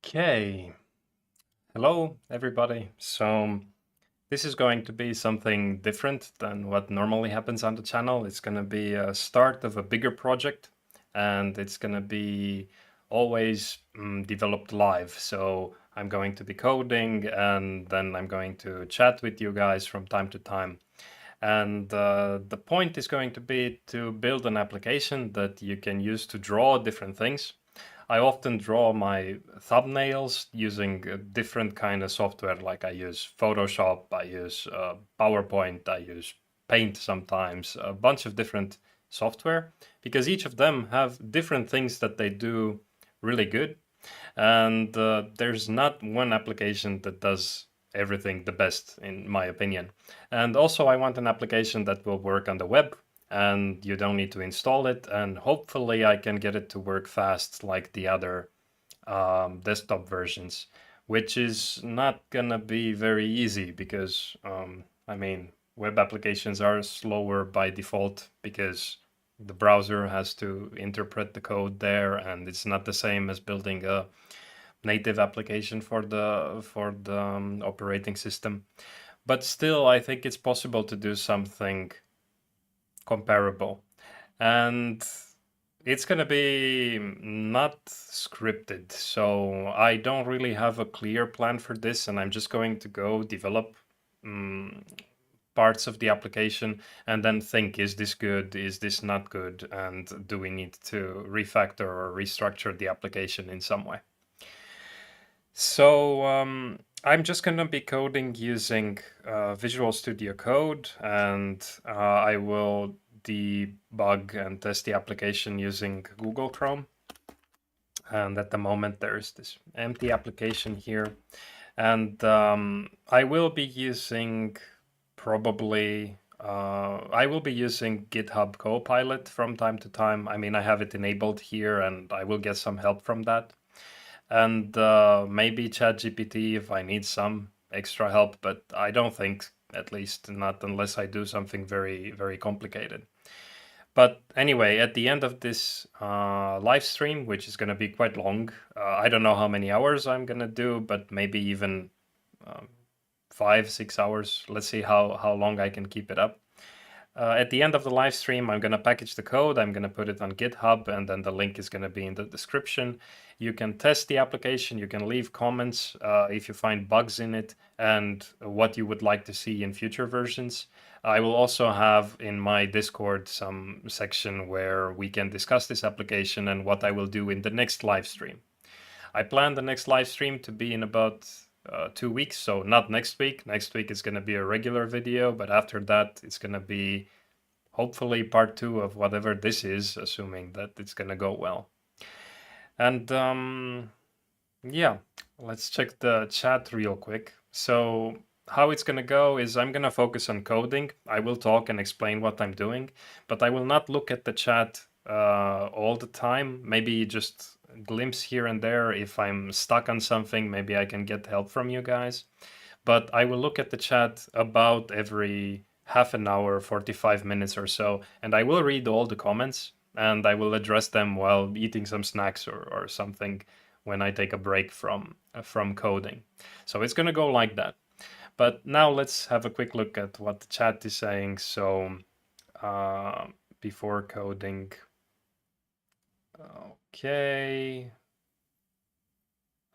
Okay, hello everybody. So this is going to be something different than what normally happens on the channel. It's going to be a start of a bigger project, and it's going to be always developed live. So I'm going to be coding, and then I'm going to chat with you guys from time to time. And the point is going to be to build an application that you can use to draw different things. I often draw my thumbnails using a different kind of software, like I use Photoshop, I use PowerPoint, I use Paint sometimes, a bunch of different software, because each of them have different things that they do really good. And there's not one application that does everything the best, in my opinion. And also I want an application that will work on the web, and you don't need to install it, and hopefully I can get it to work fast like the other desktop versions, which is not gonna be very easy because I mean, web applications are slower by default because the browser has to interpret the code there, and it's not the same as building a native application for the operating system. But still, I think it's possible to do something comparable. And it's going to be not scripted, so I don't really have a clear plan for this, and I'm just going to go develop parts of the application and then think, is this good, is this not good, and do we need to refactor or restructure the application in some way? So I'm just going to be coding using Visual Studio Code, and I will debug and test the application using Google Chrome. And at the moment there's this empty application here, and I will be using probably I will be using GitHub Copilot from time to time. I mean, I have it enabled here, and I will get some help from that. And maybe ChatGPT if I need some extra help, but I don't think, at least not unless I do something very, very complicated. But anyway, at the end of this live stream, which is going to be quite long, I don't know how many hours I'm going to do, but maybe even 5-6 hours. Let's see how long I can keep it up. At the end of the live stream, I'm going to package the code, I'm going to put it on GitHub, and then the link is going to be in the description. You can test the application, you can leave comments if you find bugs in it, and what you would like to see in future versions. I will also have in my Discord some section where we can discuss this application and what I will do in the next live stream. I plan the next live stream to be in about 2 weeks, so not next week. Next week is going to be a regular video, but after that it's going to be hopefully part 2 of whatever this is, assuming that it's going to go well. And yeah, let's check the chat real quick. So how it's going to go is I'm going to focus on coding. I will talk and explain what I'm doing, but I will not look at the chat all the time. Maybe just glimpse here and there. If I'm stuck on something, maybe I can get help from you guys. But I will look at the chat about every half an hour, 45 minutes or so, and I will read all the comments, and I will address them while eating some snacks or something when I take a break from coding. So it's going to go like that. But now let's have a quick look at what the chat is saying. So before coding. Okay.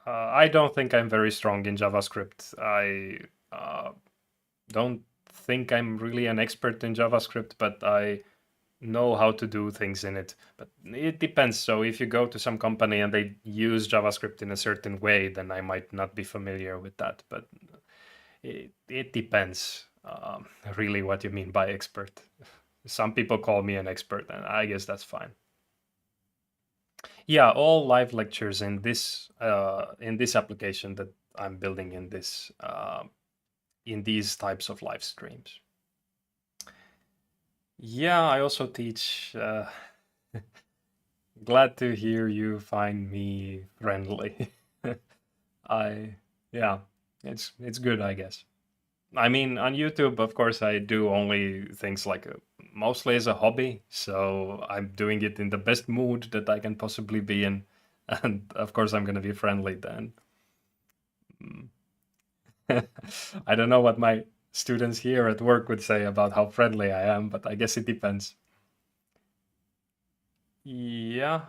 I don't think I'm very strong in JavaScript. I don't think I'm really an expert in JavaScript, but I know how to do things in it. But it depends. So if you go to some company and they use JavaScript in a certain way, then I might not be familiar with that. But it depends really what you mean by expert. Some people call me an expert, and I guess that's fine. Yeah, all live lectures in this application that I'm building in this in these types of live streams. Yeah, I also teach. Glad to hear you find me friendly. Yeah, it's good, I guess. I mean, on YouTube, of course, I do only things like mostly as a hobby, so I'm doing it in the best mood that I can possibly be in. And of course, I'm going to be friendly then. Mm. I don't know what my students here at work would say about how friendly I am, but I guess it depends. Yeah.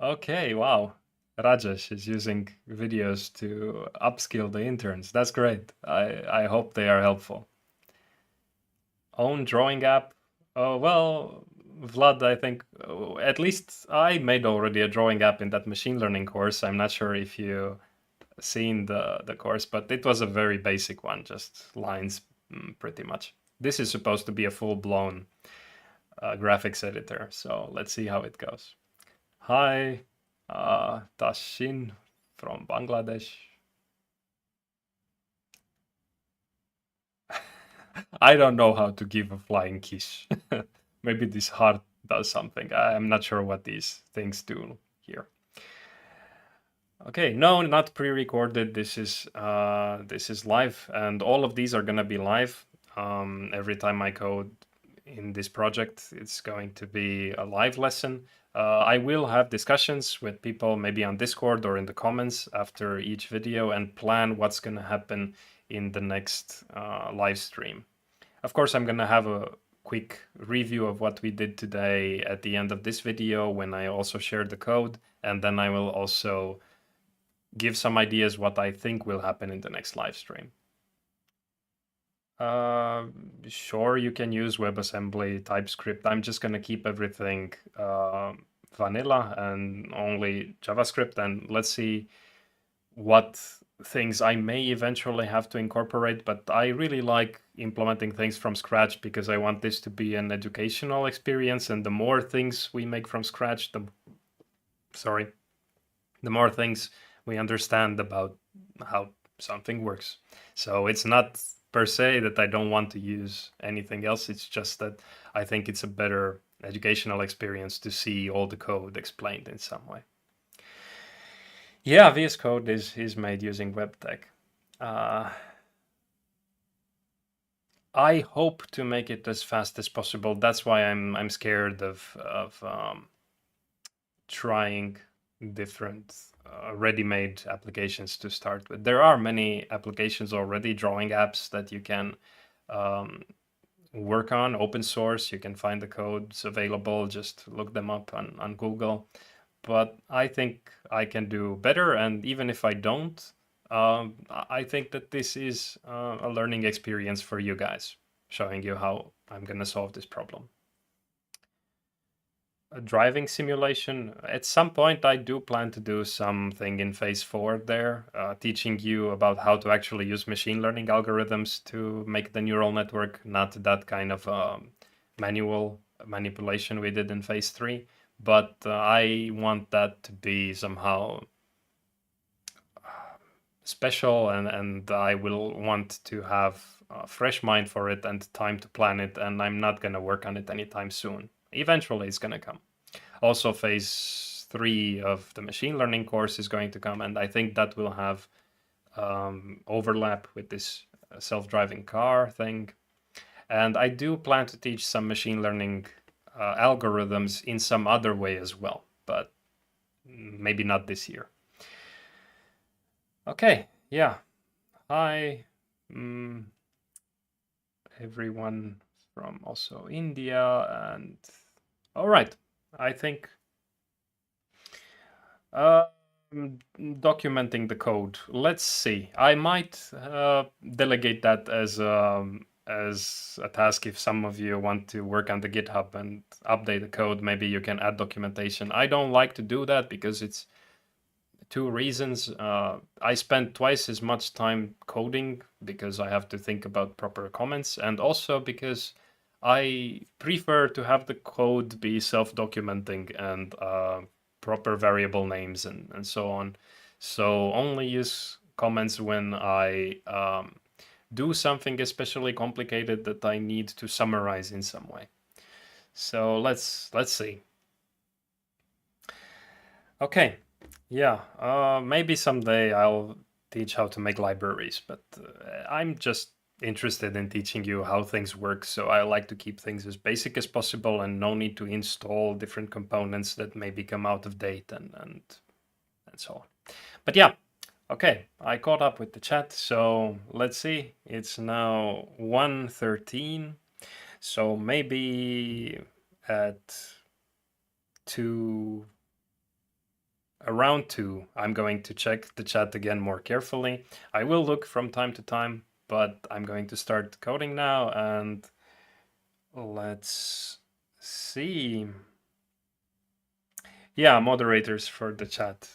Okay. Wow. Rajesh is using videos to upskill the interns. That's great. I hope they are helpful. Own drawing app. Oh, well, Vlad, I think at least I made already a drawing app in that machine learning course. I'm not sure if you seen the course, but it was a very basic one, just lines, pretty much. This is supposed to be a full-blown graphics editor, so let's see how it goes. Hi, Tashin from Bangladesh. I don't know how to give a flying kiss. Maybe this heart does something. I'm not sure what these things do here. Okay, no, not pre-recorded. This is live, and all of these are gonna be live. Every time I code in this project, it's going to be a live lesson. I will have discussions with people, maybe on Discord or in the comments after each video, and plan what's gonna happen in the next live stream. Of course, I'm gonna have a quick review of what we did today at the end of this video when I also share the code, and then I will also give some ideas what I think will happen in the next live stream. Sure, you can use WebAssembly, TypeScript. I'm just going to keep everything vanilla and only JavaScript, and let's see what things I may eventually have to incorporate, but I really like implementing things from scratch because I want this to be an educational experience, and the more things we make from scratch, the more things we understand about how something works. So it's not per se that I don't want to use anything else. It's just that I think it's a better educational experience to see all the code explained in some way. Yeah, VS Code is made using WebTech. I hope to make it as fast as possible. That's why I'm scared of trying different ready-made applications to start with. There are many applications already, drawing apps that you can work on, open source. You can find the codes available, just look them up on Google. But I think I can do better, and even if I don't, I think that this is a learning experience for you guys, showing you how I'm going to solve this problem. A driving simulation. At some point, I do plan to do something in phase 4 there, teaching you about how to actually use machine learning algorithms to make the neural network, not that kind of manual manipulation we did in phase 3. But I want that to be somehow special, and I will want to have a fresh mind for it and time to plan it, and I'm not going to work on it anytime soon. Eventually, it's going to come. Also, phase 3 of the machine learning course is going to come, and I think that will have overlap with this self-driving car thing. And I do plan to teach some machine learning algorithms in some other way as well, but maybe not this year. Okay, yeah. Hi, everyone from also India, and all right. I think documenting the code. Let's see. I might delegate that as a task if some of you want to work on the GitHub and update the code. Maybe you can add documentation. I don't like to do that because it's 2 reasons. I spend twice as much time coding because I have to think about proper comments, and also because I prefer to have the code be self-documenting and proper variable names and so on. So only use comments when I do something especially complicated that I need to summarize in some way. So let's see. Okay, yeah, maybe someday I'll teach how to make libraries, but I'm just interested in teaching you how things work, so I like to keep things as basic as possible and no need to install different components that may become out of date and so on. But yeah, okay, I caught up with the chat, so let's see. It's now 1:13, so maybe at around 2, I'm going to check the chat again more carefully. I will look from time to time, but I'm going to start coding now, and let's see. Yeah, moderators for the chat.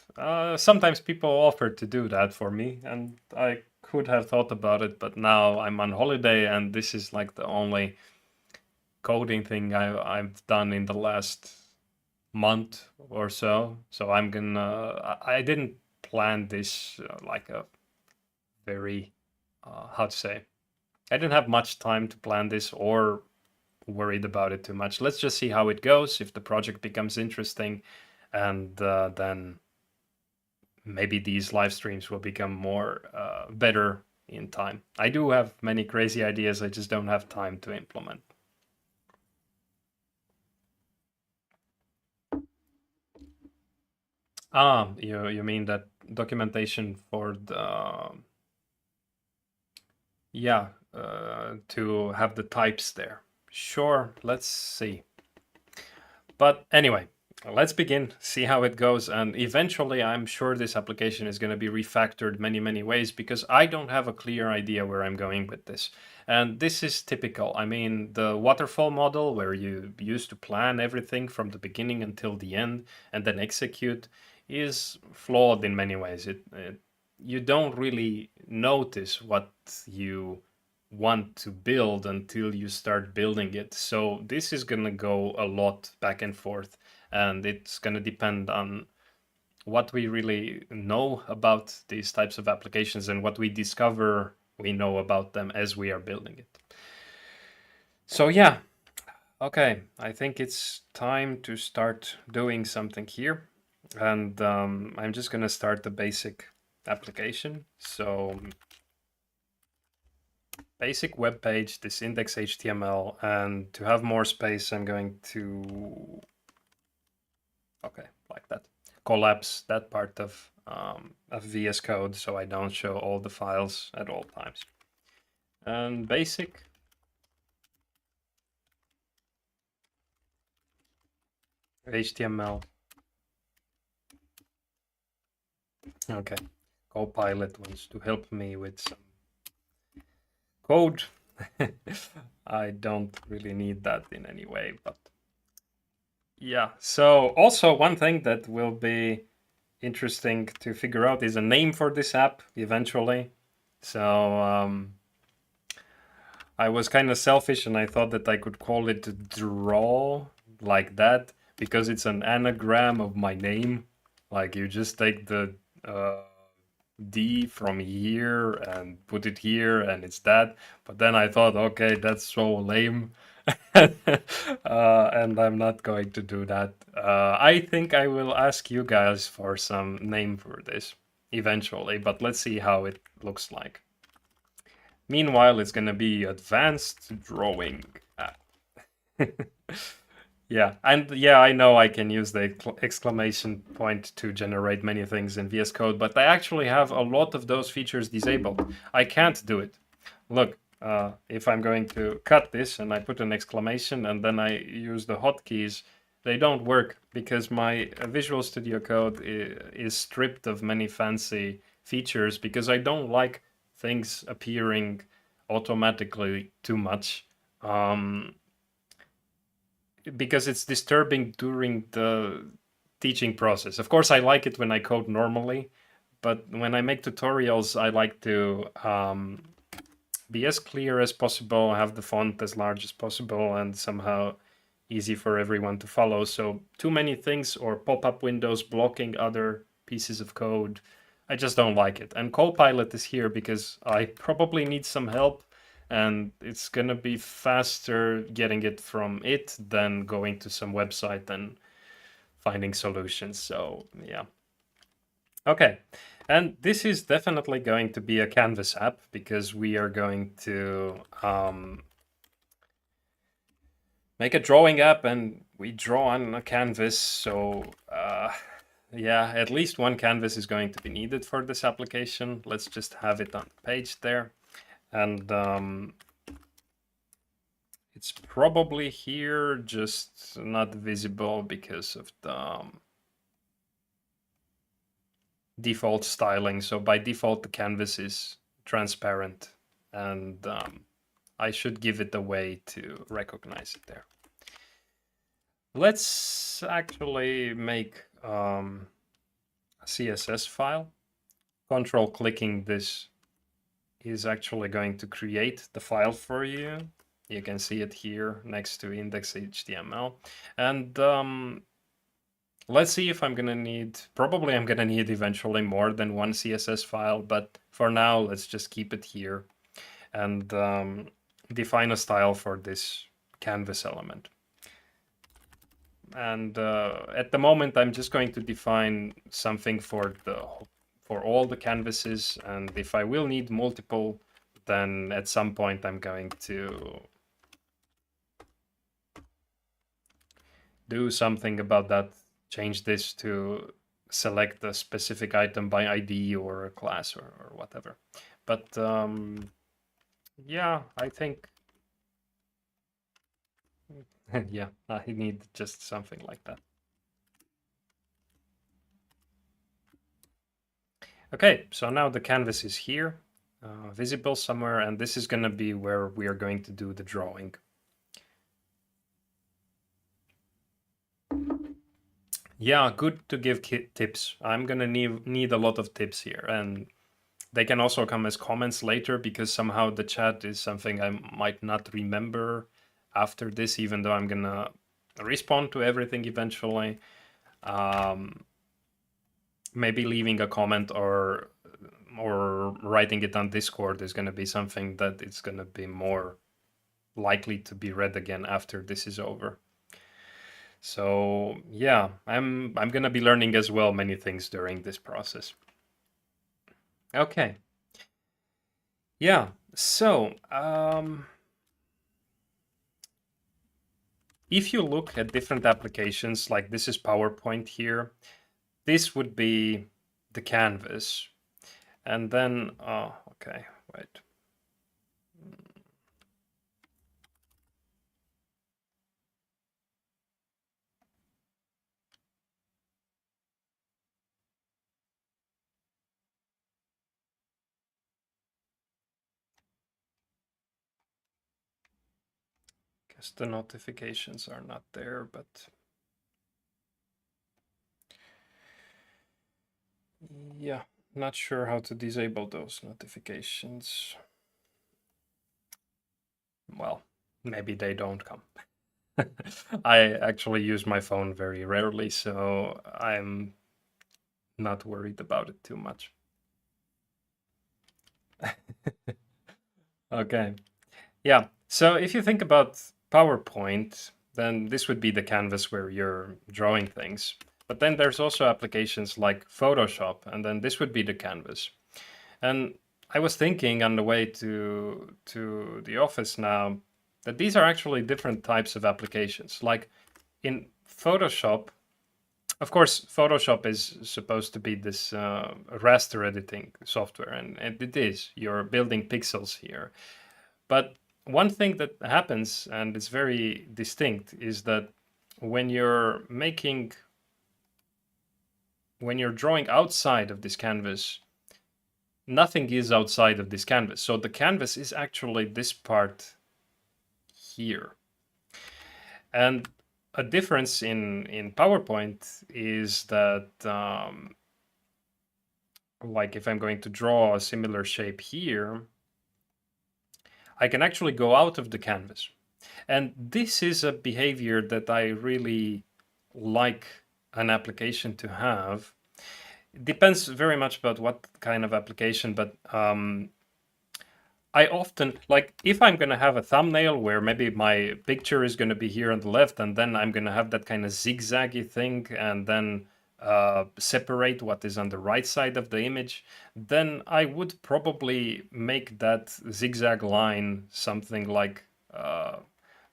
Sometimes people offer to do that for me, and I could have thought about it, but now I'm on holiday, and this is like the only coding thing I've done in the last month or so. So I'm gonna. I didn't plan this like a very how to say. I didn't have much time to plan this or worried about it too much. Let's just see how it goes. If the project becomes interesting, and then maybe these live streams will become more better in time. I do have many crazy ideas. I just don't have time to implement. You mean that documentation for the to have the types there. Sure, let's see. But anyway, let's begin, see how it goes, and eventually I'm sure this application is going to be refactored many ways because I don't have a clear idea where I'm going with this. And this is typical. I mean, the waterfall model where you used to plan everything from the beginning until the end and then execute is flawed in many ways. You don't really notice what you want to build until you start building it. So this is going to go a lot back and forth, and it's going to depend on what we really know about these types of applications and what we discover we know about them as we are building it. So yeah, okay, I think it's time to start doing something here. And I'm just going to start the basic application. So basic web page, this index HTML, and to have more space, I'm going to, okay, like that, collapse that part of VS Code so I don't show all the files at all times. And basic. HTML. Okay, Copilot wants to help me with some code. I don't really need that in any way, but yeah. So also one thing that will be interesting to figure out is a name for this app eventually. So I was kind of selfish and I thought that I could call it draw like that because it's an anagram of my name. Like you just take the D from here and put it here and it's that. But then I thought, okay, that's so lame. And I'm not going to do that. I think I will ask you guys for some name for this eventually, but let's see how it looks like. Meanwhile, it's going to be advanced drawing app. Yeah, and yeah, I know I can use the exclamation point to generate many things in VS Code, but I actually have a lot of those features disabled. I can't do it. Look, if I'm going to cut this and I put an exclamation and then I use the hotkeys, they don't work because my Visual Studio Code is stripped of many fancy features because I don't like things appearing automatically too much. Because it's disturbing during the teaching process. Of course, I like it when I code normally, but when I make tutorials, I like to be as clear as possible, have the font as large as possible, and somehow easy for everyone to follow. So too many things or pop-up windows blocking other pieces of code, I just don't like it. And Copilot is here because I probably need some help, and it's going to be faster getting it from it than going to some website and finding solutions. So yeah. Okay. And this is definitely going to be a Canvas app because we are going to make a drawing app and we draw on a canvas. So yeah, at least one canvas is going to be needed for this application. Let's just have it on the page there. And it's probably here, just not visible because of the default styling. So by default, the canvas is transparent, and I should give it a way to recognize it there. Let's actually make a CSS file. Control clicking this is actually going to create the file for you. You can see it here next to index.html. And let's see if I'm gonna need, probably I'm gonna need eventually more than one CSS file, but for now, let's just keep it here and define a style for this canvas element. And at the moment, I'm just going to define something for all the canvases, and if I will need multiple, then at some point I'm going to do something about that, change this to select a specific item by ID or a class or whatever. But yeah, I think, yeah, I need just something like that. Okay, so now the canvas is here, visible somewhere, and this is going to be where we are going to do the drawing. Yeah, good to give tips. I'm going to need a lot of tips here, and they can also come as comments later, because somehow the chat is something I might not remember after this, even though I'm going to respond to everything eventually. Maybe leaving a comment or writing it on Discord is going to be something that it's going to be more likely to be read again after this is over. So yeah, I'm going to be learning as well many things during this process. Okay. Yeah, so if you look at different applications, like this is PowerPoint here, this would be the canvas. And then, oh, okay, wait. Guess the notifications are not there, but yeah, not sure how to disable those notifications. Well, maybe they don't come. I actually use my phone very rarely, so I'm not worried about it too much. Okay. Yeah. So if you think about PowerPoint, then this would be the canvas where you're drawing things. But then there's also applications like Photoshop, and then this would be the canvas. And I was thinking on the way to the office now that these are actually different types of applications. Like in Photoshop, of course, Photoshop is supposed to be this raster editing software, and it is. You're building pixels here. But one thing that happens, and it's very distinct, is that when you're drawing outside of this canvas, nothing is outside of this canvas. So the canvas is actually this part here. And a difference in PowerPoint is that, like if I'm going to draw a similar shape here, I can actually go out of the canvas. And this is a behavior that I really like an application to have. It depends very much about what kind of application, but I often, like if I'm going to have a thumbnail where maybe my picture is going to be here on the left, and then I'm going to have that kind of zigzaggy thing, and then separate what is on the right side of the image, then I would probably make that zigzag line something like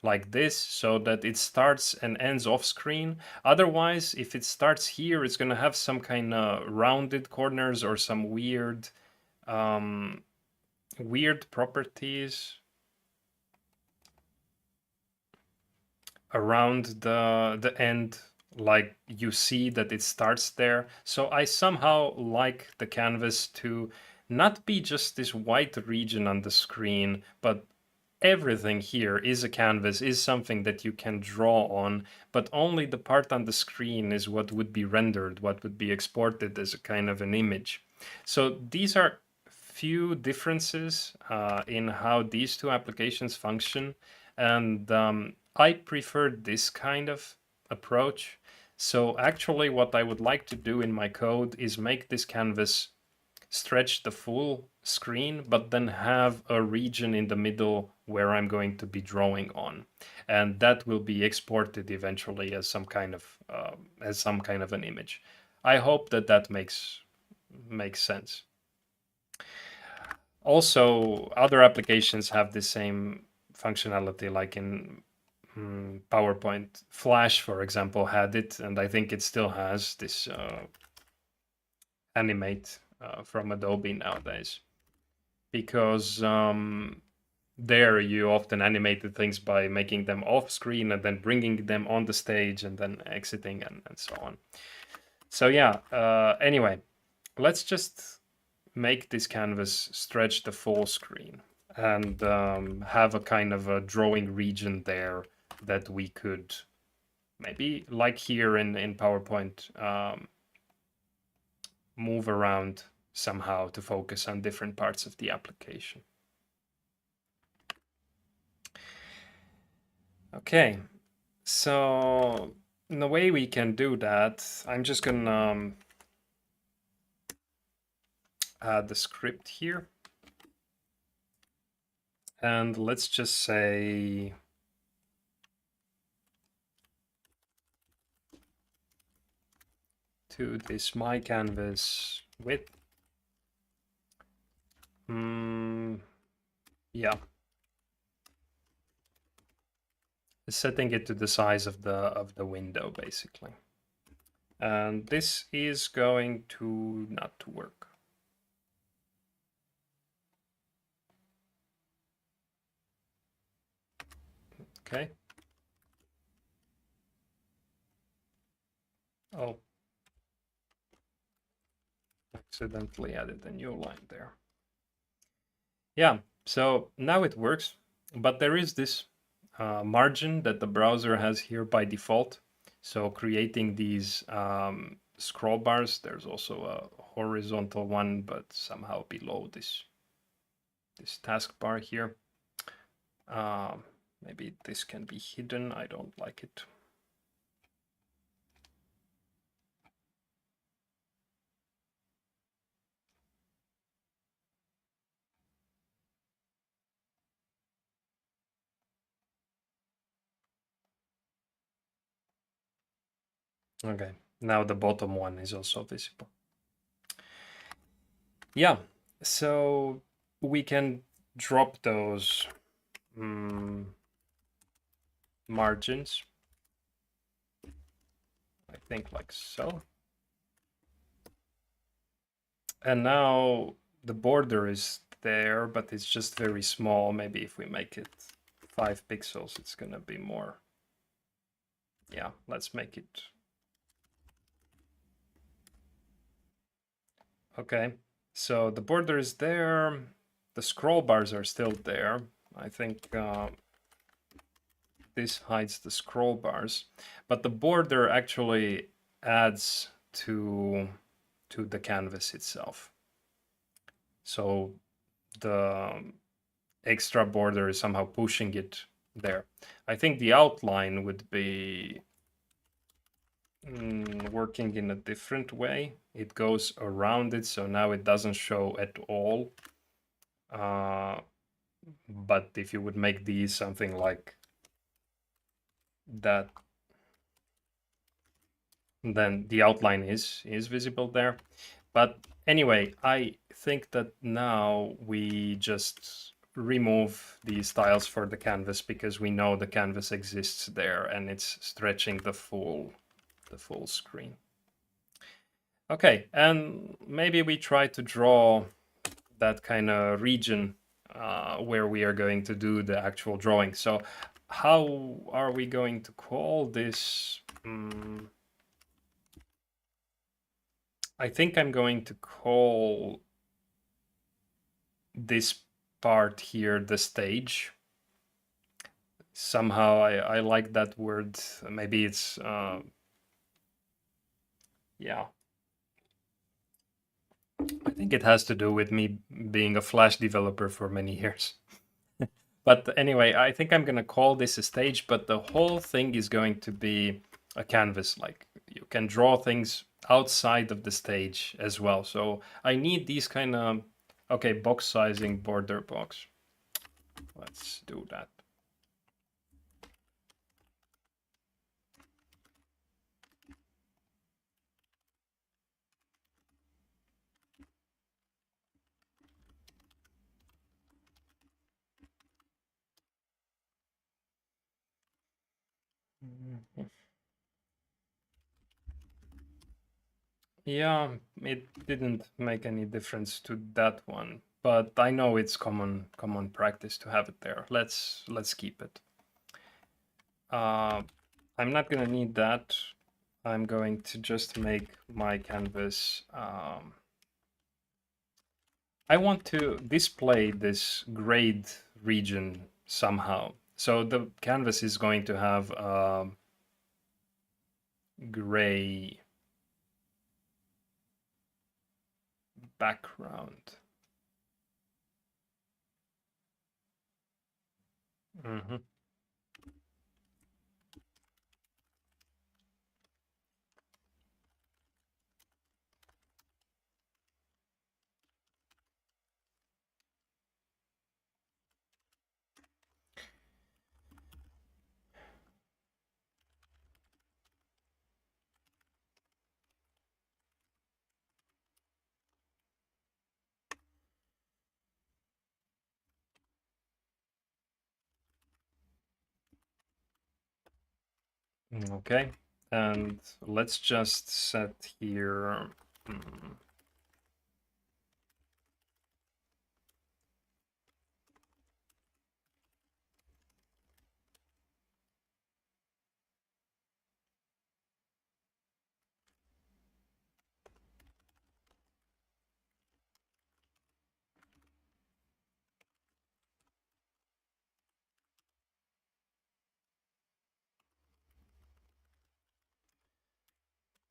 like this so that it starts and ends off screen. Otherwise, if it starts here, it's going to have some kind of rounded corners or some weird weird properties around the end, like you see that it starts there. So I somehow like the canvas to not be just this white region on the screen, but everything here is a canvas, is something that you can draw on, but only the part on the screen is what would be rendered, what would be exported as a kind of an image. So these are few differences in how these two applications function, and I prefer this kind of approach. So actually what I would like to do in my code is make this canvas stretch the full screen, but then have a region in the middle where I'm going to be drawing on, and that will be exported eventually as some kind of an image. I hope that that makes sense. Also, other applications have the same functionality, like in PowerPoint. Flash, for example, had it, and I think it still has this animate from Adobe nowadays, because there you often animated things by making them off screen and then bringing them on the stage and then exiting and so on. So yeah, anyway, let's just make this canvas stretch the full screen and have a kind of a drawing region there that we could maybe, like here in PowerPoint, move around somehow to focus on different parts of the application. Okay, so the way we can do that, I'm just gonna add the script here. And let's just say to this my canvas width. Yeah. Setting it to the size of the window, basically. And this is going to not to work. Okay. Oh, accidentally added a new line there. Yeah, so now it works, but there is this margin that the browser has here by default. So creating these scroll bars, there's also a horizontal one, but somehow below this taskbar here. Maybe this can be hidden. I don't like it. Okay, now the bottom one is also visible. Yeah, so we can drop those margins, I think, like so. And now the border is there, but it's just very small. Maybe if we make it 5 pixels, it's gonna be more. Yeah, let's make it. Okay, so the border is there. The scroll bars are still there. I think this hides the scroll bars, but the border actually adds to the canvas itself. So the extra border is somehow pushing it there. I think the outline would be working in a different way. It goes around it, so now it doesn't show at all. But if you would make these something like that, then the outline is visible there. But anyway, I think that now we just remove these tiles for the canvas because we know the canvas exists there and it's stretching the full screen. Okay, and maybe we try to draw that kind of region where we are going to do the actual drawing. So how are we going to call this? I think I'm going to call this part here the stage. Somehow I like that word. Maybe it's yeah. I think it has to do with me being a Flash developer for many years. But anyway, I think I'm gonna call this a stage, but the whole thing is going to be a canvas. Like you can draw things outside of the stage as well. So I need these kind of, okay, box sizing border box. Let's do that. Yeah, it didn't make any difference to that one, but I know it's common practice to have it there. Let's keep it. I'm not gonna need that. I'm going to just make my canvas. I want to display this grade region somehow. So the canvas is going to have gray background. Mm-hmm. Okay, and let's just set here.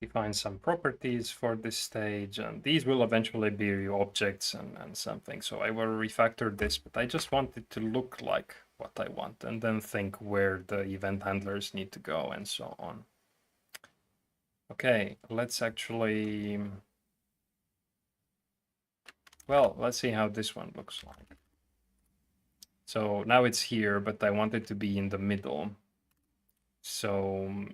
Define some properties for this stage, and these will eventually be objects and something. So I will refactor this, but I just want it to look like what I want and then think where the event handlers need to go and so on. Okay, let's actually, well, let's see how this one looks like. So now it's here, but I want it to be in the middle. So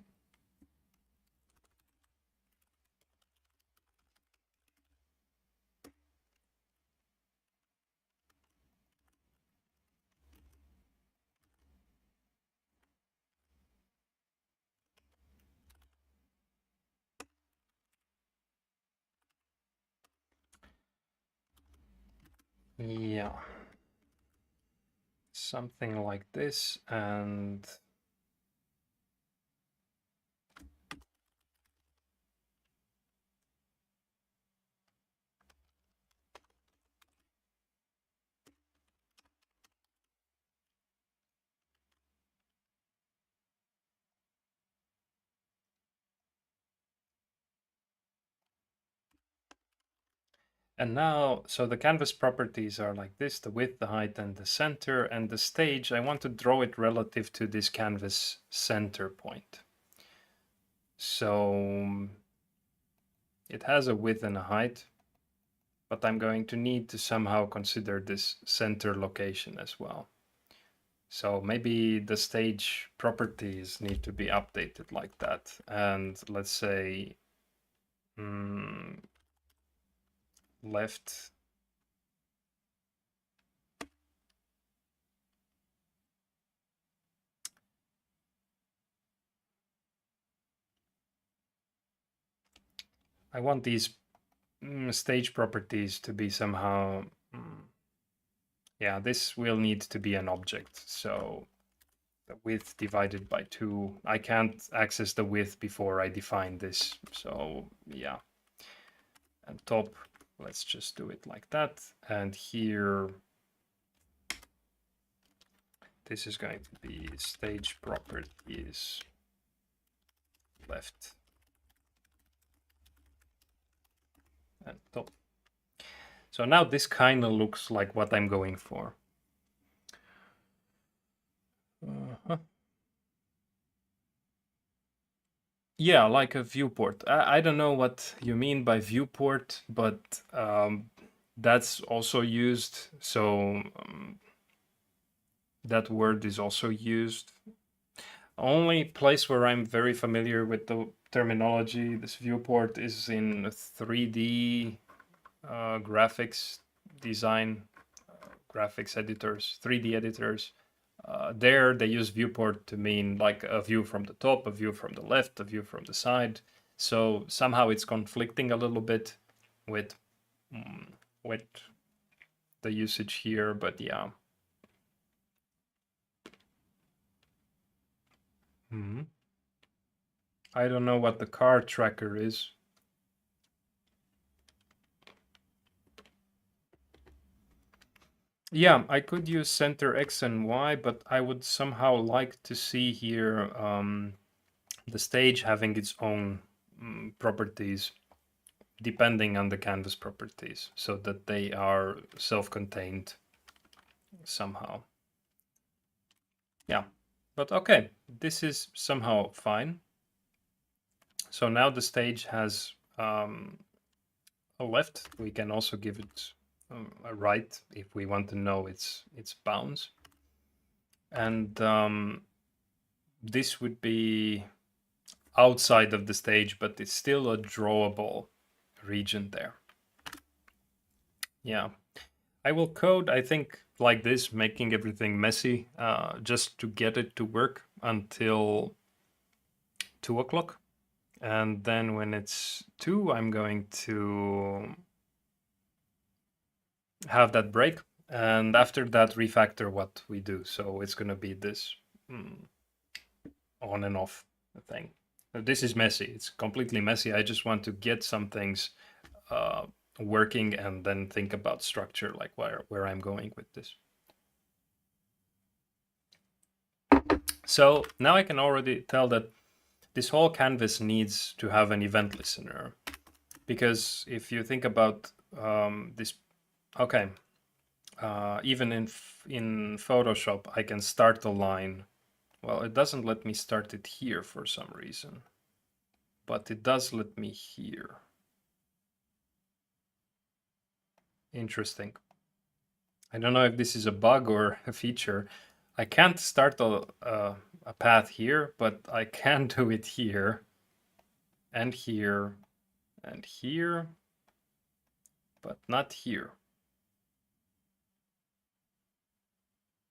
yeah, something like this. And now, so the canvas properties are like this: the width, the height, and the center. And the stage, I want to draw it relative to this canvas center point. So it has a width and a height, but I'm going to need to somehow consider this center location as well. So maybe the stage properties need to be updated like that. And let's say left I want these stage properties to be somehow, yeah, this will need to be an object. So the width divided by 2. I can't access the width before I define this. So yeah. And top, let's just do it like that. And here, this is going to be stage properties left and top. So now this kind of looks like what I'm going for. Yeah, like a viewport. I don't know what you mean by viewport, but that's also used. So that word is also used. Only place where I'm very familiar with the terminology, this viewport, is in 3D graphics design, graphics editors, 3D editors. There they use viewport to mean like a view from the top, a view from the left, a view from the side. So somehow it's conflicting a little bit with the usage here, but yeah. I don't know what the car tracker is. Yeah, I could use center X and Y, but I would somehow like to see here the stage having its own properties depending on the canvas properties so that they are self-contained somehow. Yeah, but okay, this is somehow fine. So now the stage has a left. We can also give it a right if we want to know its bounds. And this would be outside of the stage, but it's still a drawable region there. Yeah, I will code, I think, like this, making everything messy, just to get it to work until 2 o'clock. And then when it's 2, I'm going to have that break. And after that, refactor what we do. So it's going to be this on and off thing. This is messy. It's completely messy. I just want to get some things working and then think about structure, like where I'm going with this. So now I can already tell that this whole canvas needs to have an event listener, because if you think about this, okay, even in Photoshop, I can start a line. Well, it doesn't let me start it here for some reason, but it does let me here. Interesting. I don't know if this is a bug or a feature. I can't start a path here, but I can do it here and here and here, but not here.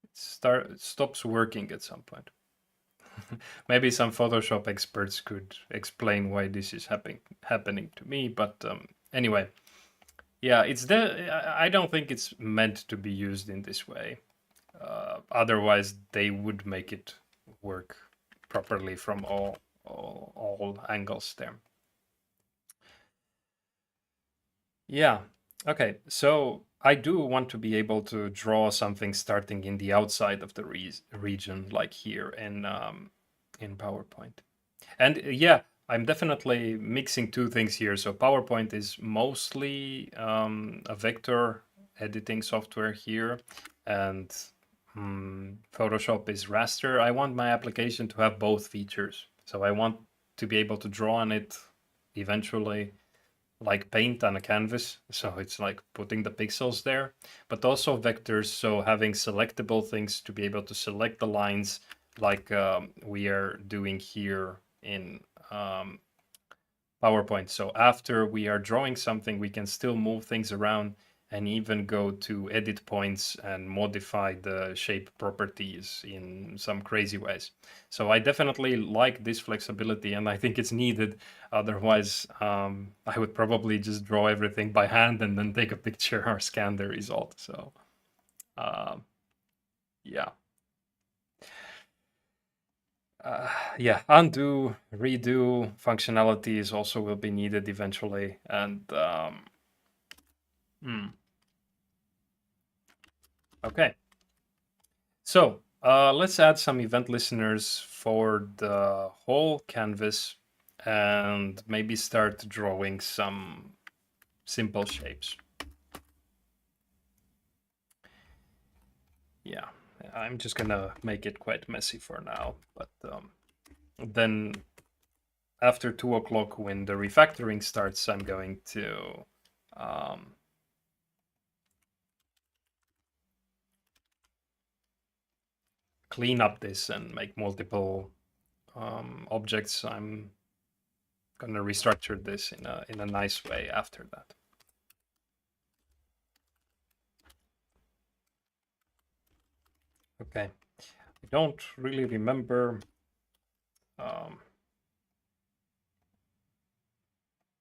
It stops working at some point. Maybe some Photoshop experts could explain why this is happening to me, but anyway, yeah, I don't think it's meant to be used in this way. Otherwise, they would make it work properly from all angles there. Yeah. Okay. So I do want to be able to draw something starting in the outside of the region, like here in PowerPoint. And yeah, I'm definitely mixing two things here. So PowerPoint is mostly a vector editing software here, and Photoshop is raster. I want my application to have both features. So I want to be able to draw on it eventually, like paint on a canvas. So it's like putting the pixels there, but also vectors. So having selectable things to be able to select the lines like we are doing here in PowerPoint. So after we are drawing something, we can still move things around and even go to edit points and modify the shape properties in some crazy ways. So I definitely like this flexibility, and I think it's needed. Otherwise, I would probably just draw everything by hand and then take a picture or scan the result. So yeah. Yeah, undo, redo functionalities also will be needed eventually. And okay. So let's add some event listeners for the whole canvas and maybe start drawing some simple shapes. Yeah, I'm just gonna make it quite messy for now, but then after 2 o'clock when the refactoring starts, I'm going to clean up this and make multiple objects. I'm gonna restructure this in a nice way after that. Okay, I don't really remember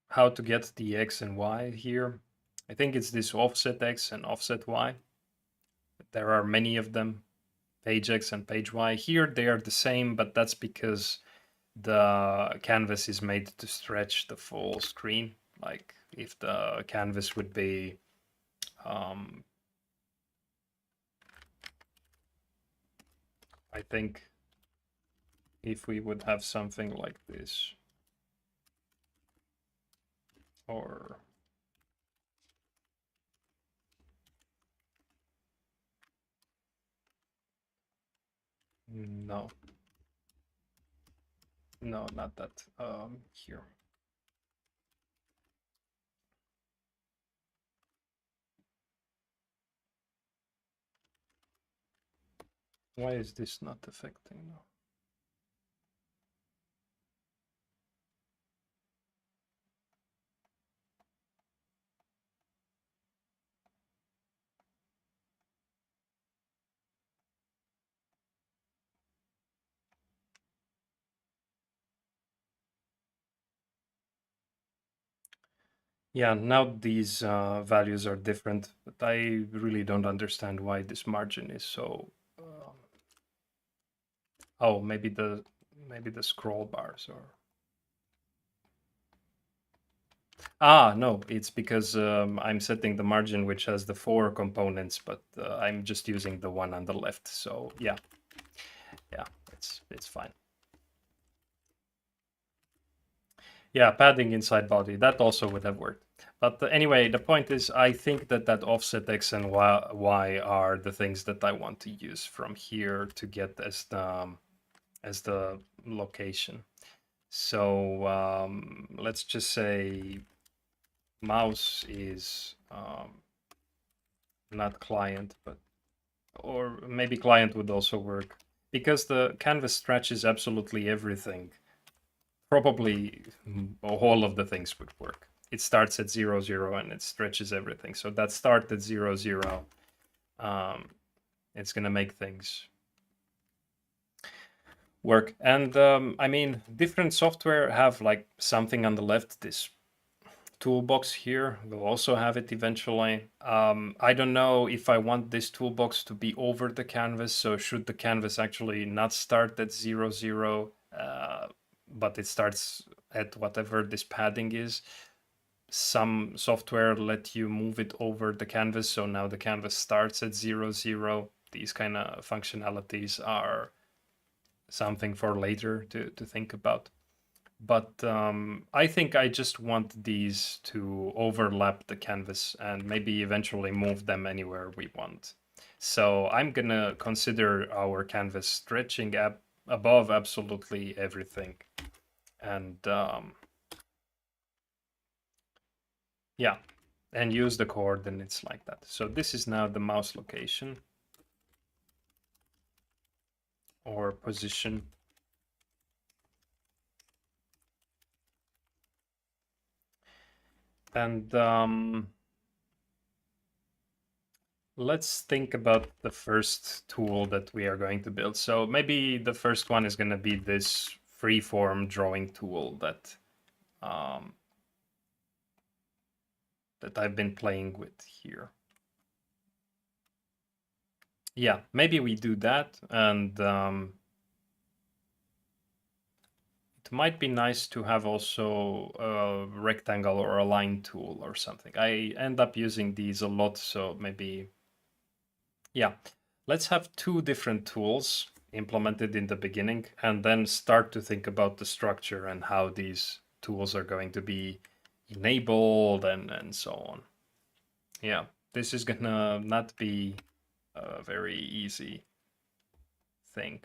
how to get the X and Y here. I think it's this offset X and offset Y. There are many of them, page X and page Y. Here they are the same, but that's because the canvas is made to stretch the full screen. Like if the canvas would be I think if we would have something like this, or no, no, not that. Here. Why is this not affecting now? Yeah, now these values are different, but I really don't understand why this margin is so. Oh, maybe the scroll bars or. No, it's because I'm setting the margin which has the 4 components, but I'm just using the one on the left. So yeah, it's fine. Yeah, padding inside body, that also would have worked. But anyway, the point is, I think that offset X and Y are the things that I want to use from here to get as the location. So let's just say mouse is not client, but or maybe client would also work because the canvas stretches absolutely everything. Probably all of the things would work. It starts at 0, 0 and it stretches everything. So that start at 0, 0, it's gonna make things work. And I mean, different software have like something on the left. This toolbox here will also have it eventually. I don't know if I want this toolbox to be over the canvas. So should the canvas actually not start at 0, 0, but it starts at whatever this padding is? Some software let you move it over the canvas, so now the canvas starts at 0, 0. These kind of functionalities are something for later to think about. But I think I just want these to overlap the canvas and maybe eventually move them anywhere we want. So I'm gonna consider our canvas stretching above absolutely everything. And yeah, and use the coordinates like that. So this is now the mouse location or position. And let's think about the first tool that we are going to build. So maybe the first one is going to be this freeform drawing tool that that I've been playing with here. Yeah, maybe we do that, and it might be nice to have also a rectangle or a line tool or something. I end up using these a lot, so maybe, yeah. Let's have two different tools implemented in the beginning and then start to think about the structure and how these tools are going to be enabled and so on. Yeah, this is gonna not be a very easy thing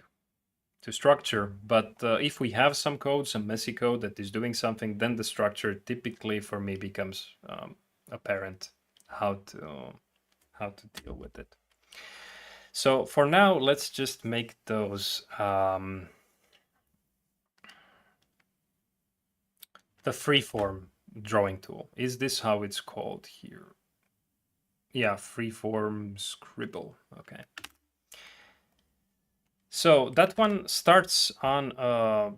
to structure, but if we have some code, some messy code that is doing something, then the structure typically for me becomes apparent how to deal with it. So for now, let's just make those the freeform drawing tool. Is this how it's called here? Yeah, freeform scribble. Okay. So that one starts on a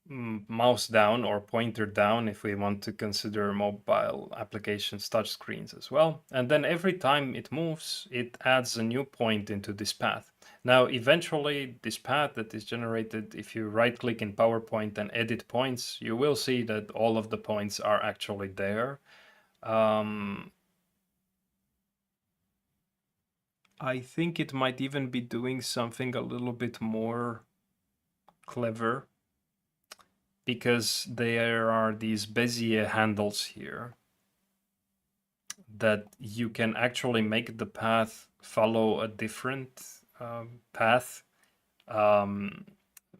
mouse down or pointer down if we want to consider mobile applications touchscreens as well. And then every time it moves, it adds a new point into this path. Now, eventually, this path that is generated, if you right click in PowerPoint and edit points, you will see that all of the points are actually there. I think it might even be doing something a little bit more clever, because there are these Bezier handles here that you can actually make the path follow a different path,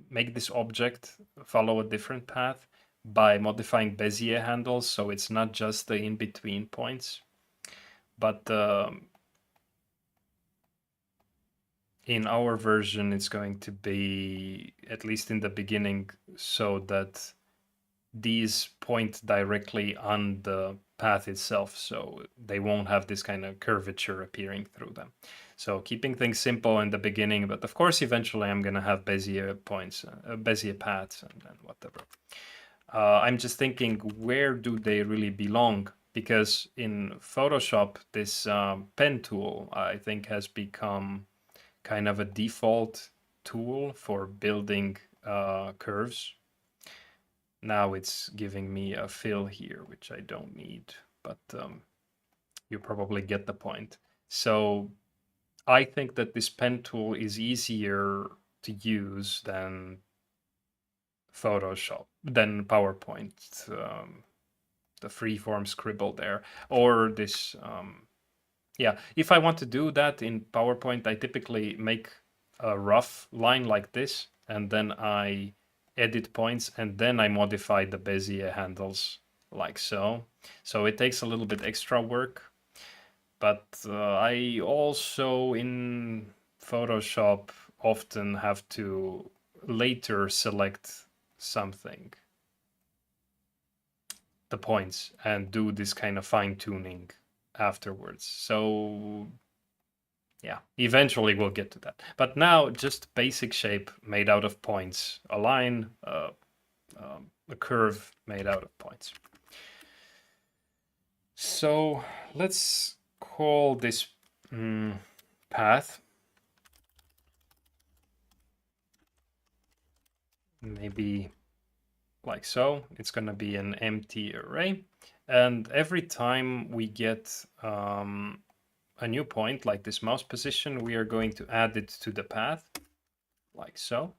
make this object follow a different path by modifying Bezier handles, so it's not just the in-between points, but in our version it's going to be, at least in the beginning, so that these point directly on the path itself, so they won't have this kind of curvature appearing through them. So keeping things simple in the beginning, but of course eventually I'm going to have Bezier points, Bezier paths and whatever. I'm just thinking, where do they really belong? Because in Photoshop, this pen tool, I think, has become kind of a default tool for building curves. Now it's giving me a fill here, which I don't need, but you probably get the point. So I think that this pen tool is easier to use than Photoshop, than PowerPoint, the freeform scribble there, or this. Yeah, if I want to do that in PowerPoint, I typically make a rough line like this, and then I edit points, and then I modify the Bezier handles like so. So it takes a little bit extra work, but I also in Photoshop often have to later select something, the points, and do this kind of fine tuning afterwards. So yeah, eventually we'll get to that. But now just basic shape made out of points, a line, a curve made out of points. So let's call this path. Maybe like so. It's going to be an empty array. And every time we get a new point, like this mouse position, we are going to add it to the path, like so.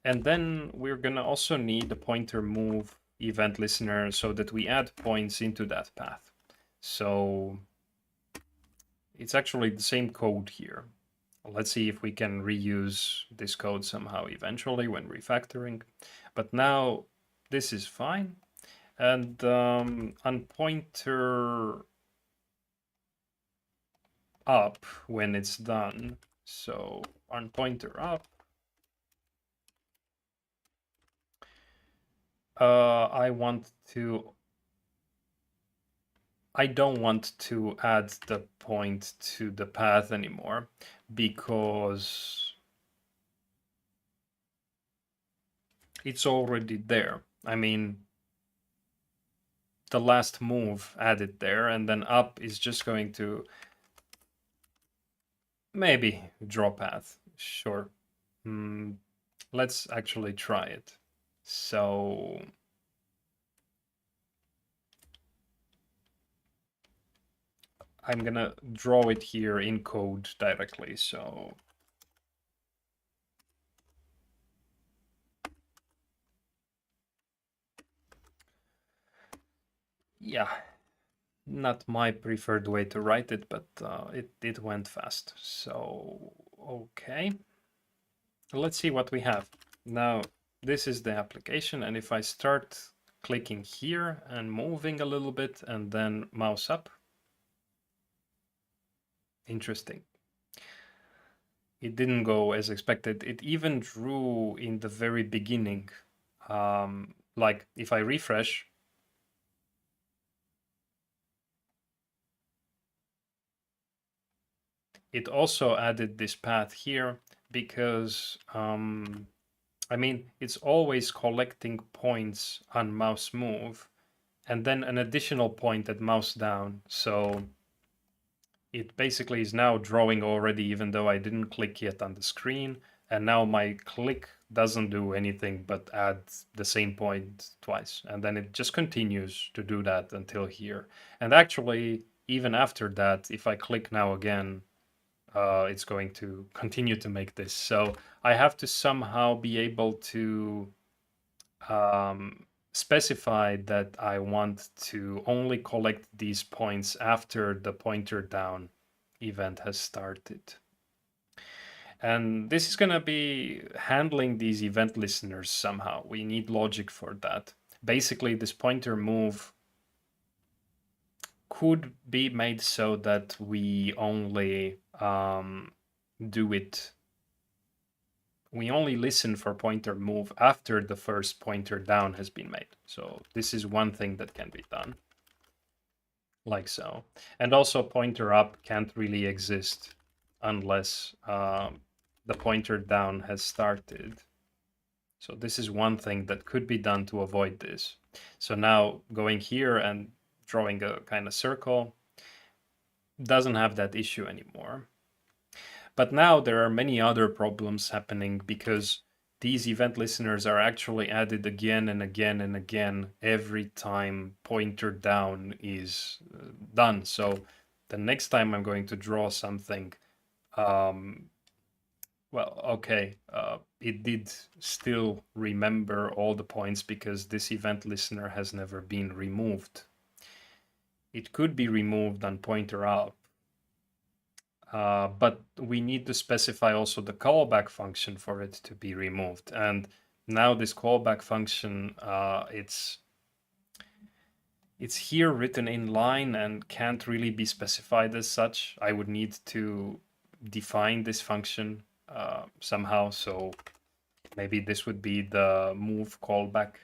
And then we're going to also need a pointer move event listener so that we add points into that path. So it's actually the same code here. Let's see if we can reuse this code somehow eventually when refactoring. But now this is fine. And on pointer up when it's done, so on pointer up, I want to I don't want to add the point to the path anymore because it's already there. I mean, the last move added there, and then up is just going to maybe draw path. Sure. Let's actually try it. So I'm gonna draw it here in code directly. So yeah, not my preferred way to write it, but it went fast. So okay, let's see what we have. Now this is the application, and if I start clicking here and moving a little bit and then mouse up, interesting. It didn't go as expected. It even drew in the very beginning. Like if I refresh, it also added this path here because, I mean, it's always collecting points on mouse move and then an additional point at mouse down. So it basically is now drawing already, even though I didn't click yet on the screen. And now my click doesn't do anything but add the same point twice. And then it just continues to do that until here. And actually, even after that, if I click now again, it's going to continue to make this. So I have to somehow be able to specify that I want to only collect these points after the pointer down event has started. And this is going to be handling these event listeners somehow. We need logic for that. Basically, this pointer move could be made so that we only do it. We only listen for pointer move after the first pointer down has been made. So this is one thing that can be done. Like so. And also pointer up can't really exist unless the pointer down has started. So this is one thing that could be done to avoid this. So now going here and drawing a kind of circle doesn't have that issue anymore. But now there are many other problems happening because these event listeners are actually added again and again and again every time pointer down is done. So the next time I'm going to draw something, well, okay, it did still remember all the points because this event listener has never been removed. It could be removed on pointer up, but we need to specify also the callback function for it to be removed. And now this callback function, it's here written in line and can't really be specified as such. I would need to define this function somehow. So maybe this would be the move callback.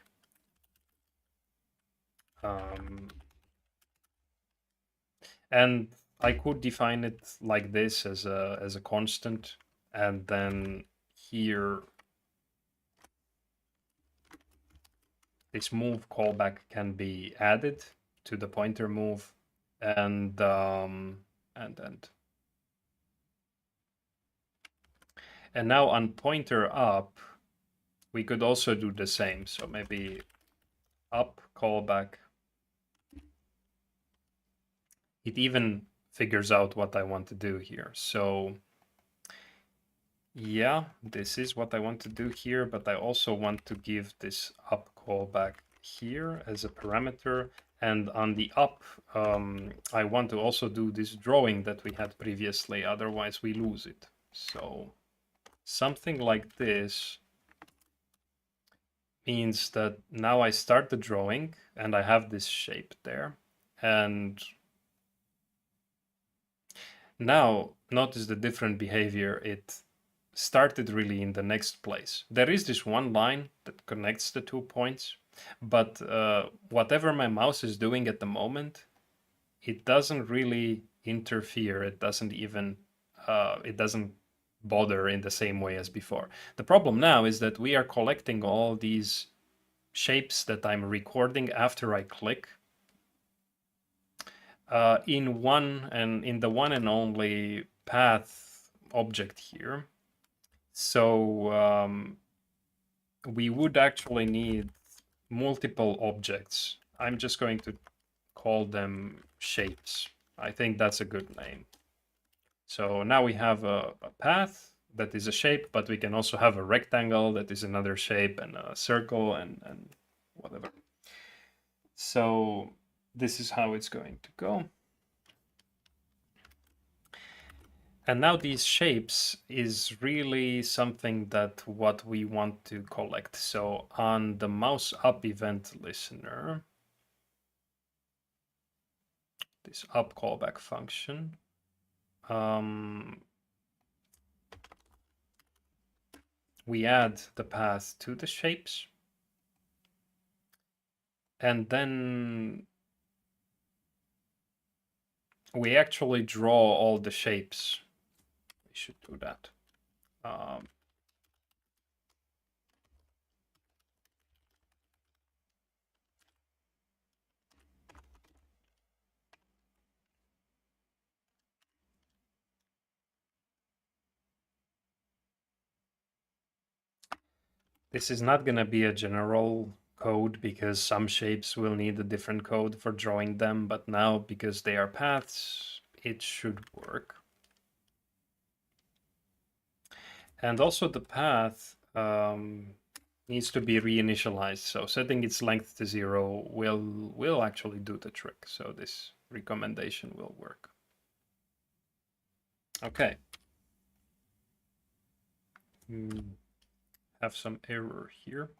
And I could define it like this as a constant, and then here this move callback can be added to the pointer move, and now on pointer up, we could also do the same. So maybe up callback. It even figures out what I want to do here. So yeah, this is what I want to do here, but I also want to give this up callback here as a parameter. And on the up, I want to also do this drawing that we had previously, otherwise we lose it. So something like this means that now I start the drawing and I have this shape there. And now notice the different behavior. It started really in the next place. There is this one line that connects the 2 points, but whatever my mouse is doing at the moment, it doesn't really interfere. It doesn't even, it doesn't bother in the same way as before. The problem now is that we are collecting all these shapes that I'm recording after I click in the one and only path object here. So we would actually need multiple objects. I'm just going to call them shapes. I think that's a good name. So now we have a path that is a shape, but we can also have a rectangle that is another shape, and a circle, and whatever. So this is how it's going to go. And now these shapes is really something that what we want to collect. So on the mouse up event listener, this up callback function, we add the path to the shapes, and then we actually draw all the shapes. We should do that. This is not going to be a general code because some shapes will need a different code for drawing them, but now because they are paths, it should work. And also the path needs to be reinitialized. So setting its length to 0 will actually do the trick. So this recommendation will work. Okay. Have some error here.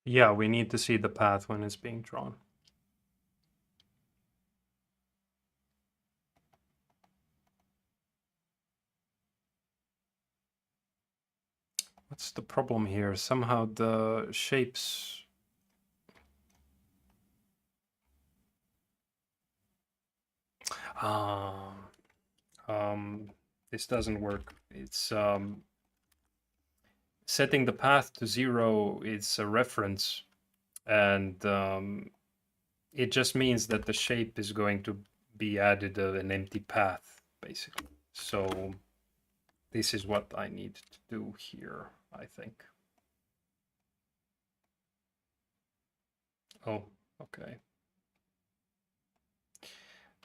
Yeah, we need to see the path when it's being drawn. What's the problem here? Somehow the shapes... this doesn't work. It's setting the path to 0 is a reference, and it just means that the shape is going to be added an empty path, basically. So this is what I need to do here, I think. Oh, okay.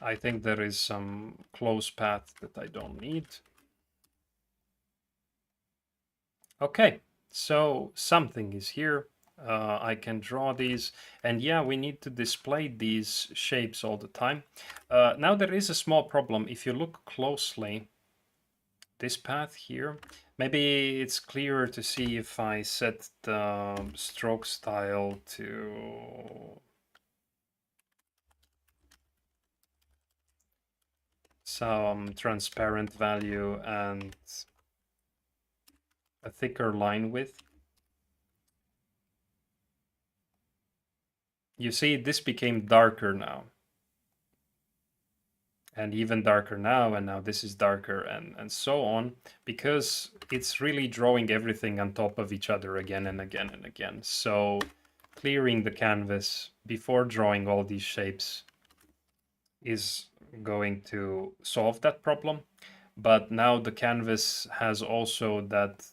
I think there is some close path that I don't need. Okay, so something is here. I can draw these, and yeah, we need to display these shapes all the time. Now there is a small problem. If you look closely, this path here, maybe it's clearer to see if I set the stroke style to some transparent value and a thicker line width. You see, this became darker now. And even darker now, and now this is darker, and so on, because it's really drawing everything on top of each other again and again and again. So clearing the canvas before drawing all these shapes is going to solve that problem. But now the canvas has also that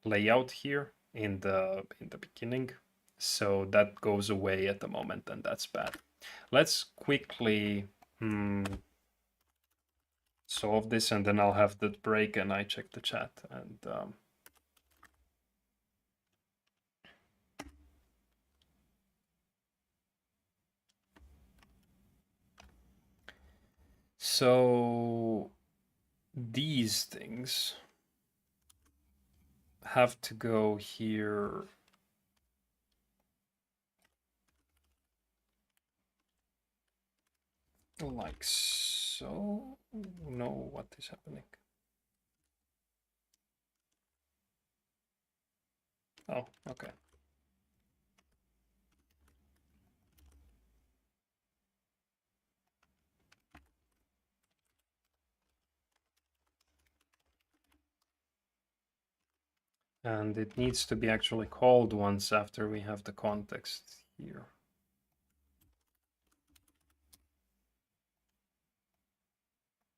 layout here in the beginning, so that goes away at the moment, and that's bad. let's quickly solve this, and then I'll have the break and I check the chat. And so these things have to go here. Like so. No, what is happening? Oh, okay. And it needs to be actually called once after we have the context here.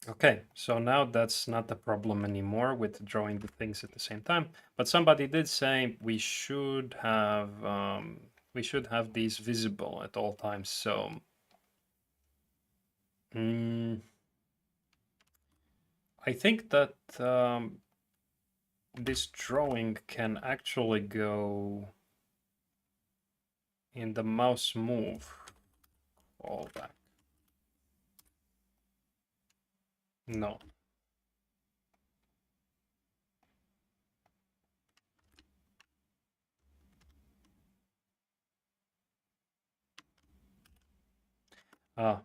Okay, so now that's not a problem anymore with drawing the things at the same time. But somebody did say we should have these visible at all times. So I think that this drawing can actually go in the mouse move callback. No.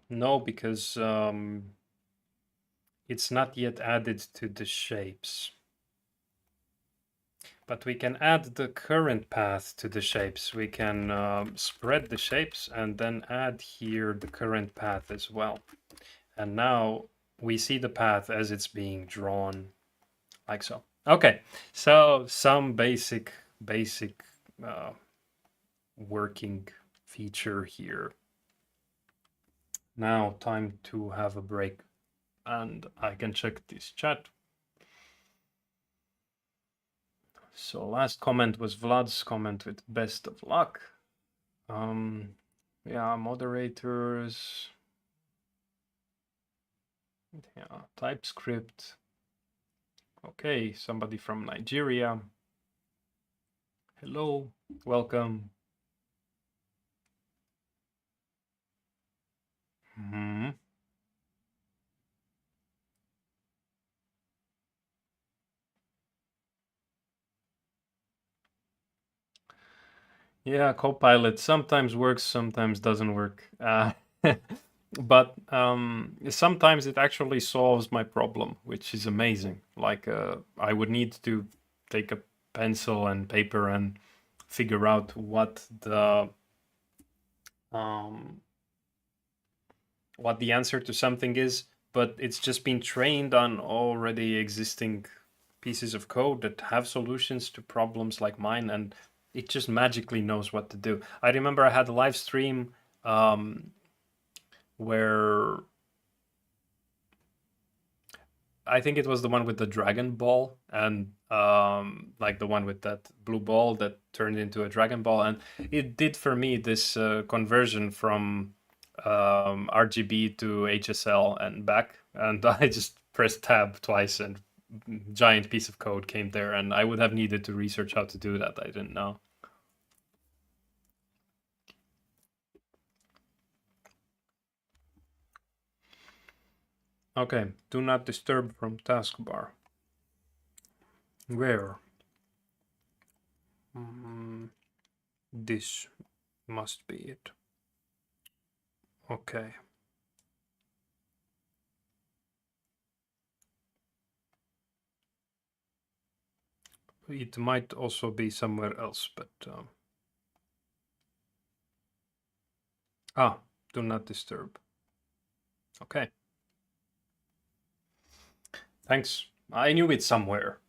No, because it's not yet added to the shapes. But we can add the current path to the shapes. We can spread the shapes and then add here the current path as well. And now we see the path as it's being drawn, like so. Okay, so some basic working feature here. Now time to have a break, and I can check this chat. So last comment was Vlad's comment with best of luck. Yeah, moderators. Yeah, TypeScript. Okay, somebody from Nigeria. Hello, welcome. Yeah, Copilot sometimes works, sometimes doesn't work. But sometimes it actually solves my problem, which is amazing. Like I would need to take a pencil and paper and figure out what the answer to something is, but it's just been trained on already existing pieces of code that have solutions to problems like mine, and it just magically knows what to do. I remember I had a live stream where I think it was the one with the Dragon Ball, and like the one with that blue ball that turned into a Dragon Ball, and it did for me this conversion from RGB to HSL and back, and I just pressed tab twice, and giant piece of code came there, and I would have needed to research how to do that. I didn't know. Okay, do not disturb from taskbar. Where? This must be it. Okay. It might also be somewhere else, but do not disturb. Okay. Thanks. I knew it somewhere.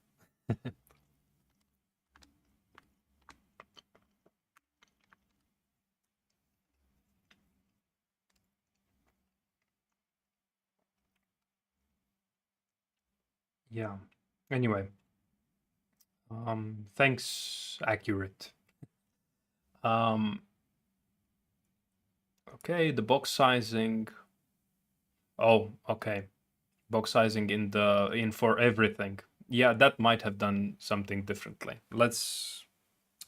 Yeah. Anyway. Thanks, Accurate. Okay, the box sizing. Oh, okay. Box sizing in for everything. Yeah, that might have done something differently. Let's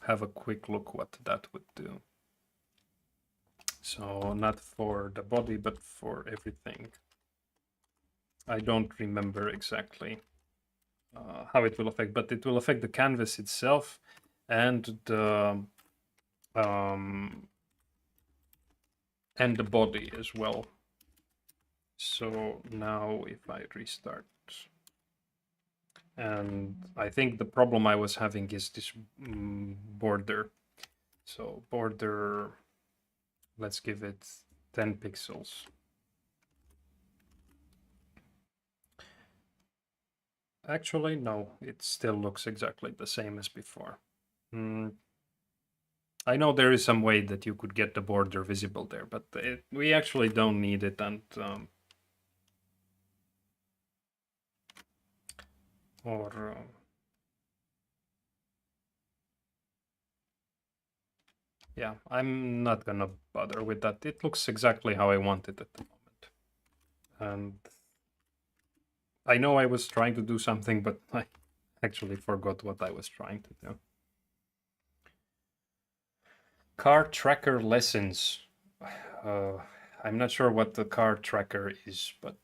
have a quick look what that would do. So not for the body, but for everything. I don't remember exactly how it will affect, but it will affect the canvas itself and the body as well. So now if I restart, and I think the problem I was having is this border. So border, let's give it 10 pixels. Actually, no, it still looks exactly the same as before. I know there is some way that you could get the border visible there, but we actually don't need it. And yeah, I'm not gonna bother with that. It looks exactly how I want it at the moment. And I know I was trying to do something, but I actually forgot what I was trying to do. Car tracker lessons. I'm not sure what the car tracker is, but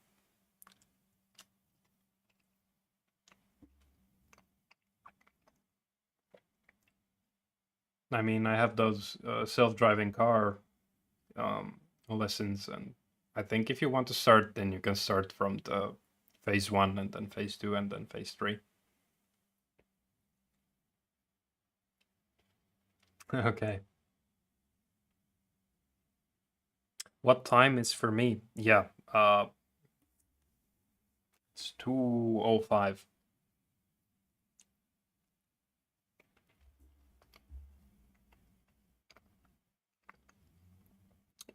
I mean, I have those self-driving car lessons, and I think if you want to start, then you can start from the phase 1 and then phase 2 and then phase 3. Okay. What time is for me? Yeah, it's 2:05.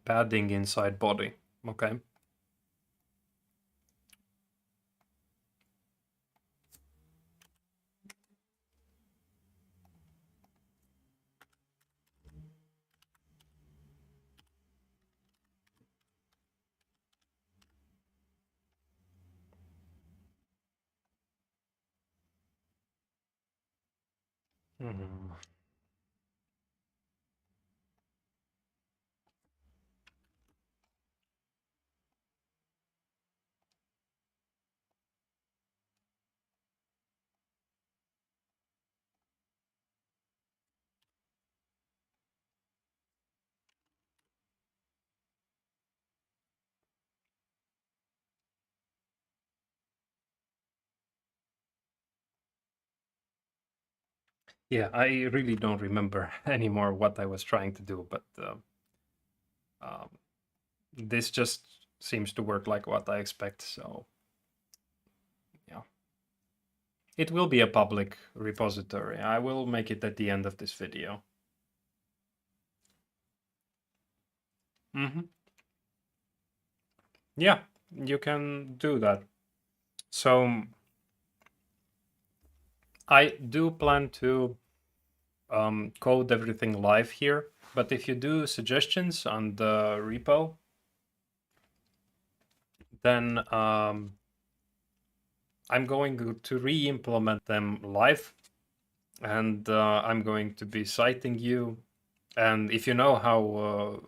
Padding inside body. Okay. Mhm. Yeah, I really don't remember anymore what I was trying to do, but um, this just seems to work like what I expect. So yeah, it will be a public repository. I will make it at the end of this video. Yeah, you can do that. So I do plan to code everything live here, but if you do suggestions on the repo, then I'm going to re-implement them live, and I'm going to be citing you. And if you know how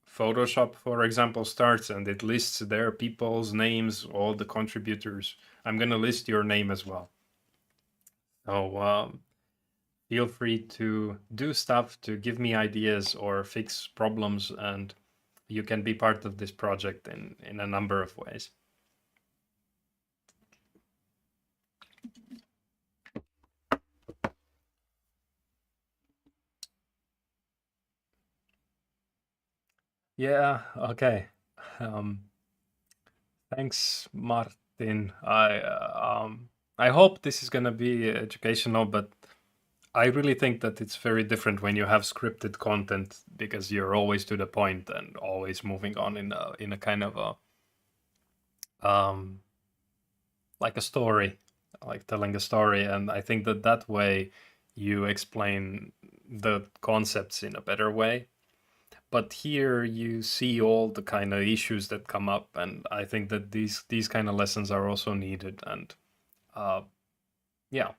Photoshop, for example, starts and it lists their people's names, all the contributors, I'm going to list your name as well. So feel free to do stuff to give me ideas or fix problems, and you can be part of this project in a number of ways. Yeah, okay. Thanks, Martin. I hope this is gonna be educational, but I really think that it's very different when you have scripted content because you're always to the point and always moving on in a kind of like a story, like telling a story. And I think that that way you explain the concepts in a better way. But here you see all the kind of issues that come up, and I think that these kind of lessons are also needed. And yeah,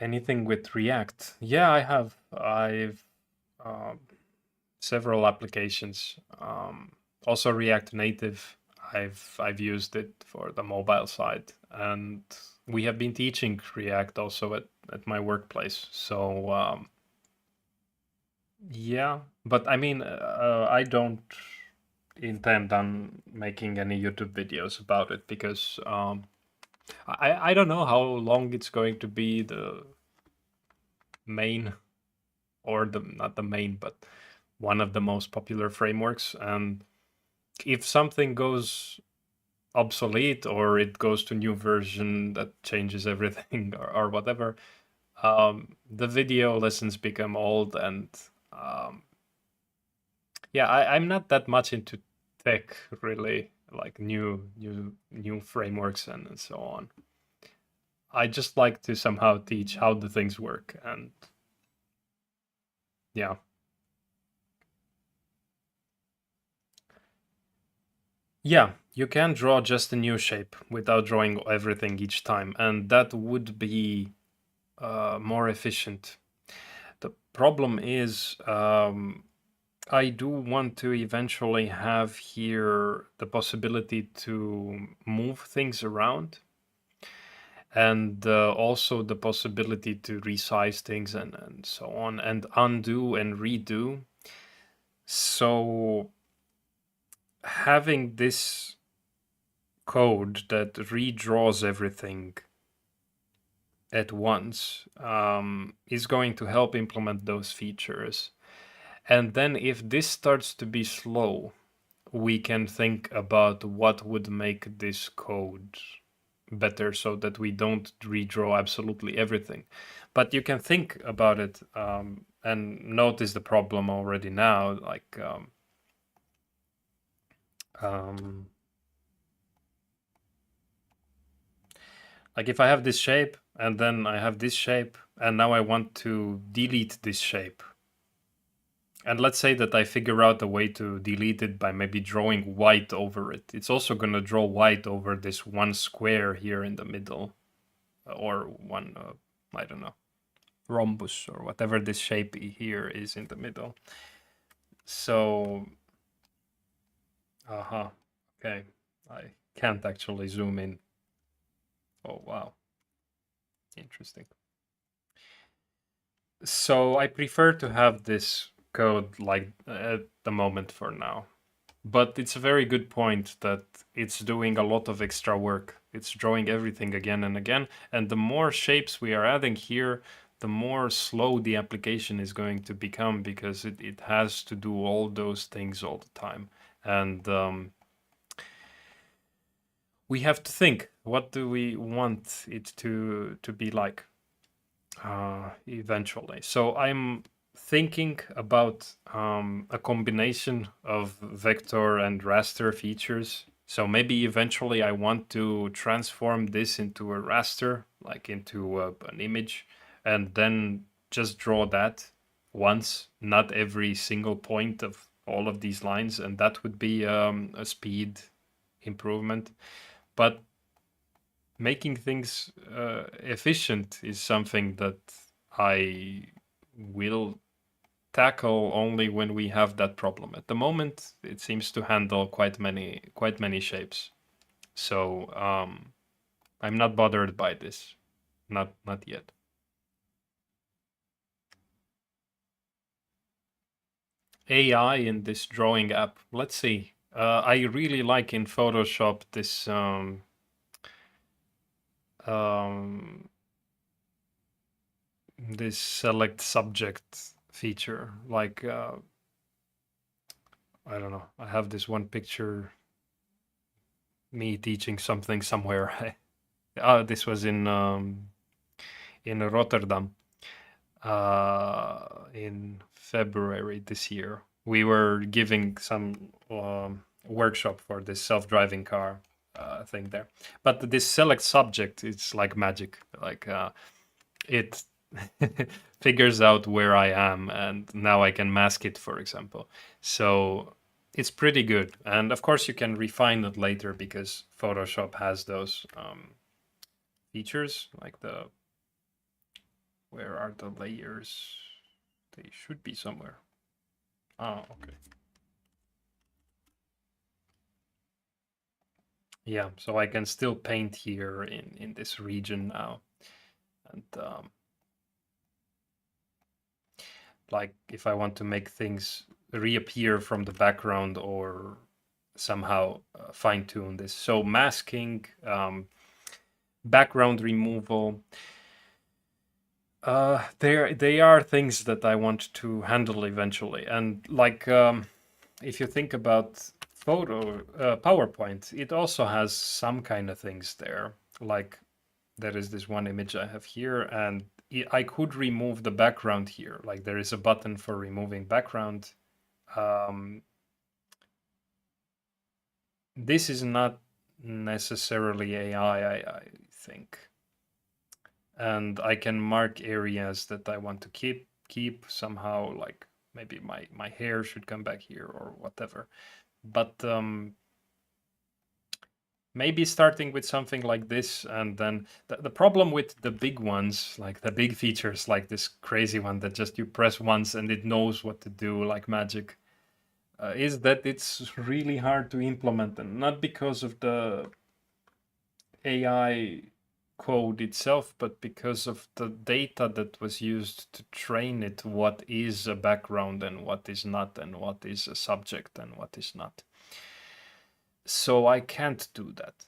anything with React? Yeah, I've several applications. Also React Native. I've used it for the mobile side, and we have been teaching React also at my workplace. So yeah, but I mean, I don't intend on making any YouTube videos about it because I don't know how long it's going to be the main, or the not the main, but one of the most popular frameworks. And if something goes obsolete or it goes to new version that changes everything or whatever, the video lessons become old. And um, yeah, I'm not that much into tech really, like new frameworks and so on. I just like to somehow teach how the things work. And yeah. Yeah, you can draw just a new shape without drawing everything each time, and that would be more efficient. The problem is, I do want to eventually have here the possibility to move things around, and also the possibility to resize things and so on, and undo and redo. So having this code that redraws everything at once is going to help implement those features. And then if this starts to be slow, we can think about what would make this code better so that we don't redraw absolutely everything. But you can think about it and notice the problem already now. Like if I have this shape and then I have this shape and now I want to delete this shape. And let's say that I figure out a way to delete it by maybe drawing white over it. It's also going to draw white over this one square here in the middle, or one, I don't know, rhombus or whatever this shape here is in the middle. So, okay, I can't actually zoom in. Oh, wow. Interesting. So I prefer to have this code like at the moment for now. But it's a very good point that it's doing a lot of extra work. It's drawing everything again and again. And the more shapes we are adding here, the more slow the application is going to become because it has to do all those things all the time. And we have to think, what do we want it to be like eventually? So I'm thinking about a combination of vector and raster features. So maybe eventually I want to transform this into a raster, like into an image, and then just draw that once, not every single point of all of these lines. And that would be a speed improvement. But making things efficient is something that I will tackle only when we have that problem. At the moment, it seems to handle quite many shapes. So I'm not bothered by this, not yet. AI in this drawing app. Let's see. I really like in Photoshop this this select subject feature. Like I don't know. I have this one picture, me teaching something somewhere. This was in Rotterdam in February this year. We were giving some workshop for this self-driving car thing there. But this select subject, it's like magic. Like it figures out where I am, and now I can mask it, for example. So it's pretty good. And of course, you can refine it later because Photoshop has those features, like where are the layers? They should be somewhere. Oh, okay. Yeah, so I can still paint here in this region now. And like if I want to make things reappear from the background or somehow fine tune this. So masking, background removal, they are things that I want to handle eventually. And like if you think about PowerPoint, it also has some kind of things there. Like there is this one image I have here, and I could remove the background here. Like there is a button for removing background. This is not necessarily AI, I think. And I can mark areas that I want to keep somehow, like maybe my hair should come back here or whatever. But maybe starting with something like this, and then the problem with the big ones, like the big features, like this crazy one that just you press once and it knows what to do like magic, is that it's really hard to implement, and not because of the AI code itself, but because of the data that was used to train it, what is a background and what is not, and what is a subject and what is not. So I can't do that.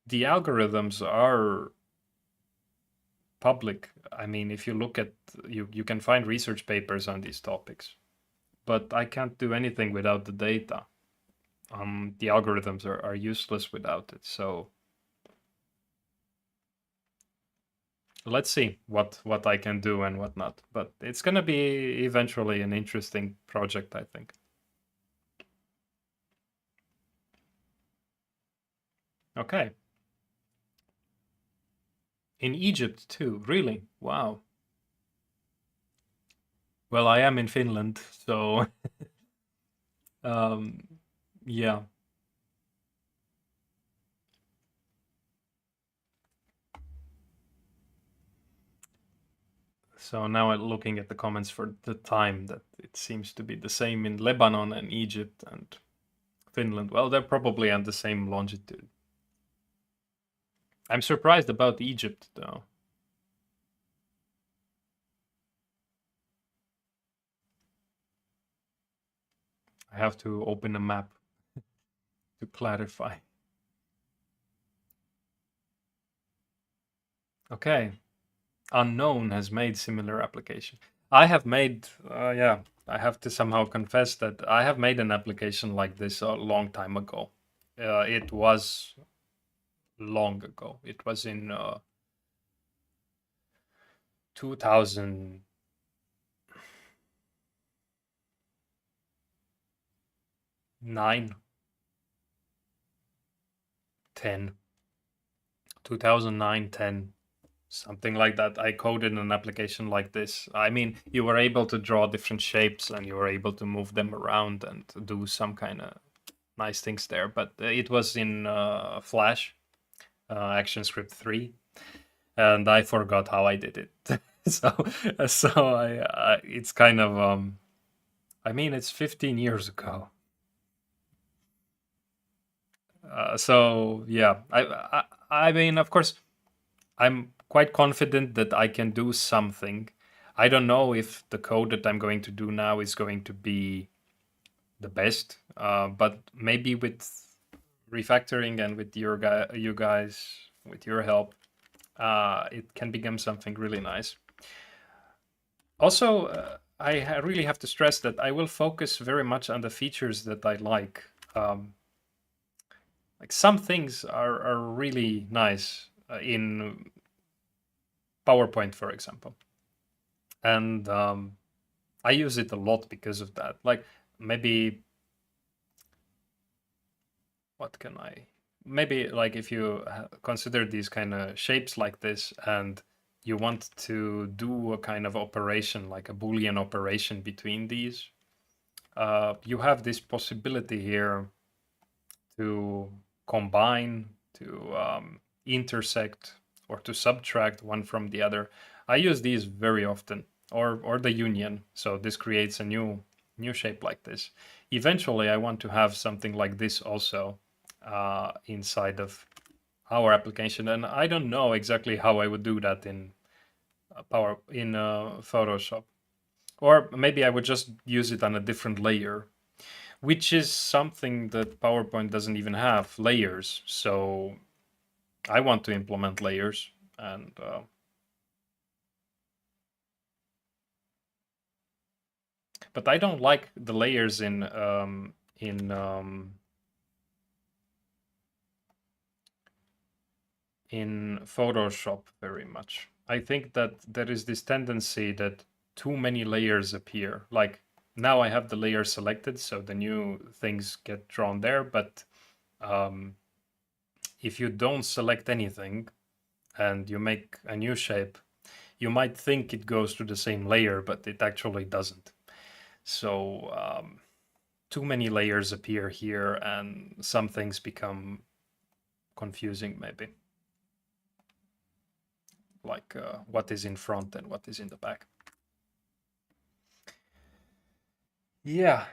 The algorithms are public. I mean, if you look at, you can find research papers on these topics, but I can't do anything without the data. The algorithms are useless without it. So let's see what I can do and what not. But it's gonna be eventually an interesting project, I think. Okay. In Egypt too, really? Wow. Well, I am in Finland, so um, yeah. So now I'm looking at the comments for the time that it seems to be the same in Lebanon and Egypt and Finland. Well, they're probably on the same longitude. I'm surprised about Egypt, though. I have to open a map to clarify. Okay. Unknown has made similar application. I have made, yeah, I have to somehow confess that I have made an application like this a long time ago. It was long ago. It was in 2009, 10, 2009, 10, something like that. I coded an application like this. I mean, you were able to draw different shapes and you were able to move them around and do some kind of nice things there. But it was in Flash, ActionScript 3, and I forgot how I did it. so it's kind of I mean, it's 15 years ago. So yeah, I mean, of course, I'm quite confident that I can do something. I don't know if the code that I'm going to do now is going to be the best, but maybe with refactoring and with you guys, with your help, it can become something really nice. Also, I really have to stress that I will focus very much on the features that I like. Like some things are really nice in PowerPoint, for example, and I use it a lot because of that. Like maybe what can I maybe like if you consider these kind of shapes like this and you want to do a kind of operation, like a Boolean operation between these, you have this possibility here to combine, to intersect, or to subtract one from the other. I use these very often, or the union. So this creates a new shape like this. Eventually, I want to have something like this also inside of our application, and I don't know exactly how I would do that in Photoshop, or maybe I would just use it on a different layer, which is something that PowerPoint doesn't even have, layers. So I want to implement layers, and but I don't like the layers in Photoshop very much. I think that there is this tendency that too many layers appear. Like now I have the layer selected, so the new things get drawn there, but if you don't select anything and you make a new shape, you might think it goes to the same layer, but it actually doesn't. So too many layers appear here and some things become confusing maybe. Like what is in front and what is in the back. Yeah.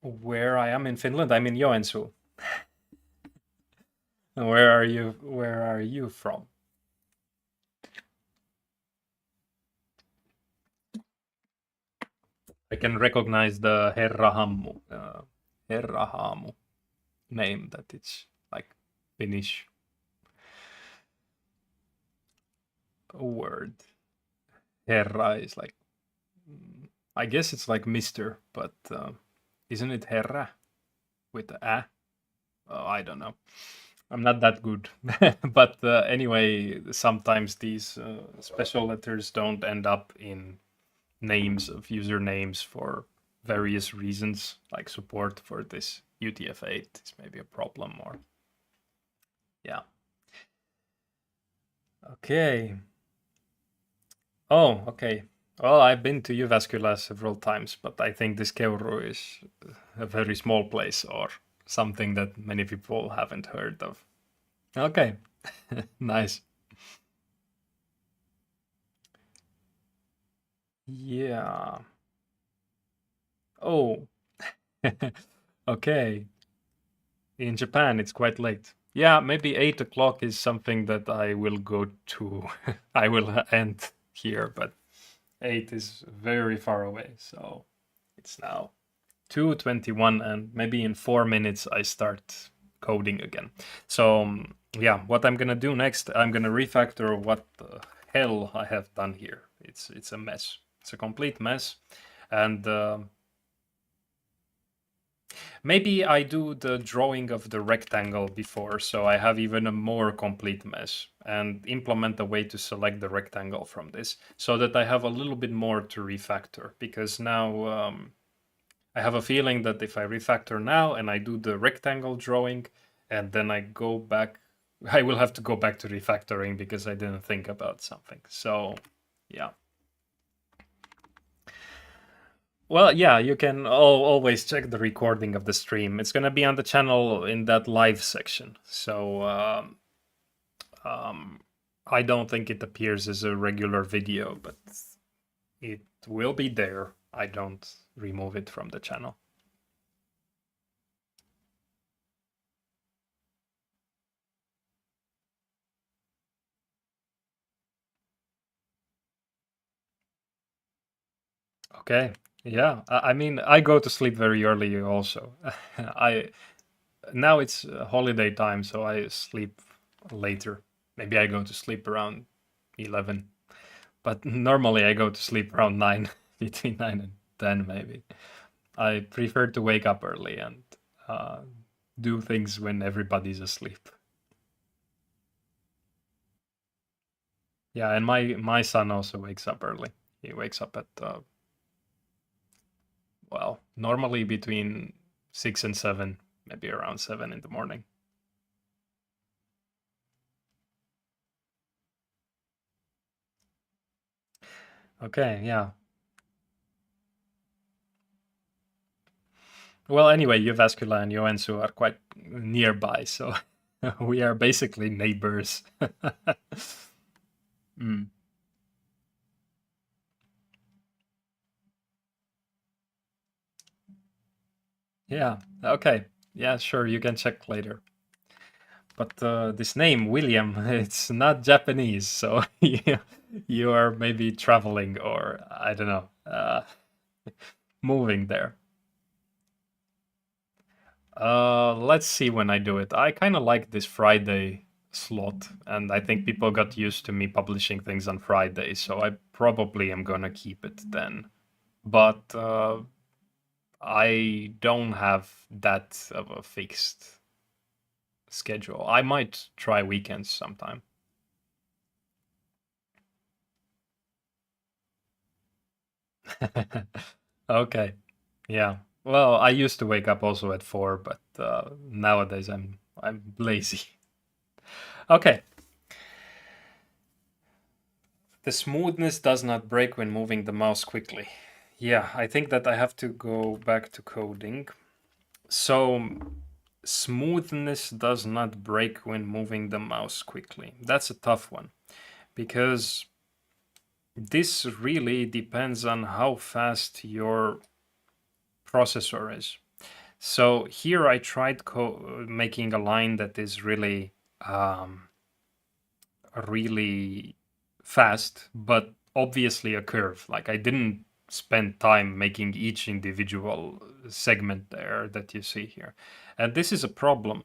Where I am in Finland, I'm in Joensuu. Where are you from? I can recognize the Herrahammu name, that it's like Finnish word. Herra is like, I guess it's like Mr., but isn't it Herra with a? Oh, I don't know. I'm not that good. But anyway, sometimes these special letters don't end up in names of usernames for various reasons, like support for this UTF-8 is maybe a problem, or yeah. Okay. Oh, okay. Well, I've been to Jyväskylä several times, but I think this Keuru is a very small place or something that many people haven't heard of. Okay, nice. Yeah. Oh, okay. In Japan, it's quite late. Yeah, maybe 8 o'clock is something that I will go to. I will end here, but 8 is very far away. So it's now 2:21, and maybe in 4 minutes I start coding again. So yeah, what I'm gonna do next, I'm gonna refactor what the hell I have done here. It's a mess. It's a complete mess, and maybe I do the drawing of the rectangle before, so I have even a more complete mess, and implement a way to select the rectangle from this, so that I have a little bit more to refactor, because now I have a feeling that if I refactor now and I do the rectangle drawing and then I go back, I will have to go back to refactoring because I didn't think about something. So yeah. Well, yeah, you can always check the recording of the stream. It's going to be on the channel in that live section. So I don't think it appears as a regular video, but it will be there. I don't remove it from the channel. Okay. Yeah. I mean, I go to sleep very early also. I Now it's holiday time, so I sleep later. Maybe I go to sleep around 11, but normally I go to sleep around 9, between 9 and 10 maybe. I prefer to wake up early and uh, do things when everybody's asleep. Yeah, and my son also wakes up early. He wakes up at well, normally between 6 and 7, maybe around 7 in the morning. Okay, yeah. Well, anyway, Jyväskylä and Joensuu are quite nearby, so we are basically neighbors. Mm. Yeah, okay. Yeah, sure, you can check later. But this name, William, it's not Japanese, so you are maybe traveling or, I don't know, moving there. Let's see when I do it. I kind of like this Friday slot, and I think people got used to me publishing things on Friday, so I probably am gonna keep it then. But I don't have that of a fixed schedule. I might try weekends sometime. Okay. Yeah. Well, I used to wake up also at 4, but nowadays I'm lazy. Okay. The smoothness does not break when moving the mouse quickly. Yeah, I think that I have to go back to coding. So, smoothness does not break when moving the mouse quickly. That's a tough one because this really depends on how fast your processor is. So here I tried making a line that is really fast, but obviously a curve. Like I didn't spend time making each individual segment there that you see here. And this is a problem.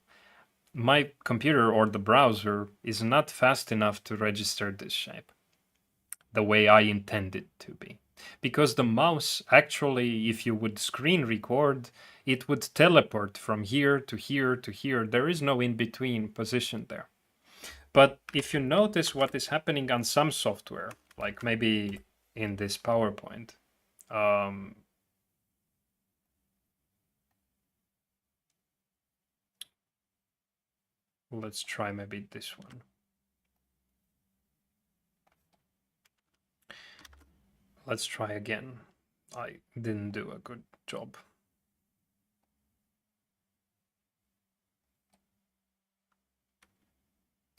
My computer or the browser is not fast enough to register this shape the way I intend it to be. Because the mouse actually, if you would screen record, it would teleport from here to here to here. There is no in between position there. But if you notice what is happening on some software, like maybe in this PowerPoint, um, let's try maybe this one. Let's try again. I didn't do a good job.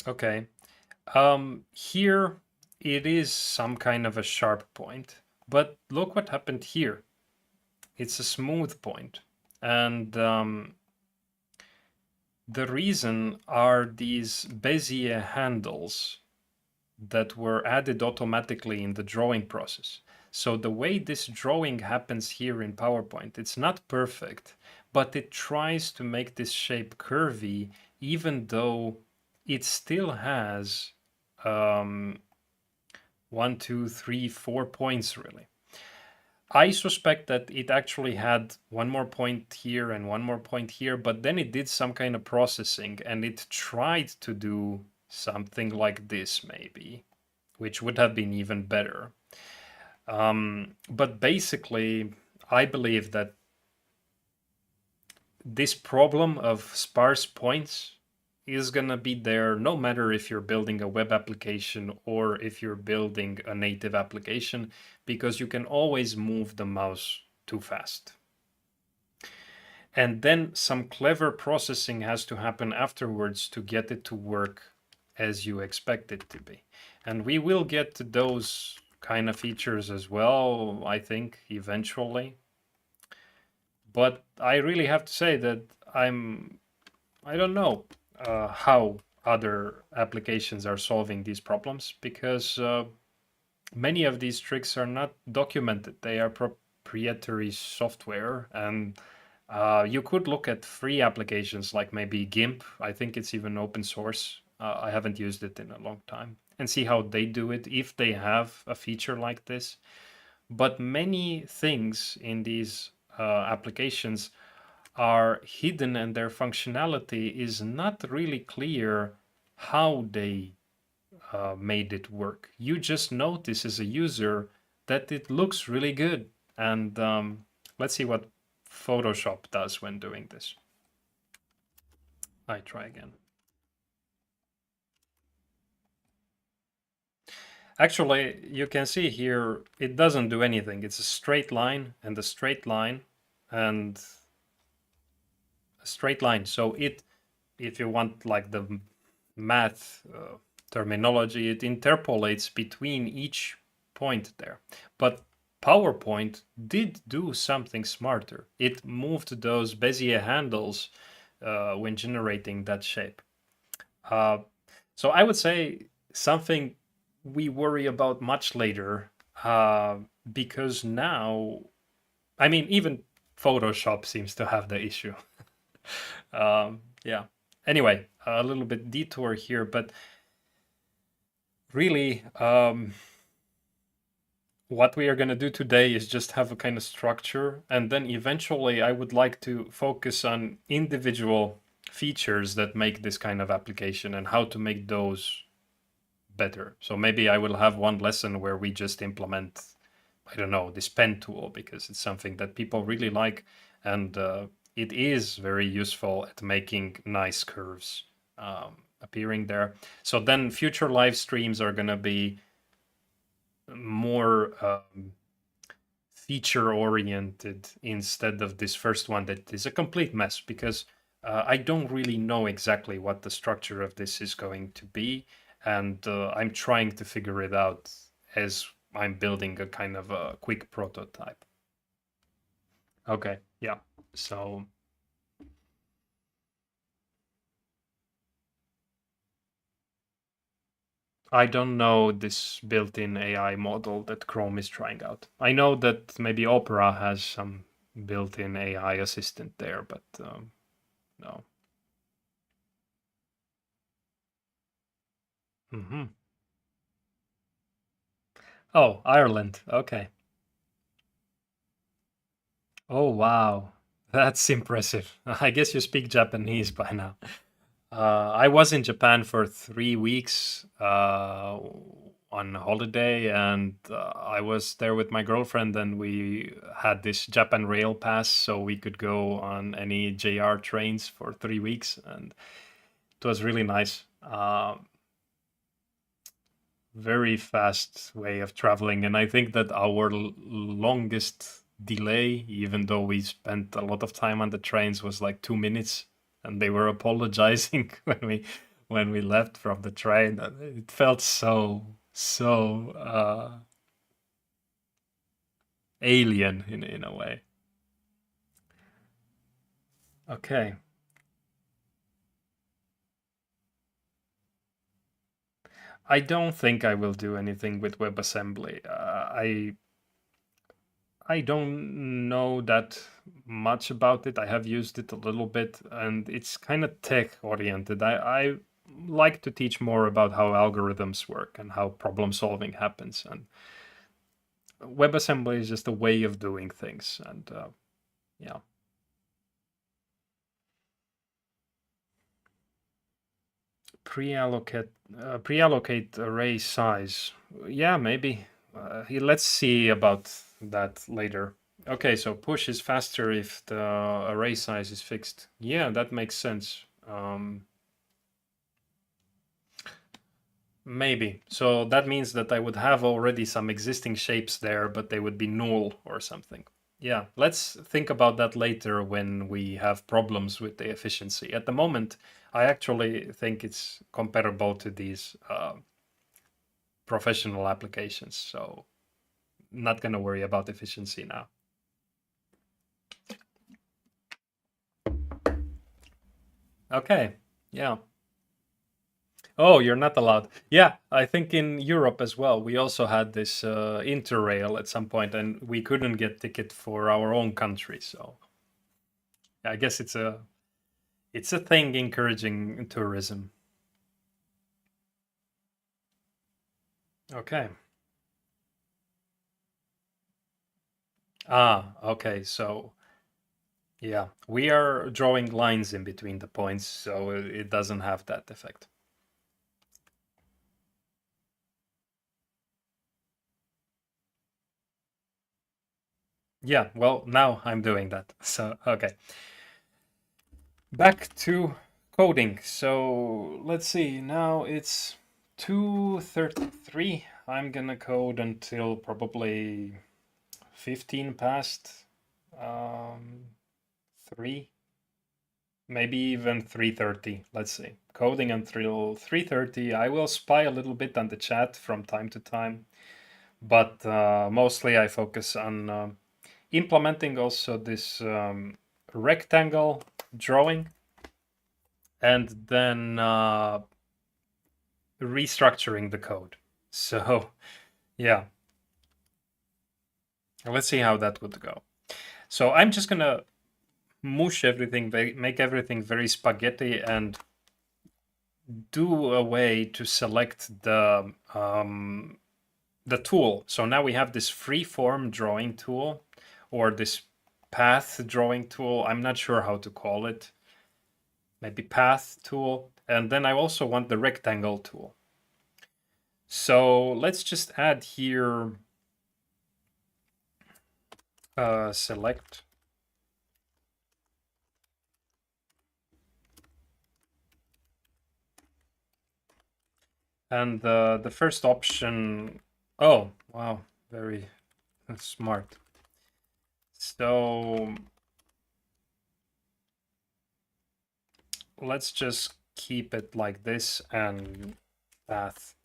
Okay. Here it is some kind of a sharp point, but look what happened here. It's a smooth point. And the reason are these Bezier handles that were added automatically in the drawing process. So the way this drawing happens here in PowerPoint, it's not perfect, but it tries to make this shape curvy, even though it still has um, 1, 2, 3, 4 points really. I suspect that it actually had one more point here and one more point here, but then it did some kind of processing and it tried to do something like this maybe, which would have been even better. But basically, I believe that this problem of sparse points is going to be there no matter if you're building a web application or if you're building a native application, because you can always move the mouse too fast. And then some clever processing has to happen afterwards to get it to work as you expect it to be. And we will get to those kind of features as well, I think, eventually. But I really have to say that I don't know how other applications are solving these problems because many of these tricks are not documented. They are proprietary software, and you could look at free applications like maybe GIMP. I think it's even open source. I haven't used it in a long time, and see how they do it if they have a feature like this. But many things in these applications are hidden and their functionality is not really clear how they made it work. You just notice as a user that it looks really good. And let's see what Photoshop does when doing this. I try again. Actually, you can see here, it doesn't do anything. It's a straight line and a straight line and a straight line. So if you want like the math terminology, it interpolates between each point there. But PowerPoint did do something smarter. It moved those Bezier handles when generating that shape. Uh, so I would say something we worry about much later, because now, I mean, even Photoshop seems to have the issue. Yeah. Anyway, a little bit detour here, but really, what we are going to do today is just have a kind of structure, and then eventually I would like to focus on individual features that make this kind of application and how to make those better. So maybe I will have one lesson where we just implement, I don't know, this pen tool because it's something that people really like, and it is very useful at making nice curves appearing there. So then future live streams are going to be more feature oriented instead of this first one that is a complete mess, because I don't really know exactly what the structure of this is going to be, and I'm trying to figure it out as I'm building a kind of a quick prototype. Okay, yeah. So I don't know this built-in AI model that Chrome is trying out. I know that maybe Opera has some built-in AI assistant there, but no. Hmm. Oh, Ireland. Okay. Oh, wow. That's impressive. I guess you speak Japanese by now. I was in Japan for 3 weeks on holiday, and I was there with my girlfriend, and we had this Japan Rail Pass, so we could go on any JR trains for 3 weeks, and it was really nice. Very fast way of traveling, and I think that our longest delay, even though we spent a lot of time on the trains, was like 2 minutes, and they were apologizing when we left from the train. It felt so alien in a way. Okay. I don't think I will do anything with WebAssembly. I don't know that much about it. I have used it a little bit, and it's kind of tech oriented. I like to teach more about how algorithms work and how problem solving happens. And WebAssembly is just a way of doing things. And yeah. Pre-allocate array size. Yeah, maybe. Let's see about that later. Okay, so push is faster if the array size is fixed. Yeah, that makes sense. Maybe. So that means that I would have already some existing shapes there, but they would be null or something. Yeah, let's think about that later when we have problems with the efficiency. At the moment, I actually think it's comparable to these professional applications. So not going to worry about efficiency now. Okay. Yeah. Oh, you're not allowed. Yeah, I think in Europe as well, we also had this Interrail at some point, and we couldn't get ticket for our own country. So I guess it's a thing encouraging tourism. Okay. Ah, okay. So yeah, we are drawing lines in between the points, so it doesn't have that effect. Yeah, well, now I'm doing that. So, okay. Back to coding. So, let's see. Now it's 2:33. I'm gonna code until probably 15 past 3, maybe even 3:30. Let's see. Coding until 3:30. I will spy a little bit on the chat from time to time, but mostly I focus on implementing also this rectangle drawing, and then restructuring the code. So yeah, let's see how that would go. So I'm just gonna mush everything, make everything very spaghetti, and do a way to select the tool. So now we have this freeform drawing tool, or this path drawing tool. I'm not sure how to call it. Maybe path tool. And then I also want the rectangle tool. So let's just add here select. And the first option, oh, wow, very smart. So let's just keep it like this and path.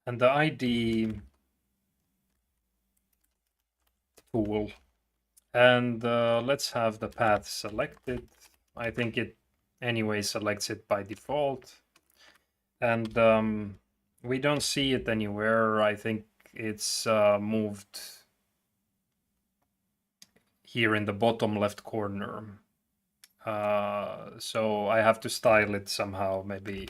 And the ID tool. And let's have the path selected. I think it anyway selects it by default. And we don't see it anywhere. I think it's moved here in the bottom left corner. So I have to style it somehow, maybe.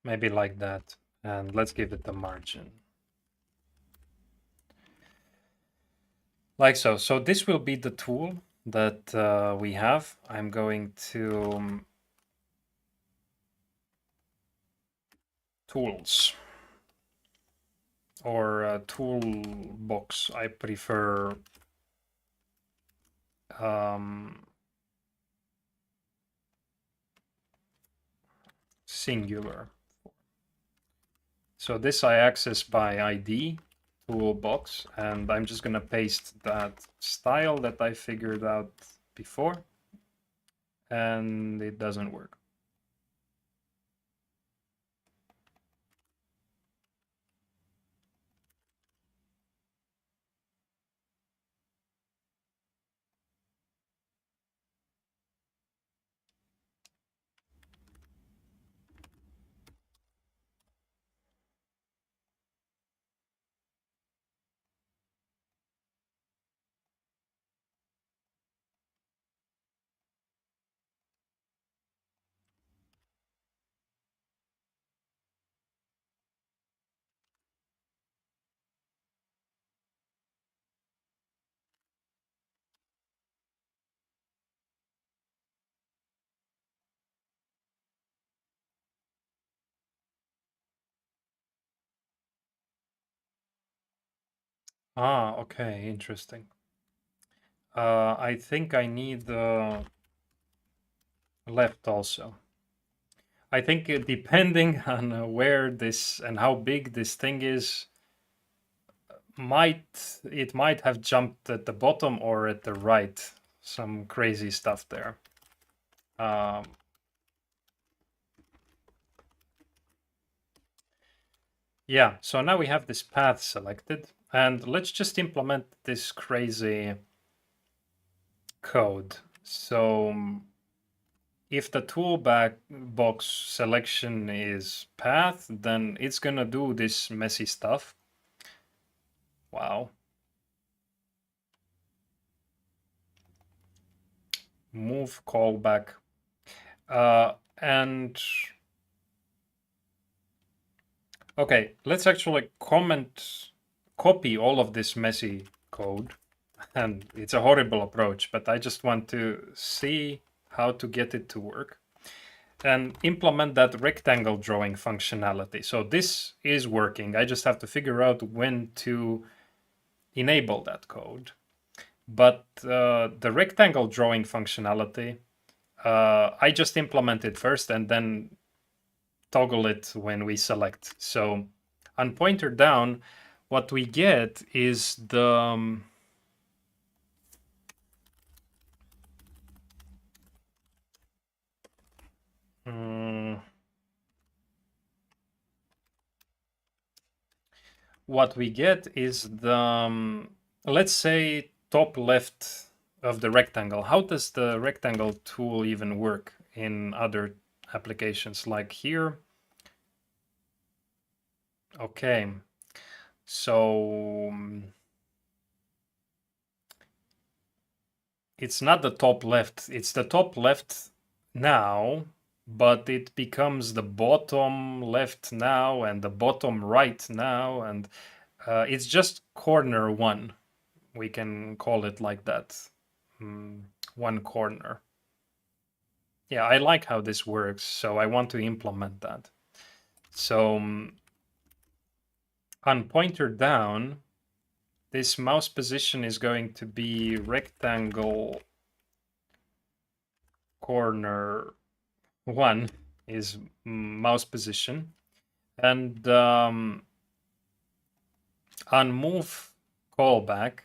Maybe like that. And let's give it a margin. Like so. So this will be the tool that we have. I'm going to tools or toolbox. I prefer singular. So this I access by ID toolbox, and I'm just gonna paste that style that I figured out before, and it doesn't work. Ah, okay, interesting. I think I need the left also. I think depending on where this and how big this thing is, it might have jumped at the bottom or at the right. Some crazy stuff there. Yeah, so now we have this path selected, and let's just implement this crazy code. So if the toolbox selection is path, then it's gonna do this messy stuff. Wow. Move callback. And okay, let's actually copy all of this messy code. And it's a horrible approach, but I just want to see how to get it to work. and implement that rectangle drawing functionality. So this is working. I just have to figure out when to enable that code. But the rectangle drawing functionality, I just implement it first and then toggle it when we select. So on pointer down, what we get is the what we get is the let's say top left of the rectangle. How does the rectangle tool even work in other applications like here? Okay, so it's not the top left, it's the top left now, but it becomes the bottom left now and the bottom right now, and it's just corner one. We can call it like that. One corner. Yeah, I like how this works, so I want to implement that. So on pointer down, this mouse position is going to be rectangle corner one is mouse position. And on move callback,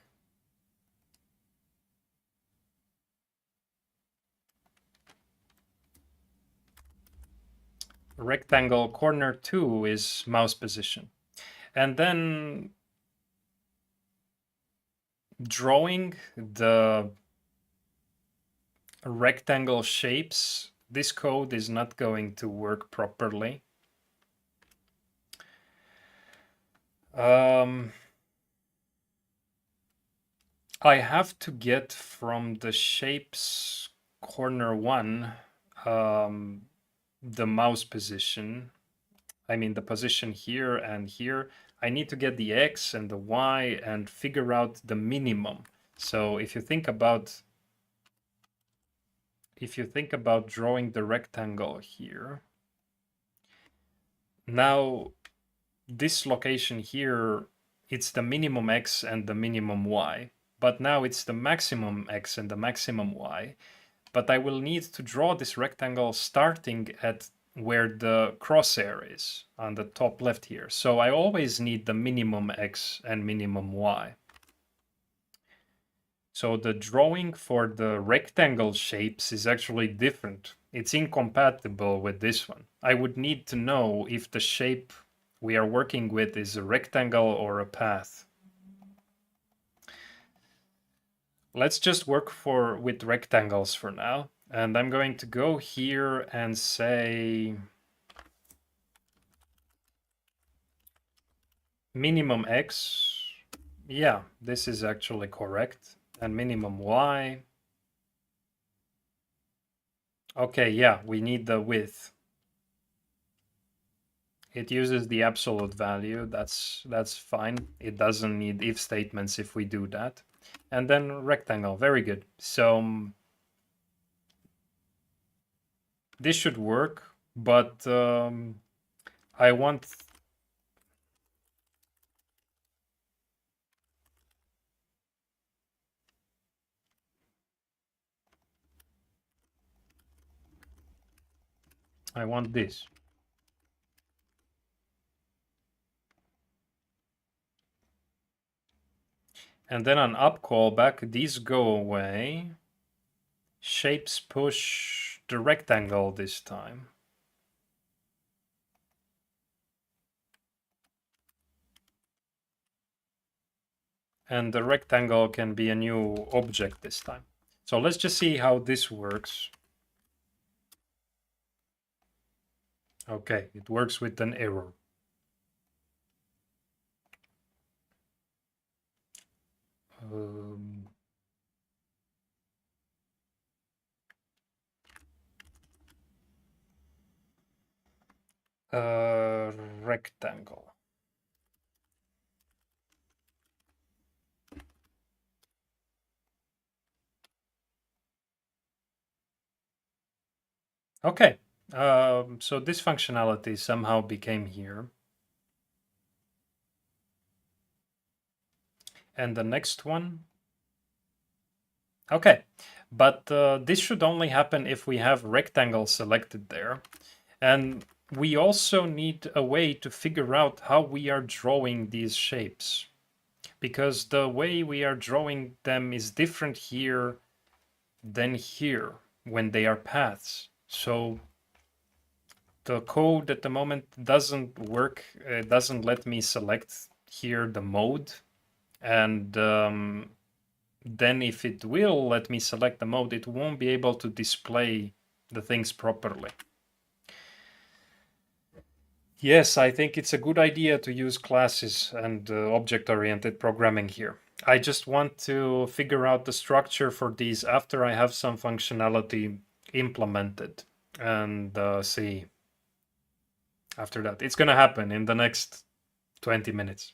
rectangle corner 2 is mouse position. And then drawing the rectangle shapes, this code is not going to work properly. I have to get from the shapes corner 1 the mouse position. I mean the position here and here. I need to get the X and the Y and figure out the minimum. So if you think about drawing the rectangle here, now this location here, it's the minimum X and the minimum Y, but now it's the maximum X and the maximum Y. But I will need to draw this rectangle starting at where the crosshair is on the top left here. So I always need the minimum X and minimum Y. So the drawing for the rectangle shapes is actually different. It's incompatible with this one. I would need to know if the shape we are working with is a rectangle or a path. Let's just work with rectangles for now. And I'm going to go here and say minimum X. Yeah, this is actually correct. And minimum Y. Okay, yeah, we need the width. It uses the absolute value. That's fine. It doesn't need if statements if we do that. And then rectangle, very good. So this should work, but I want this. And then on up callback, these go away. Shapes push the rectangle this time. And the rectangle can be a new object this time. So let's just see how this works. Okay, it works with an error. Rectangle. Okay, So this functionality somehow became here. And the next one. Okay, but this should only happen if we have rectangle selected there. And we also need a way to figure out how we are drawing these shapes, because the way we are drawing them is different here than here when they are paths. So the code at the moment doesn't work. It doesn't let me select here the mode. And then if it will let me select the mode, it won't be able to display the things properly. Yes, I think it's a good idea to use classes and object-oriented programming here. I just want to figure out the structure for these after I have some functionality implemented and see after that. It's going to happen in the next 20 minutes.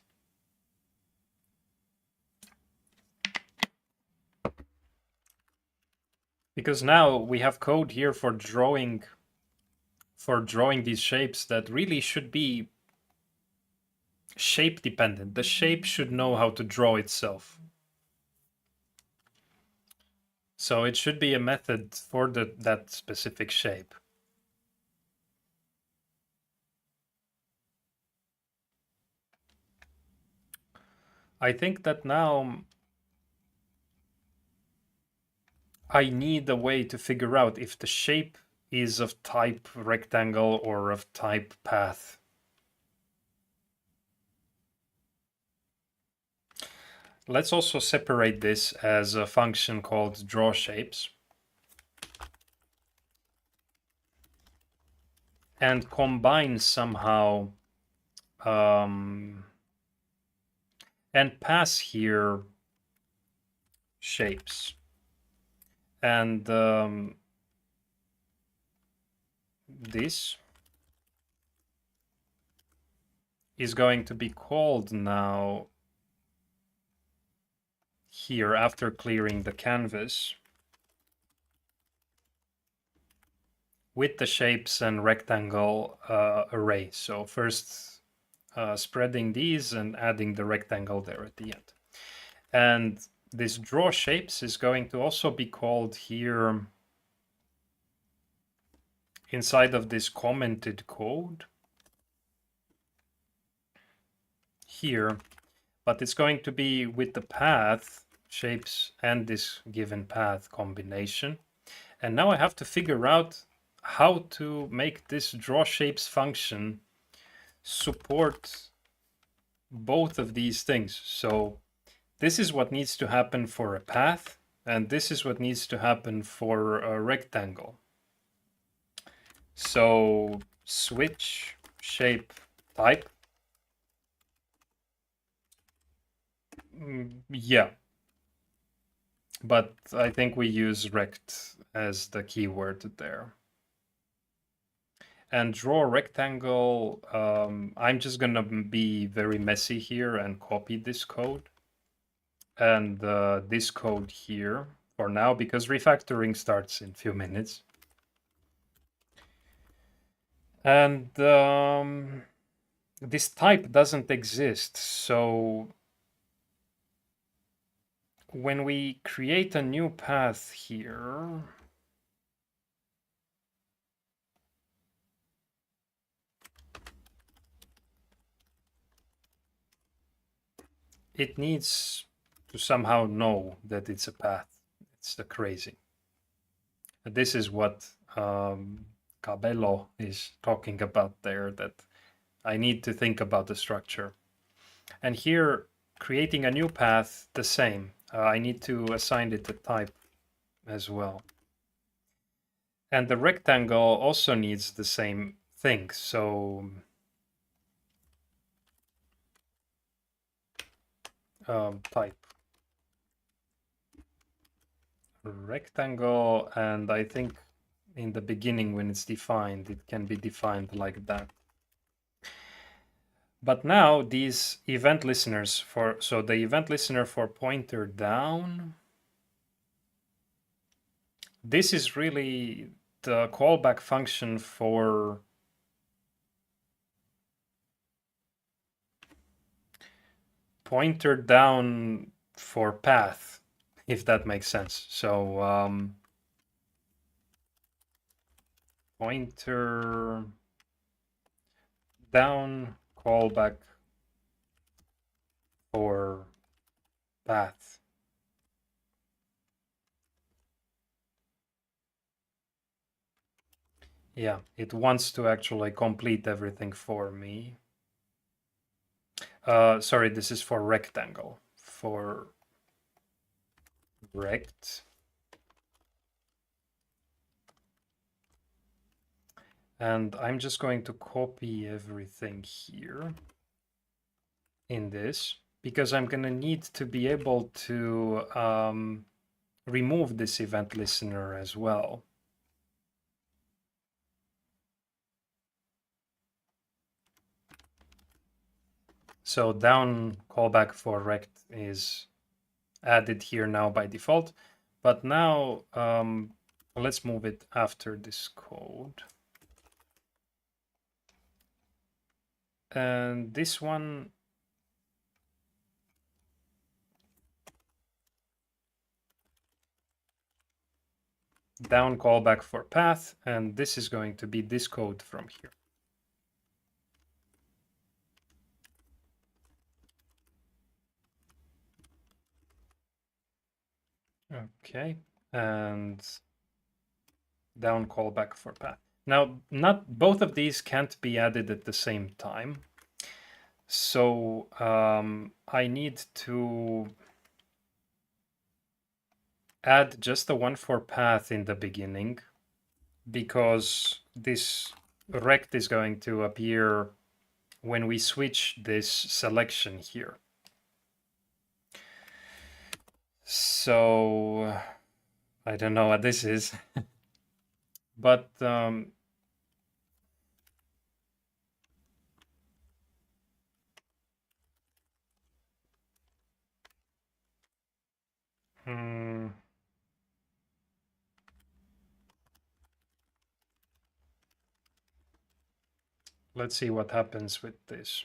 Because now we have code here for drawing these shapes that really should be shape dependent. The shape should know how to draw itself. So it should be a method for that specific shape. I think that now I need a way to figure out if the shape is of type rectangle or of type path. Let's also separate this as a function called draw shapes. And combine somehow and pass here shapes. And this is going to be called now here after clearing the canvas with the shapes and rectangle array. So first spreading these and adding the rectangle there at the end. And this draw shapes is going to also be called here inside of this commented code here, but it's going to be with the path shapes and this given path combination. And now I have to figure out how to make this draw shapes function support both of these things. So this is what needs to happen for a path, and this is what needs to happen for a rectangle. So switch shape type. Yeah. But I think we use rect as the keyword there. And draw rectangle, I'm just gonna be very messy here and copy this code. And this code here for now, because refactoring starts in a few minutes. And this type doesn't exist, so when we create a new path here, it needs to somehow know that it's a path. It's the crazy. This is what Cabello is talking about there, that I need to think about the structure. And here, creating a new path, the same. I need to assign it a type as well. And the rectangle also needs the same thing. So type rectangle, and I think in the beginning when it's defined, it can be defined like that. But now these event listeners so the event listener for pointer down, this is really the callback function for pointer down for path, if that makes sense. So pointer down callback for path. Yeah, it wants to actually complete everything for me. Sorry, this is for rectangle. For rect. And I'm just going to copy everything here in this, because I'm going to need to be able to remove this event listener as well. So down callback for rect is added here now by default. But now let's move it after this code. And this one, down callback for path, and this is going to be this code from here. Okay, and down callback for path. Now, not both of these can't be added at the same time. So I need to add just the one for path in the beginning, because this rect is going to appear when we switch this selection here. So I don't know what this is, but let's see what happens with this.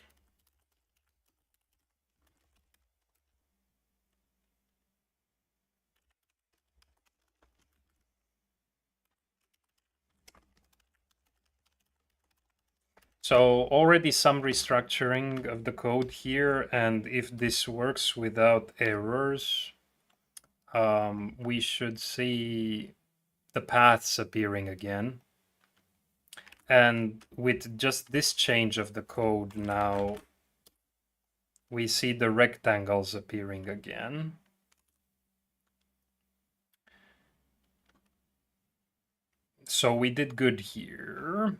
So already some restructuring of the code here, and if this works without errors, we should see the paths appearing again. And with just this change of the code now, we see the rectangles appearing again. So we did good here.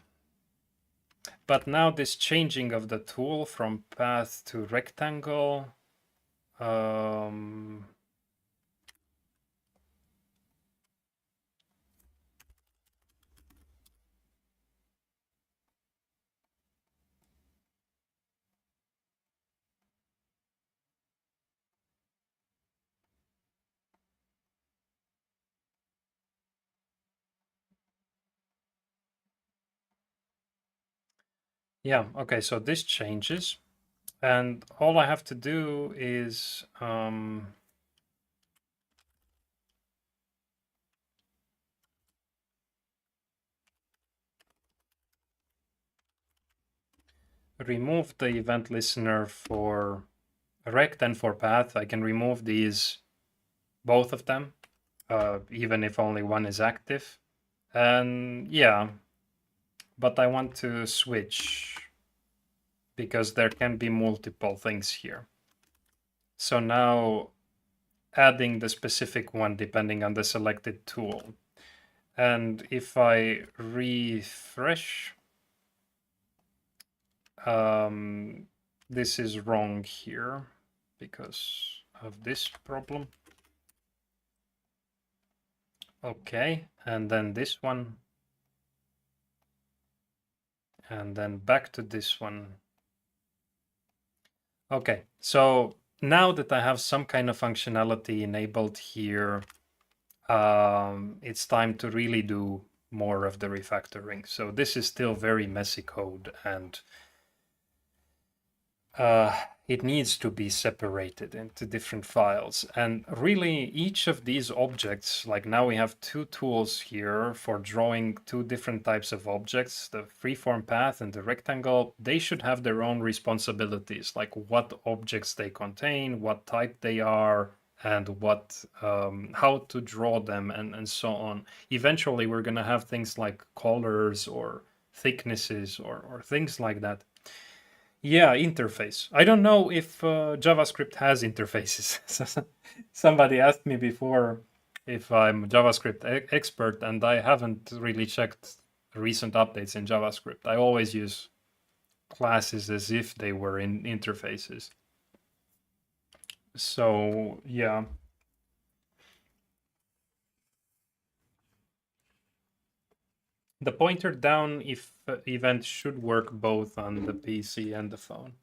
But now this changing of the tool from path to rectangle, yeah, okay, so this changes. And all I have to do is remove the event listener for rect and for path. I can remove these, both of them, even if only one is active. And yeah, but I want to switch because there can be multiple things here. So now adding the specific one depending on the selected tool. And if I refresh, this is wrong here because of this problem. Okay, and then this one. And then back to this one. Okay, so now that I have some kind of functionality enabled here, it's time to really do more of the refactoring. So this is still very messy code, and it needs to be separated into different files. And really, each of these objects, like now we have two tools here for drawing two different types of objects, the freeform path and the rectangle. They should have their own responsibilities, like what objects they contain, what type they are, and what how to draw them, and so on. Eventually, we're going to have things like colors or thicknesses or things like that. Yeah, interface. I don't know if JavaScript has interfaces. Somebody asked me before if I'm a JavaScript expert, and I haven't really checked recent updates in JavaScript. I always use classes as if they were in interfaces. So, yeah. The pointer down if event should work both on the PC and the phone.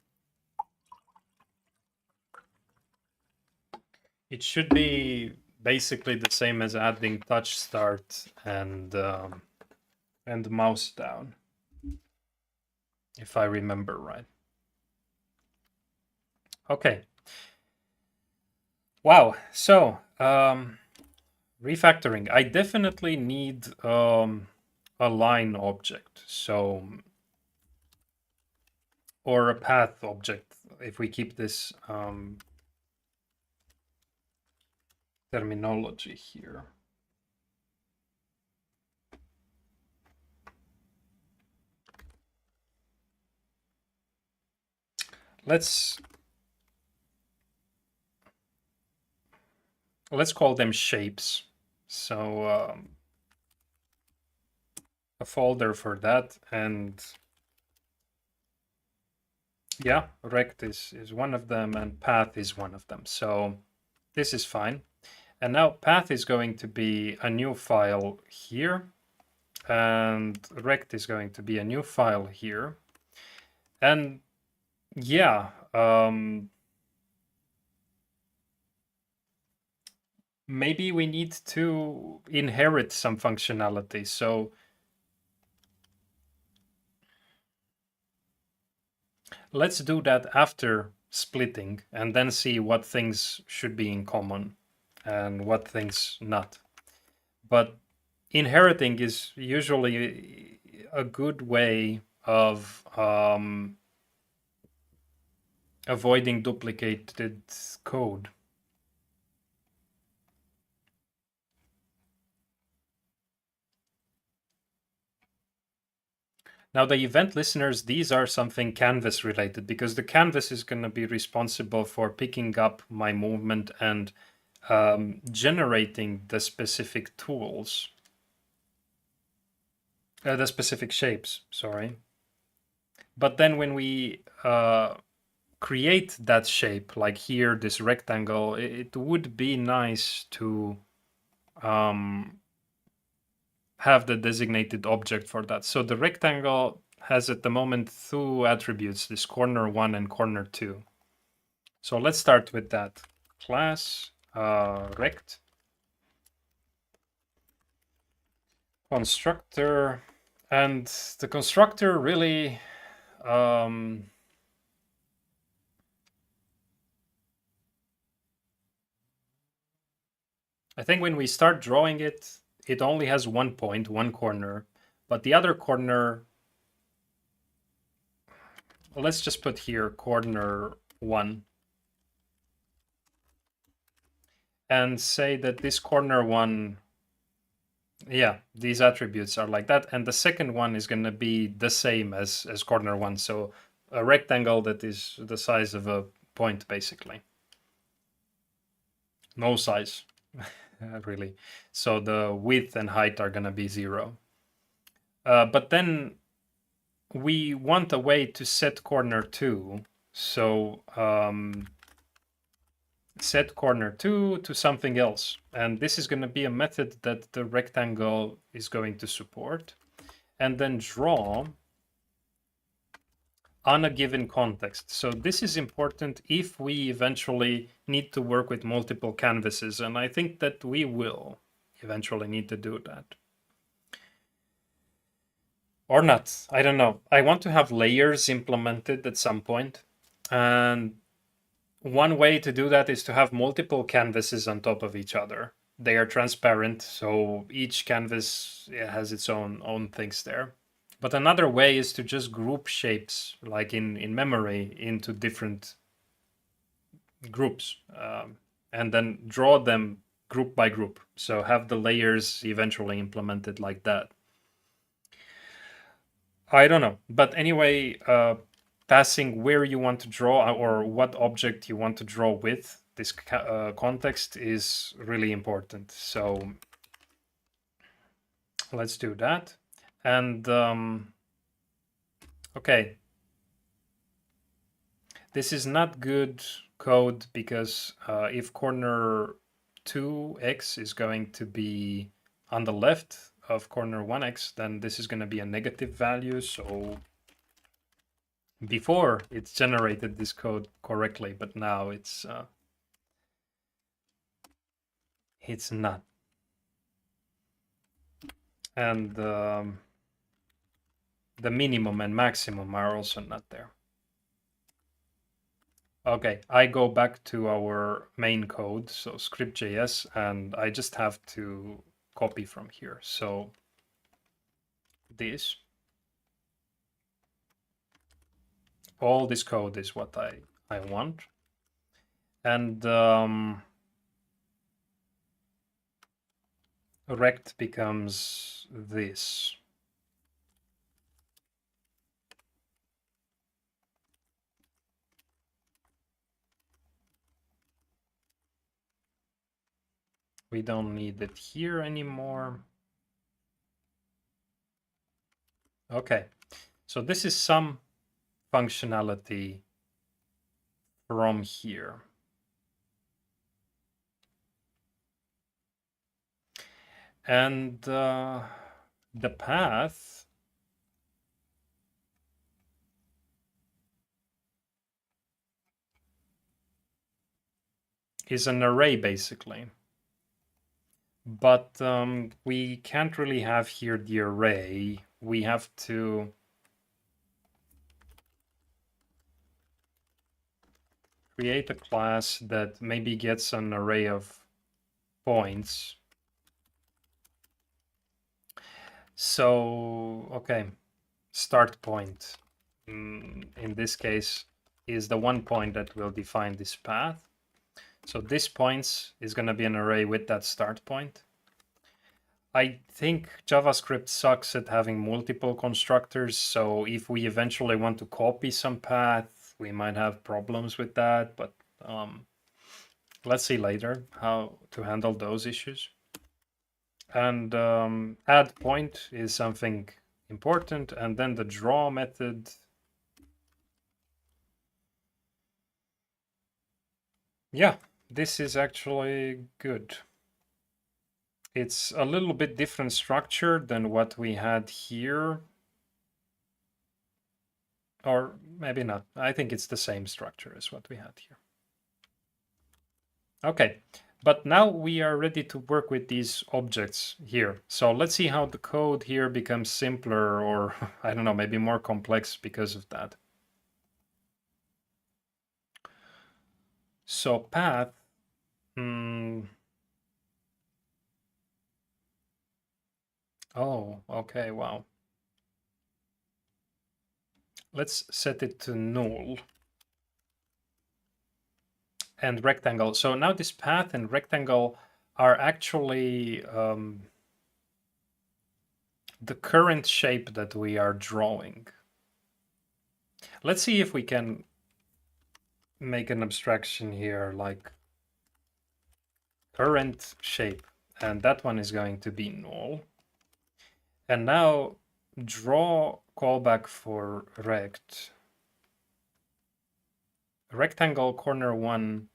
It should be basically the same as adding touch start and mouse down, if I remember right. Okay. Wow. So refactoring. I definitely need a line object. So, or a path object, if we keep this terminology here. Let's call them shapes. So a folder for that, and yeah, rect is one of them, and path is one of them. So this is fine. And now path is going to be a new file here, and rect is going to be a new file here. And yeah, maybe we need to inherit some functionality. So let's do that after splitting, and then see what things should be in common and what things not. But inheriting is usually a good way of avoiding duplicated code. Now the event listeners, these are something canvas related, because the canvas is going to be responsible for picking up my movement and generating the specific tools, the specific shapes, sorry. But then when we create that shape, like here, this rectangle, it would be nice to have the designated object for that. So the rectangle has at the moment two attributes, this corner 1 and corner 2. So let's start with that. Class rect constructor, and the constructor really I think when we start drawing it, it only has one point, one corner, but the other corner, well, let's just put here corner 1 and say that this corner 1, yeah, these attributes are like that, and the second one is going to be the same as corner 1, so a rectangle that is the size of a point, basically. No size. Really. So the width and height are going to be 0. But then we want a way to set corner 2. So set corner 2 to something else. And this is going to be a method that the rectangle is going to support. And then draw on a given context. So this is important if we eventually need to work with multiple canvases, and I think that we will eventually need to do that. Or not, I don't know. I want to have layers implemented at some point. And one way to do that is to have multiple canvases on top of each other. They are transparent, so each canvas has its own things there. But another way is to just group shapes, like in memory, into different groups, and then draw them group by group. So have the layers eventually implemented like that. I don't know, but anyway, passing where you want to draw or what object you want to draw with this context is really important. So let's do that. And okay, this is not good code because if corner 2x is going to be on the left of corner 1x, then this is going to be a negative value. So before it's generated this code correctly, but now it's not. And the minimum and maximum are also not there. Okay, I go back to our main code, so script.js, and I just have to copy from here. So this, all this code is what I want. And rect becomes this. We don't need it here anymore. Okay, so this is some functionality from here. And the path is an array, basically. But we can't really have here the array. We have to create a class that maybe gets an array of points. So, okay, start point in this case is the one point that will define this path. So this points is going to be an array with that start point. I think JavaScript sucks at having multiple constructors, so if we eventually want to copy some path, we might have problems with that, but let's see later how to handle those issues. And add point is something important, and then the draw method. Yeah, this is actually good. It's a little bit different structure than what we had here. Or maybe not. I think it's the same structure as what we had here. Okay, but now we are ready to work with these objects here. So let's see how the code here becomes simpler, or I don't know, maybe more complex because of that. So path, oh, okay, wow. Let's set it to null. And rectangle. So now this path and rectangle are actually the current shape that we are drawing. Let's see if we can make an abstraction here, like current shape, and that one is going to be null. And now draw callback for rect. Rectangle corner 1.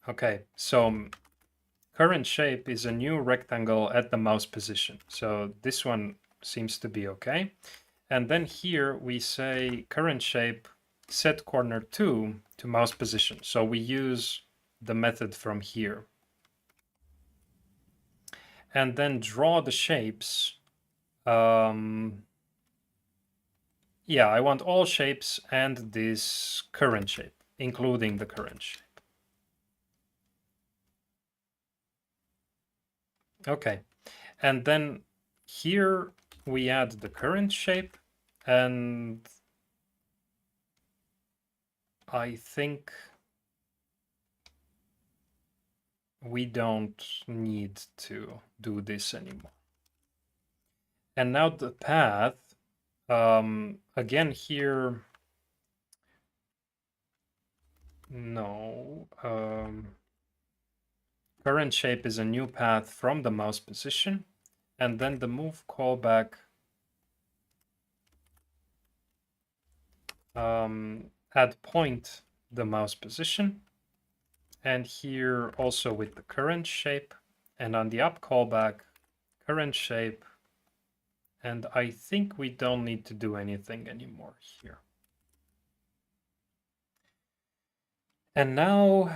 Okay, so current shape is a new rectangle at the mouse position. So this one seems to be okay. And then here we say current shape set corner 2 to mouse position. So we use the method from here. And then draw the shapes Yeah, I want all shapes and this current shape, including the current shape. Okay, and then here we add the current shape, and I think we don't need to do this anymore. And now the path, again here, no, current shape is a new path from the mouse position, and then the move callback add point the mouse position, and here also with the current shape, and on the up callback, current shape, and I think we don't need to do anything anymore here. And now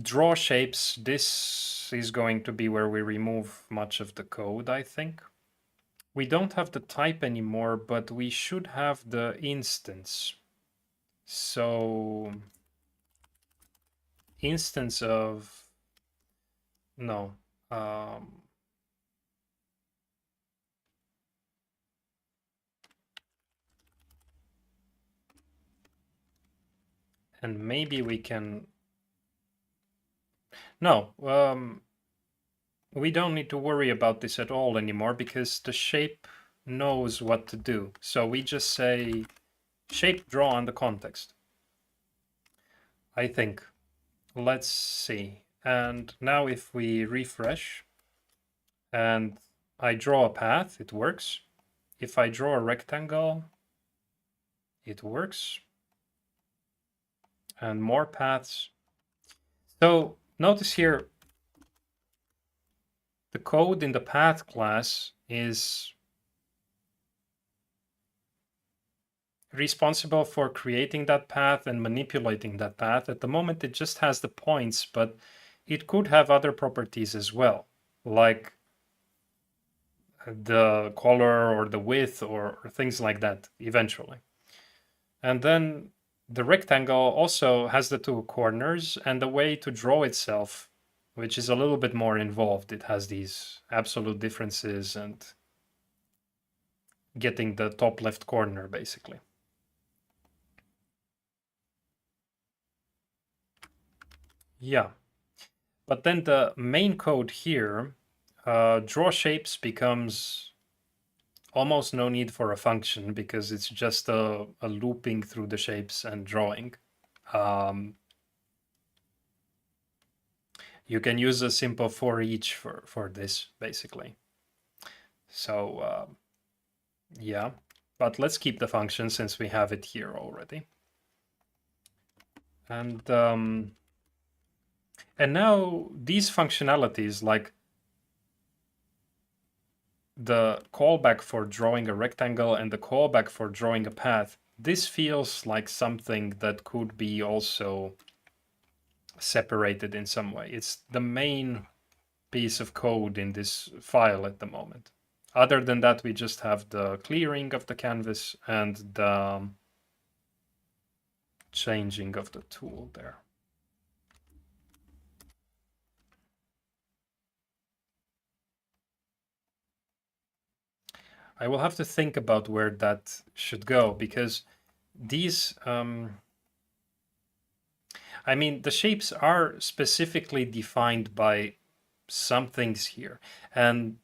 draw shapes. This is going to be where we remove much of the code, I think. We don't have the type anymore, but we should have the instance. So instance of, no. And maybe we can, no, we don't need to worry about this at all anymore because the shape knows what to do. So we just say shape draw on the context, I think. Let's see. And now if we refresh and I draw a path, it works. If I draw a rectangle, it works. And more paths. So notice here, the code in the path class is responsible for creating that path and manipulating that path. At the moment, it just has the points, but it could have other properties as well, like the color or the width or things like that eventually. And then the rectangle also has the two corners and the way to draw itself, which is a little bit more involved. It has these absolute differences and getting the top left corner, basically. Yeah. But then the main code here, draw shapes becomes almost no need for a function because it's just a looping through the shapes and drawing. You can use a simple for each for this, basically. So yeah, but let's keep the function since we have it here already. And now these functionalities, like the callback for drawing a rectangle and the callback for drawing a path, this feels like something that could be also separated in some way. It's the main piece of code in this file at the moment. Other than that, we just have the clearing of the canvas and the changing of the tool there. I will have to think about where that should go because these, I mean, the shapes are specifically defined by some things here. And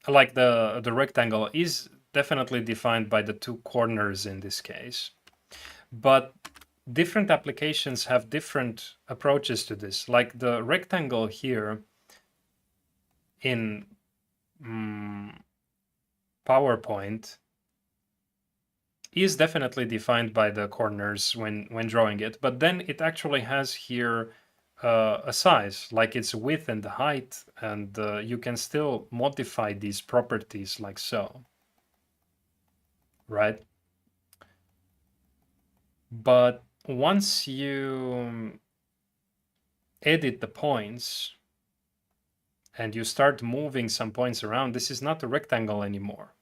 like the rectangle is definitely defined by the two corners in this case. But different applications have different approaches to this. Like the rectangle here in PowerPoint is definitely defined by the corners when drawing it, but then it actually has here a size, like its width and height, and you can still modify these properties like so, right? But once you edit the points, and you start moving some points around, this is not a rectangle anymore.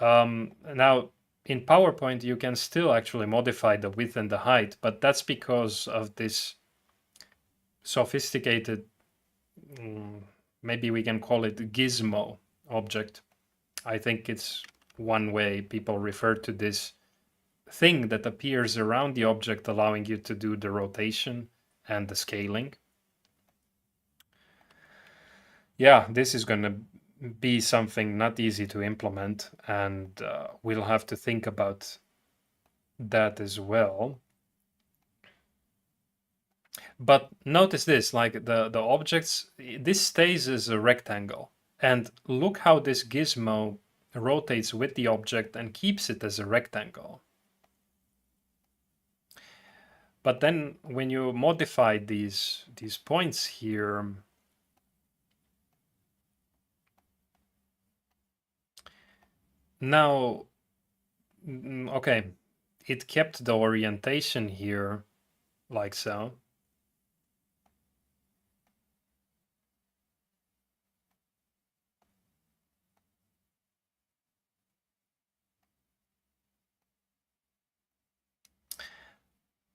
Now, in PowerPoint, you can still actually modify the width and the height, but that's because of this sophisticated, maybe we can call it gizmo object. I think it's one way people refer to this thing that appears around the object, allowing you to do the rotation and the scaling. Yeah, this is going to be something not easy to implement, and we'll have to think about that as well. But notice this, like the objects, this stays as a rectangle. And look how this gizmo rotates with the object and keeps it as a rectangle. But then when you modify these points here, now, okay, it kept the orientation here like so.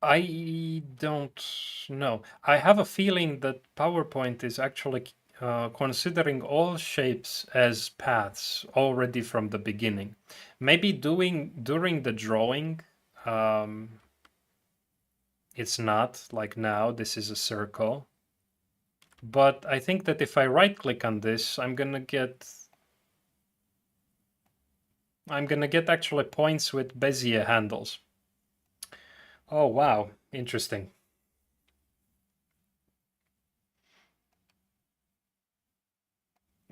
I don't know. I have a feeling that PowerPoint is actually considering all shapes as paths already from the beginning. Maybe during the drawing, it's not like now, this is a circle. But I think that if I right click on this, I'm gonna get actually points with Bezier handles. Oh, wow. Interesting.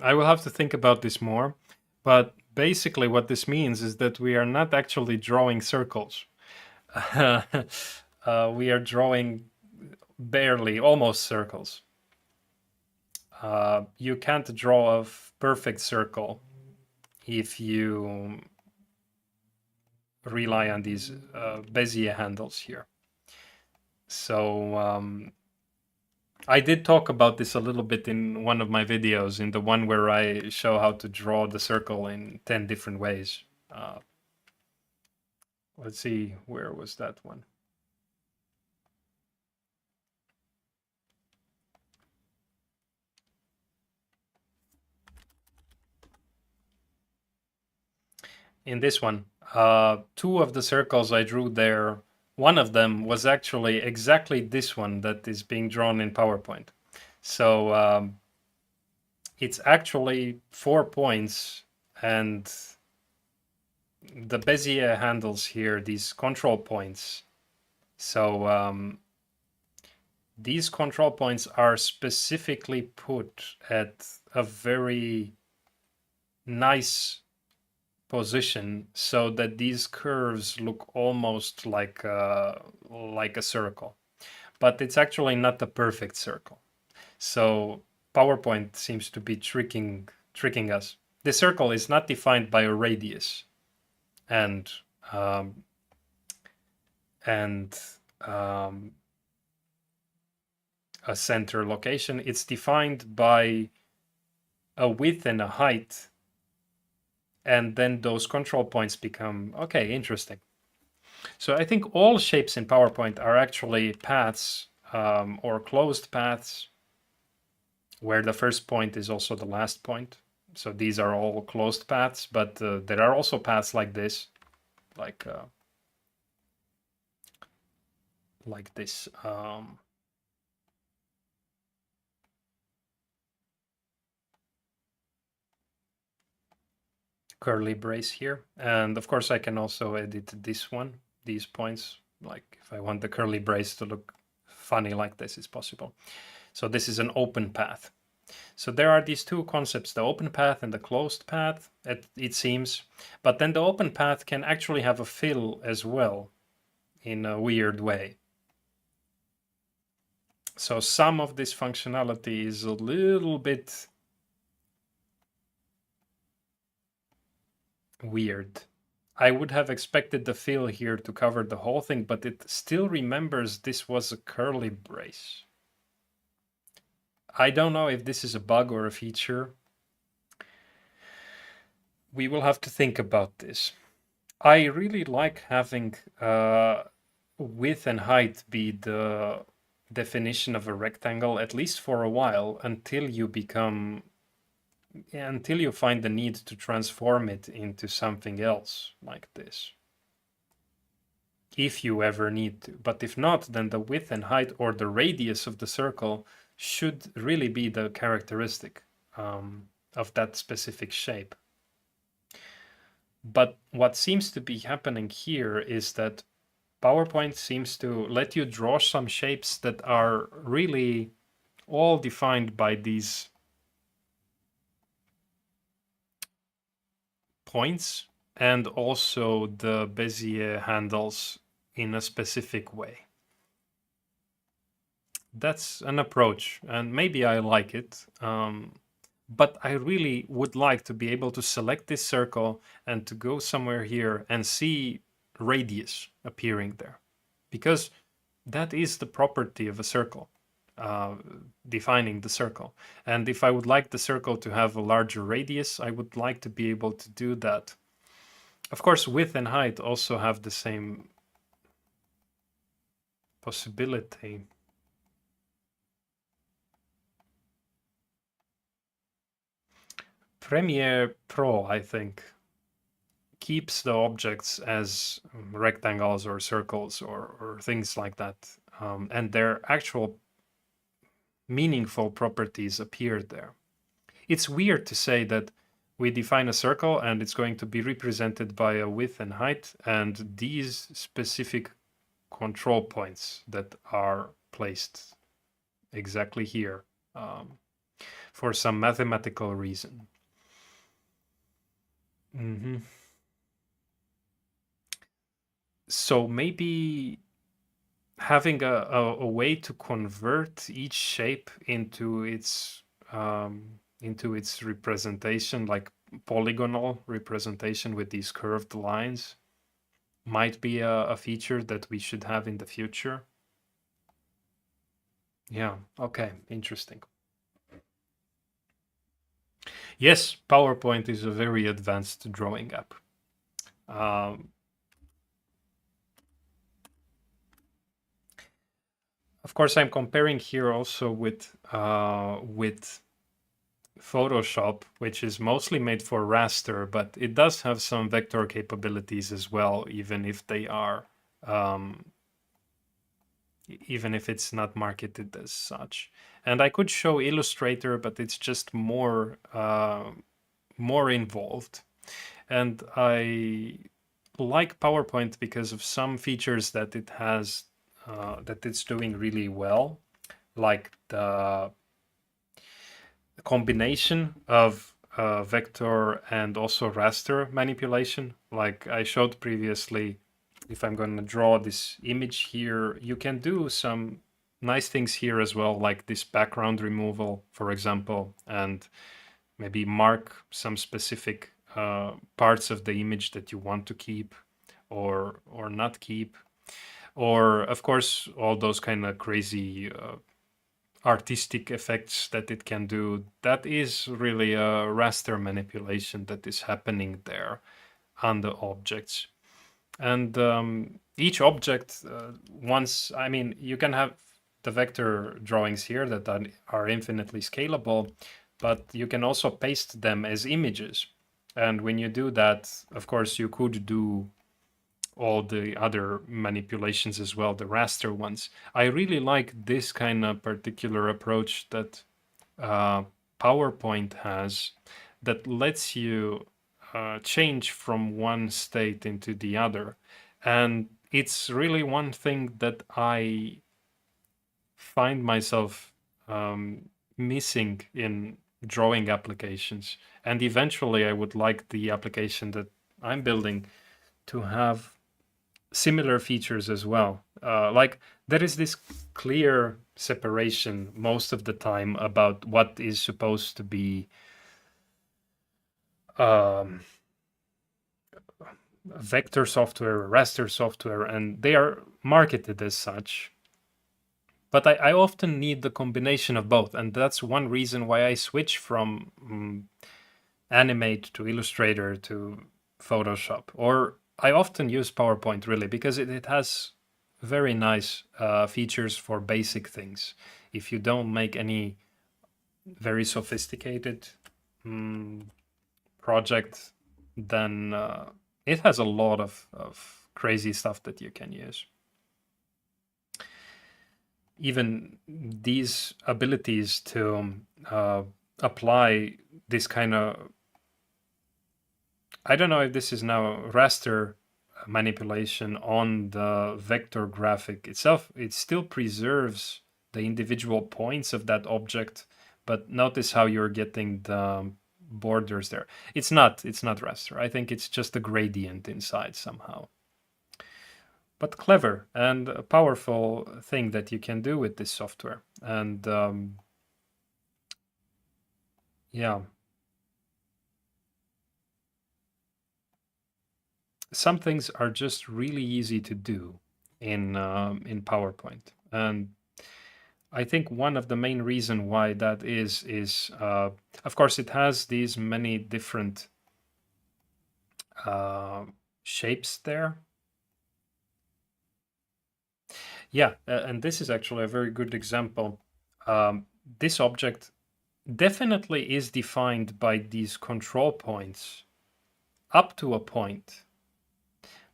I will have to think about this more. But basically what this means is that we are not actually drawing circles. We are drawing barely, almost circles. You can't draw a perfect circle if you rely on these Bezier handles here. So I did talk about this a little bit in one of my videos, in the one where I show how to draw the circle in 10 different ways. Let's see, where was that one? In this one, two of the circles I drew there, one of them was actually exactly this one that is being drawn in PowerPoint. So it's actually 4 points, and the Bezier handles here, these control points. So these control points are specifically put at a very nice position so that these curves look almost like a circle, but it's actually not a perfect circle. So PowerPoint seems to be tricking us. The circle is not defined by a radius and a center location. It's defined by a width and a height, and then those control points become, okay, interesting. So I think all shapes in PowerPoint are actually paths or closed paths, where the first point is also the last point. So these are all closed paths, but there are also paths like this, like this. Curly brace here. And of course I can also edit this one, these points. Like if I want the curly brace to look funny like this, it's possible. So this is an open path. So there are these two concepts, the open path and the closed path, it seems. But then the open path can actually have a fill as well in a weird way. So some of this functionality is a little bit weird. I would have expected the fill here to cover the whole thing, but it still remembers this was a curly brace. I don't know if this is a bug or a feature. We will have to think about this. I really like having width and height be the definition of a rectangle, at least for a while, until you find the need to transform it into something else like this. If you ever need to. But if not, then the width and height or the radius of the circle should really be the characteristic of that specific shape. But what seems to be happening here is that PowerPoint seems to let you draw some shapes that are really all defined by these points and also the Bezier handles in a specific way. That's an approach, and maybe I like it. But I really would like to be able to select this circle and to go somewhere here and see radius appearing there, because that is the property of a circle, defining the circle. And if I would like the circle to have a larger radius, I would like to be able to do that. Of course, width and height also have the same possibility. Premiere Pro, I think, keeps the objects as rectangles or circles or things like that, and their actual meaningful properties appear there. It's weird to say that we define a circle and it's going to be represented by a width and height and these specific control points that are placed exactly here for some mathematical reason. So maybe having a way to convert each shape into its representation, like polygonal representation with these curved lines, might be a feature that we should have in the future. Yeah, okay, interesting. Yes, PowerPoint is a very advanced drawing app. Of course, I'm comparing here also with Photoshop, which is mostly made for raster, but it does have some vector capabilities as well, even if they are, even if it's not marketed as such. And I could show Illustrator, but it's just more involved. And I like PowerPoint because of some features that it has, that it's doing really well, like the combination of vector and also raster manipulation. Like I showed previously, if I'm going to draw this image here, you can do some nice things here as well, like this background removal, for example, and maybe mark some specific parts of the image that you want to keep or not keep. Or, of course, all those kind of crazy artistic effects that it can do. That is really a raster manipulation that is happening there on the objects. And each object, I mean, you can have the vector drawings here that are infinitely scalable, but you can also paste them as images. And when you do that, of course, you could do all the other manipulations as well, the raster ones. I really like this kind of particular approach that PowerPoint has, that lets you change from one state into the other. And it's really one thing that I find myself missing in drawing applications. And eventually I would like the application that I'm building to have similar features as well. Like there is this clear separation most of the time about what is supposed to be vector software, raster software, and they are marketed as such. But I often need the combination of both, and that's one reason why I switch from Animate to Illustrator to Photoshop. Or I often use PowerPoint really because it has very nice features for basic things. If you don't make any very sophisticated project, then it has a lot of crazy stuff that you can use. Even these abilities to apply this kind of, I don't know if this is now raster manipulation on the vector graphic itself. It still preserves the individual points of that object, but notice how you're getting the borders there. It's not raster. I think it's just a gradient inside somehow. But clever and a powerful thing that you can do with this software. And yeah, some things are just really easy to do in PowerPoint. And I think one of the main reason why that is of course it has these many different shapes there. Yeah, and this is actually a very good example. This object definitely is defined by these control points up to a point.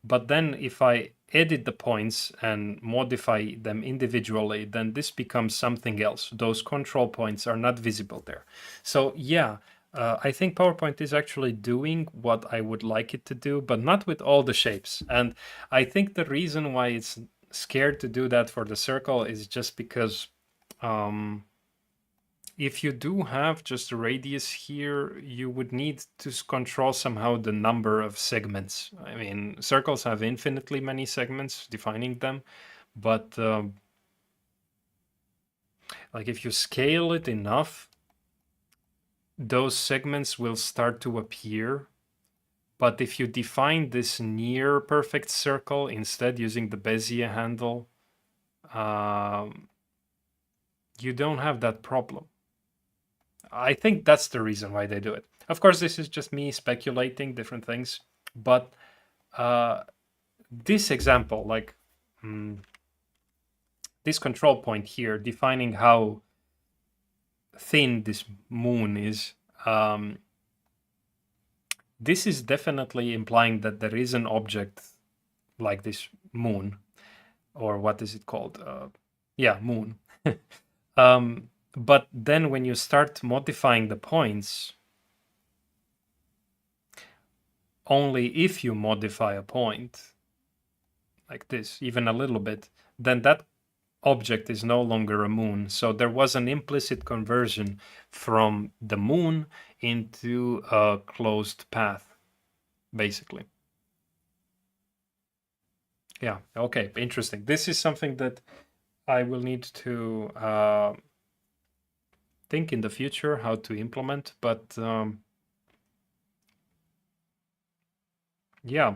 But then if I edit the points and modify them individually, then this becomes something else. Those control points are not visible there. So yeah, I think PowerPoint is actually doing what I would like it to do, but not with all the shapes. And I think the reason why it's scared to do that for the circle is just because if you do have just a radius here, you would need to control somehow the number of segments. I mean, circles have infinitely many segments defining them, but like if you scale it enough, those segments will start to appear. But if you define this near perfect circle instead using the Bezier handle, you don't have that problem. I think that's the reason why they do it. Of course, this is just me speculating different things, but this example, like this control point here, defining how thin this moon is, this is definitely implying that there is an object like this moon, or what is it called? Yeah, moon. But then when you start modifying the points, only if you modify a point like this, even a little bit, then that object is no longer a moon. So there was an implicit conversion from the moon into a closed path, basically. Yeah, okay, interesting. This is something that I will need to think in the future how to implement, but yeah,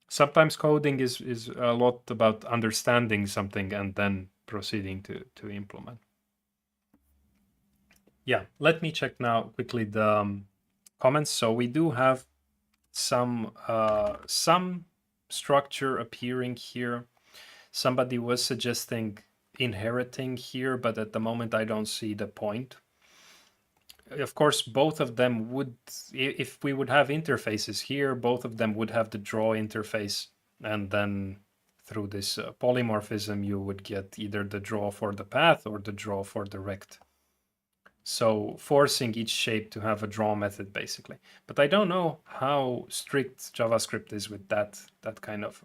sometimes coding is a lot about understanding something and then proceeding to implement. Yeah, let me check now quickly the comments. So we do have some structure appearing here. Somebody was suggesting inheriting here, but at the moment I don't see the point. Of course, both of them would, if we would have interfaces here, both of them would have the draw interface, and then through this polymorphism, you would get either the draw for the path or the draw for the rect. So forcing each shape to have a draw method, basically. But I don't know how strict JavaScript is with that kind of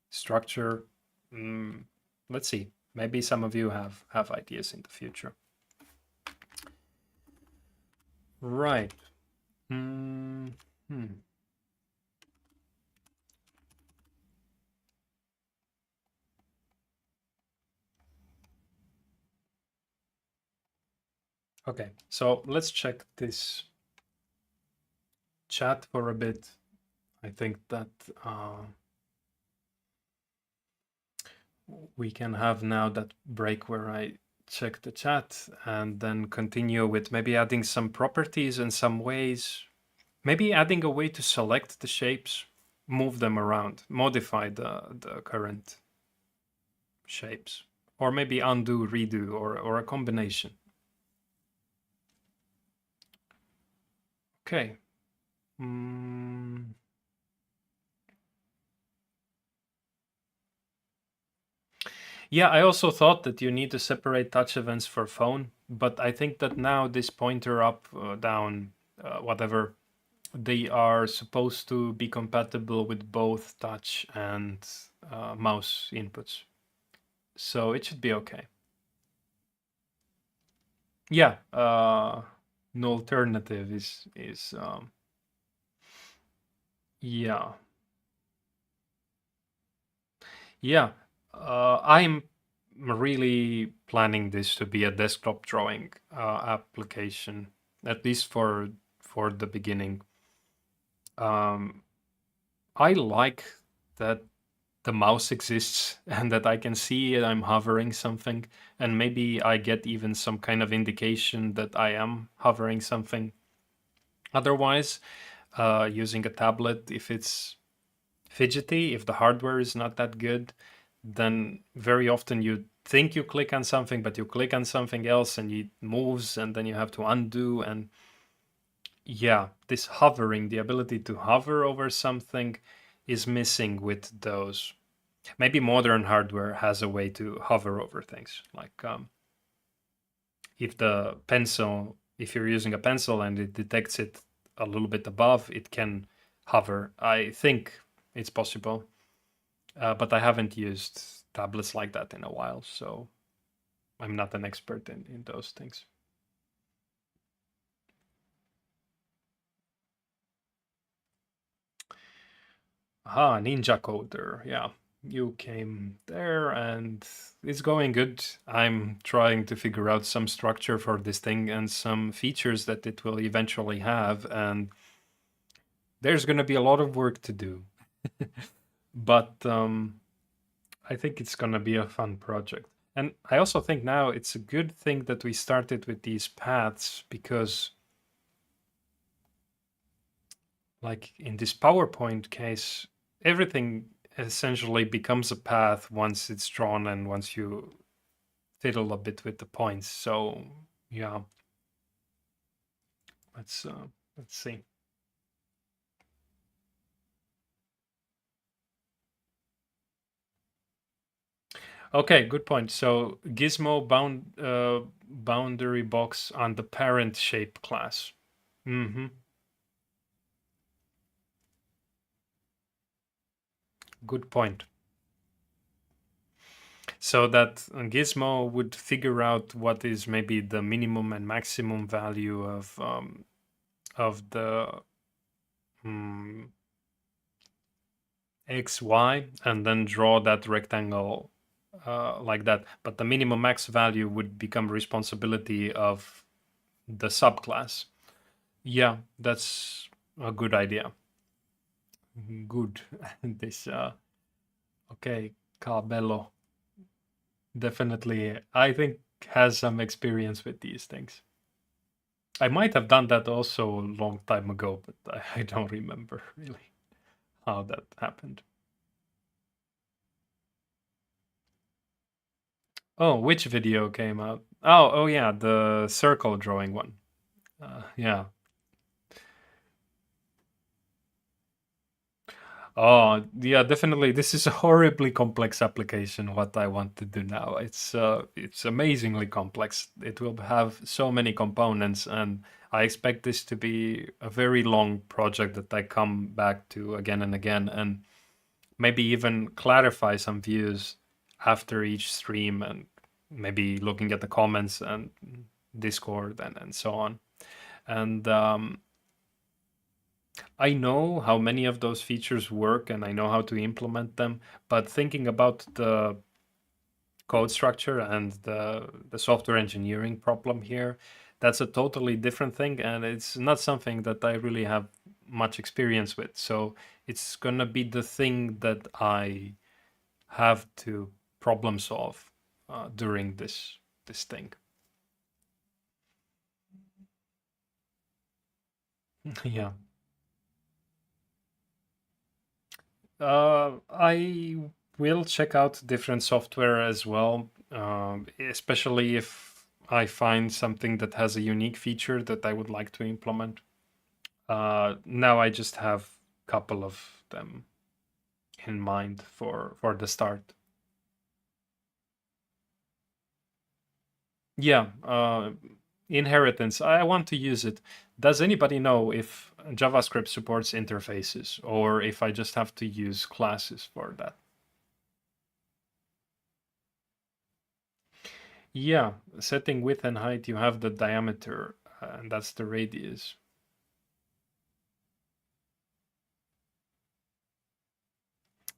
structure. Let's see. Maybe some of you have ideas in the future. Right. Okay, so let's check this chat for a bit. I think that we can have now that break where I check the chat and then continue with maybe adding some properties and some ways, maybe adding a way to select the shapes, move them around, modify the current shapes, or maybe undo, redo, or a combination. Okay. Yeah, I also thought that you need to separate touch events for phone, but I think that now this pointer up, down, whatever, they are supposed to be compatible with both touch and mouse inputs. So it should be okay. Yeah, no alternative is yeah. Yeah, I'm really planning this to be a desktop drawing application, at least for the beginning. I like that the mouse exists and that I can see it, I'm hovering something, and maybe I get even some kind of indication that I am hovering something. Otherwise, using a tablet, if it's fidgety, if the hardware is not that good, then very often you think you click on something, but you click on something else and it moves, and then you have to undo. And yeah, this hovering, the ability to hover over something, is missing with those. Maybe modern hardware has a way to hover over things, like if the pencil, if you're using a pencil and it detects it a little bit above, it can hover. I think it's possible. But I haven't used tablets like that in a while, so I'm not an expert in those things. Ah, Ninja Coder. Yeah, you came there and it's going good. I'm trying to figure out some structure for this thing and some features that it will eventually have, and there's going to be a lot of work to do. But I think it's going to be a fun project. And I also think now it's a good thing that we started with these paths, because like in this PowerPoint case, everything essentially becomes a path once it's drawn and once you fiddle a bit with the points. So yeah, let's see. Okay, good point. So gizmo boundary box on the parent shape class. Mm-hmm. Good point. So that gizmo would figure out what is maybe the minimum and maximum value of the x, y, and then draw that rectangle like that. But the minimum max value would become responsibility of the subclass. Yeah, that's a good idea. Good. This okay, Cabello definitely, I think, has some experience with these things. I might have done that also a long time ago, but I don't remember really how that happened. Oh, which video came out? Oh yeah, the circle drawing one. Yeah. Oh, yeah, definitely. This is a horribly complex application. What I want to do now, it's amazingly complex. It will have so many components, and I expect this to be a very long project that I come back to again and again, and maybe even clarify some views after each stream, and maybe looking at the comments and Discord and so on. And I know how many of those features work and I know how to implement them, but thinking about the code structure and the software engineering problem here, that's a totally different thing, and it's not something that I really have much experience with. So it's gonna be the thing that I have to problem solve during this thing. Yeah. I will check out different software as well, especially if I find something that has a unique feature that I would like to implement. Now I just have a couple of them in mind for the start. Yeah, inheritance. I want to use it. Does anybody know if JavaScript supports interfaces or if I just have to use classes for that? Yeah, setting width and height, you have the diameter, and that's the radius.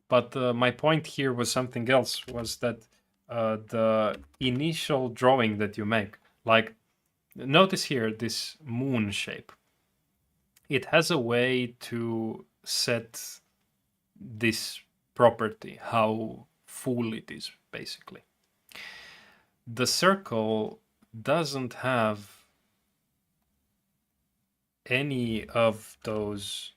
But my point here was something else, was that the initial drawing that you make, like, notice here this moon shape. It has a way to set this property, how full it is, basically. The circle doesn't have any of those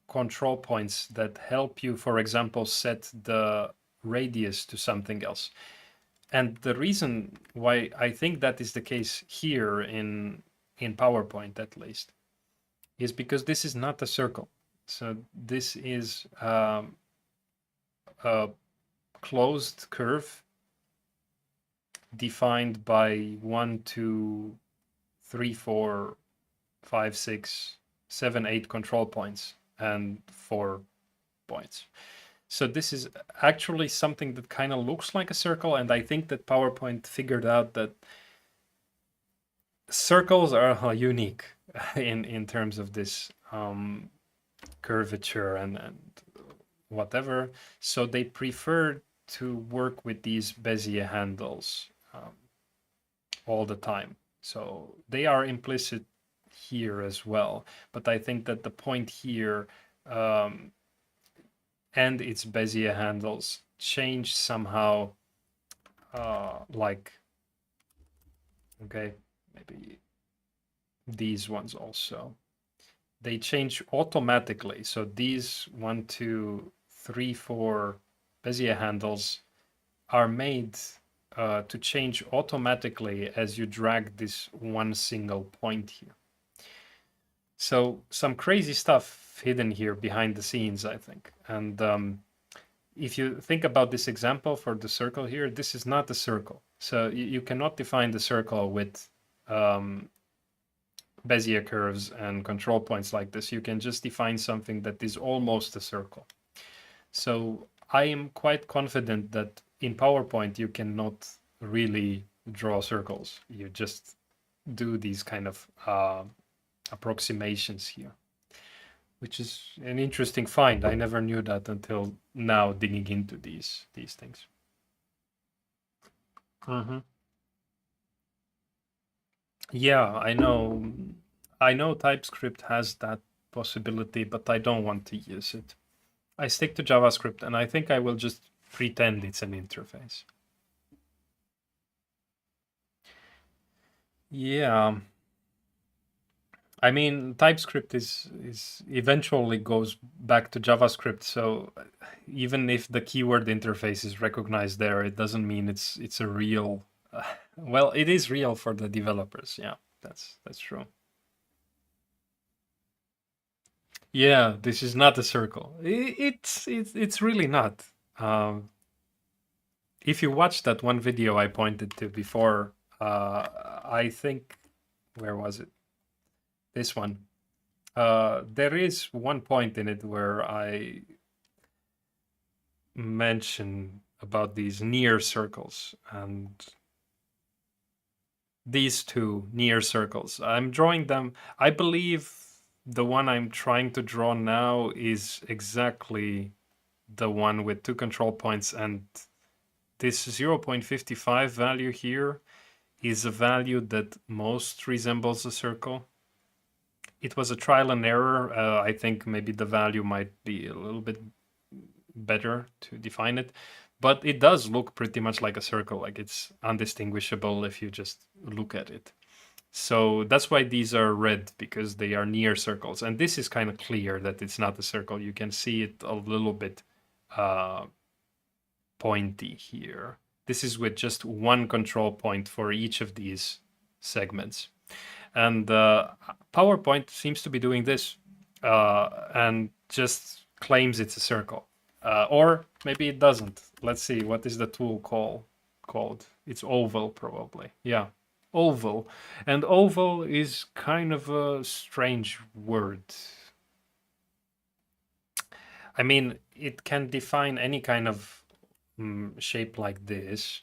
control points that help you, for example, set the radius to something else. And the reason why I think that is the case here in PowerPoint, at least, is because this is not a circle. So this is a closed curve defined by 1, 2, 3, 4, 5, 6, 7, 8 control points and 4 points. So this is actually something that kind of looks like a circle, and I think that PowerPoint figured out that circles are unique in terms of this curvature and whatever. So they prefer to work with these Bezier handles all the time. So they are implicit here as well. But I think that the point here and its Bezier handles change somehow, like, okay, maybe these ones also. They change automatically. So these 1, 2, 3, 4 Bezier handles are made to change automatically as you drag this one single point here. So some crazy stuff hidden here behind the scenes, I think. And if you think about this example for the circle here, this is not a circle. So you cannot define the circle with Bezier curves and control points like this. You can just define something that is almost a circle. So I am quite confident that in PowerPoint you cannot really draw circles. You just do these kind of approximations here, which is an interesting find. I never knew that until now, digging into these things. Yeah, I know. I know TypeScript has that possibility, but I don't want to use it. I stick to JavaScript, and I think I will just pretend it's an interface. Yeah. I mean, TypeScript is eventually goes back to JavaScript, so even if the keyword interface is recognized there, it doesn't mean it's a real. Well, it is real for the developers. Yeah, that's true. Yeah, this is not a circle. It's really not. If you watch that one video I pointed to before, I think, where was it? This one. There is one point in it where I mention about these near circles and these two near circles. I'm drawing them. I believe the one I'm trying to draw now is exactly the one with 2 control points, and this 0.55 value here is a value that most resembles a circle. it was a trial and error. I think maybe the value might be a little bit better to define it, but it does look pretty much like a circle. Like it's undistinguishable if you just look at it. So that's why these are red, because they are near circles. And this is kind of clear that it's not a circle. You can see it a little bit pointy here. This is with just one control point for each of these segments. And PowerPoint seems to be doing this and just claims it's a circle. Or maybe it doesn't. Let's see, what is the tool called? It's oval, probably. Yeah, oval. And oval is kind of a strange word. I mean, it can define any kind of shape like this.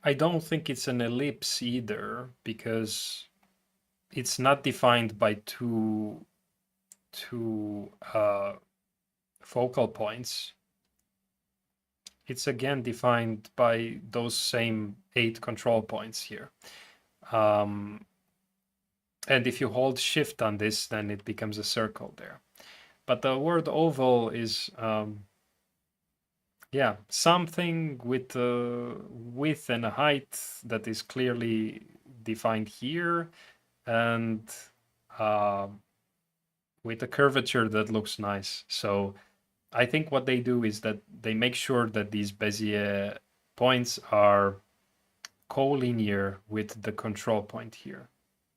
I don't think it's an ellipse either, because it's not defined by two focal points. It's again defined by those same 8 control points here. And if you hold shift on this, then it becomes a circle there. But the word oval is, yeah, something with a width and a height that is clearly defined here, and with a curvature that looks nice. So I think what they do is that they make sure that these Bezier points are collinear with the control point here.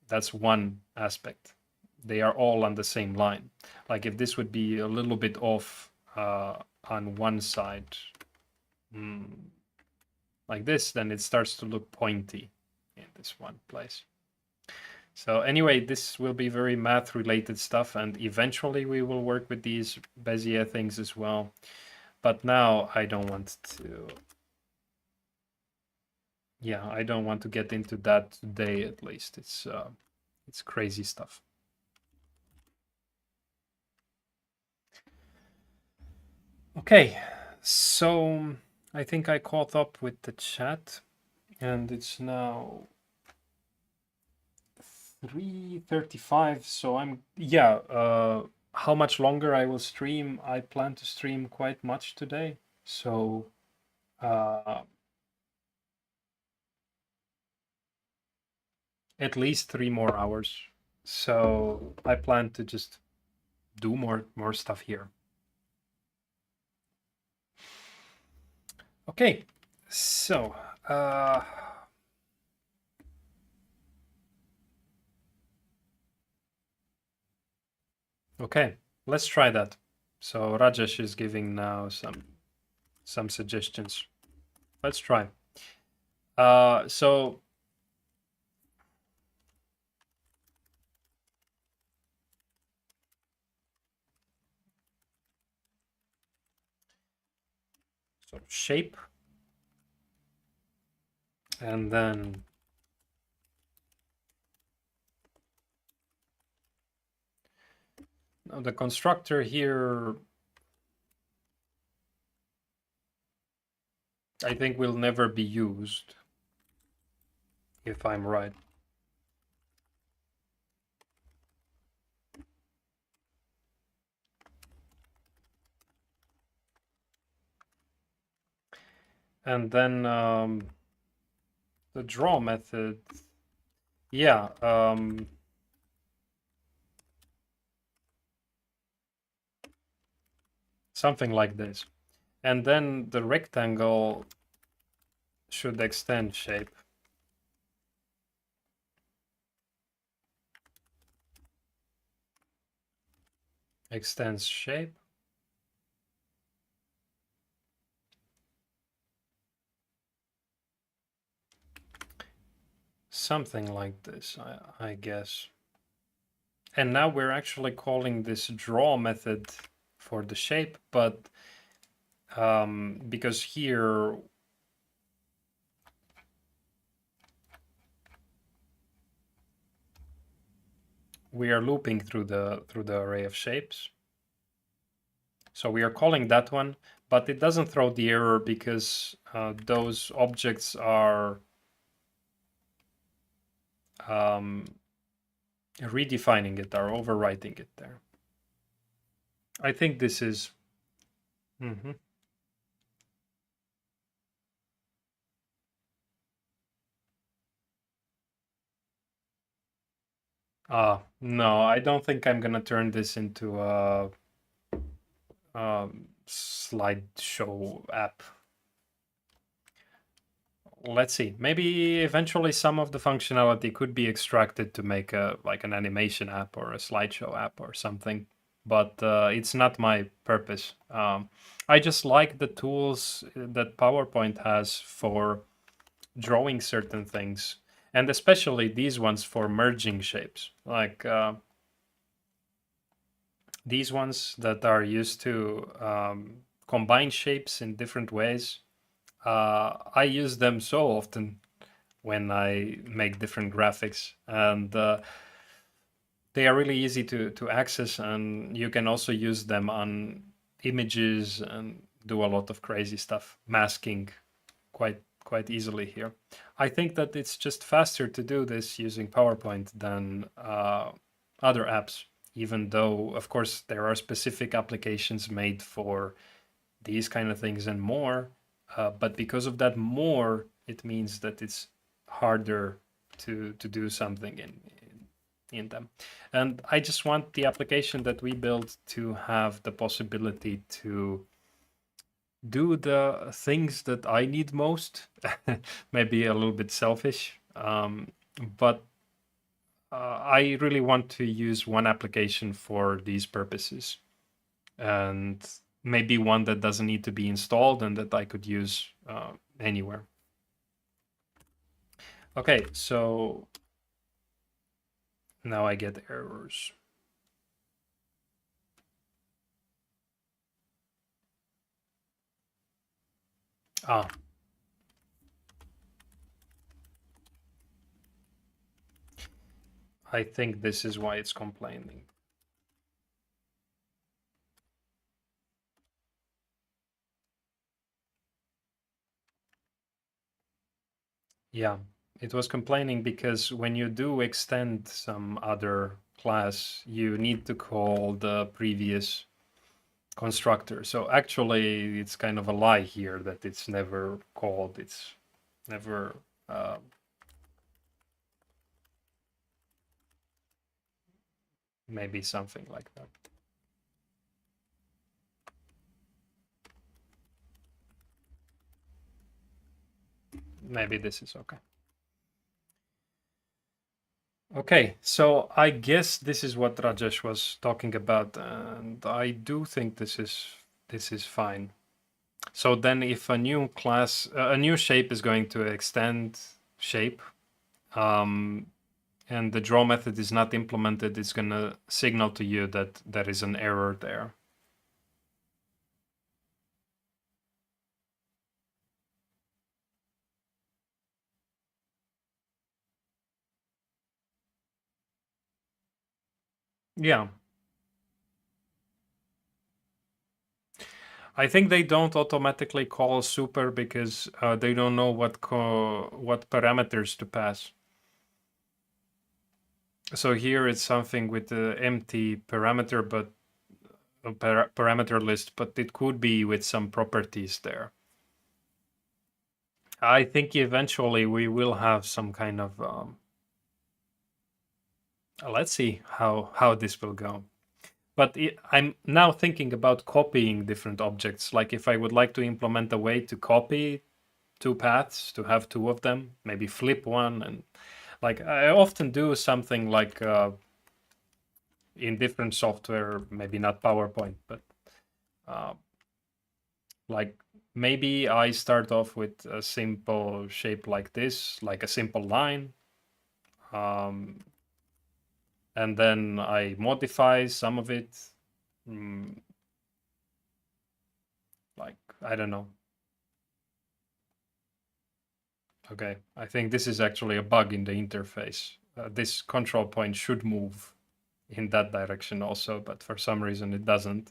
That's one aspect. They are all on the same line. Like if this would be a little bit off on one side, like this, then it starts to look pointy in this one place. So anyway, this will be very math related stuff, and eventually we will work with these Bezier things as well. But now I don't want to, yeah, I don't want to get into that today, at least. It's crazy stuff. Okay, so I think I caught up with the chat, and it's now 3:35. So I'm, yeah, how much longer I will stream? I plan to stream quite much today, so at least 3 more hours. So I plan to just do more stuff here. Okay, so okay, let's try that. So Rajesh is giving now some suggestions. Let's try. So shape, and then now the constructor here, I think, will never be used, if I'm right. And then the draw method, yeah, something like this. And then the rectangle should extend shape. Extends shape. Something like this, I guess. And now we're actually calling this draw method for the shape, but because here we are looping through the array of shapes. So we are calling that one, but it doesn't throw the error because those objects are redefining it or overwriting it there. I think this is... Mhm. No, I don't think I'm gonna turn this into a slideshow app. Let's see. Maybe eventually some of the functionality could be extracted to make a like an animation app or a slideshow app or something. But it's not my purpose. I just like the tools that PowerPoint has for drawing certain things, and especially these ones for merging shapes. Like these ones that are used to combine shapes in different ways. I use them so often when I make different graphics, and they are really easy to access, and you can also use them on images and do a lot of crazy stuff, masking quite easily here. I think that it's just faster to do this using PowerPoint than other apps, even though, of course, there are specific applications made for these kind of things and more. But because of that more, it means that it's harder to do something in them. And I just want the application that we build to have the possibility to do the things that I need most. Maybe a little bit selfish, but I really want to use one application for these purposes, and maybe one that doesn't need to be installed and that I could use anywhere. Okay, so now I get errors. Ah. I think this is why it's complaining. Yeah, it was complaining because when you do extend some other class, you need to call the previous constructor. So actually, it's kind of a lie here that it's never called. It's never maybe something like that. Maybe this is okay. Okay, so I guess this is what Rajesh was talking about, and I do think this is fine. So then if a new class, a new shape is going to extend shape, and the draw method is not implemented, it's going to signal to you that there is an error there. Yeah. I think they don't automatically call super because they don't know what parameters to pass. So here it's something with the empty parameter, but a parameter list, but it could be with some properties there. I think eventually we will have some kind of let's see how this will go. But I'm now thinking about copying different objects. Like if I would like to implement a way to copy two paths, to have two of them, maybe flip one, and like I often do something like in different software, maybe not PowerPoint, but like maybe I start off with a simple shape like this, like a simple line. And then I modify some of it. Like, I don't know. Okay, I think this is actually a bug in the interface. This control point should move in that direction also, but for some reason it doesn't.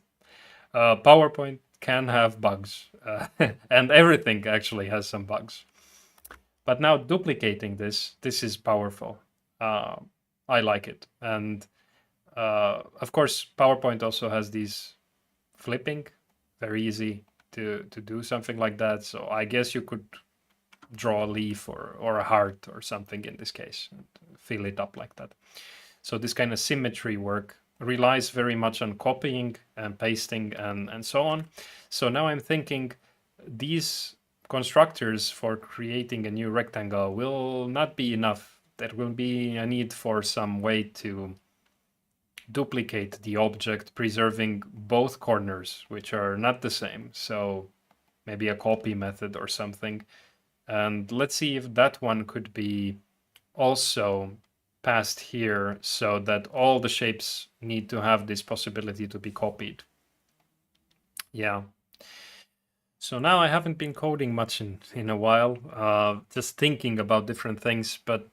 PowerPoint can have bugs, and everything actually has some bugs. But now duplicating this is powerful. I like it. And of course, PowerPoint also has these flipping, very easy to do something like that. So I guess you could draw a leaf or a heart or something in this case and fill it up like that. So this kind of symmetry work relies very much on copying and pasting and so on. So now I'm thinking these constructors for creating a new rectangle will not be enough. There will be a need for some way to duplicate the object, preserving both corners, which are not the same. So maybe a copy method or something. And let's see if that one could be also passed here so that all the shapes need to have this possibility to be copied. Yeah. So now I haven't been coding much in a while, just thinking about different things, but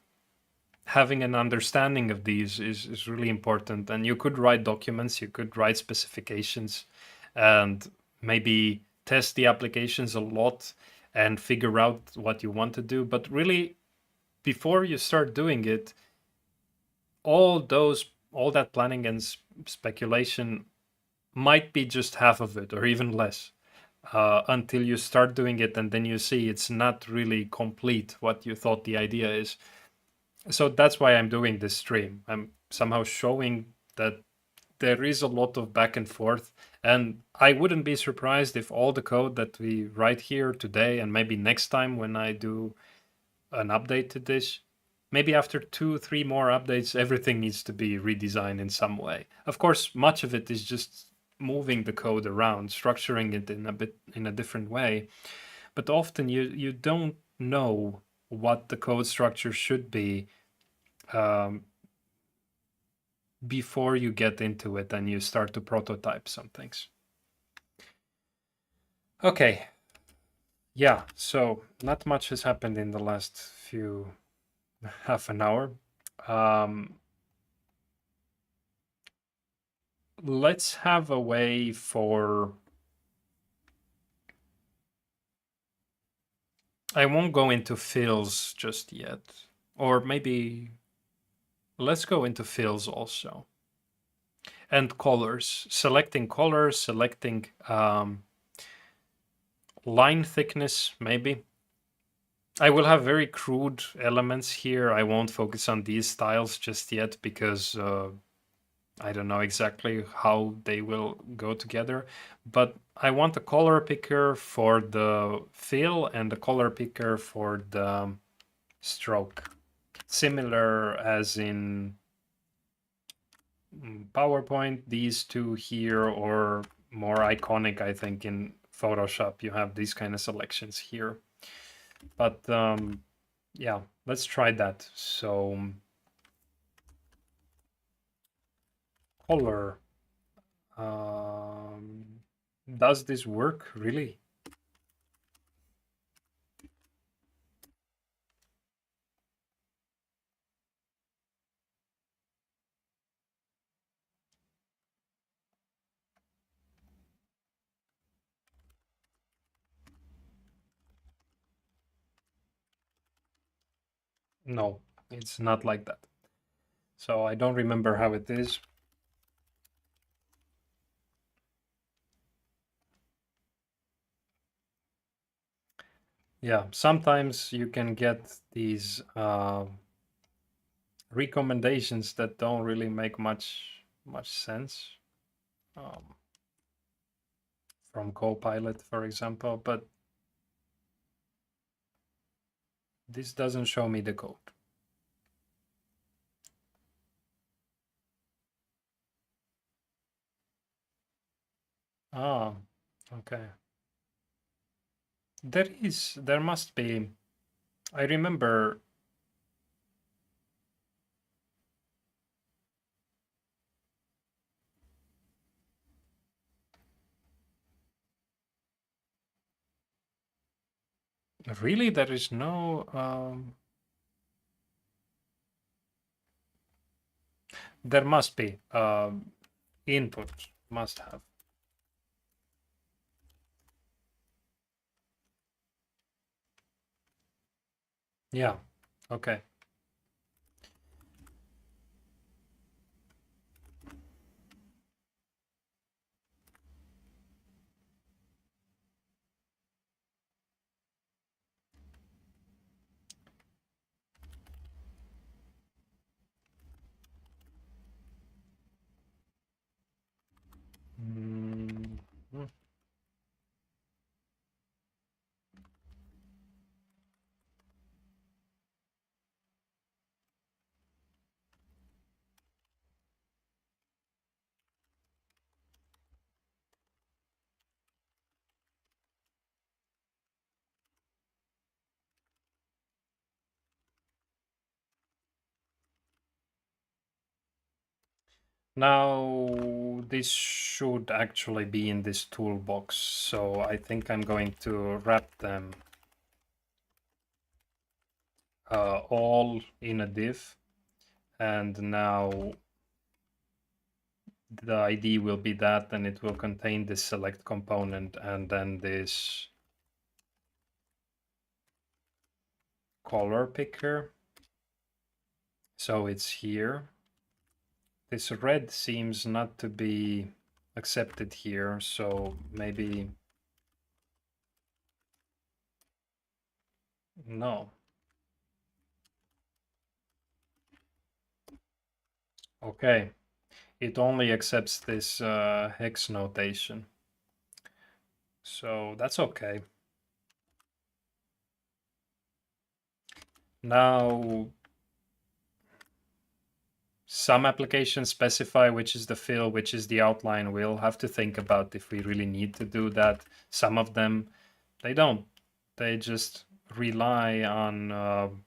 having an understanding of these is really important. And you could write documents, you could write specifications, and maybe test the applications a lot and figure out what you want to do. But really, before you start doing it, all that planning and speculation might be just half of it or even less, until you start doing it and then you see it's not really complete what you thought the idea is. So that's why I'm doing this stream. I'm somehow showing that there is a lot of back and forth, and I wouldn't be surprised if all the code that we write here today and maybe next time when I do an update to this, maybe after 2-3 more updates, everything needs to be redesigned in some way. Of course, much of it is just moving the code around, structuring it in a different way. But often you don't know what the code structure should be um, before you get into it and you start to prototype some things. Okay. Yeah, so not much has happened in the last half an hour. Let's have a way for... I won't go into fills just yet. Or maybe let's go into fills also. And colors. Selecting colors, selecting line thickness, maybe. I will have very crude elements here. I won't focus on these styles just yet because I don't know exactly how they will go together. But I want a color picker for the fill and a color picker for the stroke. Similar as in PowerPoint, these two here, or more iconic, I think, in Photoshop, you have these kind of selections here. But yeah, let's try that. So color. Does this work really? No, it's not like that. So I don't remember how it is. Yeah, sometimes you can get these recommendations that don't really make much sense from Copilot, for example, but this doesn't show me the code. Ah, okay. There must be. I remember. Really, there is no. There must be. Input must have. Yeah. Okay. Now, this should actually be in this toolbox, so I think I'm going to wrap them all in a div, and now the ID will be that, and it will contain this select component, and then this color picker. So it's here. This red seems not to be accepted here, so maybe no. Okay, it only accepts this hex notation. So that's okay. Now, some applications specify which is the fill, which is the outline. We'll have to think about if we really need to do that. Some of them, they don't. They just rely on...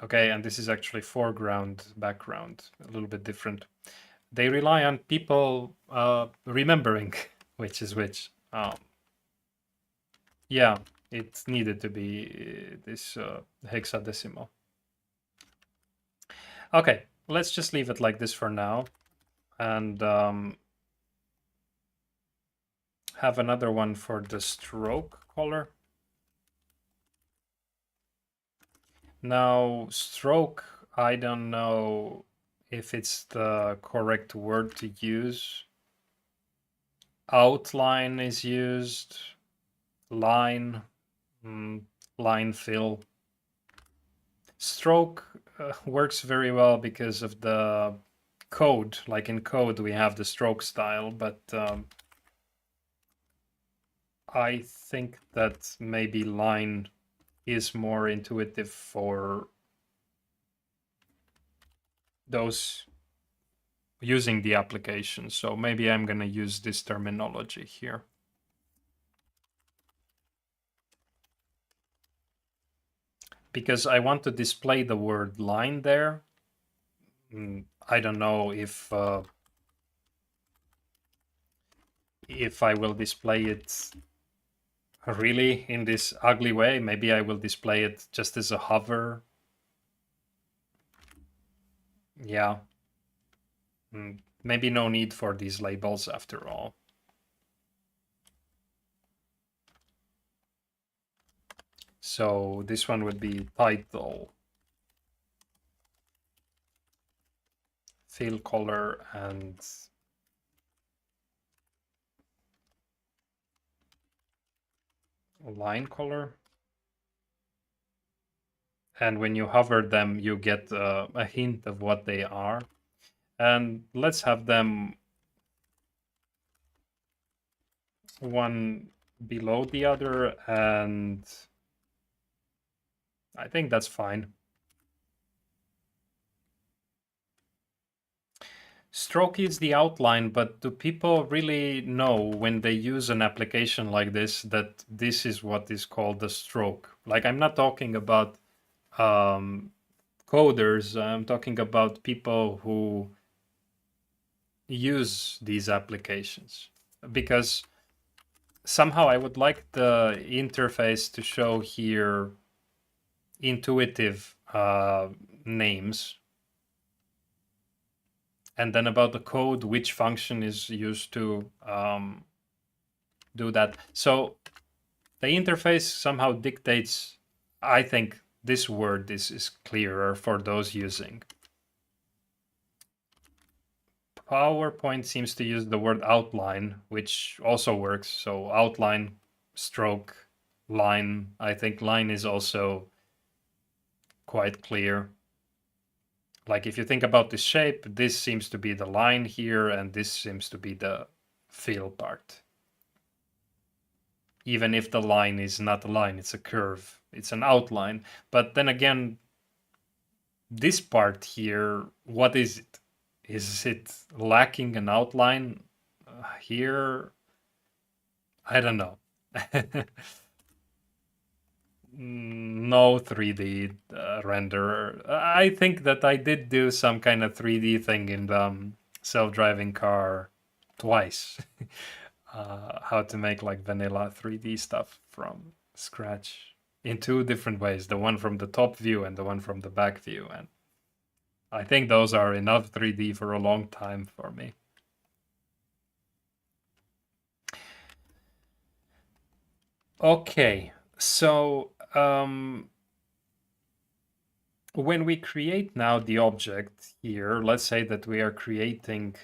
okay, and this is actually foreground, background, a little bit different. They rely on people remembering which is which. Yeah, it needed to be this hexadecimal. Okay, let's just leave it like this for now, and have another one for the stroke color. Now, stroke, I don't know if it's the correct word to use. Outline is used, line, line fill. Stroke works very well because of the code. Like in code, we have the stroke style, but I think that maybe line is more intuitive for those using the application. So maybe I'm going to use this terminology here. Because I want to display the word line there. I don't know if I will display it really in this ugly way. Maybe I will display it just as a hover. Yeah. Maybe no need for these labels after all. So this one would be title, fill color, and line color. And when you hover them, you get a hint of what they are. And let's have them one below the other, and I think that's fine. Stroke is the outline, but do people really know when they use an application like this that this is what is called a stroke? Like, I'm not talking about coders, I'm talking about people who use these applications. Because somehow I would like the interface to show here intuitive names. And then about the code, which function is used to do that. So the interface somehow dictates, I think this word is clearer for those using. PowerPoint seems to use the word outline, which also works. So outline, stroke, line. I think line is also quite clear. Like if you think about this shape, this seems to be the line here, and this seems to be the fill part. Even if the line is not a line, it's a curve, it's an outline. But then again, this part here, what is it? Is it lacking an outline here? I don't know. no 3D renderer. I think that I did do some kind of 3D thing in the self-driving car twice. How to make like vanilla 3D stuff from scratch in two different ways, the one from the top view and the one from the back view. And I think those are enough 3D for a long time for me. Okay, so when we create now the object here, let's say that we are creating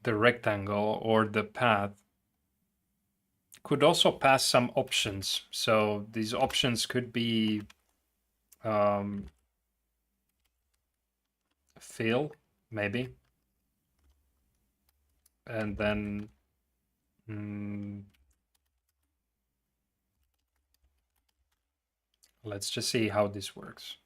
the rectangle or the path, could also pass some options. So these options could be fill, maybe. And then let's just see how this works.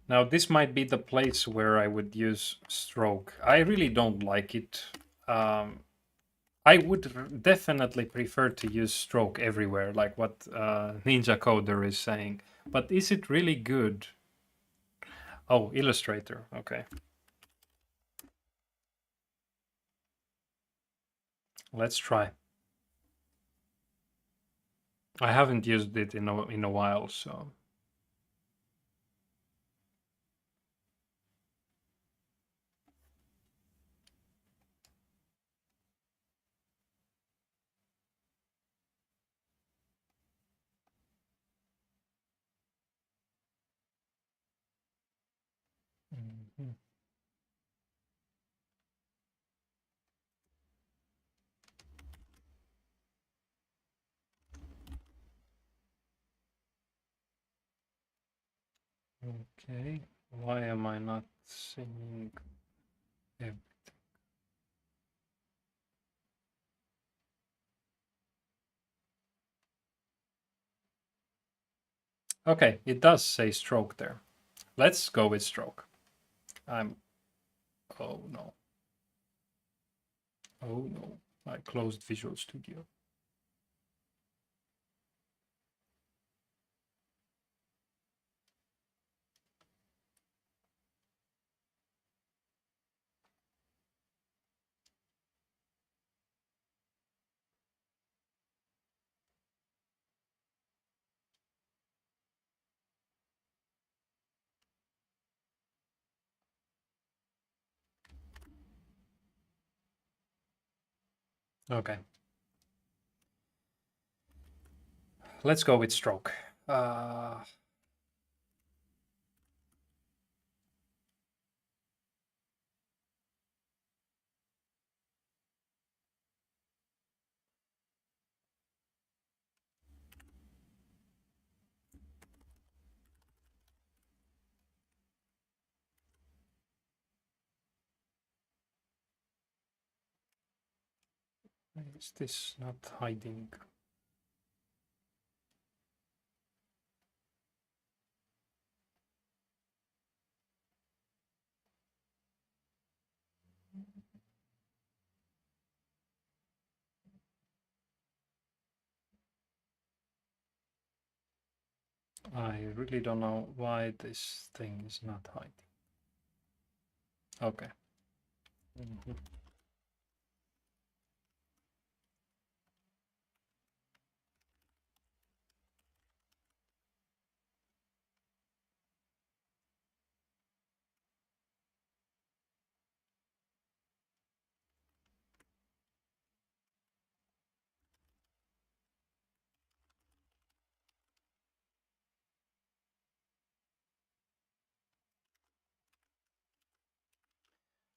Now this might be the place where I would use stroke. I really don't like it. I would definitely prefer to use stroke everywhere, like what Ninja Coder is saying. But is it really good? Oh, Illustrator. Okay. Let's try. I haven't used it in a while, so. Mhm. Okay, why am I not seeing everything? Okay, it does say stroke there. Let's go with stroke. Oh no. Oh no, I closed Visual Studio. Okay. Let's go with stroke. Is this not hiding? I really don't know why this thing is not hiding. Okay. Mhm.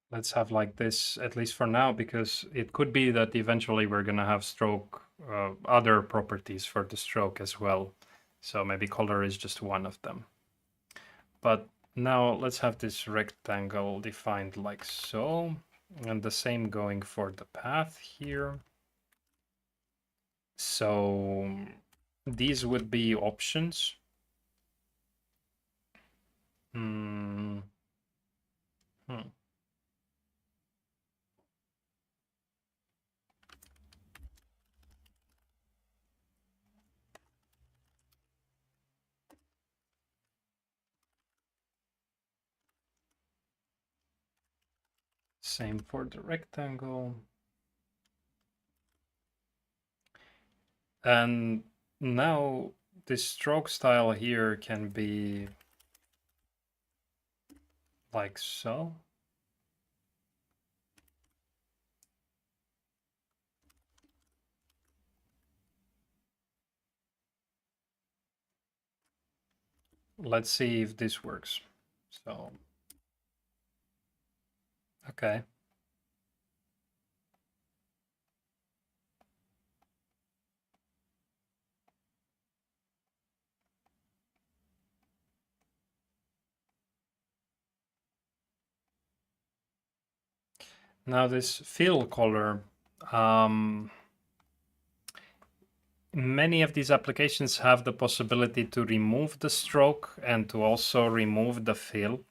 Let's have like this, at least for now, because it could be that eventually we're gonna have stroke, other properties for the stroke as well. So maybe color is just one of them. But Now let's have this rectangle defined like so, and the same going for the path here. So these would be options. Hmm. Same for the rectangle. And now this stroke style here can be like so. Let's see if this works. So, okay. Now this fill color, many of these applications have the possibility to remove the stroke and to also remove the fill.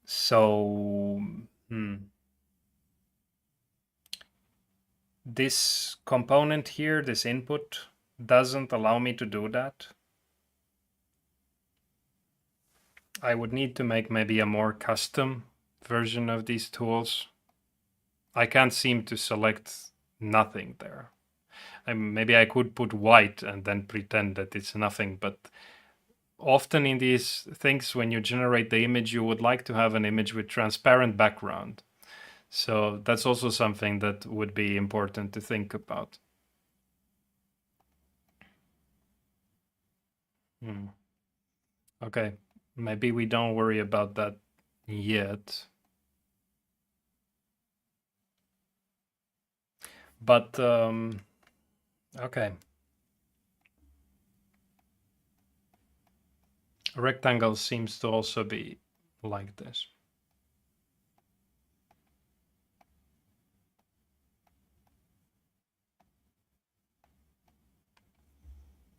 So, this component here, this input, doesn't allow me to do that. I would need to make maybe a more custom version of these tools. I can't seem to select nothing there. Maybe I could put white and then pretend that it's nothing, but often in these things, when you generate the image, you would like to have an image with transparent background. So that's also something that would be important to think about. Okay, maybe we don't worry about that yet. But, okay. A rectangle seems to also be like this.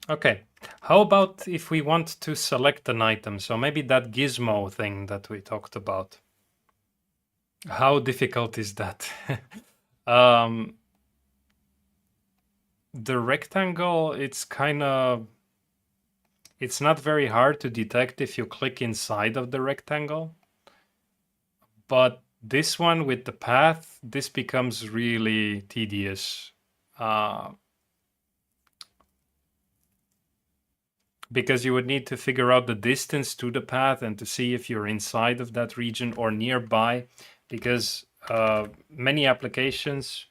Okay, how about if we want to select an item? So maybe that gizmo thing that we talked about. How difficult is that? The rectangle, it's not very hard to detect if you click inside of the rectangle. But this one with the path, this becomes really tedious. Because you would need to figure out the distance to the path and to see if you're inside of that region or nearby. Because many applications,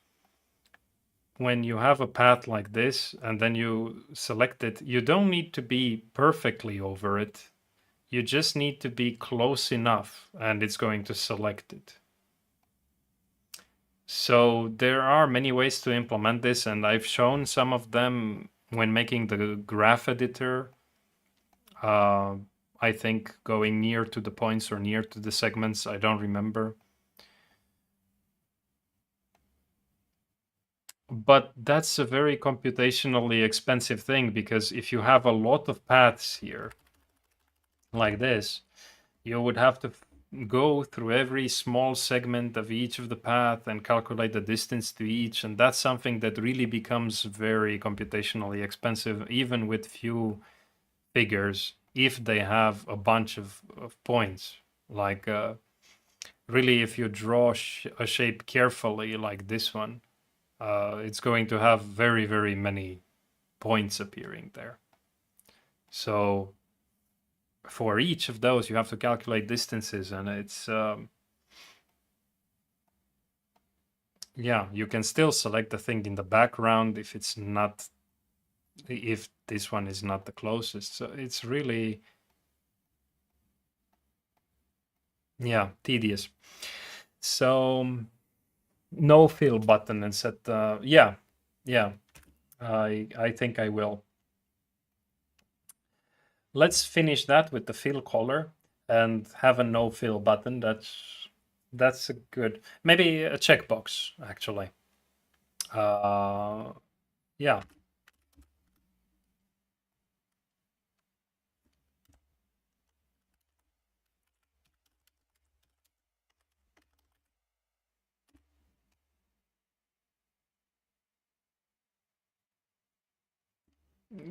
when you have a path like this and then you select it, you don't need to be perfectly over it. You just need to be close enough and it's going to select it. So there are many ways to implement this, and I've shown some of them when making the graph editor. I think going near to the points or near to the segments, I don't remember. But that's a very computationally expensive thing, because if you have a lot of paths here, like this, you would have to go through every small segment of each of the path and calculate the distance to each, and that's something that really becomes very computationally expensive, even with few figures, if they have a bunch of points. Like really, if you draw a shape carefully like this one, it's going to have very, very many points appearing there. So for each of those, you have to calculate distances, and it's yeah, you can still select the thing in the background if it's not, if this one is not the closest. So it's really, yeah, tedious. So no fill button and set, yeah, I think I will. Let's finish that with the fill color. and have a no fill button. That's a good, maybe a checkbox actually. Yeah.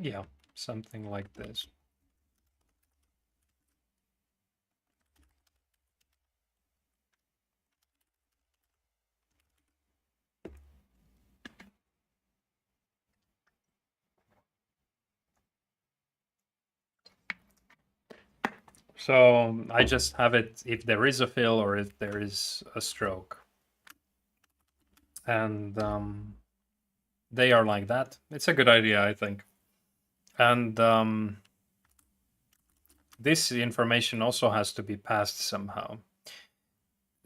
Yeah, something like this. So I just have it if there is a fill or if there is a stroke. And they are like that. It's a good idea, I think. And this information also has to be passed somehow.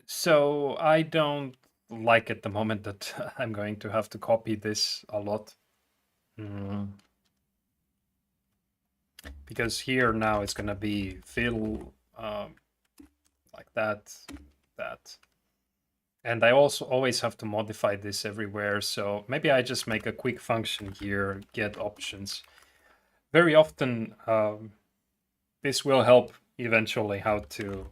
So I don't like at the moment that I'm going to have to copy this a lot. Because here now it's going to be fill like that, that. And I also always have to modify this everywhere. So maybe I just make a quick function here, get options. Very often, this will help eventually how to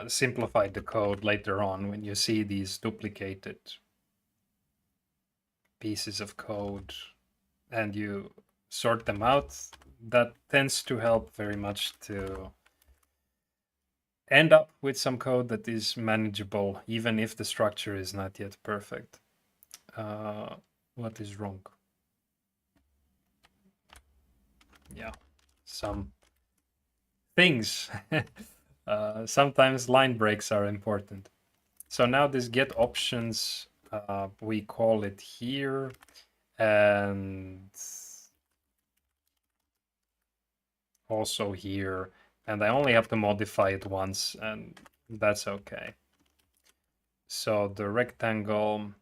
simplify the code later on when you see these duplicated pieces of code and you sort them out. That tends to help very much to end up with some code that is manageable, even if the structure is not yet perfect. What is wrong? Yeah, some things. Sometimes line breaks are important. So now this get options, we call it here, and also here. And I only have to modify it once, and that's okay. So the rectangle,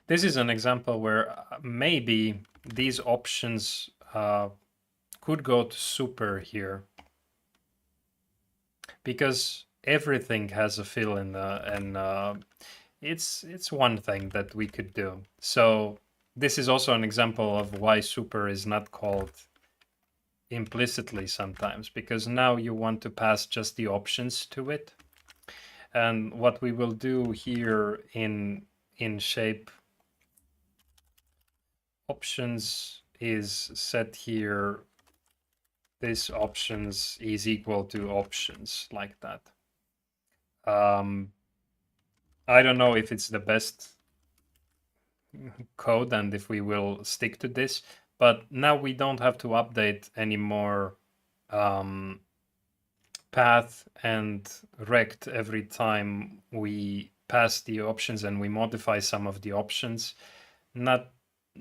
This is an example where maybe these options could go to super here, because everything has a fill in and it's one thing that we could do. So this is also an example of why super is not called implicitly sometimes, because now you want to pass just the options to it. And what we will do here in shape options is set here this options is equal to options like that. I don't know if it's the best code and if we will stick to this, but now we don't have to update anymore path and rect every time we pass the options and we modify some of the options.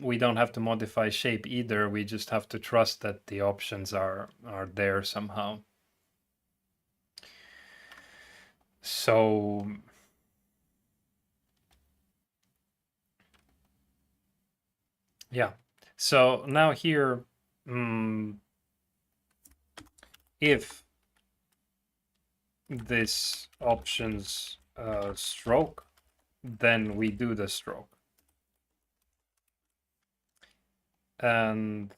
We don't have to modify shape either. We just have to trust that the options are there somehow. So yeah. So now here, if this options stroke, then we do the stroke. And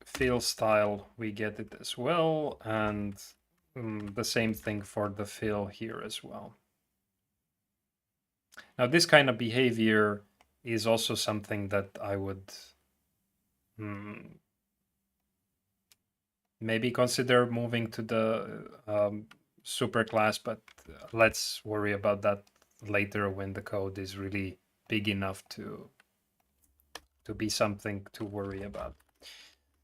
fill style, we get it as well. And the same thing for the fill here as well. Now, this kind of behavior is also something that I would maybe consider moving to the super class, but let's worry about that later when the code is really big enough to be something to worry about.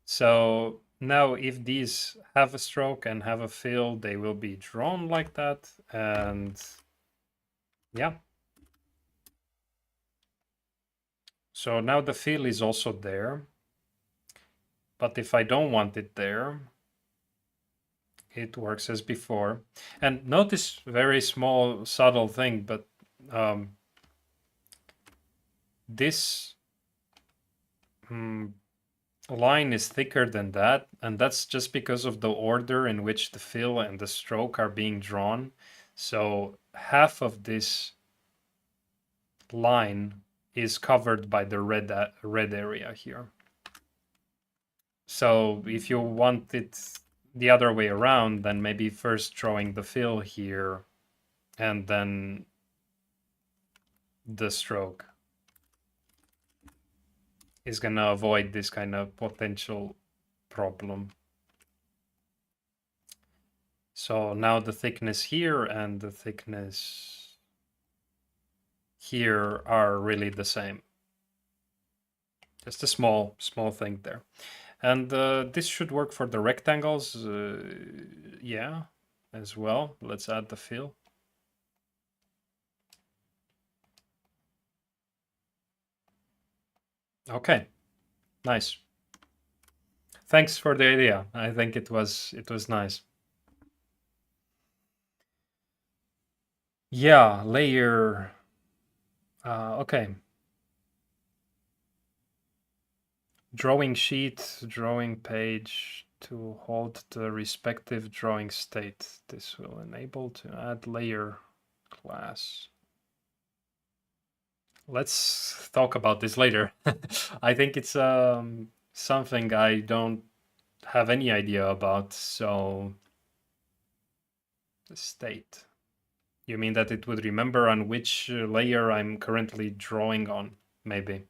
So now if these have a stroke and have a fill, they will be drawn like that. And yeah. So now the fill is also there. But if I don't want it there, it works as before. And notice very small subtle thing, but this line is thicker than that, and that's just because of the order in which the fill and the stroke are being drawn. So half of this line is covered by the red area here. So if you want it the other way around, then maybe first drawing the fill here and then the stroke is going to avoid this kind of potential problem. So now the thickness here and the thickness here are really the same. Just a small thing there. And this should work for the rectangles. Yeah, as well. Let's add the fill. Okay, nice. Thanks for the idea. I think it was nice. Yeah, layer. Okay. Drawing sheet, drawing page to hold the respective drawing state. This will enable to add layer class. Let's talk about this later. I think it's something I don't have any idea about. So the state. You mean that it would remember on which layer I'm currently drawing on, maybe.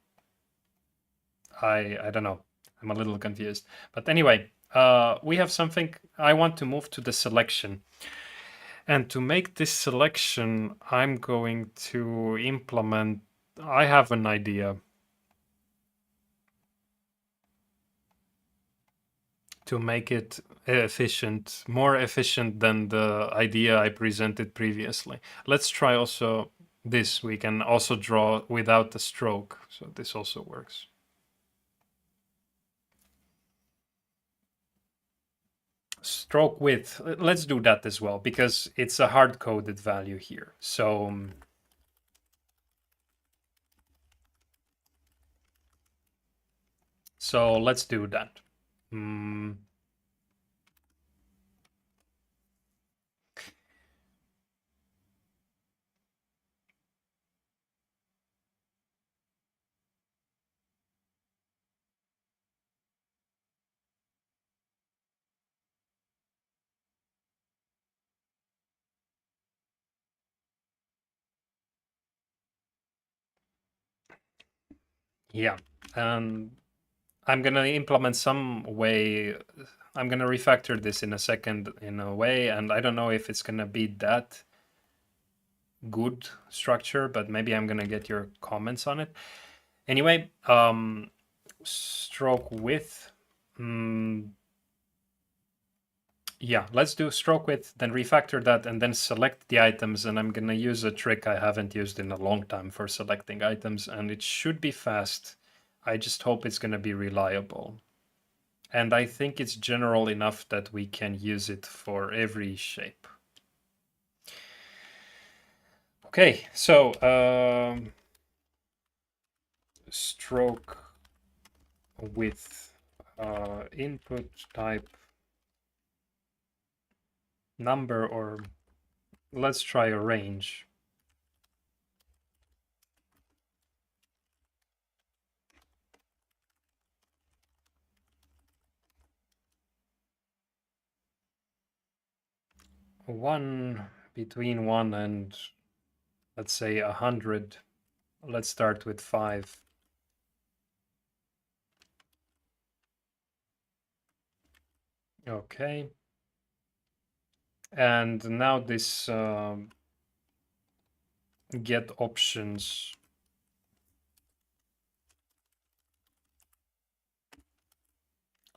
I don't know. I'm a little confused. But anyway, we have something. I want to move to the selection. And to make this selection, I'm going to implement, I have an idea. To make it efficient, more efficient than the idea I presented previously. Let's try also this. We can also draw without the stroke. So this also works. Stroke width, let's do that as well, because it's a hard-coded value here. So let's do that. Yeah, and I'm gonna implement some way. I'm gonna refactor this in a second in a way, and I don't know if it's gonna be that good structure, but maybe I'm gonna get your comments on it. Anyway, stroke width. Yeah, let's do stroke width, then refactor that, and then select the items. And I'm gonna use a trick I haven't used in a long time for selecting items, and it should be fast. I just hope it's gonna be reliable. And I think it's general enough that we can use it for every shape. Okay, so stroke width, input type number, or let's try a range. Between 1 and, let's say, 100. Let's start with 5. Okay. And now this get options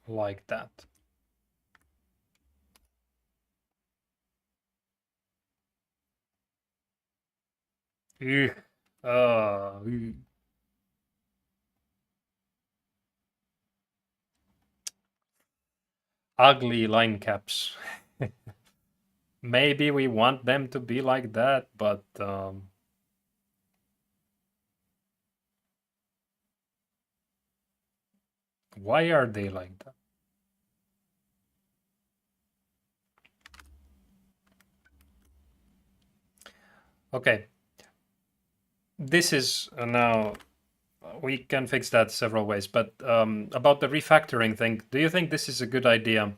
like that. Ugly line caps. Maybe we want them to be like that, but why are they like that? Okay, this is now we can fix that several ways, but about the refactoring thing, do you think this is a good idea?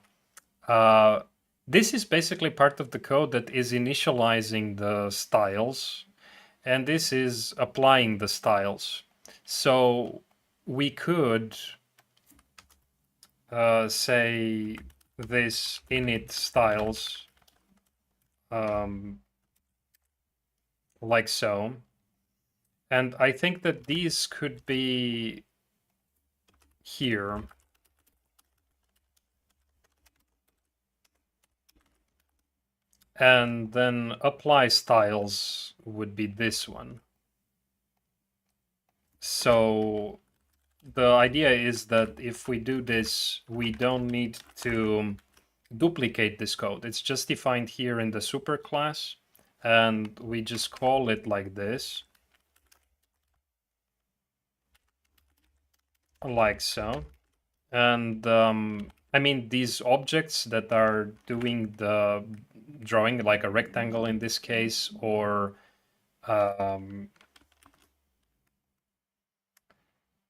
Uh, this is basically part of the code that is initializing the styles, and this is applying the styles. So we could say this init styles like so. And I think that these could be here. And then apply styles would be this one. So the idea is that if we do this, we don't need to duplicate this code. It's just defined here in the superclass, and we just call it like this, like so. And I mean, these objects that are doing the drawing, like a rectangle in this case, um,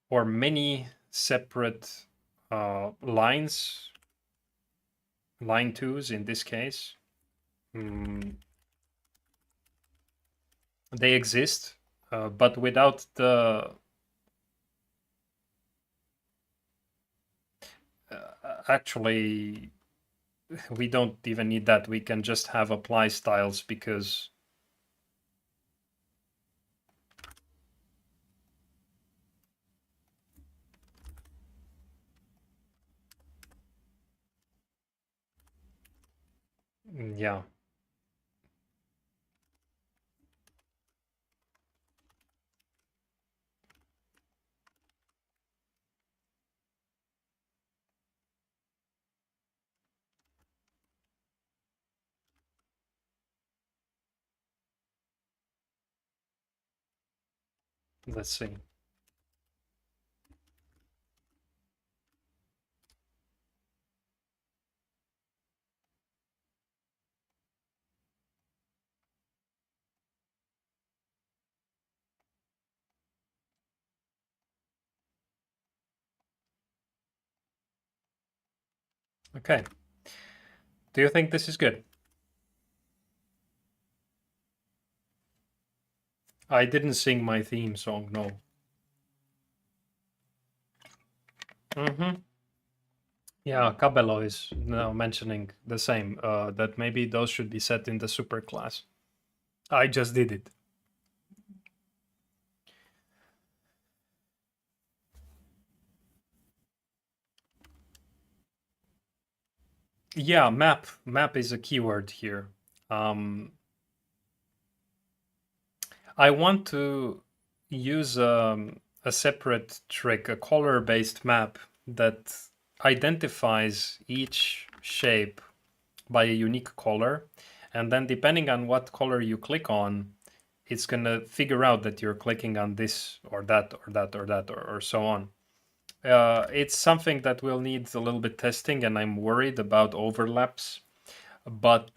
or many separate lines, line twos in this case, they exist, but without the actually we don't even need that. We can just have apply styles because yeah. Let's see. Okay. Do you think this is good? I didn't sing my theme song, no. Mm-hmm. Yeah, Cabello is now mentioning the same, that maybe those should be set in the superclass. I just did it. Yeah, map is a keyword here. I want to use a separate trick, a color-based map that identifies each shape by a unique color. And then depending on what color you click on, it's going to figure out that you're clicking on this or that or that or that or so on. It's something that will need a little bit testing, and I'm worried about overlaps. But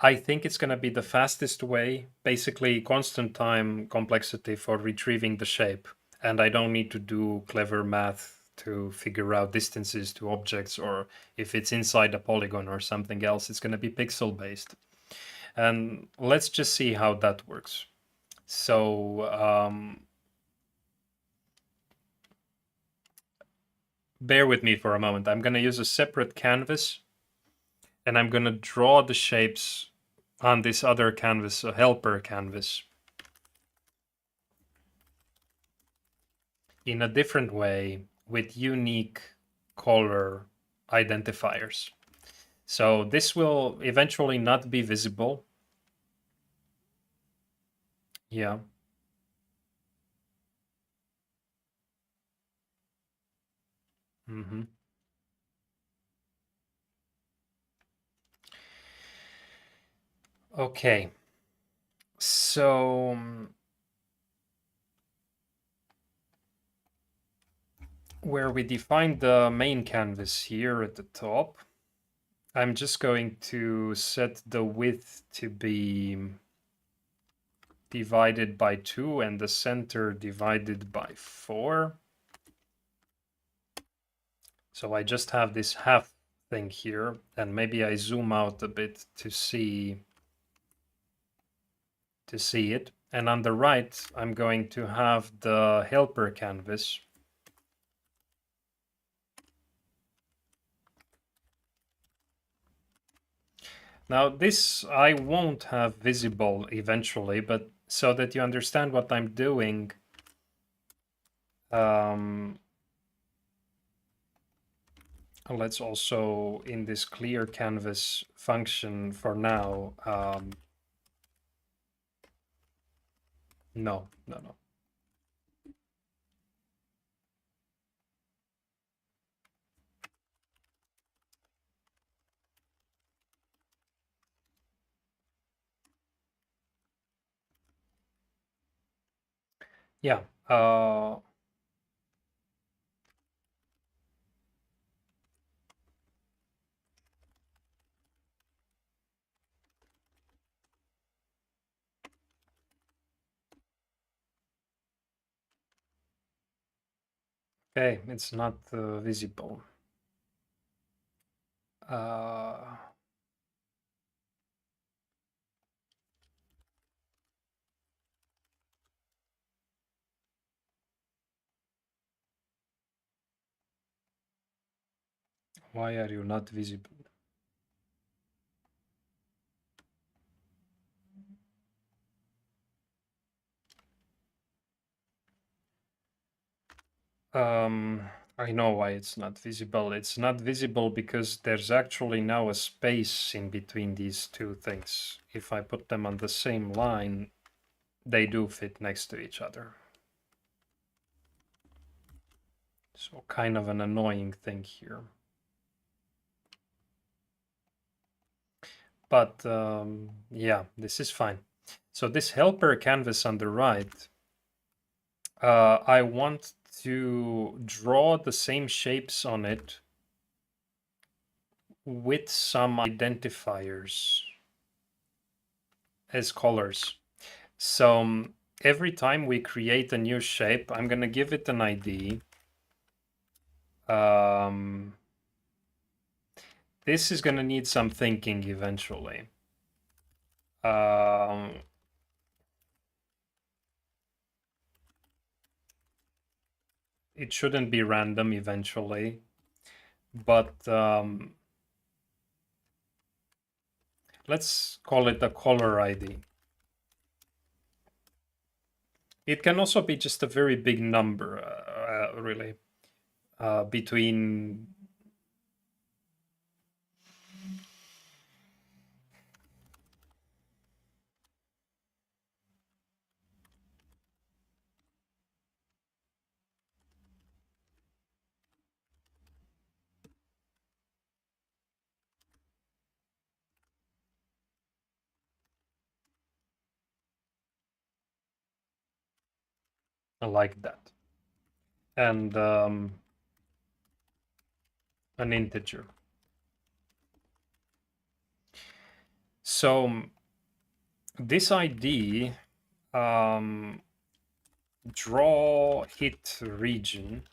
I think it's going to be the fastest way, basically constant time complexity for retrieving the shape. And I don't need to do clever math to figure out distances to objects, or if it's inside a polygon or something else, it's going to be pixel based. And let's just see how that works. So bear with me for a moment. I'm going to use a separate canvas, and I'm going to draw the shapes on this other canvas, a helper canvas, in a different way with unique color identifiers. So this will eventually not be visible. Yeah. Mm-hmm. Okay. So where we define the main canvas here at the top, I'm just going to set the width to be divided by 2 and the center divided by 4. So I just have this half thing here, and maybe I zoom out a bit to see it. And on the right, I'm going to have the helper canvas. Now this I won't have visible eventually, but so that you understand what I'm doing, let's also in this clear canvas function for now, no. Yeah. Okay, it's not visible. Why are you not visible? I know why it's not visible. It's not visible because there's actually now a space in between these two things. If I put them on the same line, they do fit next to each other. So kind of an annoying thing here. But yeah, this is fine. So this helper canvas on the right, I want to draw the same shapes on it with some identifiers as colors. So every time we create a new shape, I'm going to give it an ID. This is going to need some thinking eventually. It shouldn't be random eventually, but let's call it a color ID. It can also be just a very big number, really, between. Like that. And an integer. So this ID, draw hit region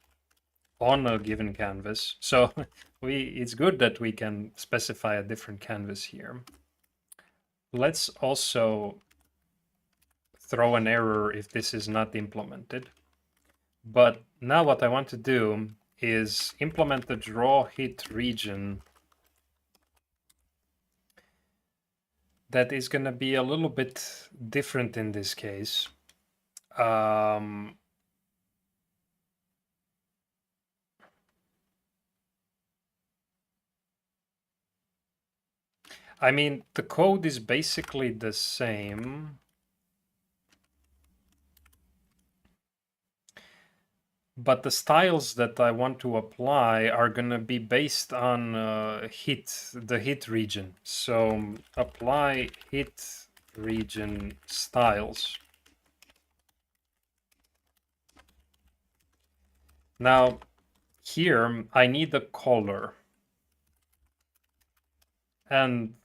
on a given canvas. So it's good that we can specify a different canvas here. Let's also throw an error if this is not implemented. But now what I want to do is implement the draw hit region that is going to be a little bit different in this case. I mean, the code is basically the same. But the styles that I want to apply are going to be based on the hit region. So apply hit region styles. Now here I need a color. And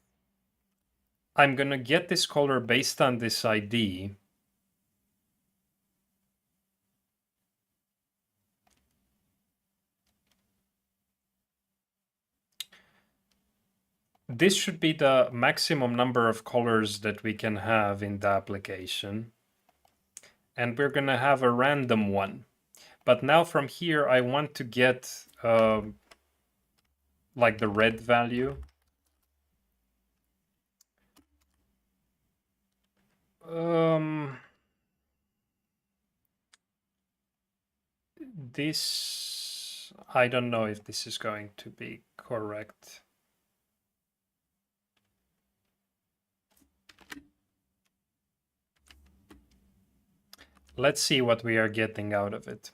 I'm going to get this color based on this ID. This should be the maximum number of colors that we can have in the application. And we're going to have a random one. But now from here, I want to get like the red value. This, I don't know if this is going to be correct. Let's see what we are getting out of it.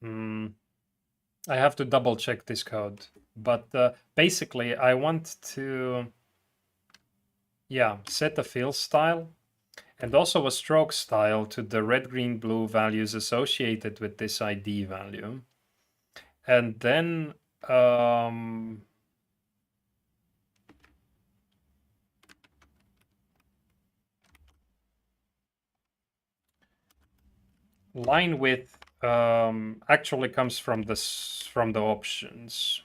I have to double check this code. But basically, I want to, set a fill style and also a stroke style to the red, green, blue values associated with this ID value. And then line width actually comes from the options.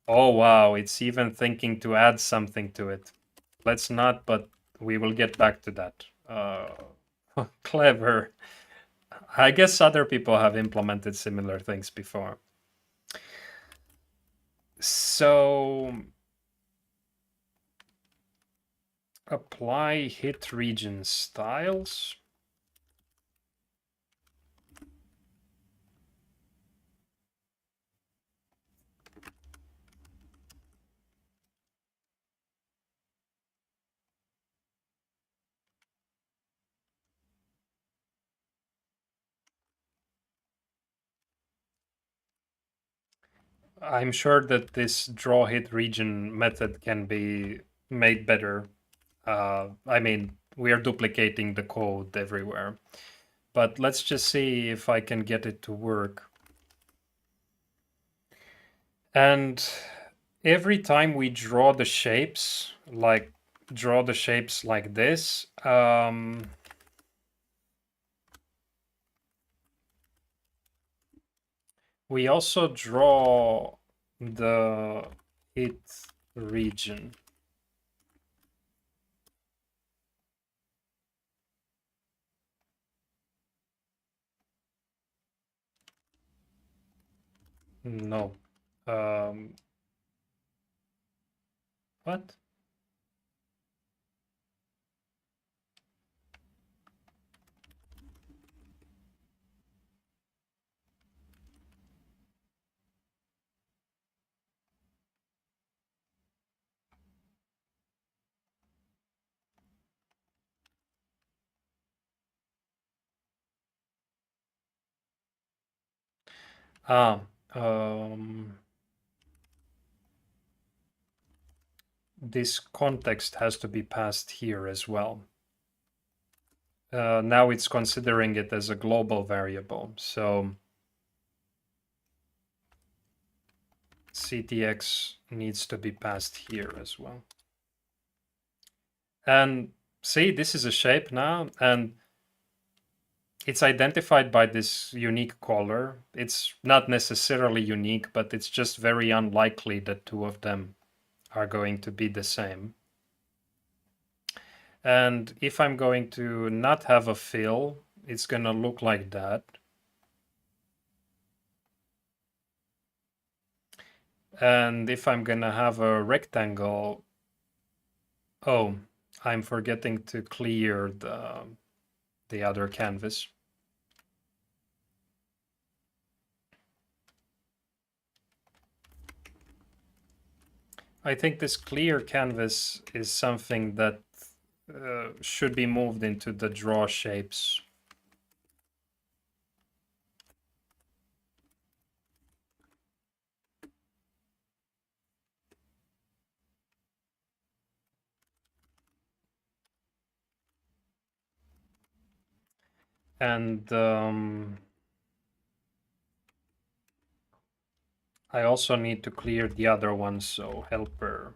Oh wow, it's even thinking to add something to it. Let's not, but we will get back to that. Clever. I guess other people have implemented similar things before. So apply hit region styles. I'm sure that this draw hit region method can be made better. I mean, we are duplicating the code everywhere. But let's just see if I can get it to work. And every time we draw the shapes like this, we also draw the hit region. No. What? Ah, this context has to be passed here as well. Now it's considering it as a global variable. So CTX needs to be passed here as well. And see, this is a shape now, and it's identified by this unique color. It's not necessarily unique, but it's just very unlikely that two of them are going to be the same. And if I'm going to not have a fill, it's going to look like that. And if I'm going to have a rectangle, oh, I'm forgetting to clear the other canvas. I think this clear canvas is something that should be moved into the draw shapes. And I also need to clear the other one, so helper.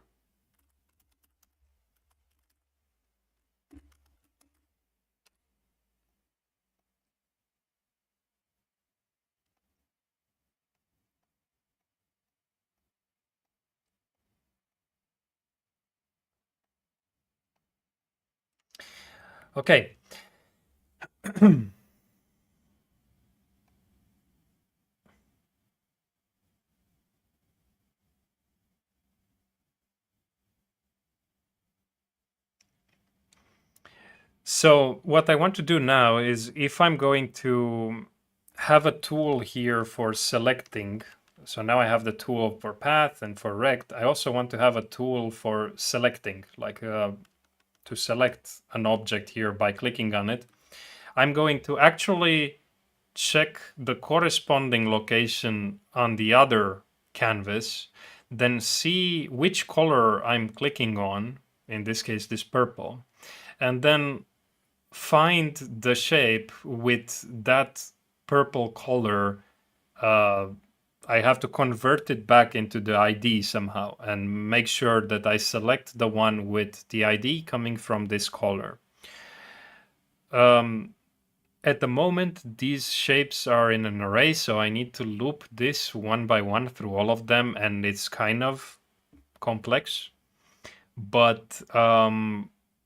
Okay. So what I want to do now is if I'm going to have a tool here for selecting, so now I have the tool for path and for rect, I also want to have a tool for selecting, like to select an object here by clicking on it. I'm going to actually check the corresponding location on the other canvas, then see which color I'm clicking on, in this case, this purple, and then find the shape with that purple color. I have to convert it back into the ID somehow and make sure that I select the one with the ID coming from this color. At the moment, these shapes are in an array, so I need to loop this one by one through all of them, and it's kind of complex. But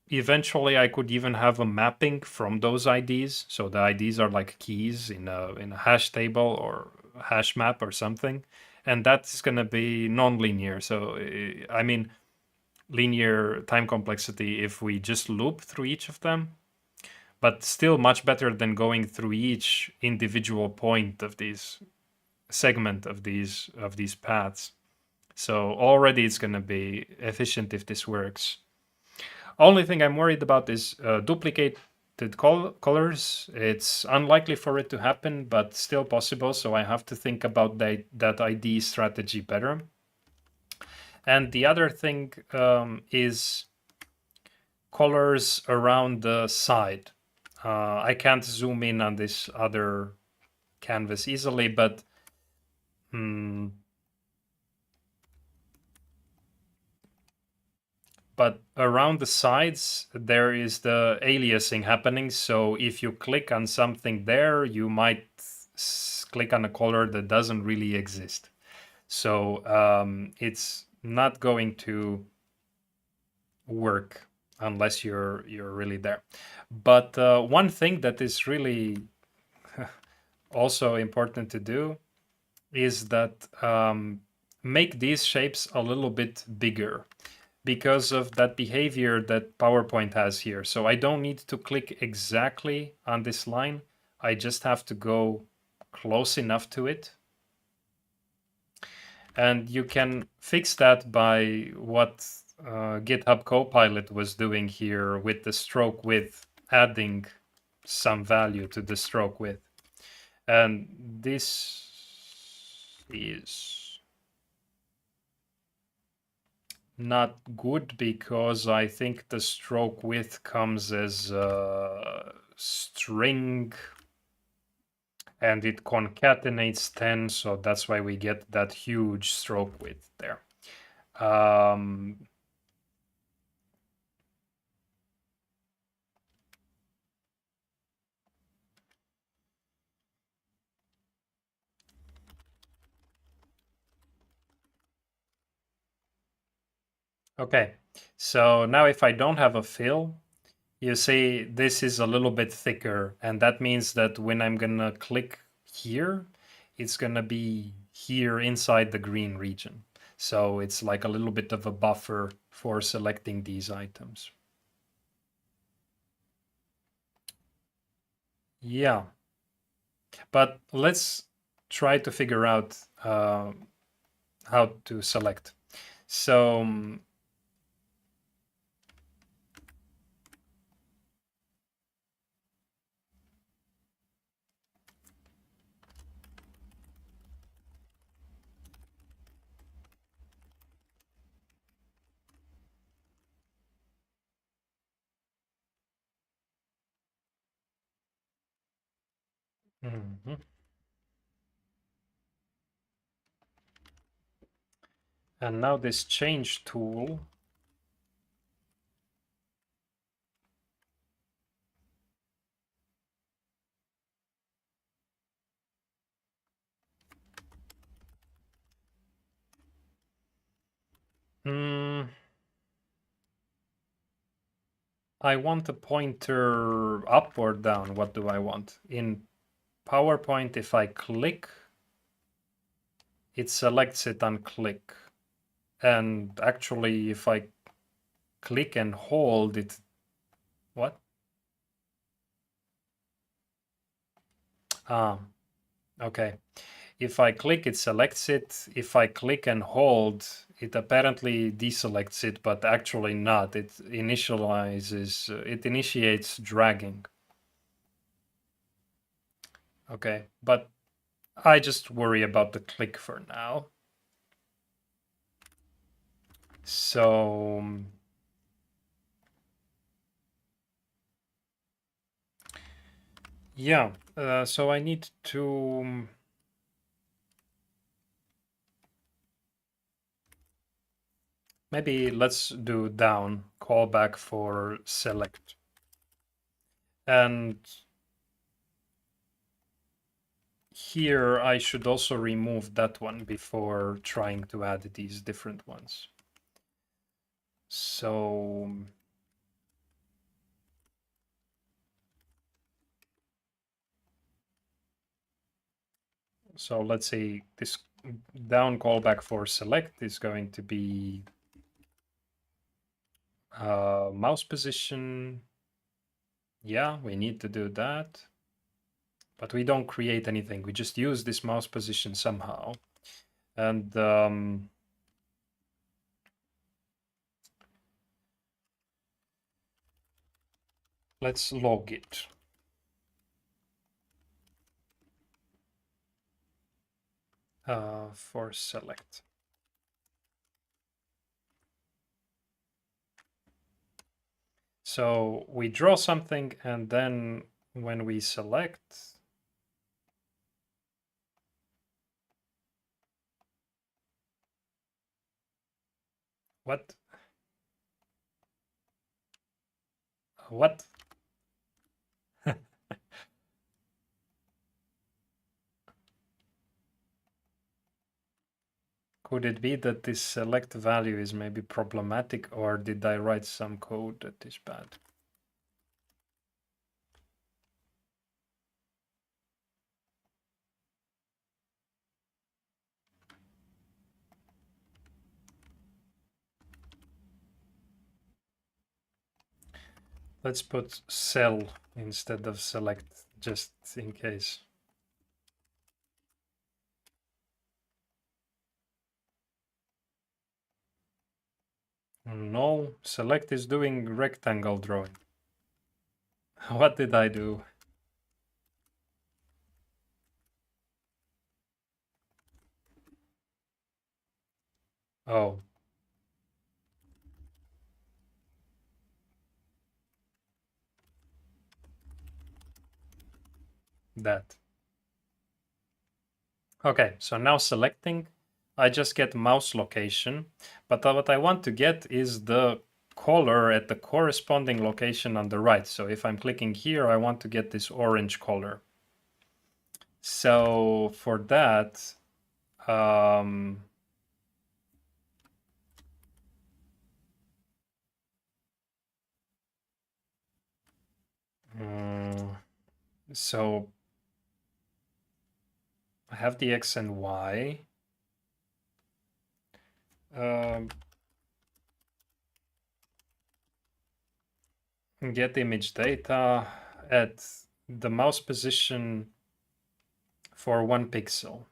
eventually, I could even have a mapping from those IDs. So the IDs are like keys in a hash table or hash map or something, and that's going to be non-linear. So I mean, linear time complexity if we just loop through each of them, but still much better than going through each individual point of these segment of these paths. So already it's going to be efficient if this works. Only thing I'm worried about is duplicated colors. It's unlikely for it to happen, but still possible. So I have to think about that ID strategy better. And the other thing is colors around the side. I can't zoom in on this other canvas easily, but around the sides there is the aliasing happening. So if you click on something there, you might click on a color that doesn't really exist. So it's not going to work unless you're really there. But one thing that is really also important to do is that make these shapes a little bit bigger because of that behavior that PowerPoint has here. So I don't need to click exactly on this line. I just have to go close enough to it. And you can fix that by what GitHub Copilot was doing here with the stroke width, adding some value to the stroke width. And this is not good because I think the stroke width comes as a string and it concatenates 10, so that's why we get that huge stroke width there. Okay, so now if I don't have a fill, you see this is a little bit thicker, and that means that when I'm gonna click here, it's gonna be here inside the green region. So it's like a little bit of a buffer for selecting these items. Yeah, but let's try to figure out how to select. So Mhm. And now this change tool. I want a pointer up or down. What do I want? In PowerPoint, if I click, it selects it on click. And actually, if I click and hold it, what? Ah, okay. If I click, it selects it. If I click and hold, it apparently deselects it, but actually not. It it initiates dragging. Okay, but I just worry about the click for now. So yeah, so I need to maybe let's do down callback for select. And here I should also remove that one before trying to add these different ones. So let's say this down callback for select is going to be mouse position. Yeah, we need to do that. But we don't create anything. We just use this mouse position somehow. And let's log it. For select. So we draw something, and then when we select, what? What? Could it be that this select value is maybe problematic, or did I write some code that is bad? Let's put cell instead of select, just in case. No, select is doing rectangle drawing. What did I do? Oh. That. Okay, so now selecting, I just get mouse location, but what I want to get is the color at the corresponding location on the right. So if I'm clicking here, I want to get this orange color. So for that, so I have the X and Y. Get image data at the mouse position for 1 pixel.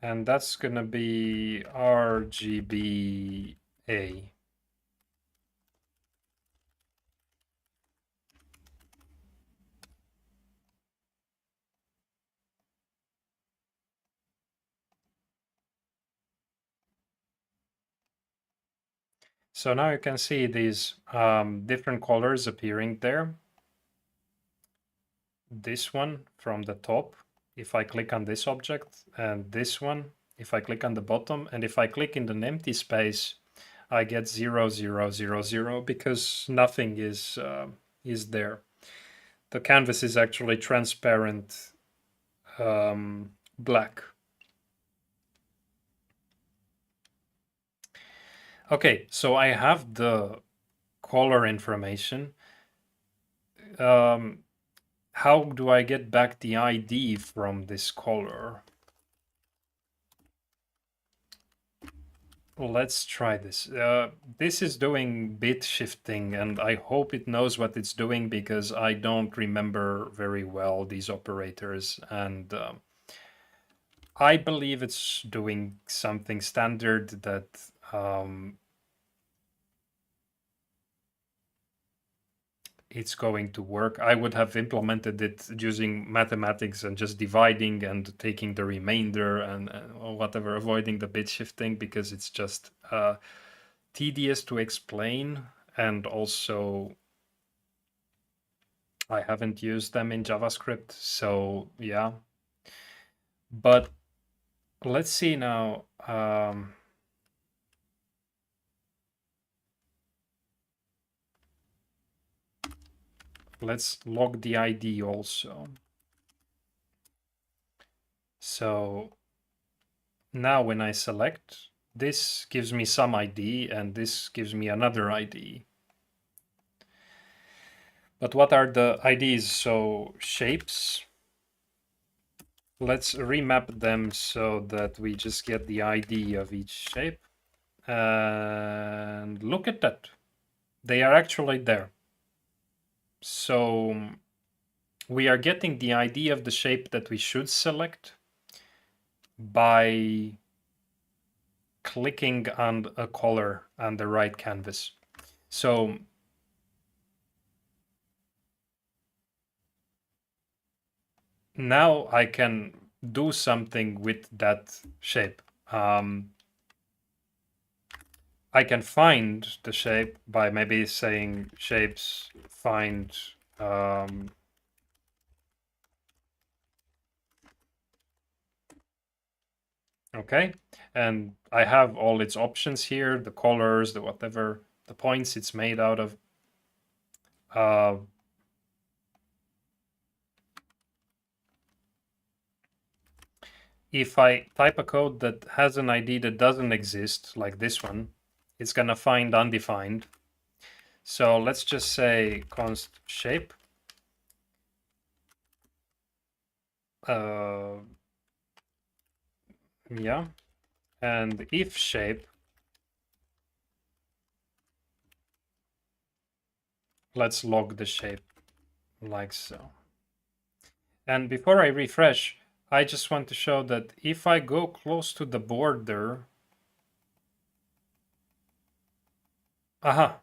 And that's gonna be RGBA. So now you can see these different colors appearing there. This one from the top, if I click on this object, and this one, if I click on the bottom, and if I click in an empty space, I get 0, 0, 0, 0 because nothing is there. The canvas is actually transparent black. Okay, so I have the color information. How do I get back the ID from this color? Let's try this. This is doing bit shifting, and I hope it knows what it's doing because I don't remember very well these operators. And I believe it's doing something standard that it's going to work. I would have implemented it using mathematics and just dividing and taking the remainder and whatever, avoiding the bit shifting because it's just tedious to explain, and also I haven't used them in JavaScript, so yeah. But let's see now. Let's log the ID also. So now when I select, this gives me some ID and this gives me another ID. But what are the IDs? So shapes. Let's remap them so that we just get the ID of each shape. And look at that. They are actually there. So we are getting the ID of the shape that we should select by clicking on a color on the right canvas. So now I can do something with that shape. I can find the shape by maybe saying shapes find okay, and I have all its options here, the colors, the whatever, the points it's made out of. If I type a code that has an ID that doesn't exist, like this one, it's gonna find undefined. So let's just say const shape. Yeah, and if shape, let's log the shape like so. And before I refresh, I just want to show that if I go close to the border, aha,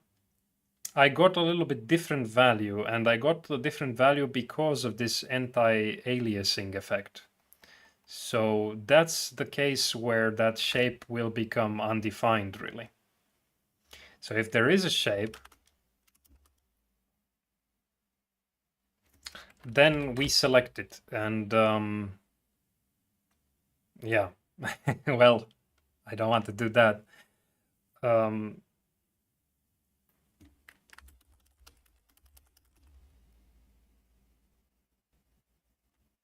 I got a little bit different value, and I got a different value because of this anti-aliasing effect. So that's the case where that shape will become undefined, really. So if there is a shape, then we select it, and yeah, well, I don't want to do that.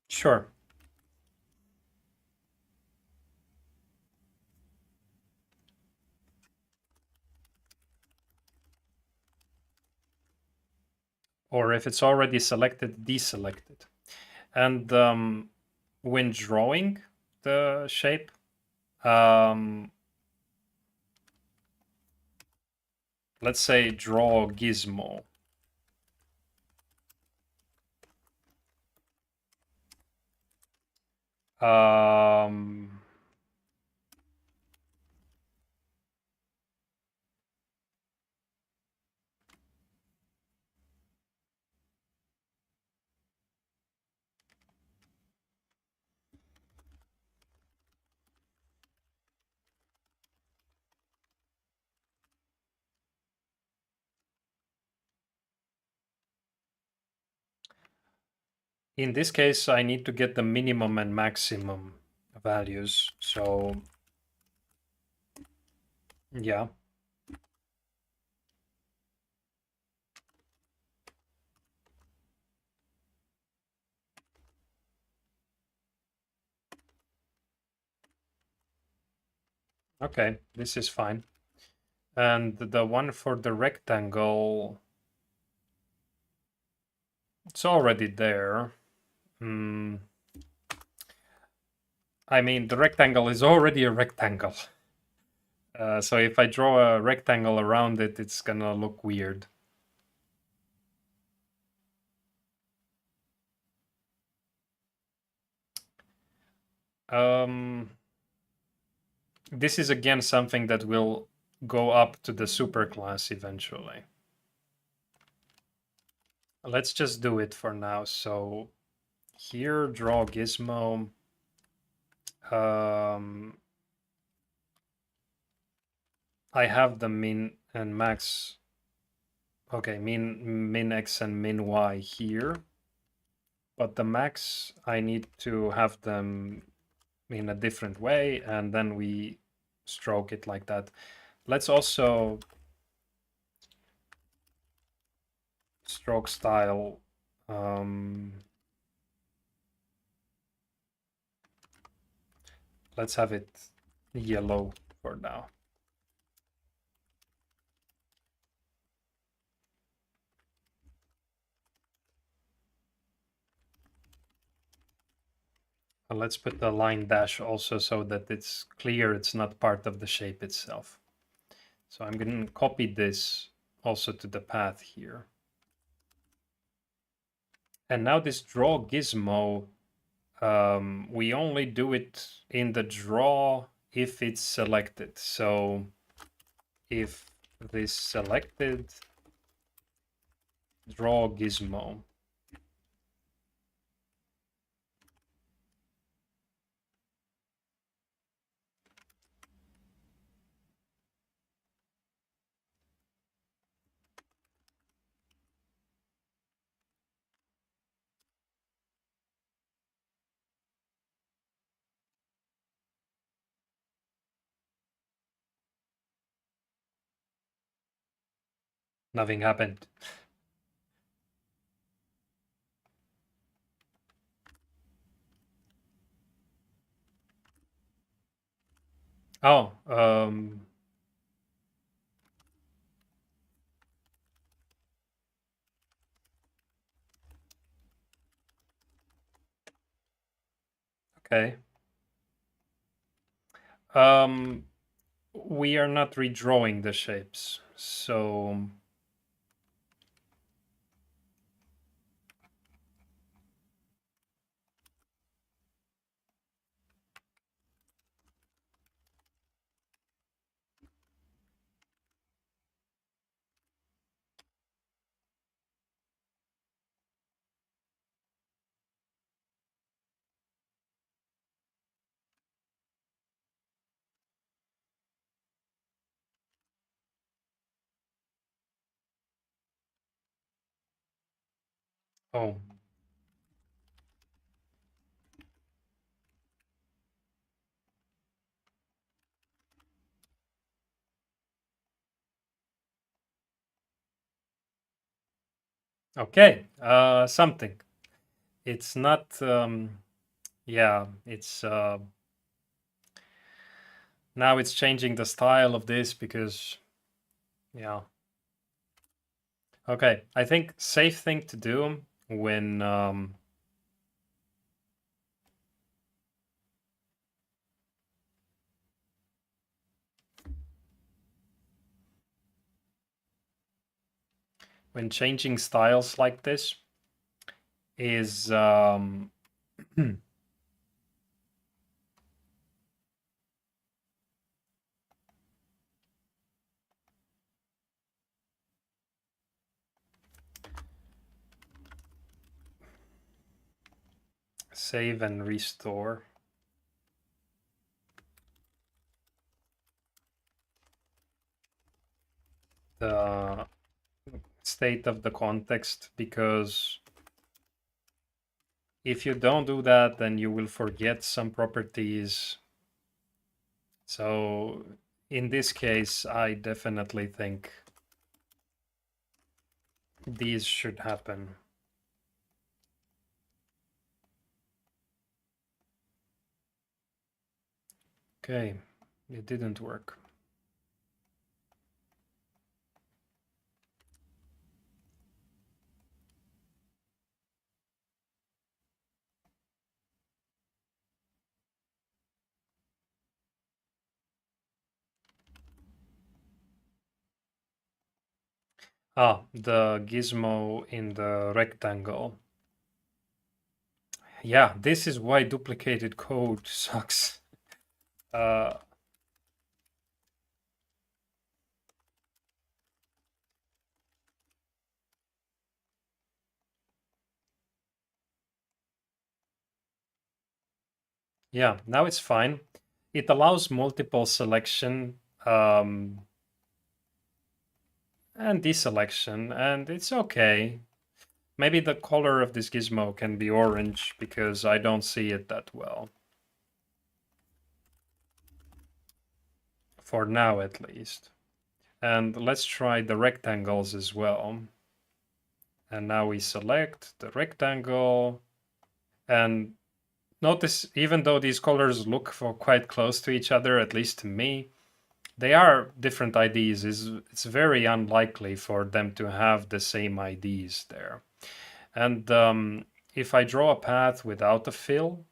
Sure. Or if it's already selected, deselect it. And when drawing the shape, let's say draw gizmo. In this case, I need to get the minimum and maximum values. So yeah. Okay, this is fine. And the one for the rectangle, it's already there. I mean, the rectangle is already a rectangle. So if I draw a rectangle around it, it's gonna look weird. This is again something that will go up to the superclass eventually. Let's just do it for now. So here, draw gizmo. I have the min and max. Okay, min x and min y here. But the max, I need to have them in a different way, and then we stroke it like that. Let's also stroke style. Let's have it yellow for now. And let's put the line dash also so that it's clear it's not part of the shape itself. So I'm going to copy this also to the path here. And now this draw gizmo, we only do it in the draw if it's selected. So if this selected, draw gizmo. Nothing happened. Oh, okay. We are not redrawing the shapes, so oh, okay. Something. It's not. Yeah, it's now it's changing the style of this because, yeah. Okay, I think safe thing to do when changing styles like this is save and restore. The state of the context, because If you don't do that, then you will forget some properties. So in this case, I definitely think these should happen. Okay, it didn't work. Ah, the gizmo in the rectangle. Yeah, this is why duplicated code sucks. Uh, yeah, now it's fine. It allows multiple selection and deselection, and it's okay. Maybe the color of this gizmo can be orange because I don't see it that well. For now, at least. And let's try the rectangles as well. And now we select the rectangle. And notice, even though these colors look for quite close to each other, at least to me, they are different IDs. It's very unlikely for them to have the same IDs there. And if I draw a path without a fill,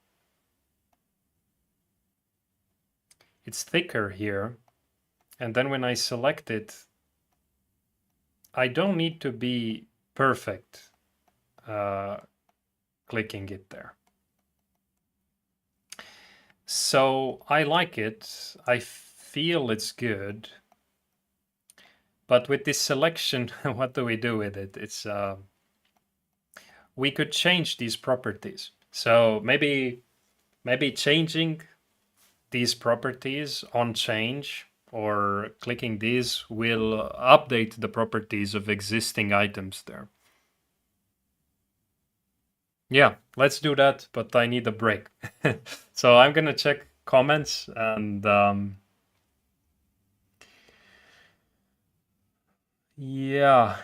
it's thicker here. And then when I select it, I don't need to be perfect clicking it there. So I like it. I feel it's good. But with this selection, what do we do with it? It's we could change these properties. So maybe changing these properties on change or clicking these will update the properties of existing items there. Yeah, let's do that, but I need a break. So I'm gonna check comments and yeah.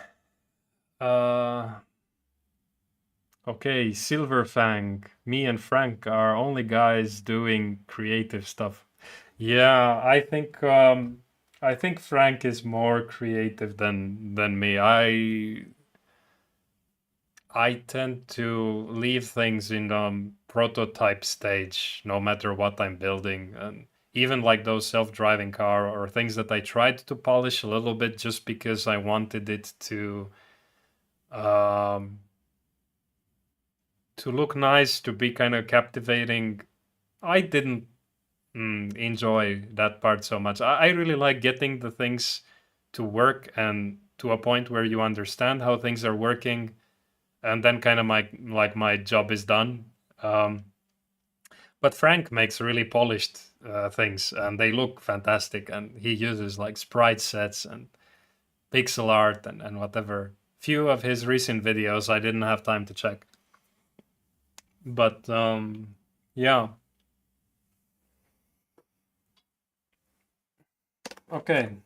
Okay, Silverfang. Me and Frank are only guys doing creative stuff. Yeah, I think Frank is more creative than me. I tend to leave things in prototype stage no matter what I'm building. And even like those self-driving car or things that I tried to polish a little bit just because I wanted it um to look nice, to be kind of captivating. I didn't enjoy that part so much. I really like getting the things to work and to a point where you understand how things are working, and then kind of my job is done. Um, but Frank makes really polished things, and they look fantastic. And he uses like sprite sets and pixel art and whatever. Few of his recent videos I didn't have time to check, but yeah. Okay,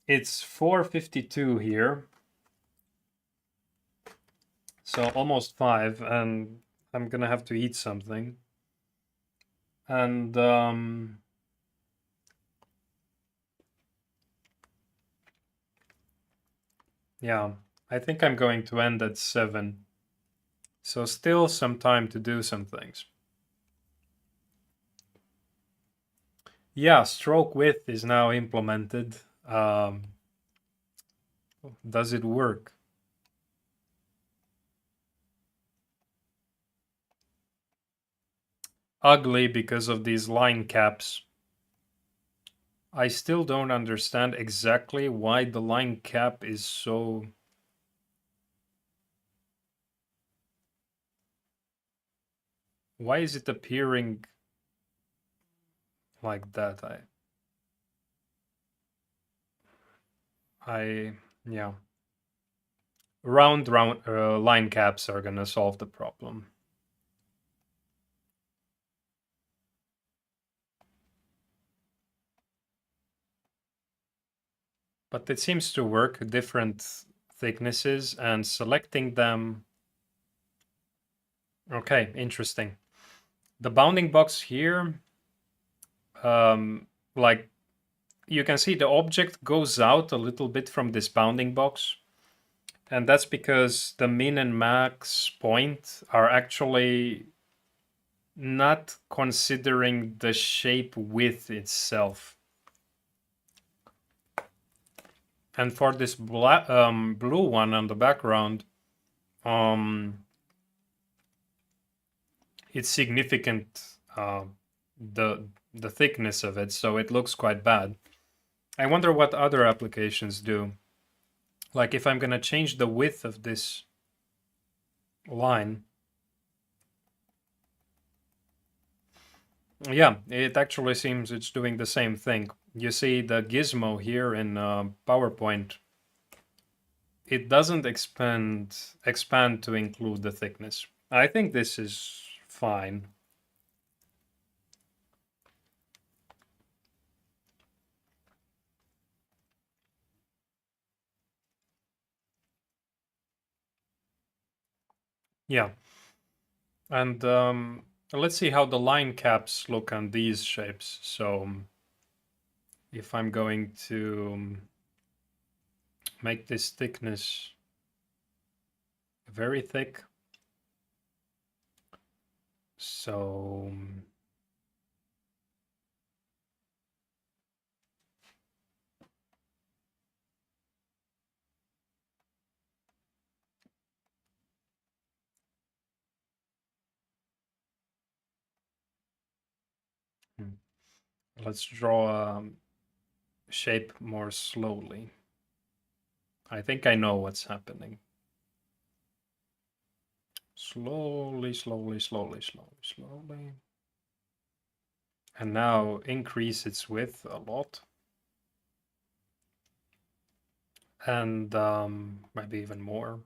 it's 4:52 here, so almost 5, and I'm gonna have to eat something. And yeah, I think I'm going to end at 7. So still some time to do some things. Yeah, stroke width is now implemented. Does it work? Ugly because of these line caps. I still don't understand exactly why the line cap is so... Why is it appearing like that? Yeah. Round line caps are gonna solve the problem. But it seems to work, different thicknesses, and selecting them. Okay, interesting. The bounding box here, like you can see the object goes out a little bit from this bounding box. And that's because the min and max point are actually not considering the shape width itself. And for this blue one on the background, it's significant, the thickness of it, so it looks quite bad. I wonder what other applications do. Like if I'm gonna change the width of this line, yeah, it actually seems it's doing the same thing. You see the gizmo here in PowerPoint, it doesn't expand to include the thickness. I think this is fine. Yeah. And let's see how the line caps look on these shapes. So if I'm going to make this thickness very thick, so let's draw a shape more slowly. I think I know what's happening. Slowly, slowly, slowly, slowly, slowly. And now increase its width a lot. And maybe even more.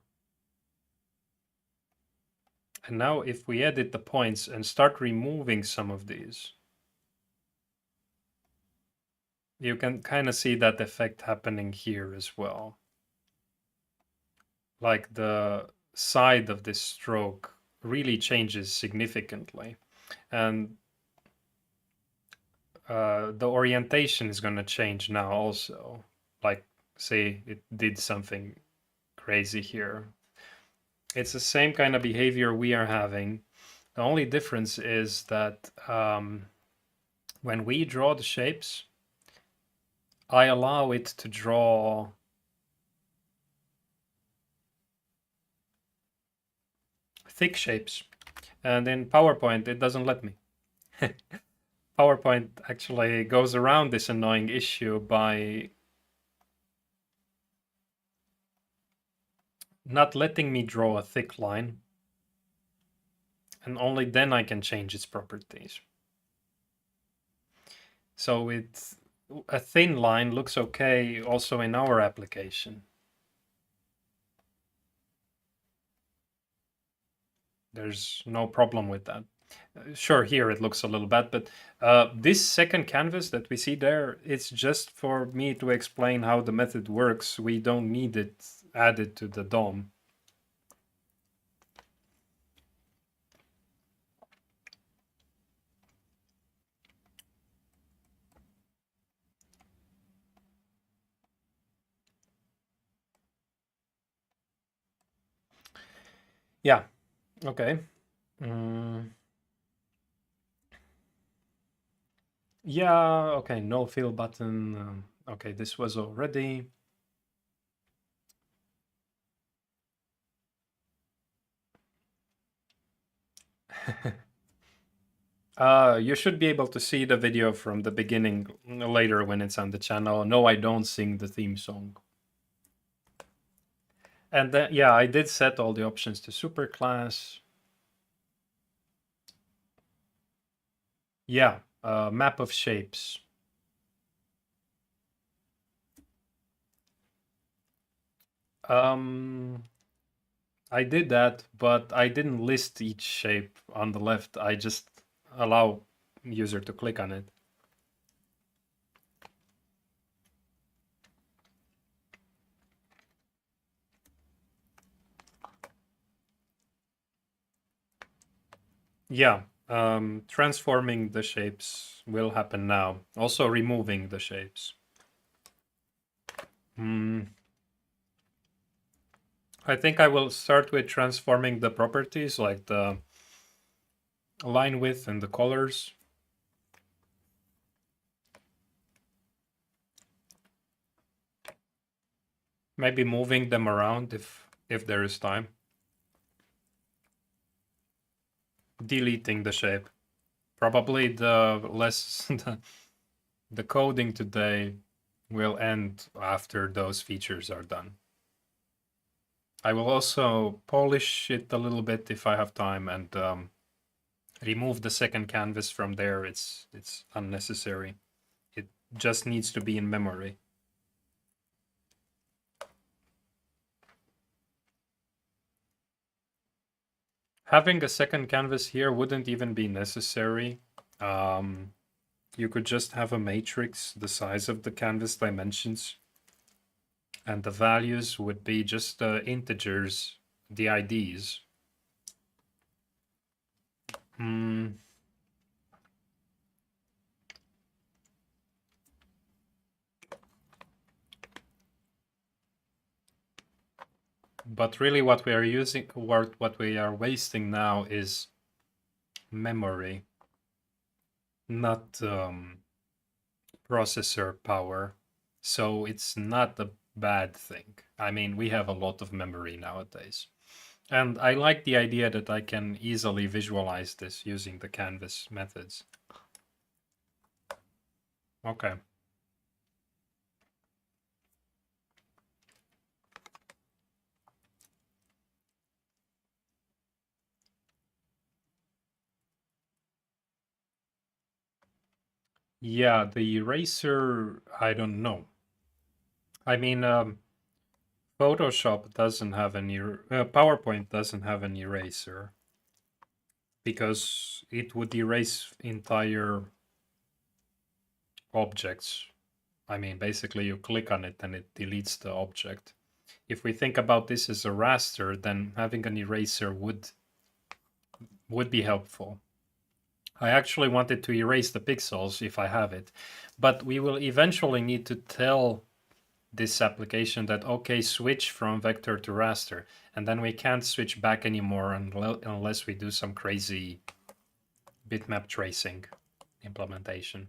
And now if we edit the points and start removing some of these, you can kind of see that effect happening here as well. Like the side of this stroke really changes significantly. And the orientation is going to change now also. Like, say it did something crazy here. It's the same kind of behavior we are having. The only difference is that when we draw the shapes, I allow it to draw thick shapes. And in PowerPoint, it doesn't let me. PowerPoint actually goes around this annoying issue by not letting me draw a thick line. And only then I can change its properties. So a thin line looks okay also in our application. There's no problem with that. Sure, here it looks a little bad, but this second canvas that we see there, it's just for me to explain how the method works. We don't need it added to the DOM. Yeah, okay. Yeah, okay, no fill button. Okay, this was already. You should be able to see the video from the beginning later when it's on the channel. No, I don't sing the theme song. And then, yeah, I did set all the options to superclass. Yeah, map of shapes. I did that, but I didn't list each shape on the left. I just allow user to click on it. Yeah, transforming the shapes will happen now. Also removing the shapes. I think I will start with transforming the properties like the line width and the colors. Maybe moving them around if there is time. Deleting the shape. Probably the less the coding today will end after those features are done. I will also polish it a little bit if I have time and remove the second canvas from there. It's unnecessary. It just needs to be in memory. Having a second canvas here wouldn't even be necessary. You could just have a matrix, the size of the canvas dimensions, and the values would be just integers, the IDs. But really what we are using, what we are wasting now is memory, not processor power. So it's not a bad thing. I mean, we have a lot of memory nowadays. And I like the idea that I can easily visualize this using the canvas methods. Okay. Yeah, the eraser, I don't know. I mean, Photoshop doesn't have an PowerPoint doesn't have an eraser because it would erase entire objects. I mean, basically you click on it and it deletes the object. If we think about this as a raster, then having an eraser would be helpful. I actually wanted to erase the pixels if I have it, but we will eventually need to tell this application that, okay, switch from vector to raster, and then we can't switch back anymore unless we do some crazy bitmap tracing implementation.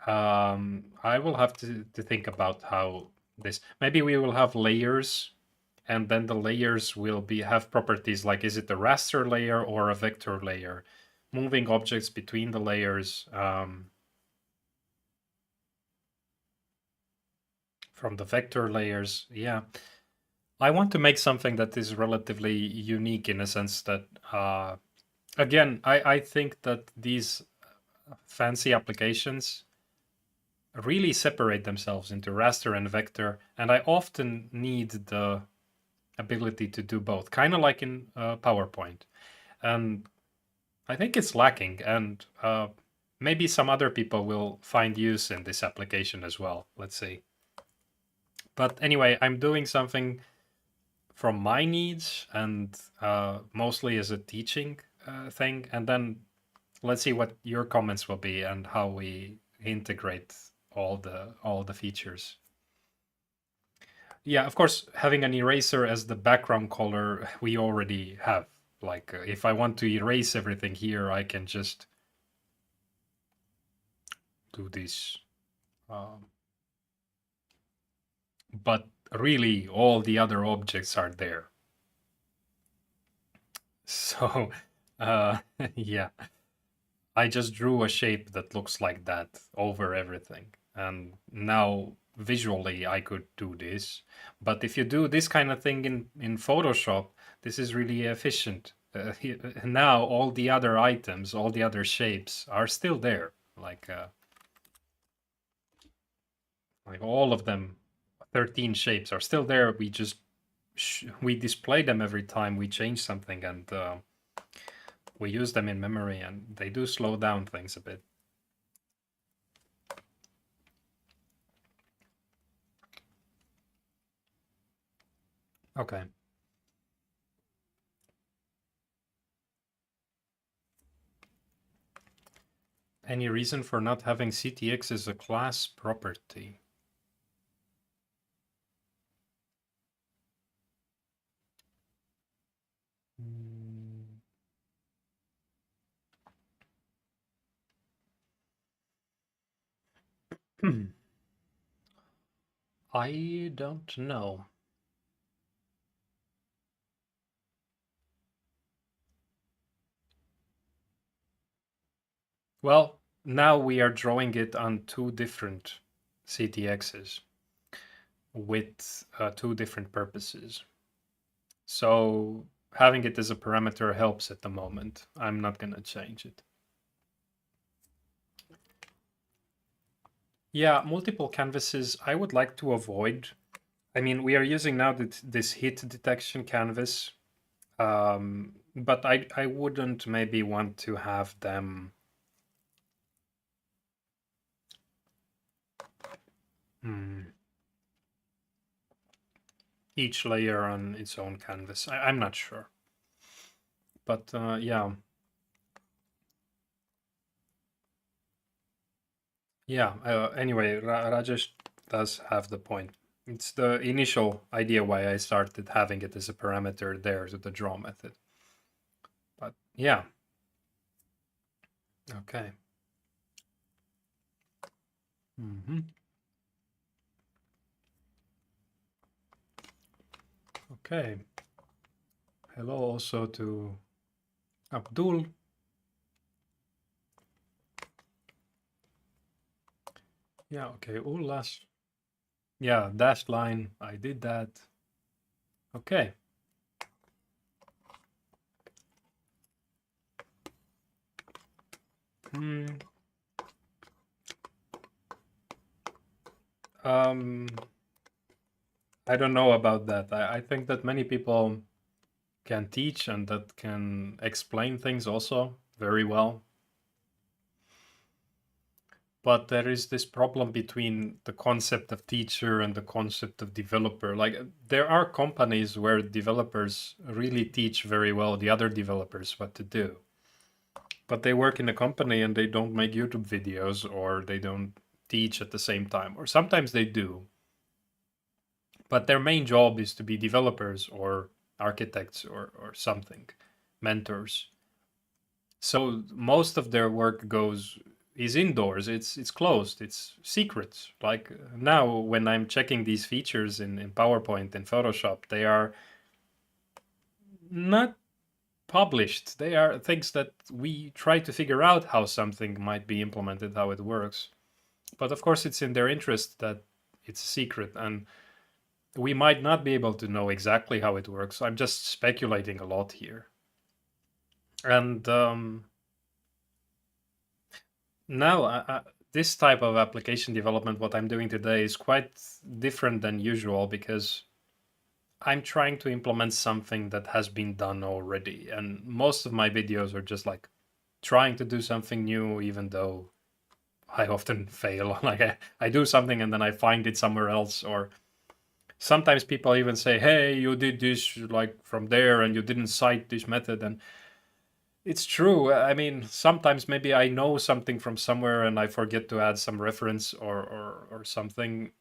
I will have to think about how this, maybe we will have layers, and then the layers will have properties like, is it a raster layer or a vector layer? Moving objects between the layers from the vector layers. Yeah. I want to make something that is relatively unique in a sense that, again, I think that these fancy applications really separate themselves into raster and vector, and I often need the ability to do both, kind of like in PowerPoint. And I think it's lacking, and maybe some other people will find use in this application as well. Let's see. But anyway, I'm doing something from my needs and mostly as a teaching thing. And then let's see what your comments will be and how we integrate all the features. Yeah, of course, having an eraser as the background color, we already have. Like, if I want to erase everything here, I can just do this. But really, all the other objects are there. So, yeah, I just drew a shape that looks like that over everything. And now visually I could do this. But if you do this kind of thing in Photoshop, this is really efficient. Now all the other items, all the other shapes are still there. Like all of them, 13 shapes are still there. We just we display them every time we change something, and we use them in memory, and they do slow down things a bit. Okay. Any reason for not having CTX as a class property? I don't know. Well, now we are drawing it on two different CTXs with two different purposes. So having it as a parameter helps at the moment. I'm not going to change it. Yeah, multiple canvases I would like to avoid. I mean, we are using now this hit detection canvas, but I wouldn't maybe want to have them each layer on its own canvas. I'm not sure. But yeah. Yeah, anyway, Rajesh does have the point. It's the initial idea why I started having it as a parameter there to the draw method. But yeah. Okay. Okay. Hello also to Abdul. Yeah, okay. Ullas. Yeah, dashed line. I did that. Okay. I don't know about that. I think that many people can teach and that can explain things also very well. But there is this problem between the concept of teacher and the concept of developer. Like there are companies where developers really teach very well the other developers what to do. But they work in a company and they don't make YouTube videos or they don't teach at the same time. Or sometimes they do. But their main job is to be developers or architects or something, mentors. So most of their work is indoors. It's closed. It's secret. Like now, when I'm checking these features in PowerPoint and Photoshop, they are not published. They are things that we try to figure out how something might be implemented, how it works. But of course, it's in their interest that it's a secret, and we might not be able to know exactly how it works. I'm just speculating a lot here. And now, this type of application development, what I'm doing today, is quite different than usual because I'm trying to implement something that has been done already. And most of my videos are just like trying to do something new, even though I often fail. Like I do something and then I find it somewhere else. Or sometimes people even say, hey, you did this like from there and you didn't cite this method. And it's true. I mean, sometimes maybe I know something from somewhere and I forget to add some reference or something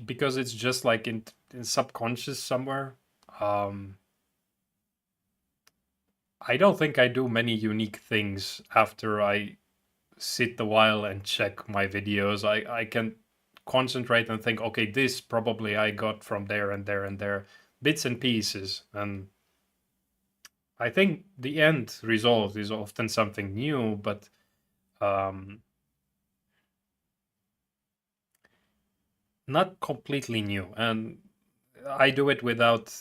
because it's just like in subconscious somewhere. I don't think I do many unique things after I sit a while and check my videos. I can concentrate and think, okay, this probably I got from there and there and there, bits and pieces. And I think the end result is often something new, but not completely new. And I do it without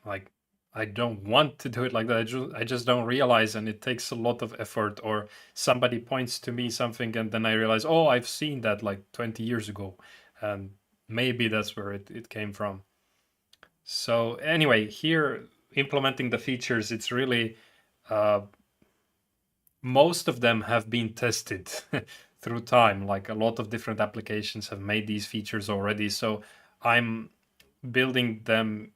like I don't want to do it like that. I just don't realize, and it takes a lot of effort. Or somebody points to me something, and then I realize, oh, I've seen that like 20 years ago, and maybe that's where it came from. So anyway, here implementing the features, it's really most of them have been tested through time. Like a lot of different applications have made these features already. So I'm building them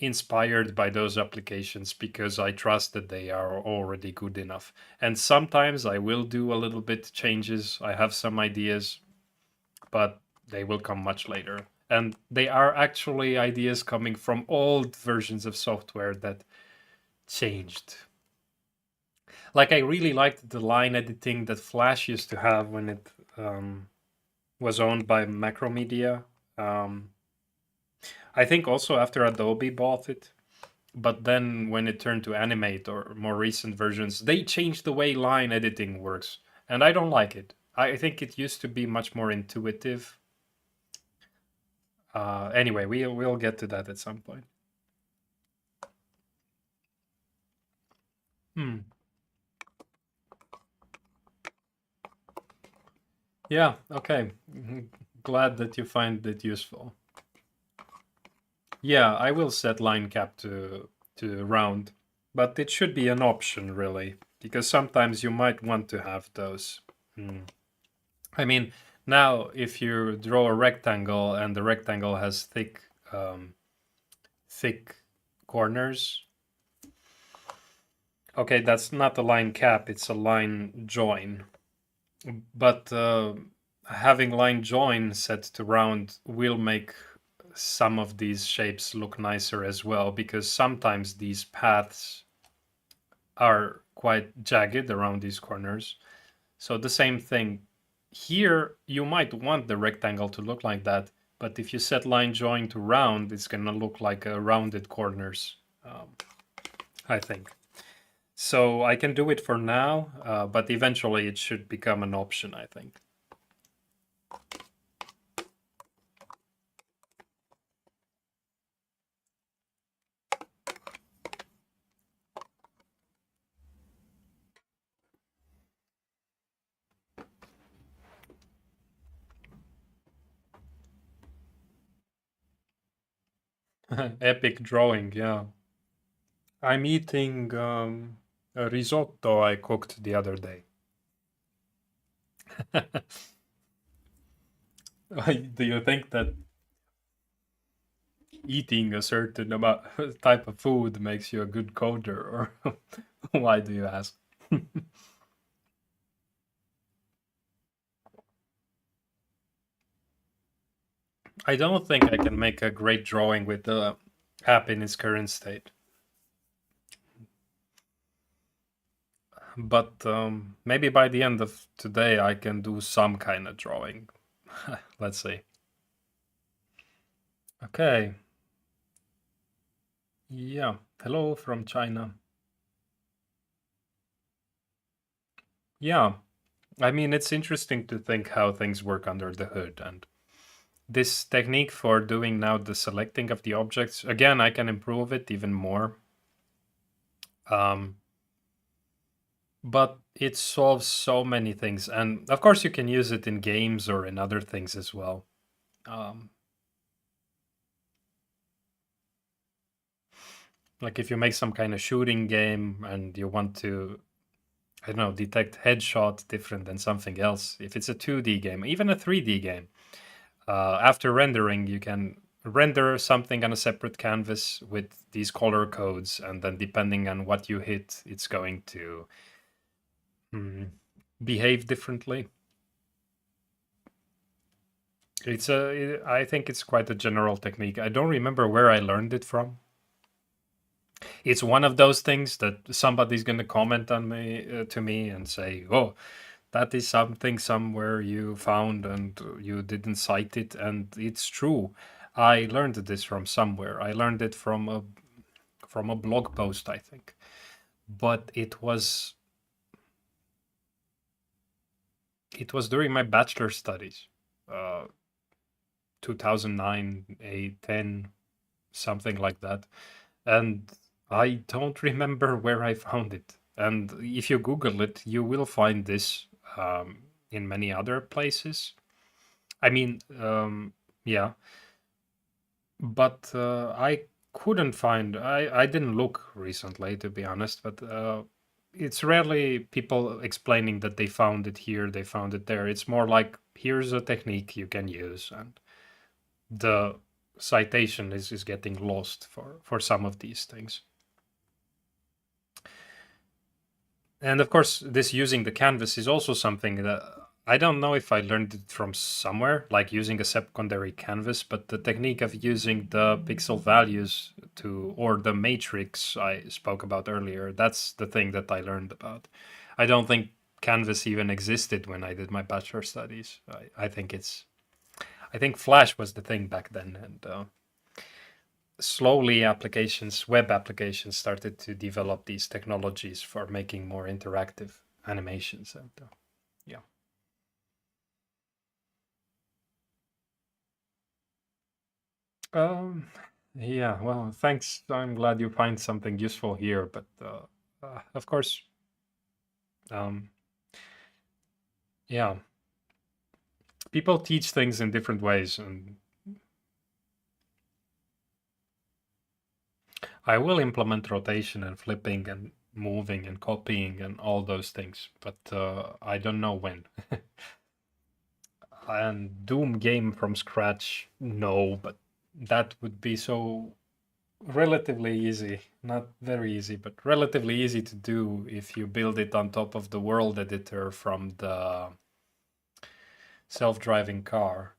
inspired by those applications because I trust that they are already good enough. And sometimes I will do a little bit changes. I have some ideas, but they will come much later. And they are actually ideas coming from old versions of software that changed. Like I really liked the line editing that Flash used to have when it was owned by Macromedia. I think also after Adobe bought it. But then when it turned to Animate or more recent versions, they changed the way line editing works. And I don't like it. I think it used to be much more intuitive. Anyway, we'll get to that at some point. Yeah, okay. Glad that you find it useful. Yeah, I will set line cap to round, but it should be an option really, because sometimes you might want to have those. I mean, now if you draw a rectangle and the rectangle has thick corners, okay, that's not a line cap, it's a line join. But having line join set to round will make some of these shapes look nicer as well, because sometimes these paths are quite jagged around these corners. So the same thing here, you might want the rectangle to look like that, but if you set line join to round, it's going to look like rounded corners, I think. So I can do it for now, but eventually it should become an option, I think. Epic drawing, yeah. I'm eating a risotto I cooked the other day. Do you think that eating a certain amount type of food makes you a good coder, or why do you ask? I don't think I can make a great drawing with the app in its current state. But maybe by the end of today I can do some kind of drawing. Let's see. Okay. Yeah. Hello from China. Yeah. I mean, it's interesting to think how things work under the hood. And this technique for doing now the selecting of the objects, again, I can improve it even more. But it solves so many things. And of course, you can use it in games or in other things as well. Like if you make some kind of shooting game and you want to, I don't know, detect headshot different than something else. If it's a 2D game, even a 3D game, after rendering, you can render something on a separate canvas with these color codes, and then depending on what you hit, it's going to behave differently. I think it's quite a general technique. I don't remember where I learned it from. It's one of those things that somebody's going to comment on me to me and say, "Oh, that is something somewhere you found and you didn't cite it," and it's true. I learned this from somewhere. I learned it from a blog post, I think, but it was during my bachelor studies, 2009, 8, 10, something like that, and I don't remember where I found it. And if you Google it, you will find this in many other places. I mean, yeah, but I couldn't find. I didn't look recently, to be honest. But it's rarely people explaining that they found it here, they found it there. It's more like here's a technique you can use, and the citation is getting lost for some of these things. And of course, this using the canvas is also something that I don't know if I learned it from somewhere, like using a secondary canvas, but the technique of using the pixel values or the matrix I spoke about earlier, that's the thing that I learned about. I don't think canvas even existed when I did my bachelor studies. I think Flash was the thing back then, and slowly web applications started to develop these technologies for making more interactive animations. And yeah. Yeah, well, thanks. I'm glad you find something useful here, but of course, um, yeah, people teach things in different ways, and I will implement rotation and flipping and moving and copying and all those things, but I don't know when. And Doom game from scratch, no, but that would be so relatively easy. Not very easy, but relatively easy to do if you build it on top of the world editor from the self-driving car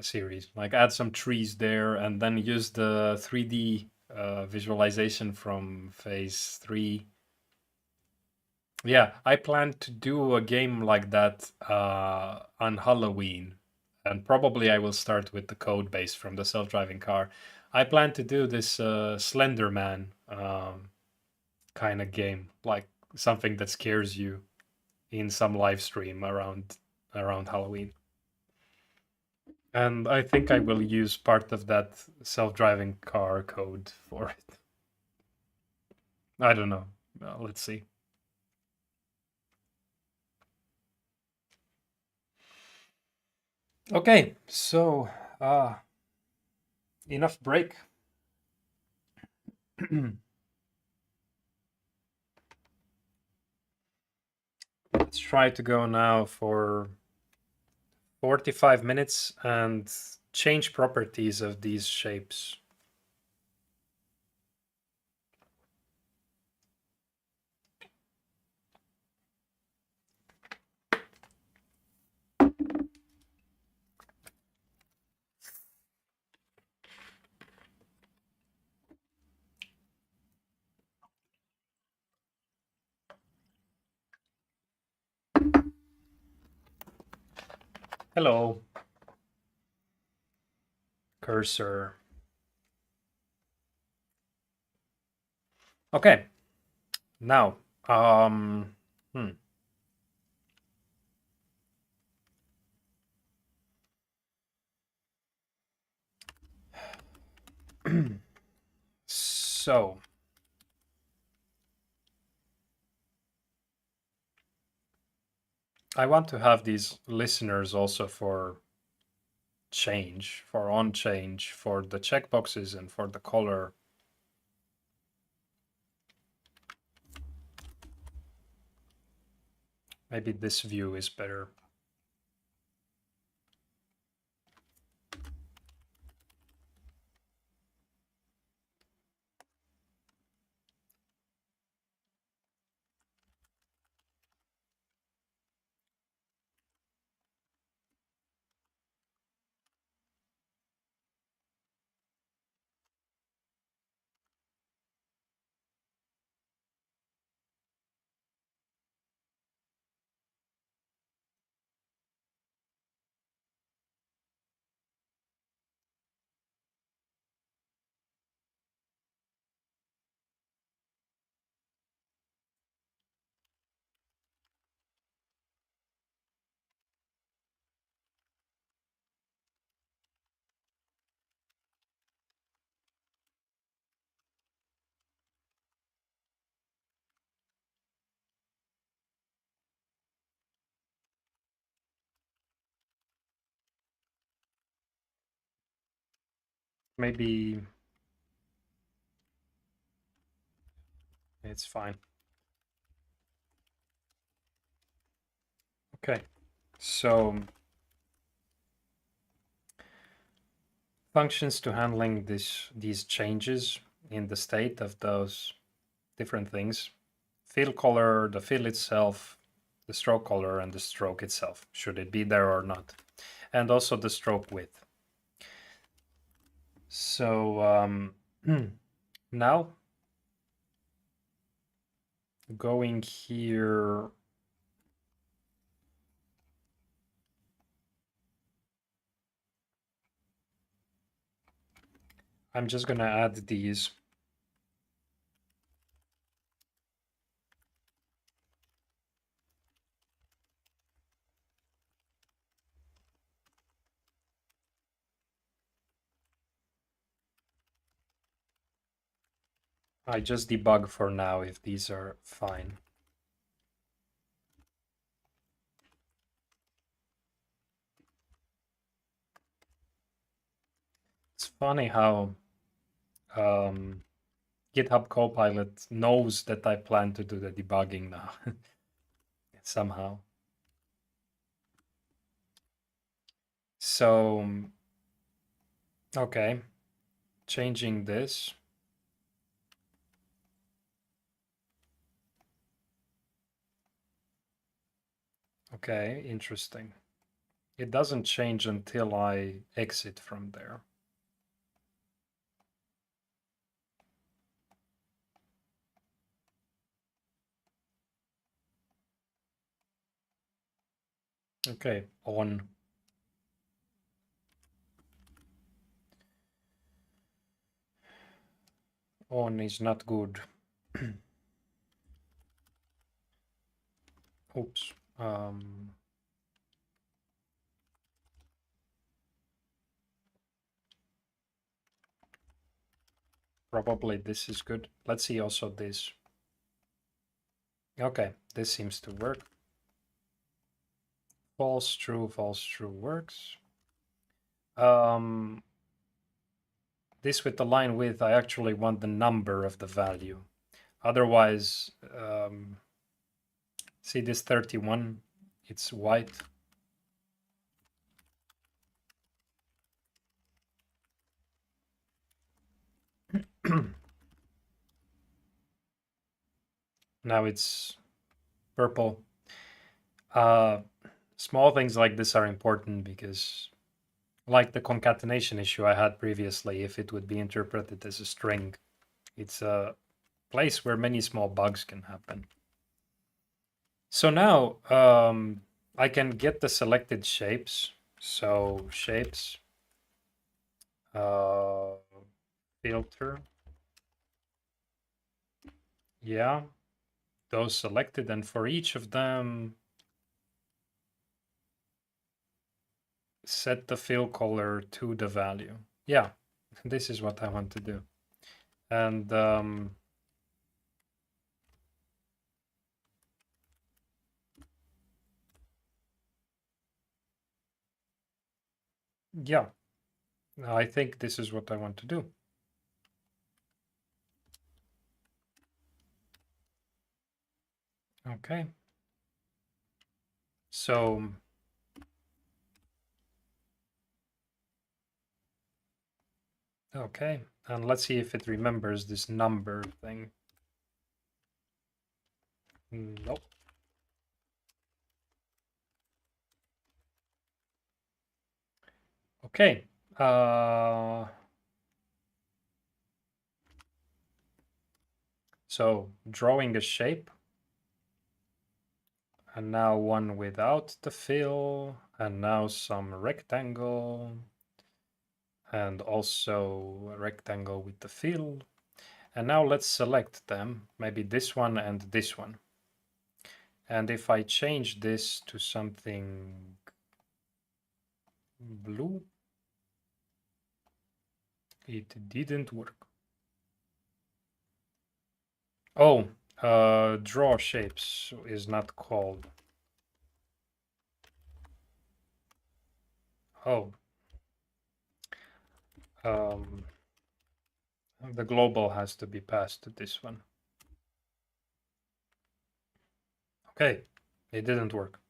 series. Like add some trees there and then use the 3D visualization from phase 3. Yeah, I plan to do a game like that on Halloween, and probably I will start with the code base from the self-driving car. I plan to do this Slender Man kind of game, like something that scares you in some live stream around Halloween. And I think I will use part of that self-driving car code for it. I don't know. Let's see. Okay, so enough break. Let's try to go now for 45 minutes and change properties of these shapes. Hello, cursor. Okay, now, hmm. So, I want to have these listeners also for change, for on change, for the checkboxes and for the color. Maybe this view is better. Maybe it's fine. Okay, so functions to handling these changes in the state of those different things. Fill color, the fill itself, the stroke color, and the stroke itself, should it be there or not. And also the stroke width. So now going here, I'm just gonna add these. I just debug for now if these are fine. It's funny how GitHub Copilot knows that I plan to do the debugging now somehow. So, okay, changing this. Okay, interesting. It doesn't change until I exit from there. Okay, on. On is not good. Oops. Probably this is good. Let's see also this. Okay, this seems to work. False, true works. This with the line width, I actually want the number of the value. Otherwise, see this 31, it's white. Now it's purple. Small things like this are important because, like the concatenation issue I had previously, if it would be interpreted as a string, it's a place where many small bugs can happen. So now I can get the selected shapes. So shapes, filter. Yeah, those selected, and for each of them, set the fill color to the value. Yeah, this is what I want to do. And yeah, I think this is what I want to do. Okay. So okay, and let's see if it remembers this number thing. Nope. Okay. So drawing a shape, and now one without the fill, and now some rectangle, and also a rectangle with the fill. And now let's select them, maybe this one and this one. And if I change this to something blue, it didn't work. Oh, draw shapes is not called. Oh. The global has to be passed to this one. Okay, it didn't work.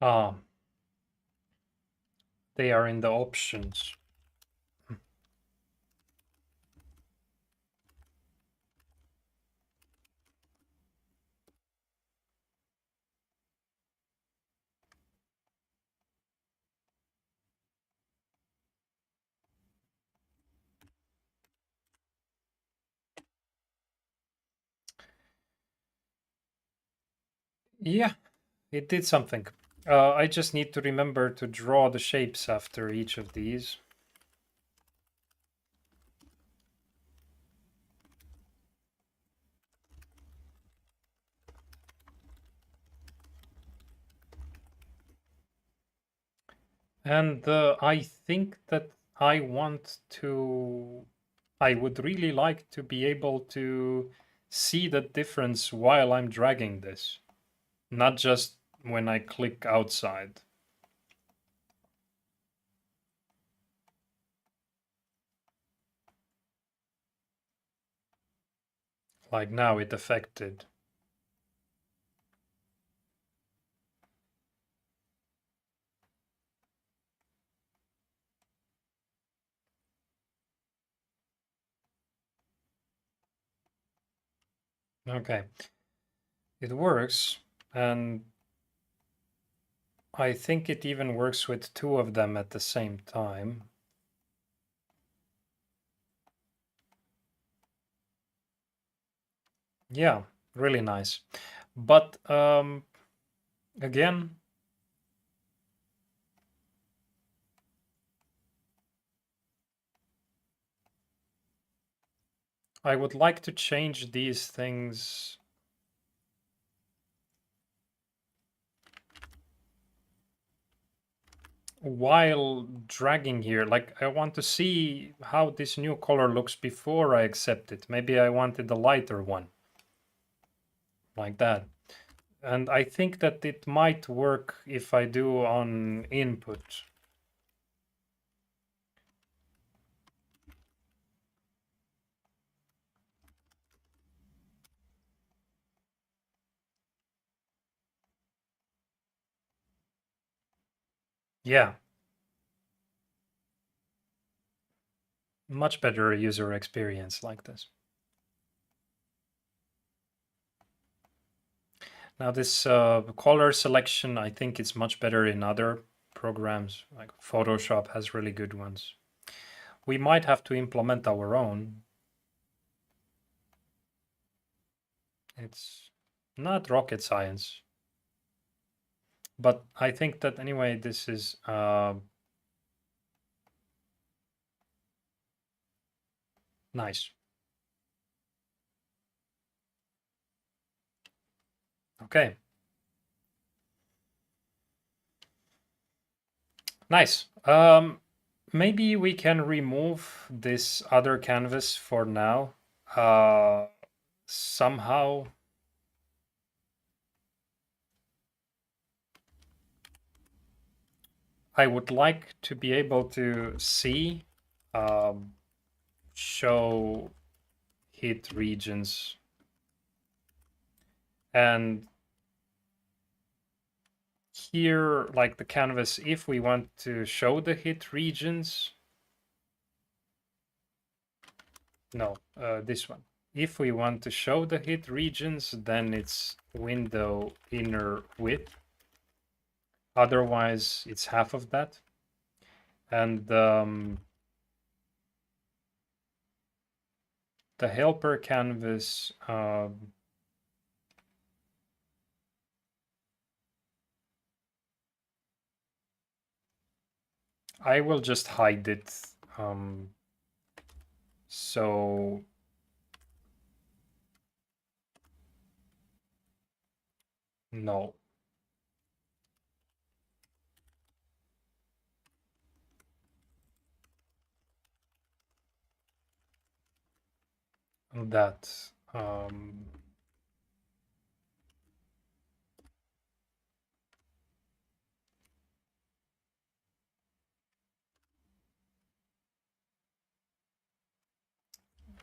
Ah, they are in the options. Yeah, it did something. I just need to remember to draw the shapes after each of these. And I think that I would really like to be able to see the difference while I'm dragging this, not just when I click outside. Like now it affected. Okay, it works, and I think it even works with two of them at the same time. Yeah, really nice. But again, I would like to change these things while dragging here. Like I want to see how this new color looks before I accept it. Maybe I wanted a lighter one, like that. And I think that it might work if I do on input. Yeah, much better user experience like this. Now this color selection, I think it's much better in other programs, like Photoshop has really good ones. We might have to implement our own. It's not rocket science, but I think that anyway, this is nice. Okay, nice. Maybe we can remove this other canvas for now. Somehow I would like to be able to see um, show hit regions, and here, like the canvas, if we want to show the hit regions, no, this one. If we want to show the hit regions, then it's window inner width. Otherwise, it's half of that. And the helper canvas, I will just hide it. So no. That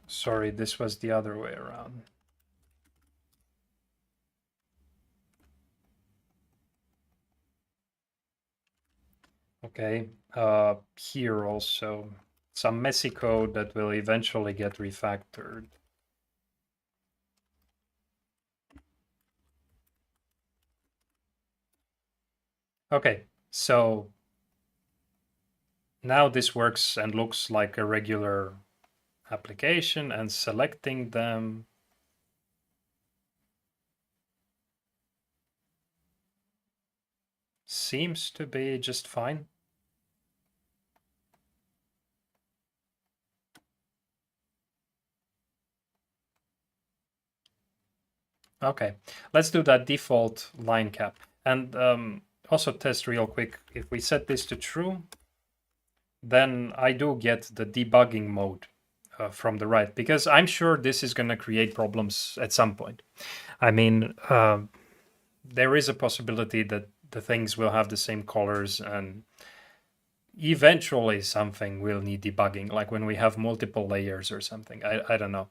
sorry, this was the other way around. Okay, here also some messy code that will eventually get refactored. Okay, so now this works and looks like a regular application, and selecting them seems to be just fine. Okay, let's do that default line cap. And also test real quick. If we set this to true, then I do get the debugging mode from the right, because I'm sure this is going to create problems at some point. I mean, there is a possibility that the things will have the same colors, and eventually something will need debugging, like when we have multiple layers or something. I don't know.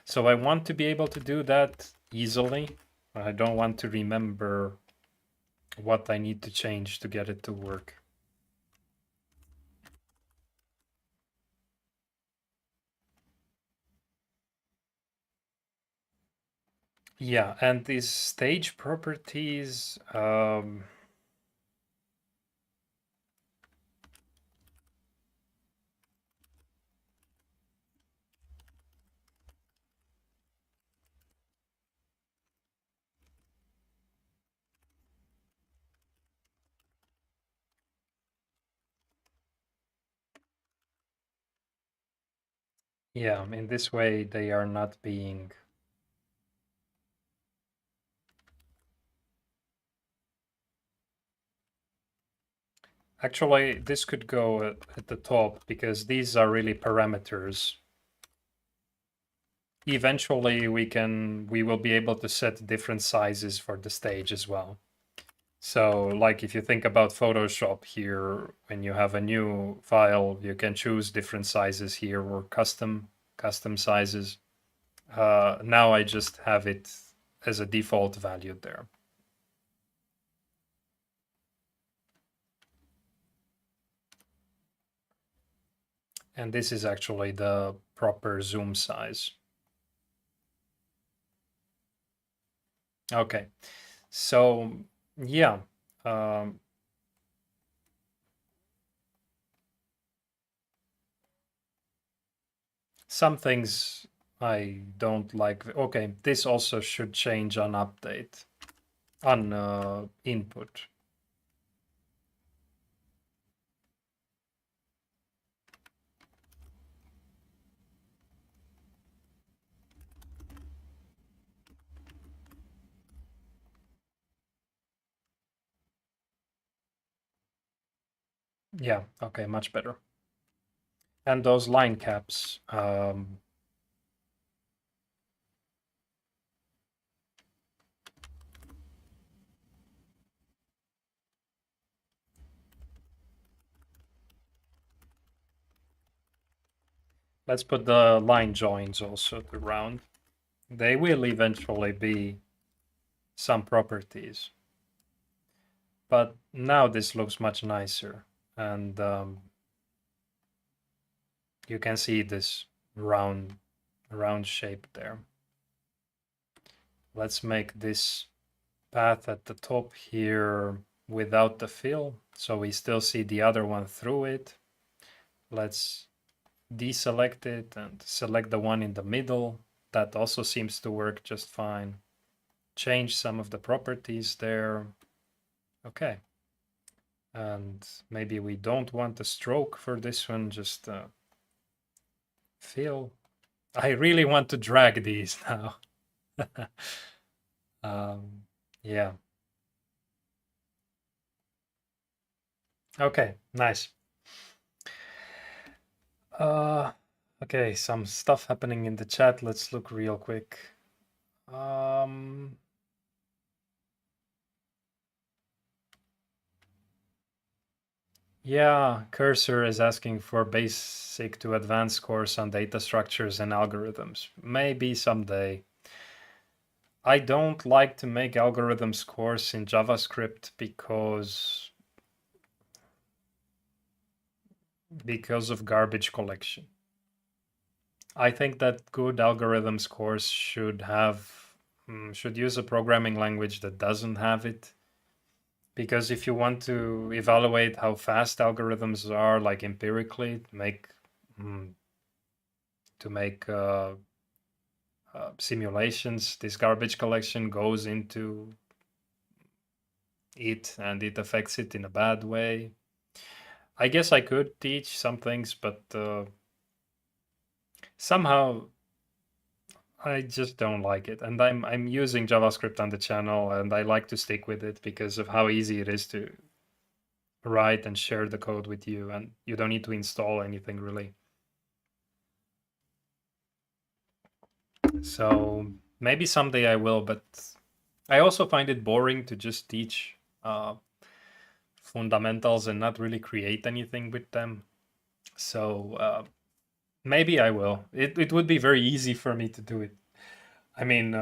So I want to be able to do that easily. I don't want to remember what I need to change to get it to work. Yeah, and these stage properties, yeah, in this way they are not being. Actually, this could go at the top, because these are really parameters. Eventually we will be able to set different sizes for the stage as well. So like if you think about Photoshop here, when you have a new file, you can choose different sizes here, or custom sizes. Now I just have it as a default value there. And this is actually the proper zoom size. Okay, so yeah. Some things I don't like. Okay, this also should change on update, on input. Yeah, okay, much better. And those line caps, let's put the line joins also around. They will eventually be some properties. But now this looks much nicer. And you can see this round shape there. Let's make this path at the top here without the fill, so we still see the other one through it. Let's deselect it and select the one in the middle. That also seems to work just fine. Change some of the properties there. Okay. And maybe we don't want a stroke for this one, just fill. I really want to drag these now. Yeah. Okay, nice. Okay, some stuff happening in the chat. Let's look real quick. Yeah, Cursor is asking for basic to advanced course on data structures and algorithms. Maybe someday. I don't like to make algorithms course in JavaScript because because of garbage collection. I think that good algorithms course should use a programming language that doesn't have it. Because if you want to evaluate how fast algorithms are, like empirically, mm, to make simulations, this garbage collection goes into it and it affects it in a bad way. I guess I could teach some things, but somehow I just don't like it. And I'm using JavaScript on the channel, and I like to stick with it because of how easy it is to write and share the code with you, and you don't need to install anything really. So maybe someday I will, but I also find it boring to just teach fundamentals and not really create anything with them. So maybe I will. It would be very easy for me to do it. I mean,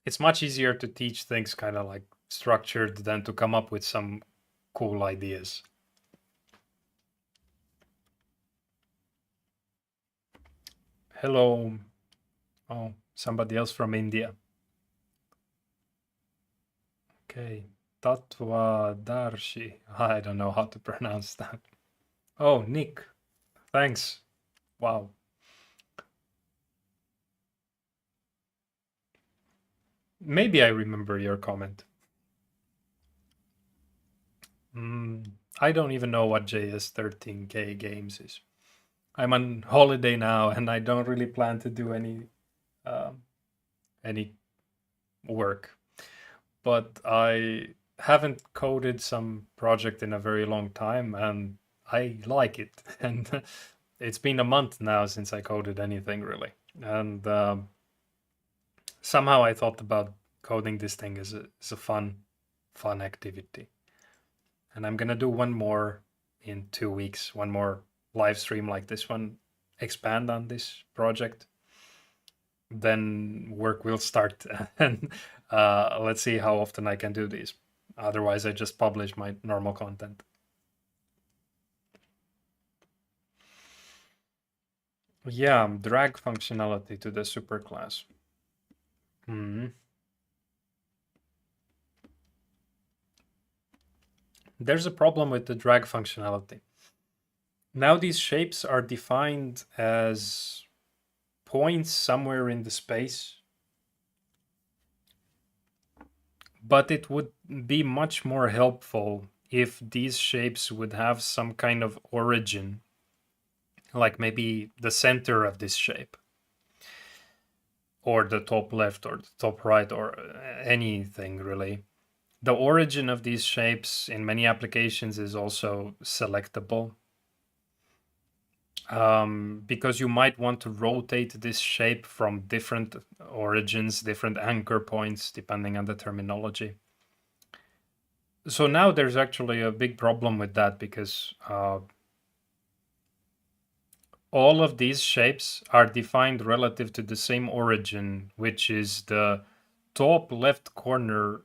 it's much easier to teach things kind of like structured than to come up with some cool ideas. Hello. Oh, somebody else from India. Okay. Tatwa Darshi. I don't know how to pronounce that. Oh, Nick. Thanks. Wow. Maybe I remember your comment. I don't even know what JS13K games is. I'm on holiday now, and I don't really plan to do any work. But I haven't coded some project in a very long time, and I like it. And it's been a month now since I coded anything really. And somehow I thought about coding this thing as a fun activity. And I'm gonna do one more in 2 weeks, one more live stream like this one, expand on this project. Then work will start, and let's see how often I can do these. Otherwise, I just publish my normal content. Yeah, drag functionality to the superclass. There's a problem with the drag functionality. Now these shapes are defined as points somewhere in the space, but it would be much more helpful if these shapes would have some kind of origin, like maybe the center of this shape, or the top left, or the top right, or anything really. The origin of these shapes in many applications is also selectable. Because you might want to rotate this shape from different origins, different anchor points, depending on the terminology. So now there's actually a big problem with that, because all of these shapes are defined relative to the same origin, which is the top left corner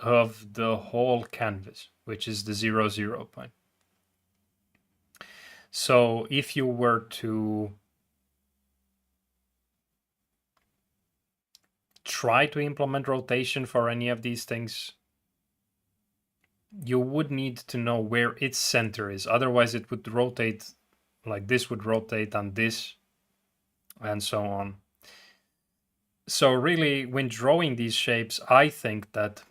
of the whole canvas, which is the 0, 0 point. So if you were to try to implement rotation for any of these things, you would need to know where its center is. Otherwise, it would rotate, like this would rotate on this, and so on. So really, when drawing these shapes, I think that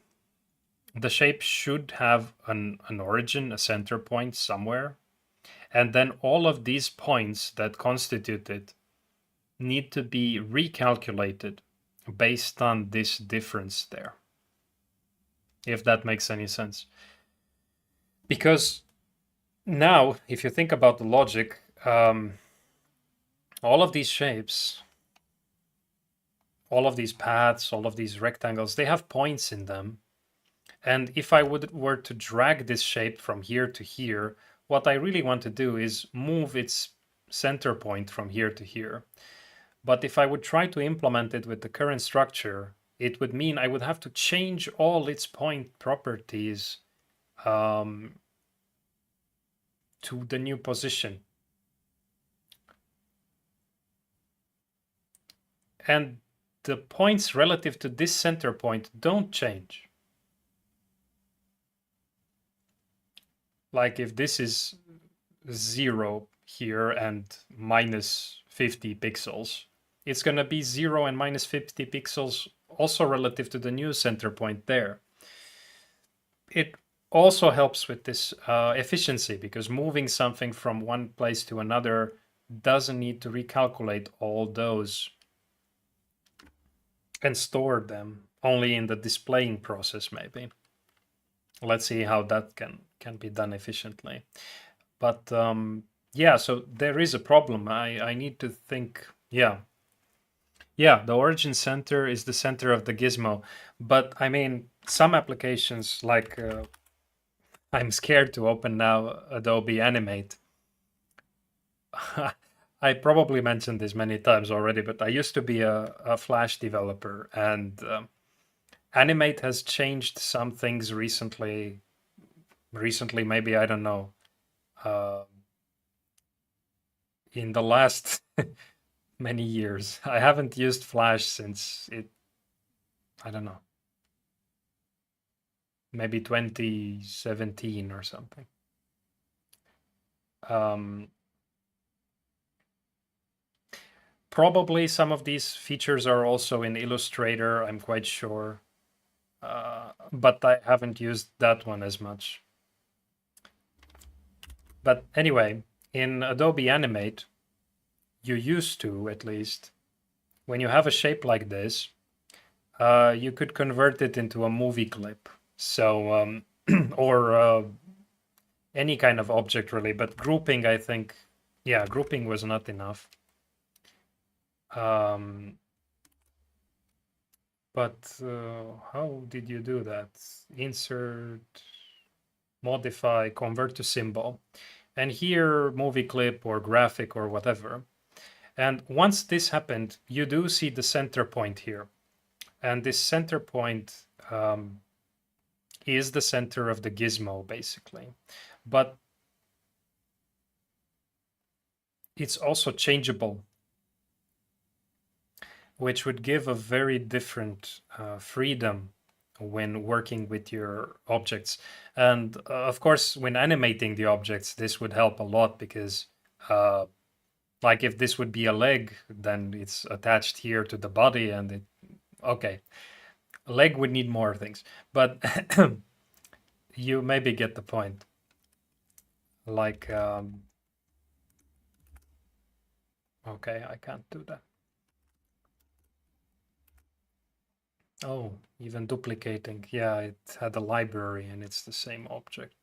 the shape should have an origin, a center point somewhere. And then all of these points that constitute it need to be recalculated based on this difference there. If that makes any sense. Because now, if you think about the logic, all of these shapes, all of these paths, all of these rectangles, they have points in them. And if I were to drag this shape from here to here, what I really want to do is move its center point from here to here. But if I would try to implement it with the current structure, it would mean I would have to change all its point properties to the new position. And the points relative to this center point don't change. Like if this is 0 here and minus 50 pixels, it's going to be 0 and minus 50 pixels also relative to the new center point there. It also helps with this efficiency, because moving something from one place to another doesn't need to recalculate all those and store them only in the displaying process maybe. Let's see how that can be done efficiently. But yeah, so there is a problem. I need to think, yeah, the origin center is the center of the gizmo. But I mean, some applications like, I'm scared to open now Adobe Animate. I probably mentioned this many times already, but I used to be a Flash developer, and Animate has changed some things recently. Recently, maybe, I don't know, in the last many years. I haven't used Flash since I don't know, maybe 2017 or something. Probably some of these features are also in Illustrator, I'm quite sure. But I haven't used that one as much. But anyway, in Adobe Animate, you used to, at least, when you have a shape like this, you could convert it into a movie clip. So, or any kind of object really, but grouping, I think, yeah, grouping was not enough. But how did you do that? Insert, modify, convert to symbol. And here, movie clip or graphic or whatever. And once this happened, you do see the center point here. And this center point is the center of the gizmo, basically. But it's also changeable, which would give a very different freedom when working with your objects. And of course, when animating the objects, this would help a lot, because like if this would be a leg, then it's attached here to the body, and okay, a leg would need more things, but you maybe get the point. Like, okay, I can't do that. Oh, even duplicating. Yeah, it had a library and it's the same object.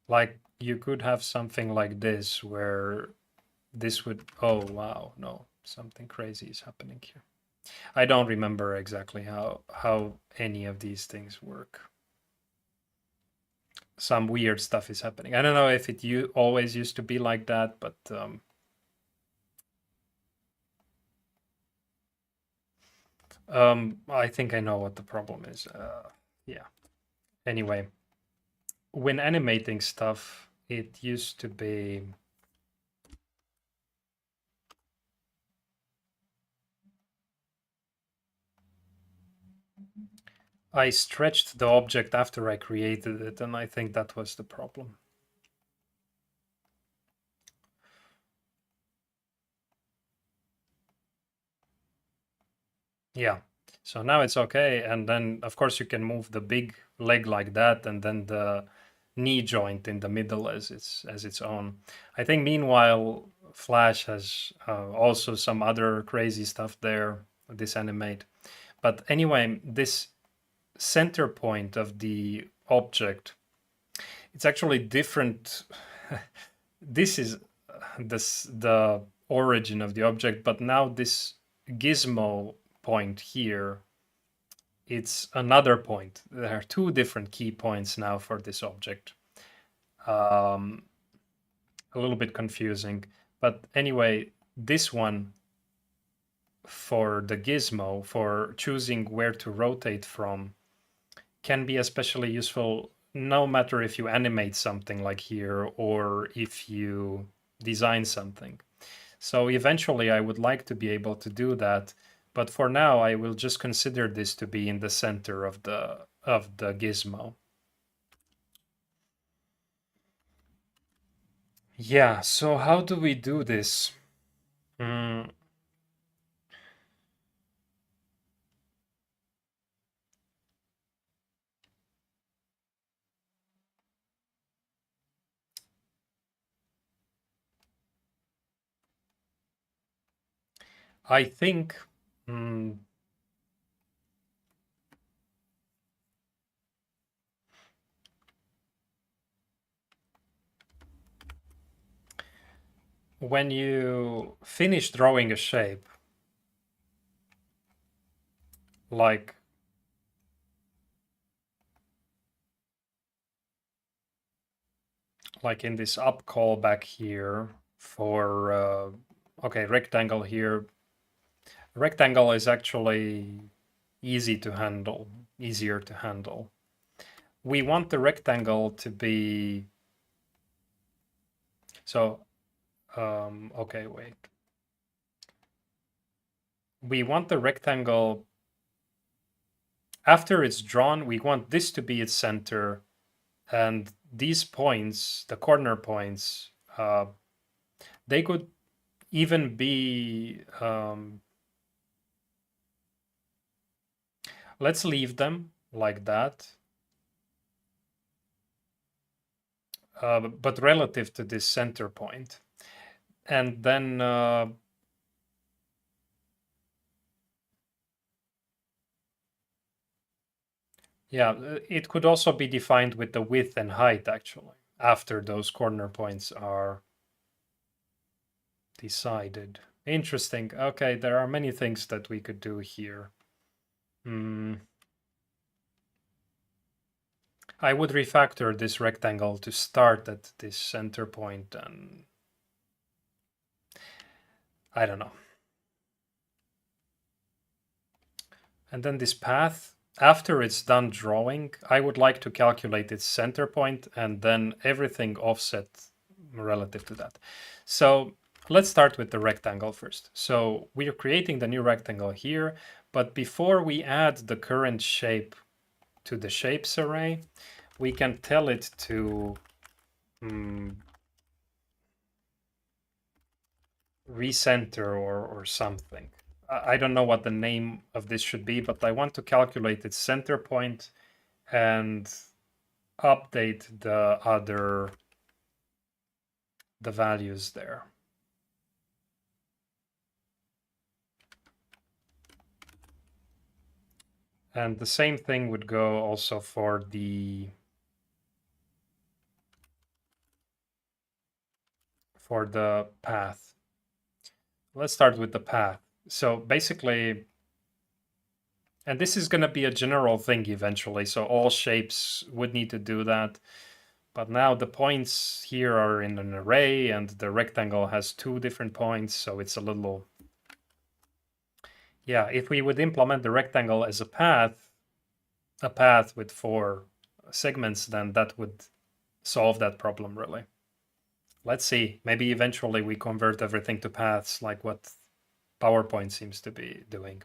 Like you could have something like this where this would, oh wow, no, something crazy is happening here. I don't remember exactly how any of these things work. Some weird stuff is happening. I don't know if it always used to be like that, but I think I know what the problem is. Yeah. Anyway, when animating stuff, it used to be I stretched the object after I created it, and I think that was the problem. Yeah, so now it's okay. And then, of course, you can move the big leg like that, and then the knee joint in the middle as its own. I think, meanwhile, Flash has also some other crazy stuff there, this animate. But anyway, this center point of the object, it's actually different. This is the origin of the object, but now this gizmo point here, it's another point. There are two different key points now for this object. A little bit confusing, but anyway, this one for the gizmo, for choosing where to rotate from, can be especially useful no matter if you animate something like here or if you design something. So eventually I would like to be able to do that, but for now I will just consider this to be in the center of the gizmo. Yeah, so how do we do this? Mm, I think mm, when you finish drawing a shape, like in this up call back here for okay, rectangle here. Rectangle is actually easy to handle, easier to handle. We want the rectangle to be so okay, wait. We want the rectangle after it's drawn, we want this to be its center, and these points, the corner points, they could even be let's leave them like that, but relative to this center point. And then yeah, it could also be defined with the width and height actually, after those corner points are decided. Interesting. Okay, there are many things that we could do here. I would refactor this rectangle to start at this center point, and I don't know. And then this path, after it's done drawing, I would like to calculate its center point and then everything offset relative to that. So let's start with the rectangle first. So we are creating the new rectangle here, but before we add the current shape to the shapes array, we can tell it to recenter or something. I don't know what the name of this should be, but I want to calculate its center point and update the values there. And the same thing would go also for the path. Let's start with the path. So basically, and this is going to be a general thing eventually, so all shapes would need to do that. But now the points here are in an array and the rectangle has two different points, so it's a little... Yeah, if we would implement the rectangle as a path with 4 segments, then that would solve that problem really. Let's see, maybe eventually we convert everything to paths like what PowerPoint seems to be doing.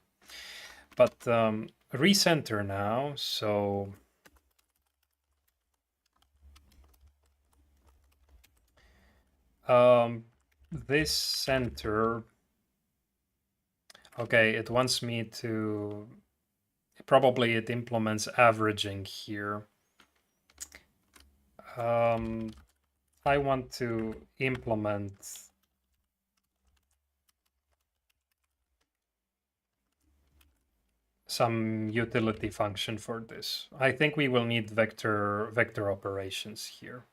But recenter now, so this center, okay, it wants me to, probably it implements averaging here. I want to implement some utility function for this. I think we will need vector operations here.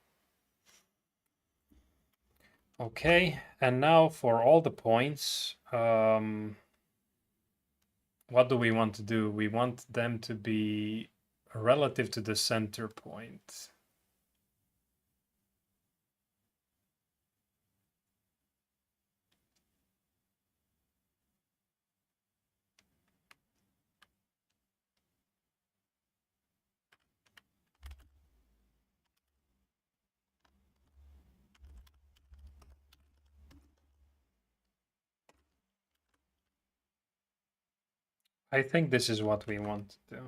Okay, and now for all the points, what do we want to do? We want them to be relative to the center point. I think this is what we want to do.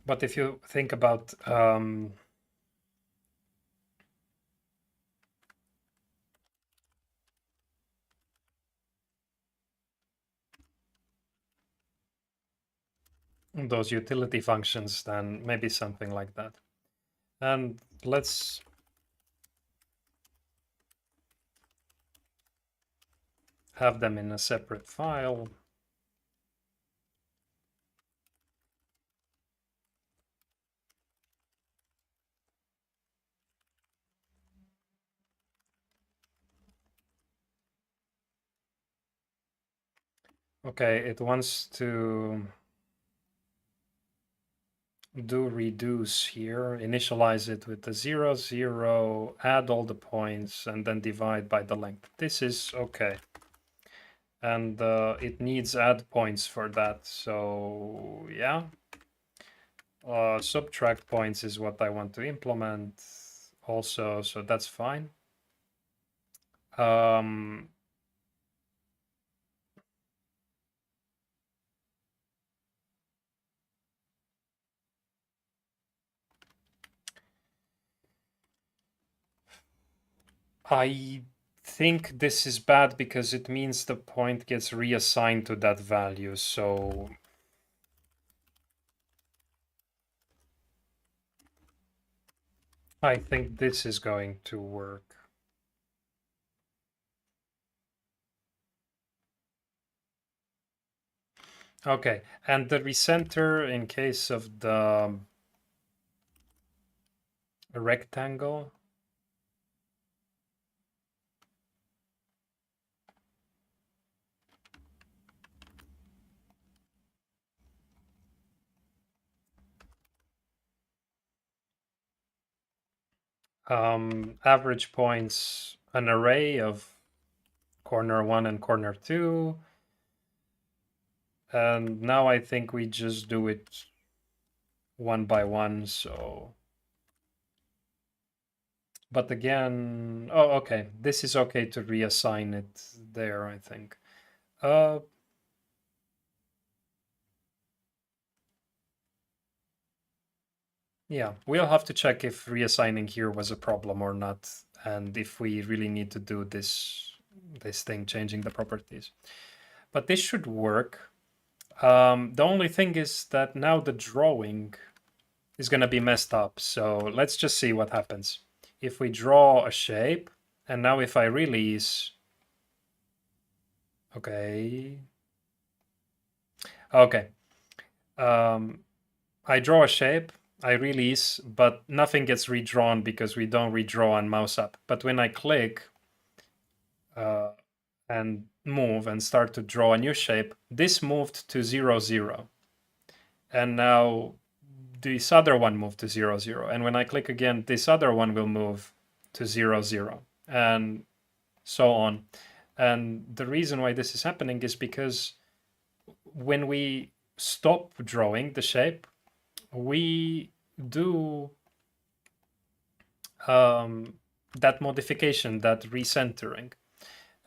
But if you think about those utility functions, then maybe something like that. And let's have them in a separate file. Okay, it wants to do reduce here, initialize it with the 0, 0, add all the points, and then divide by the length. This is okay. And it needs add points for that, so yeah. Subtract points is what I want to implement also, so that's fine. I think this is bad because it means the point gets reassigned to that value, so I think this is going to work. Okay, and the recenter in case of the rectangle. Average points, an array of corner 1 and corner 2. And now I think we just do it one by one, so. But again, oh, okay. This is okay to reassign it there, I think. Yeah, we'll have to check if reassigning here was a problem or not, and if we really need to do this thing, changing the properties. But this should work. The only thing is that now the drawing is going to be messed up. So let's just see what happens. If we draw a shape, and now if I release, okay. Okay. I draw a shape, I release, but nothing gets redrawn because we don't redraw on mouse up. But when I click and move and start to draw a new shape, this moved to 0, 0. And now this other one moved to 0, 0. And when I click again, this other one will move to 0, 0. And so on. And the reason why this is happening is because when we stop drawing the shape, we do that modification, that recentering.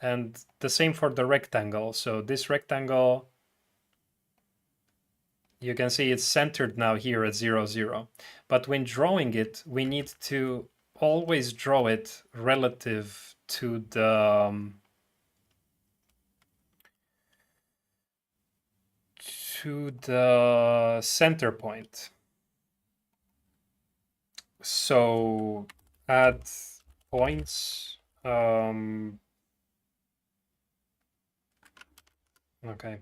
And the same for the rectangle. So this rectangle, you can see it's centered now here at 0, 0. But when drawing it, we need to always draw it relative to the center point. So add points. Okay.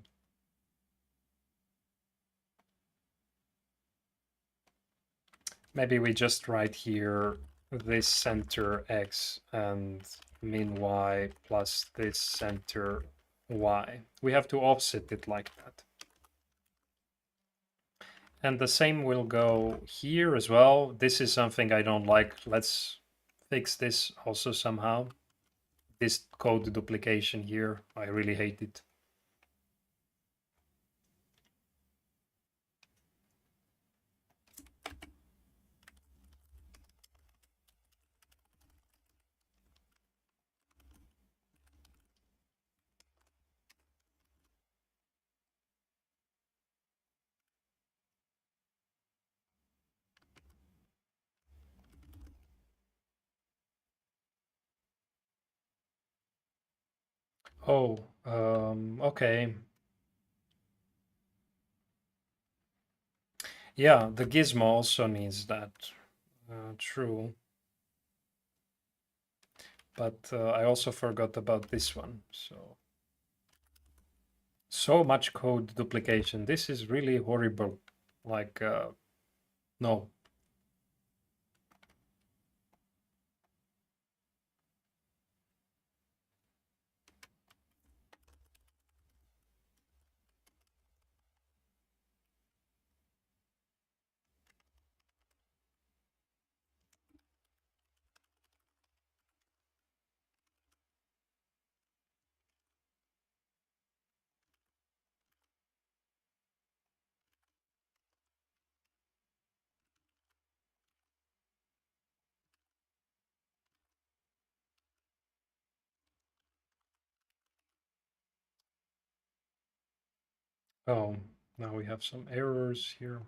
Maybe we just write here this center x and min y plus this center y. We have to offset it like that. And the same will go here as well. This is something I don't like. Let's fix this also somehow. This code duplication here, I really hate it. Oh, okay. Yeah, the gizmo also needs that. True. But I also forgot about this one. So much code duplication. This is really horrible. Like, no. Oh, now we have some errors here.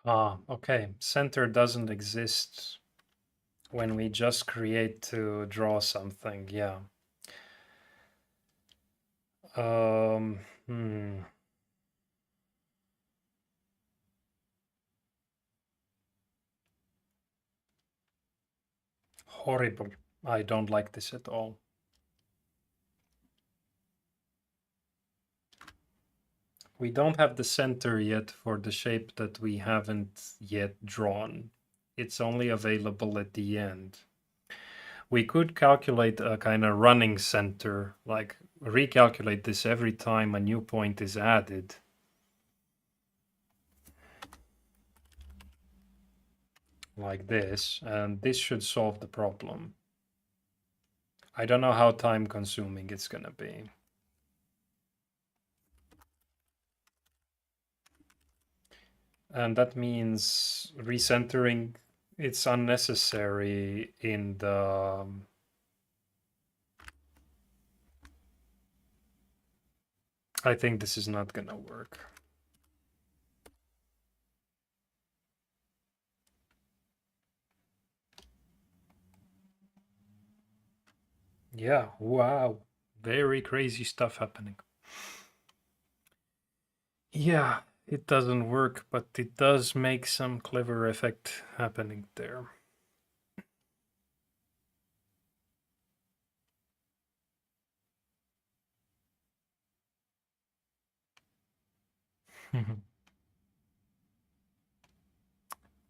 Ah, okay. Center doesn't exist when we just create to draw something. Yeah. Um, hmm. Horrible. I don't like this at all. We don't have the center yet for the shape that we haven't yet drawn. It's only available at the end. We could calculate a kind of running center, like recalculate this every time a new point is added. Like this, and this should solve the problem. I don't know how time consuming it's gonna be. And that means recentering, it's unnecessary in the I think this is not gonna work. Yeah, wow. Very crazy stuff happening. Yeah, it doesn't work, but it does make some clever effect happening there.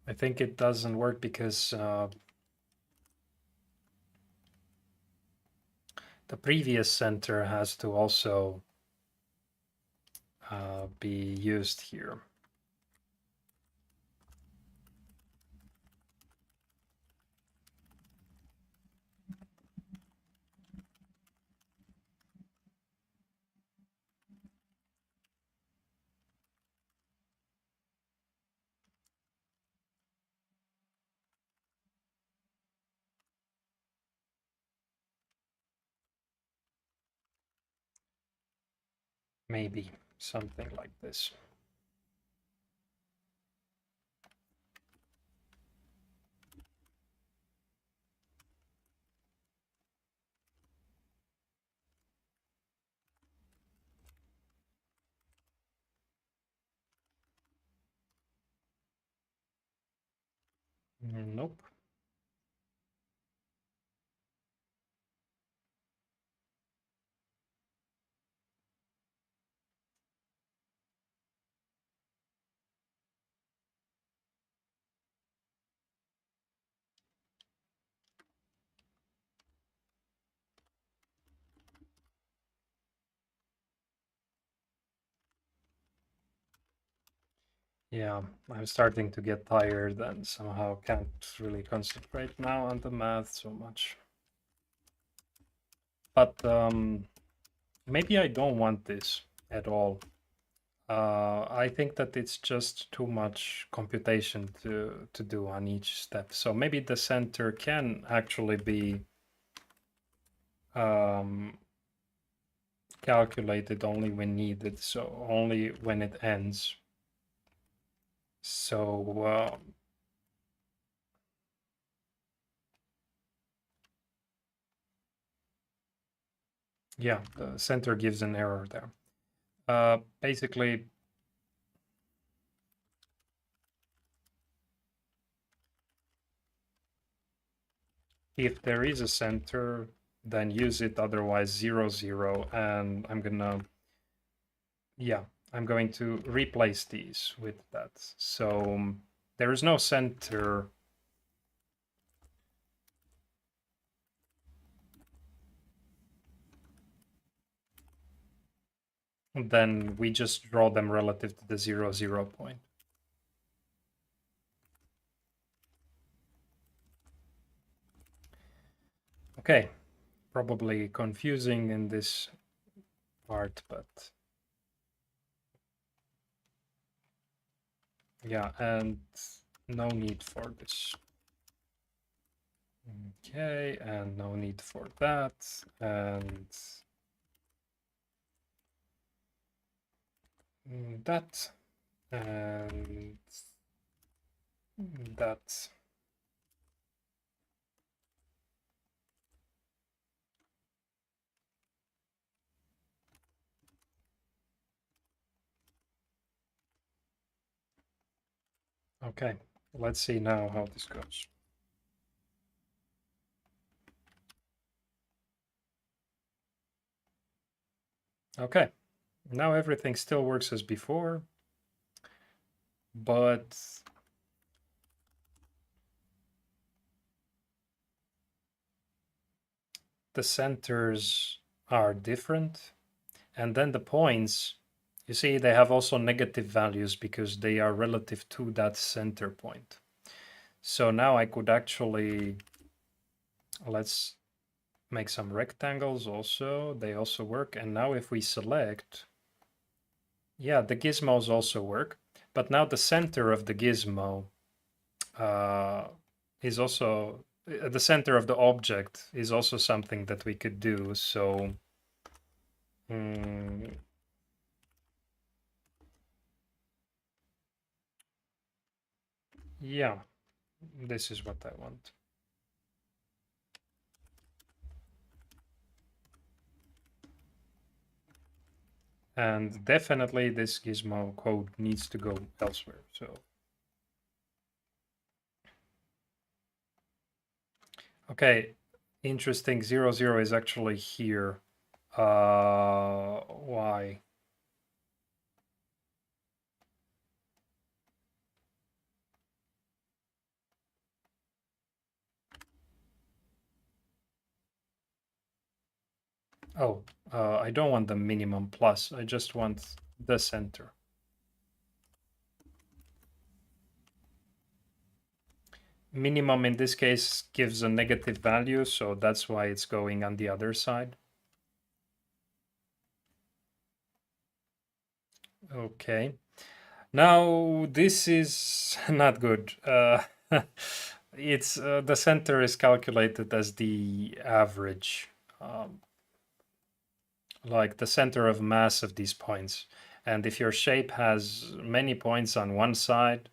I think it doesn't work because the previous center has to also be used here. Maybe something like this. Nope. Yeah, I'm starting to get tired and somehow can't really concentrate now on the math so much. But maybe I don't want this at all. I think that it's just too much computation to do on each step. So maybe the center can actually be calculated only when needed, so only when it ends. So yeah, the center gives an error there. Basically, if there is a center, then use it, otherwise 0, 0, and I'm gonna, yeah, I'm going to replace these with that. So there is no center. Then we just draw them relative to the 0, 0 point. Okay, probably confusing in this part, but yeah, and no need for this. Okay, and no need for that, and that, and that. Okay, let's see now how this goes. Okay, now everything still works as before, but the centers are different. And then the points, you see, they have also negative values because they are relative to that center point. So now I could actually, let's make some rectangles also. They also work. And now if we select, yeah, the gizmos also work. But now the center of the gizmo is also, the center of the object is also something that we could do. So, yeah, this is what I want. And definitely this gizmo code needs to go elsewhere. So, okay, interesting. 0, 0 is actually here. Why? Oh, I don't want the minimum plus. I just want the center. Minimum in this case gives a negative value, so that's why it's going on the other side. Okay. Now this is not good. It's the center is calculated as the average, like the center of mass of these points. And if your shape has many points on one side,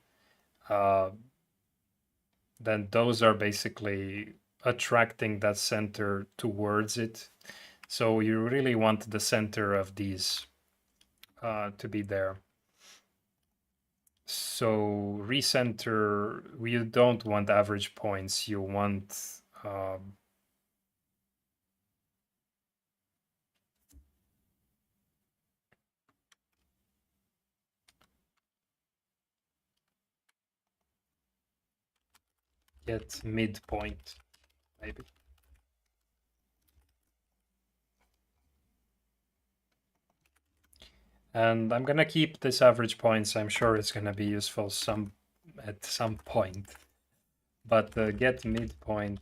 then those are basically attracting that center towards it. So you really want the center of these to be there. So recenter, you don't want average points, you want get midpoint, maybe. And I'm gonna keep this average points. I'm sure it's gonna be useful at some point. But get midpoint.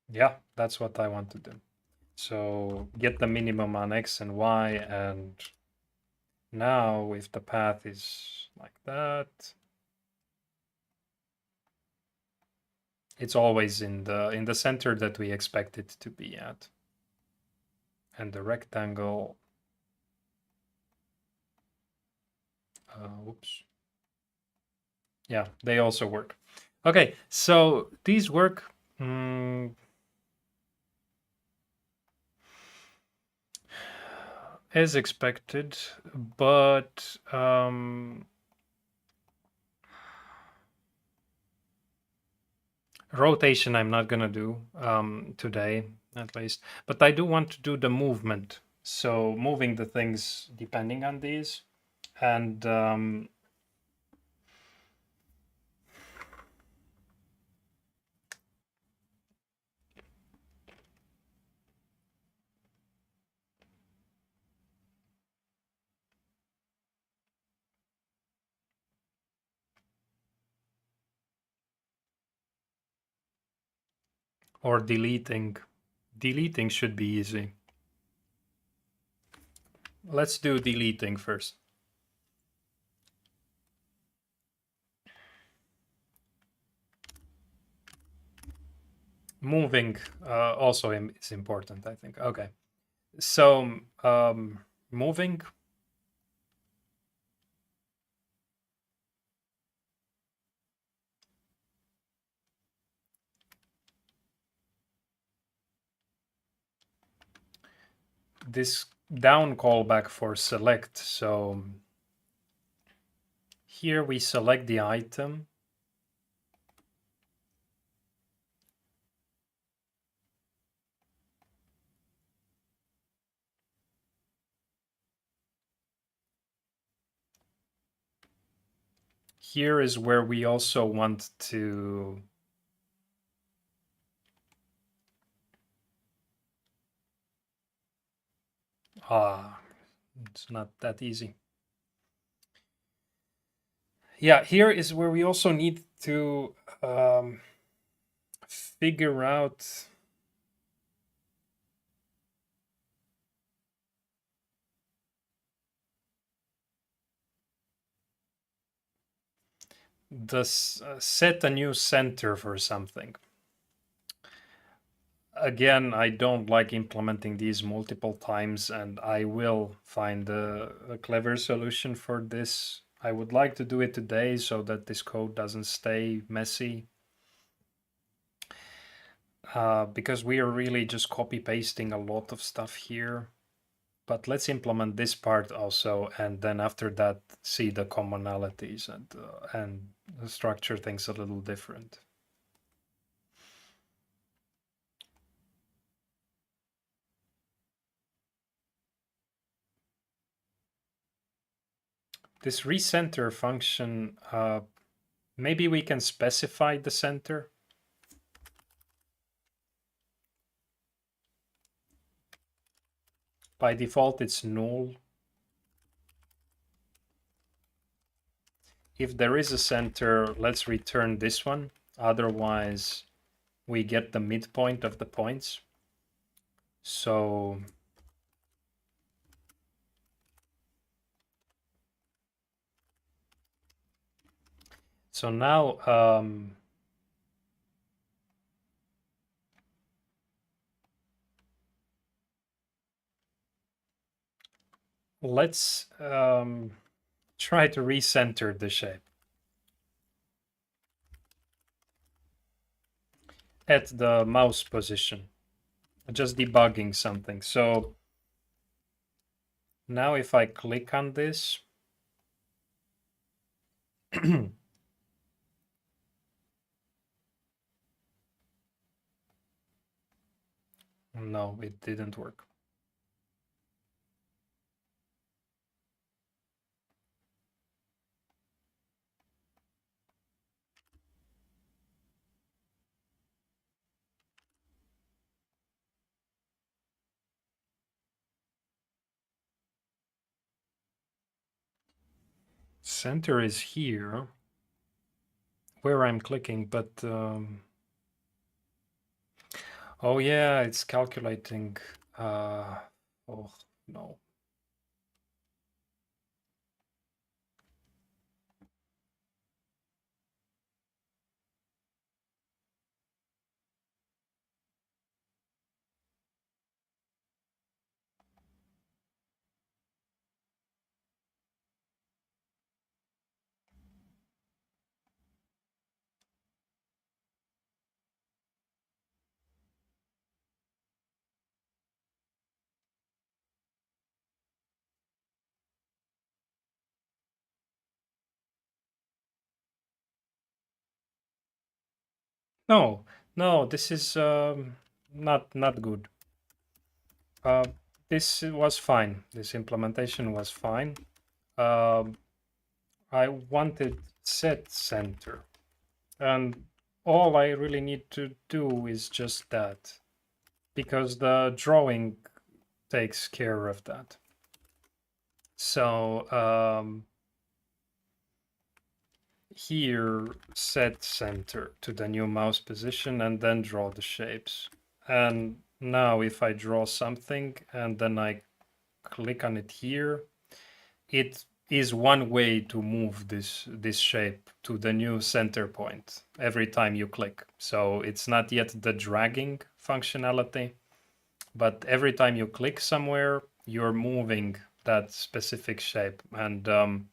Yeah, that's what I want to do. So get the minimum on X and Y, and now if the path is like that, it's always in the center that we expect it to be at. And the rectangle, whoops. Yeah, they also work. Okay, so these work. As expected, but rotation I'm not gonna do today, at least. But I do want to do the movement. So moving the things depending on these. And or deleting. Deleting should be easy. Let's do deleting first. Moving also is important, I think. Okay. So moving. This down callback for select. So here we select the item. Here is where we also want to it's not that easy. Yeah, here is where we also need to figure out set a new center for something. Again, I don't like implementing these multiple times, and I will find a clever solution for this. I would like to do it today so that this code doesn't stay messy. Because we are really just copy pasting a lot of stuff here. But let's implement this part also, and then after that, see the commonalities and structure things a little different. This recenter function, maybe we can specify the center. By default, it's null. If there is a center, let's return this one. Otherwise, we get the midpoint of the points. So now let's try to recenter the shape at the mouse position, just debugging something. So now if I click on this, no, it didn't work. center is here where I'm clicking, but oh yeah, it's calculating. Oh no. No, no, this is not good. Uh, this was fine. This implementation was fine. Um, I wanted set center, and all I really need to do is just that, because the drawing takes care of that. So here, set center to the new mouse position and then draw the shapes. And now if I draw something and then I click on it here, it is one way to move this shape to the new center point every time you click. So it's not yet the dragging functionality, but every time you click somewhere, you're moving that specific shape. And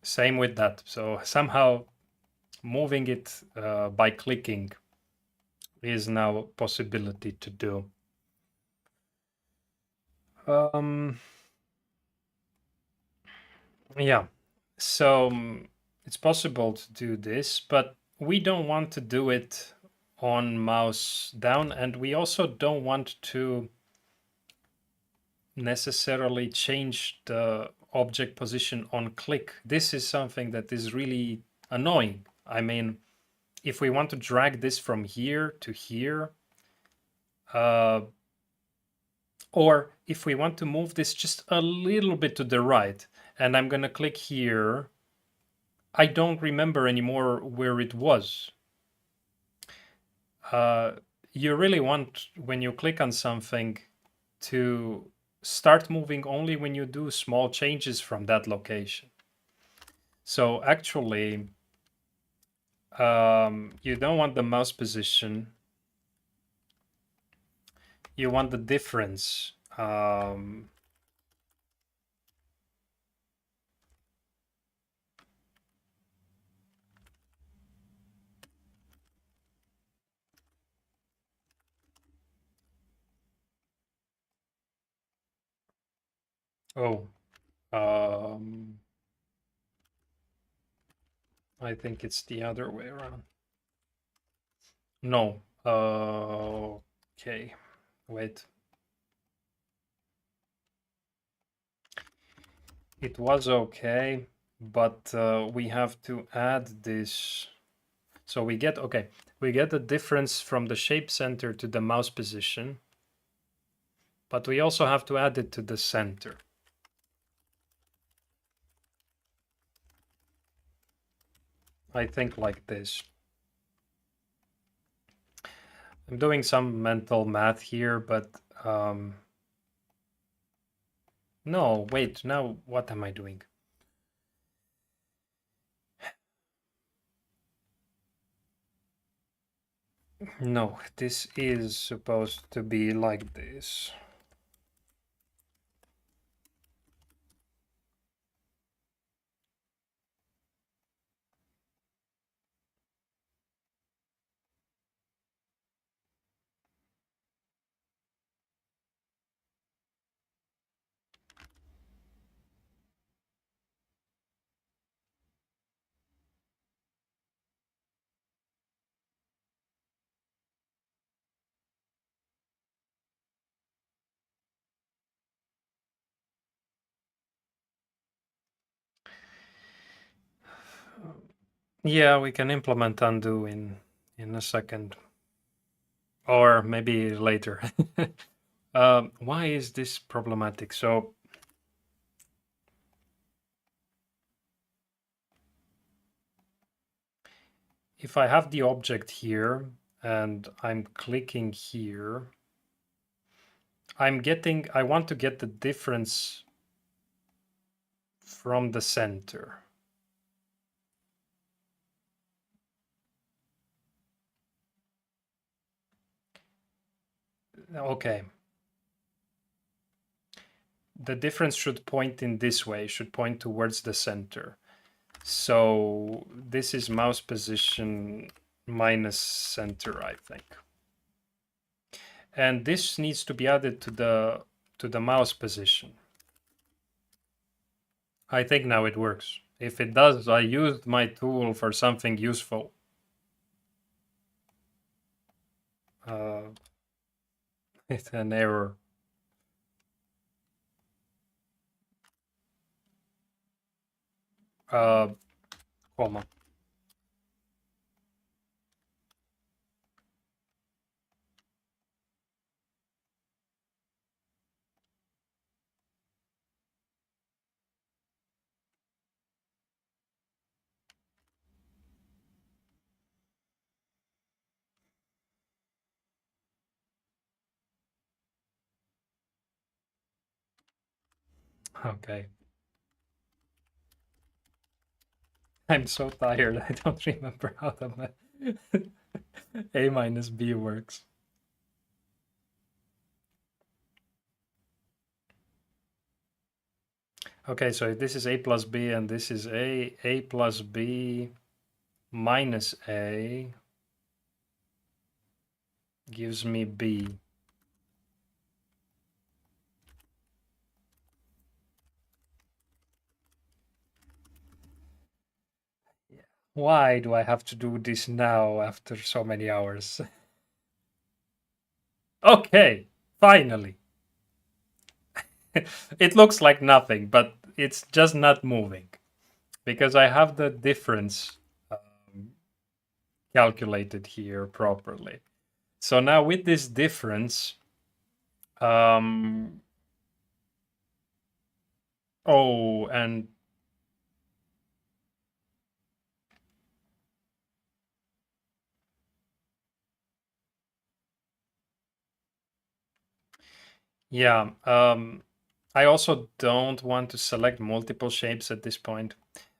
same with that. So somehow moving it by clicking is now a possibility to do. Yeah, so it's possible to do this, but we don't want to do it on mouse down, and we also don't want to necessarily change the object position on click. This is something that is really annoying. I mean, if we want to drag this from here to here, or if we want to move this just a little bit to the right, and I'm going to click here, I don't remember anymore where it was. You really want, when you click on something, to start moving only when you do small changes from that location. So actually, you don't want the mouse position. You want the difference. Oh, I think it's the other way around. No. Okay. Wait. It was okay, but we have to add this. So we get, okay, we get a difference from the shape center to the mouse position, but we also have to add it to the center. I think like this. I'm doing some mental math here, but no, wait, now what am I doing? No, this is supposed to be like this. Yeah, we can implement undo in a second, or maybe later. Why is this problematic? So if I have the object here and I'm clicking here, I want to get the difference from the center. Okay. The difference should point in this way, should point towards the center. So this is mouse position minus center, I think. And this needs to be added to the mouse position. I think now it works. If it does, I used my tool for something useful. It's an error. Comma. Okay. I'm so tired. I don't remember how the A minus B works. Okay, so this is A plus B and this is A plus B minus A gives me B. Why do I have to do this now after so many hours? Okay, finally. It looks like nothing, but it's just not moving because I have the difference calculated here properly. So now with this difference, oh, and yeah, I also don't want to select multiple shapes at this point.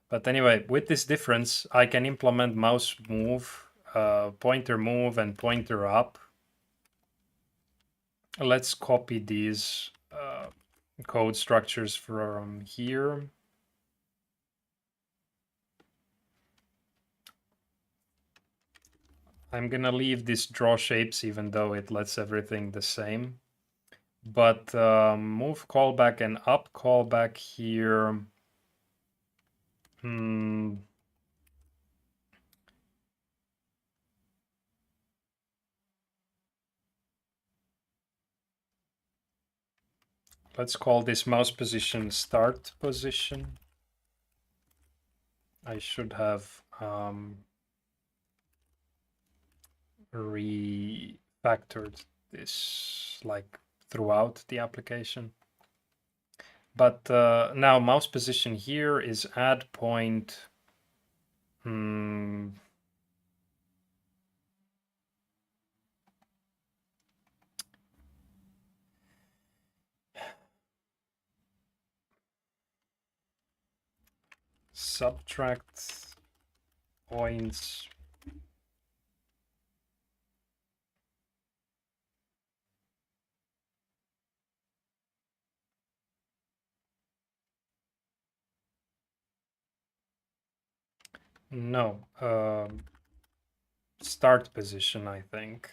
But anyway, with this difference, I can implement mouse move, pointer move, and pointer up. Let's copy these code structures from here. I'm gonna leave this draw shapes even though it lets everything the same. But move callback and up callback here. Let's call this mouse position start position. I should have refactored this like throughout the application. But now mouse position here is add point. Subtract points. No, start position, I think.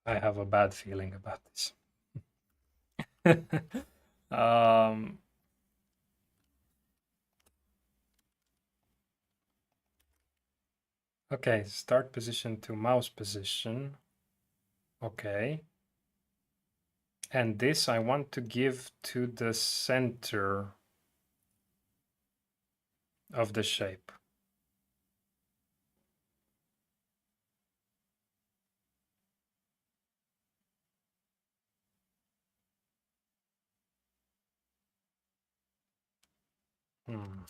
I have a bad feeling about this. Okay, start position to mouse position. Okay. And this I want to give to the center of the shape. Hmm.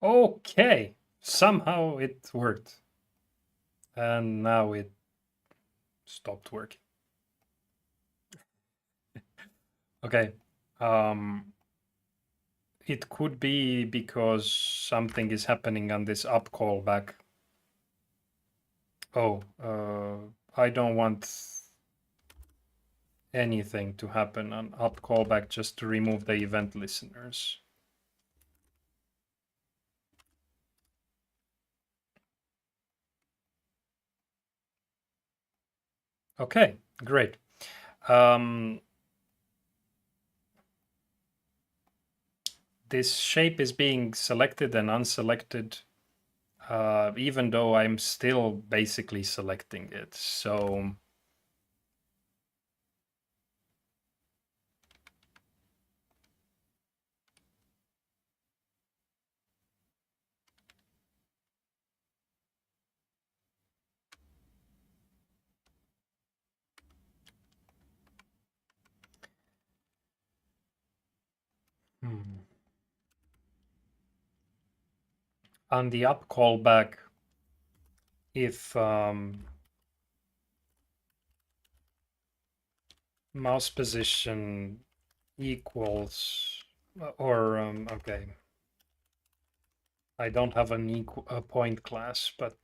Okay, somehow it worked. And now it stopped working. Okay. It could be because something is happening on this up callback. Oh, I don't want anything to happen on up callback just to remove the event listeners. Okay, great. This shape is being selected and unselected, even though I'm still basically selecting it. So on the up callback, if mouse position equals, or okay, I don't have a point class, but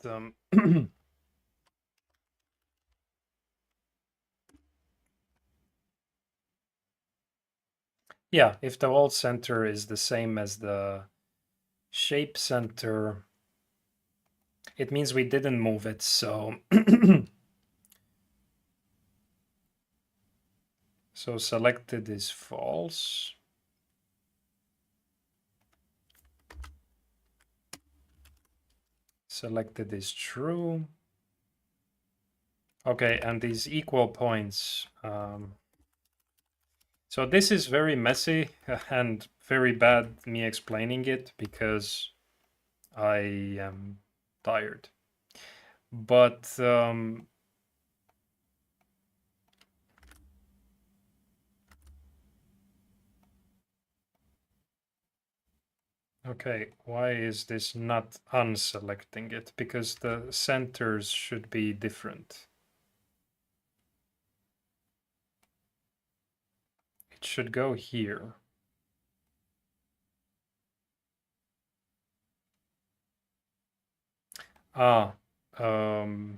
yeah, if the alt center is the same as the shape center, it means we didn't move it. So so selected is false. Selected is true. Okay, and these equal points. So this is very messy and very bad me explaining it because I am tired. But okay, why is this not unselecting it? Because the centers should be different. It should go here. Ah, hmm.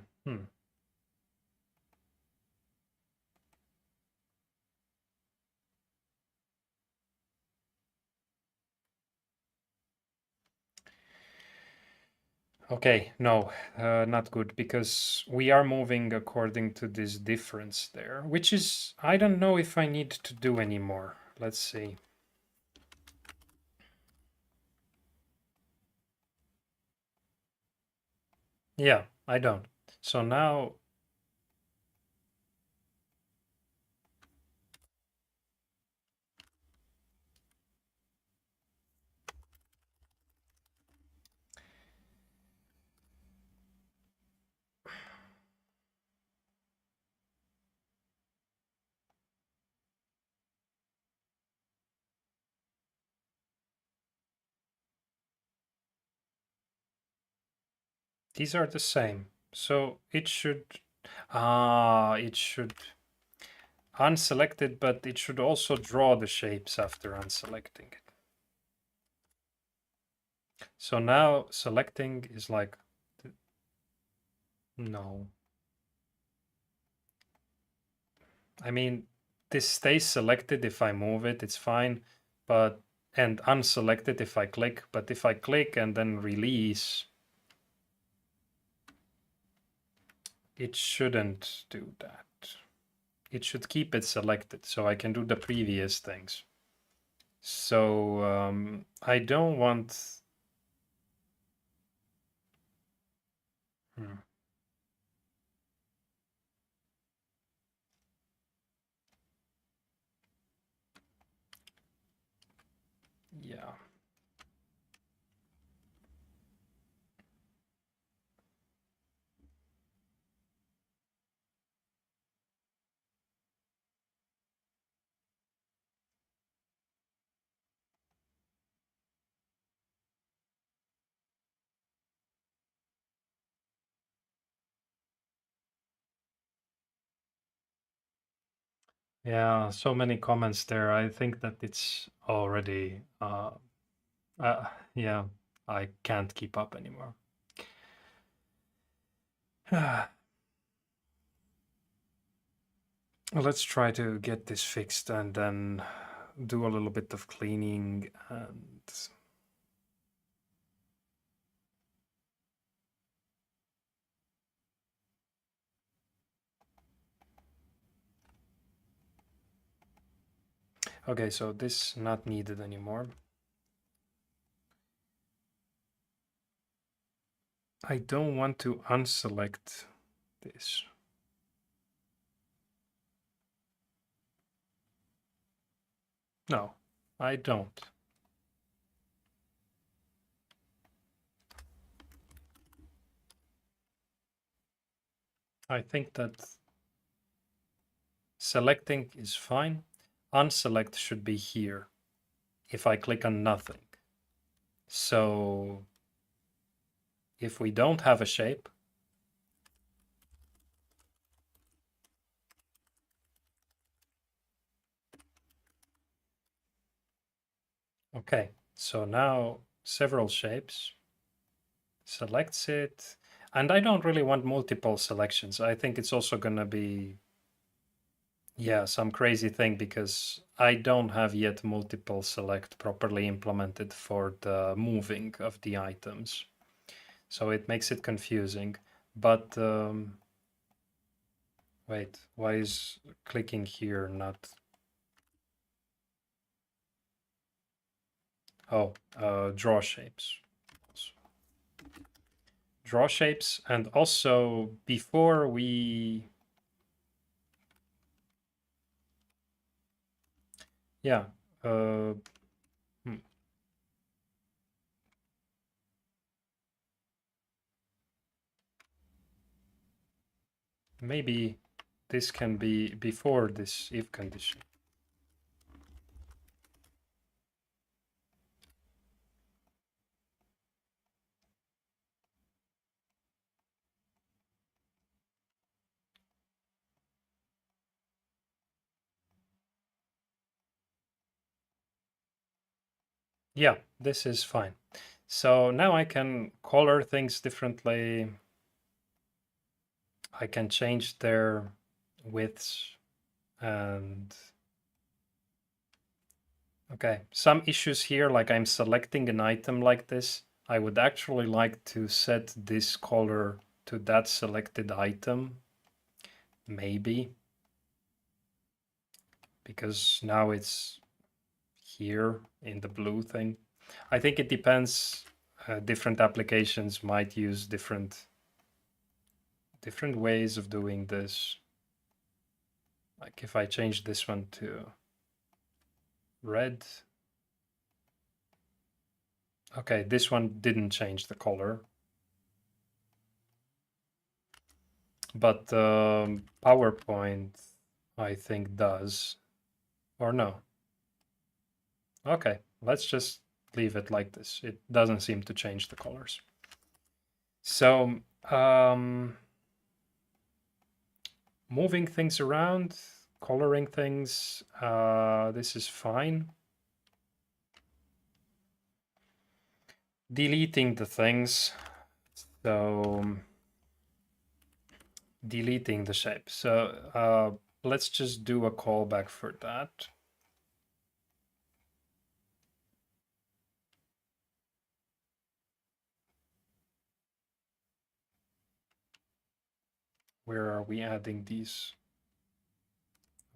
Okay, no, not good, because we are moving according to this difference there, which is, I don't know if I need to do anymore. Let's see. Yeah, I don't. So now, these are the same. So it should, it should, unselected, but it should also draw the shapes after unselecting it. So now selecting is like, no. I mean, this stays selected if I move it, it's fine, but, and unselected if I click, but if I click and then release, it shouldn't do that. It should keep it selected so I can do the previous things. So I don't want... Yeah. Yeah, so many comments there. I think that it's already, yeah, I can't keep up anymore. Let's try to get this fixed and then do a little bit of cleaning and... Okay, so this not needed anymore. I don't want to unselect this. No, I don't. I think that selecting is fine. Unselect should be here if I click on nothing. So if we don't have a shape, okay, so now several shapes, selects it, and I don't really want multiple selections. I think it's also gonna be, yeah, some crazy thing because I don't have yet multiple select properly implemented for the moving of the items. So it makes it confusing, but wait, why is clicking here not? Oh, draw shapes. Draw shapes, and also before we... Yeah. Maybe this can be before this if condition. Yeah, this is fine. So now I can color things differently. I can change their widths and... Okay, some issues here, like I'm selecting an item like this. I would actually like to set this color to that selected item. Maybe. Because now it's here in the blue thing. I think it depends. Different applications might use different ways of doing this. Like if I change this one to red. Okay, this one didn't change the color. But PowerPoint, I think, does. Or no. Okay, let's just leave it like this. It doesn't seem to change the colors. So, moving things around, coloring things. This is fine. Deleting the things. So deleting the shape. So let's just do a callback for that. Where are we adding these?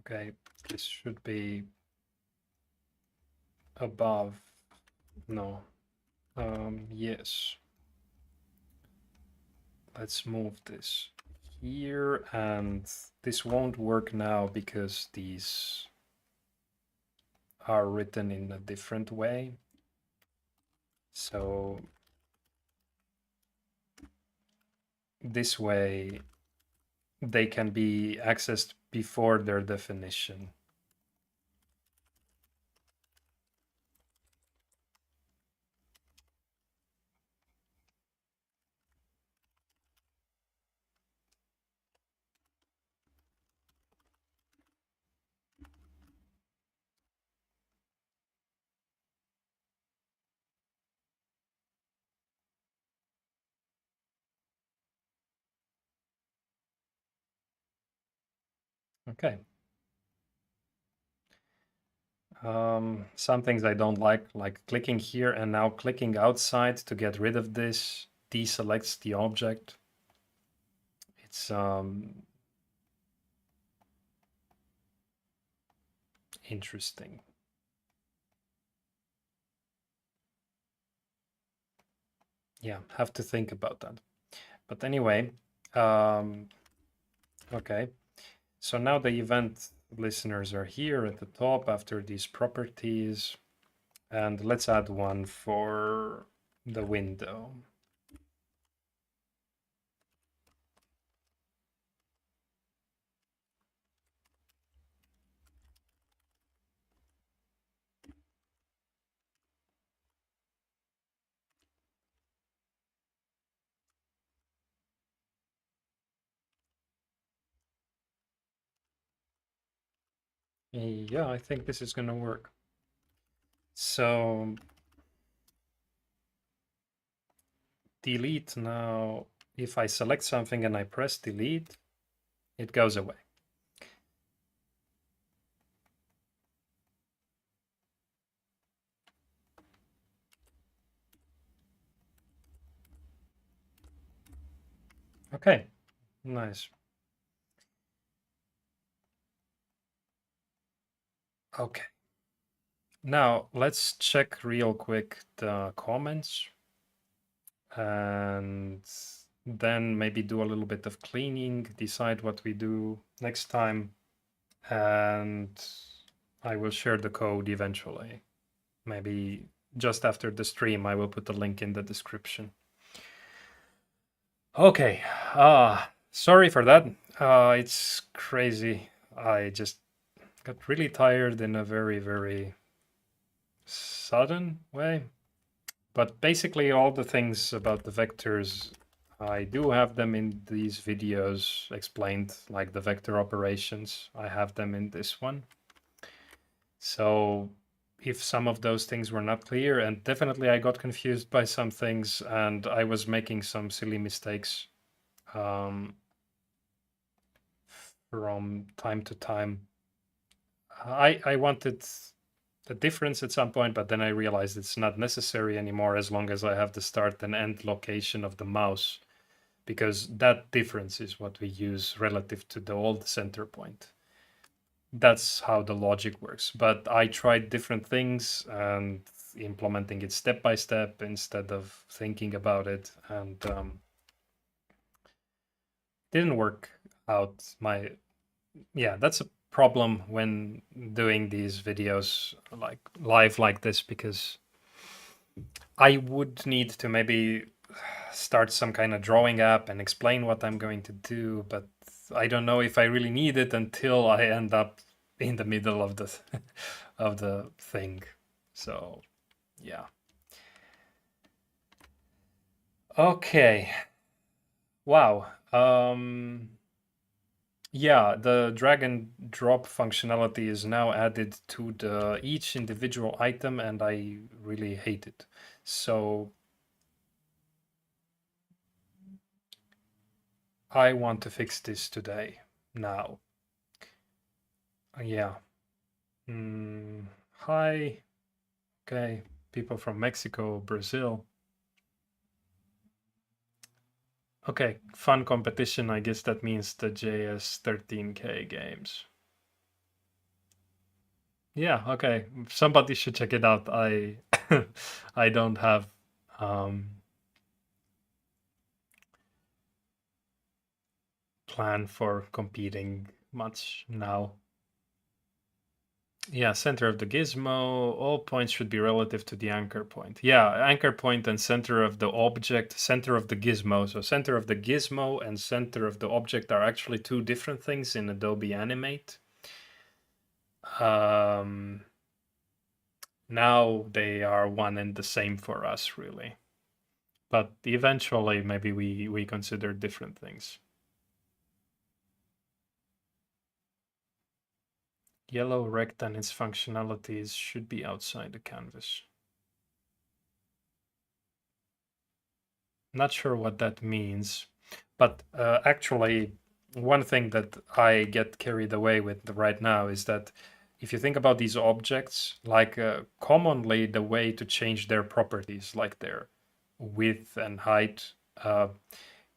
Okay, this should be above. No. Yes. Let's move this here, and this won't work now because these are written in a different way. So this way they can be accessed before their definition. Okay. Some things I don't like clicking here and now clicking outside to get rid of this deselects the object. It's interesting. Yeah, have to think about that. But anyway, okay. So now the event listeners are here at the top after these properties. And let's add one for the window. Yeah, I think this is going to work. So delete now. If I select something and I press delete, it goes away. Okay, nice. Okay. Now let's check real quick the comments and then maybe do a little bit of cleaning, decide what we do next time, and I will share the code eventually. Maybe just after the stream, I will put the link in the description. Okay, sorry for that. It's crazy. I just got really tired in a very, very sudden way. But basically all the things about the vectors, I do have them in these videos explained, like the vector operations. I have them in this one. So if some of those things were not clear, and definitely I got confused by some things and I was making some silly mistakes from time to time. I wanted a difference at some point, but then I realized it's not necessary anymore as long as I have the start and end location of the mouse, because that difference is what we use relative to the old center point. That's how the logic works. But I tried different things and implementing it step by step instead of thinking about it, and didn't work out. Yeah, that's a problem when doing these videos like live like this, because I would need to maybe start some kind of drawing app and explain what I'm going to do, but I don't know if I really need it until I end up in the middle of the of the thing. So, yeah. Okay. Wow. Yeah, the drag and drop functionality is now added to the each individual item, and I really hate it. So I want to fix this today, now. Yeah. Hi. Okay. People from Mexico, Brazil. Okay, fun competition. I guess that means the JS 13K games. Yeah, okay. Somebody should check it out. I I don't have plan for competing much now. Yeah, center of the gizmo. All points should be relative to the anchor point. Yeah, anchor point and center of the object, center of the gizmo. So center of the gizmo and center of the object are actually two different things in Adobe Animate. Now they are one and the same for us, really. But eventually, maybe we consider different things. Yellow rect and its functionalities should be outside the canvas. Not sure what that means, but actually, one thing that I get carried away with right now is that if you think about these objects, like commonly the way to change their properties, like their width and height,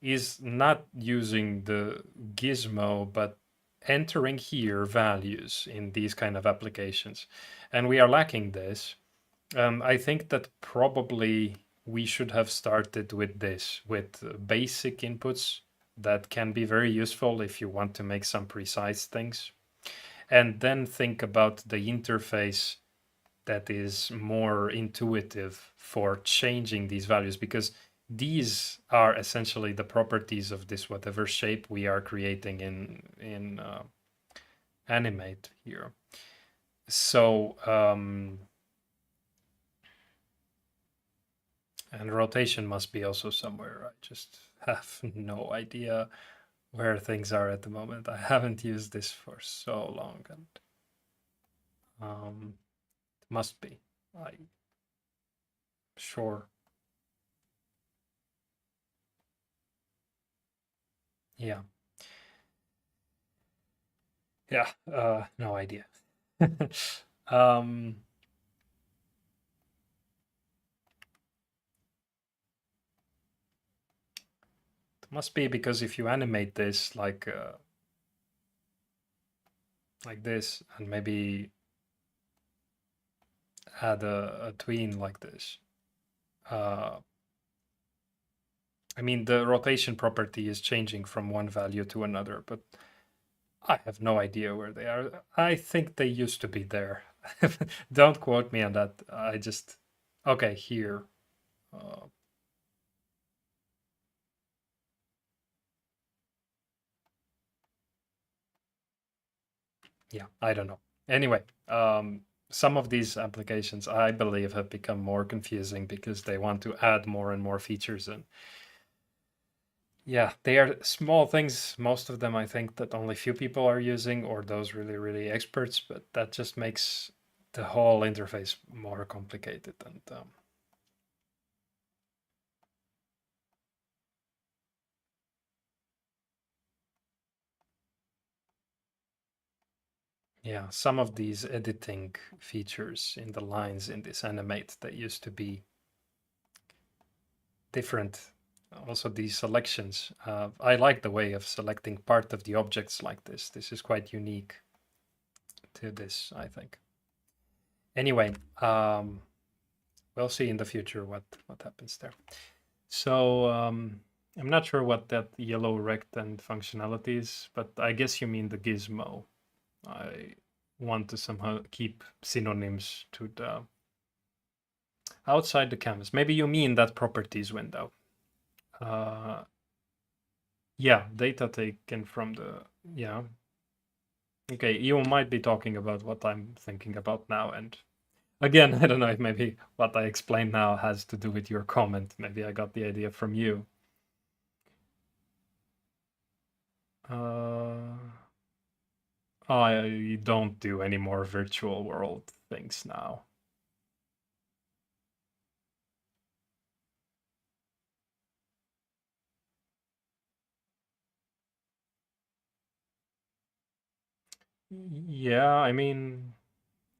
is not using the gizmo, but entering here values in these kind of applications. And we are lacking this. I think that probably we should have started with this, with basic inputs that can be very useful if you want to make some precise things. And then think about the interface that is more intuitive for changing these values, because these are essentially the properties of this whatever shape we are creating in Animate here. So and rotation must be also somewhere. I just have no idea where things are at the moment. I haven't used this for so long, and it must be. I'm sure. Yeah. Yeah. No idea. um, it must be because if you animate this like this, and maybe add a tween like this. I mean, the rotation property is changing from one value to another, but I have no idea where they are. I think they used to be there. Don't quote me on that. I just... Okay, here. Uh, yeah, I don't know. Anyway, some of these applications, I believe, have become more confusing because they want to add more and more features. And yeah, they are small things. Most of them, I think, that only few people are using, or those really, really experts. But that just makes the whole interface more complicated. And yeah, some of these editing features in the lines in this animate that used to be different. Also, these selections. I like the way of selecting part of the objects like this. This is quite unique to this, I think. Anyway, we'll see in the future what happens there. So I'm not sure what that yellow rect and functionality is, but I guess you mean the gizmo. I want to somehow keep synonyms to the outside the canvas. Maybe you mean that properties window. Yeah, data taken from the, yeah. Okay, you might be talking about what I'm thinking about now. And again, I don't know if maybe what I explained now has to do with your comment. Maybe I got the idea from you. I don't do any more virtual world things now. Yeah, I mean,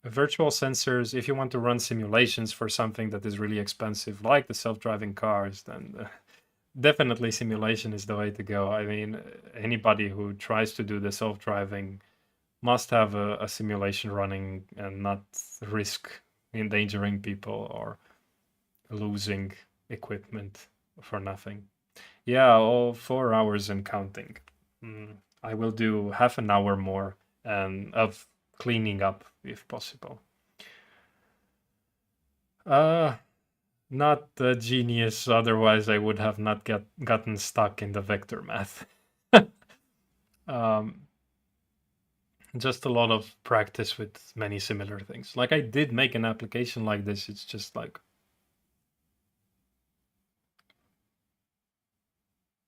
virtual sensors, if you want to run simulations for something that is really expensive, like the self-driving cars, then definitely simulation is the way to go. I mean, anybody who tries to do the self-driving must have a simulation running and not risk endangering people or losing equipment for nothing. Yeah, all 4 hours and counting. I will do half an hour more and of cleaning up if possible. Uh, Not a genius, otherwise I would have not gotten stuck in the vector math. um, just a lot of practice with many similar things. Like I did make an application like this. It's just like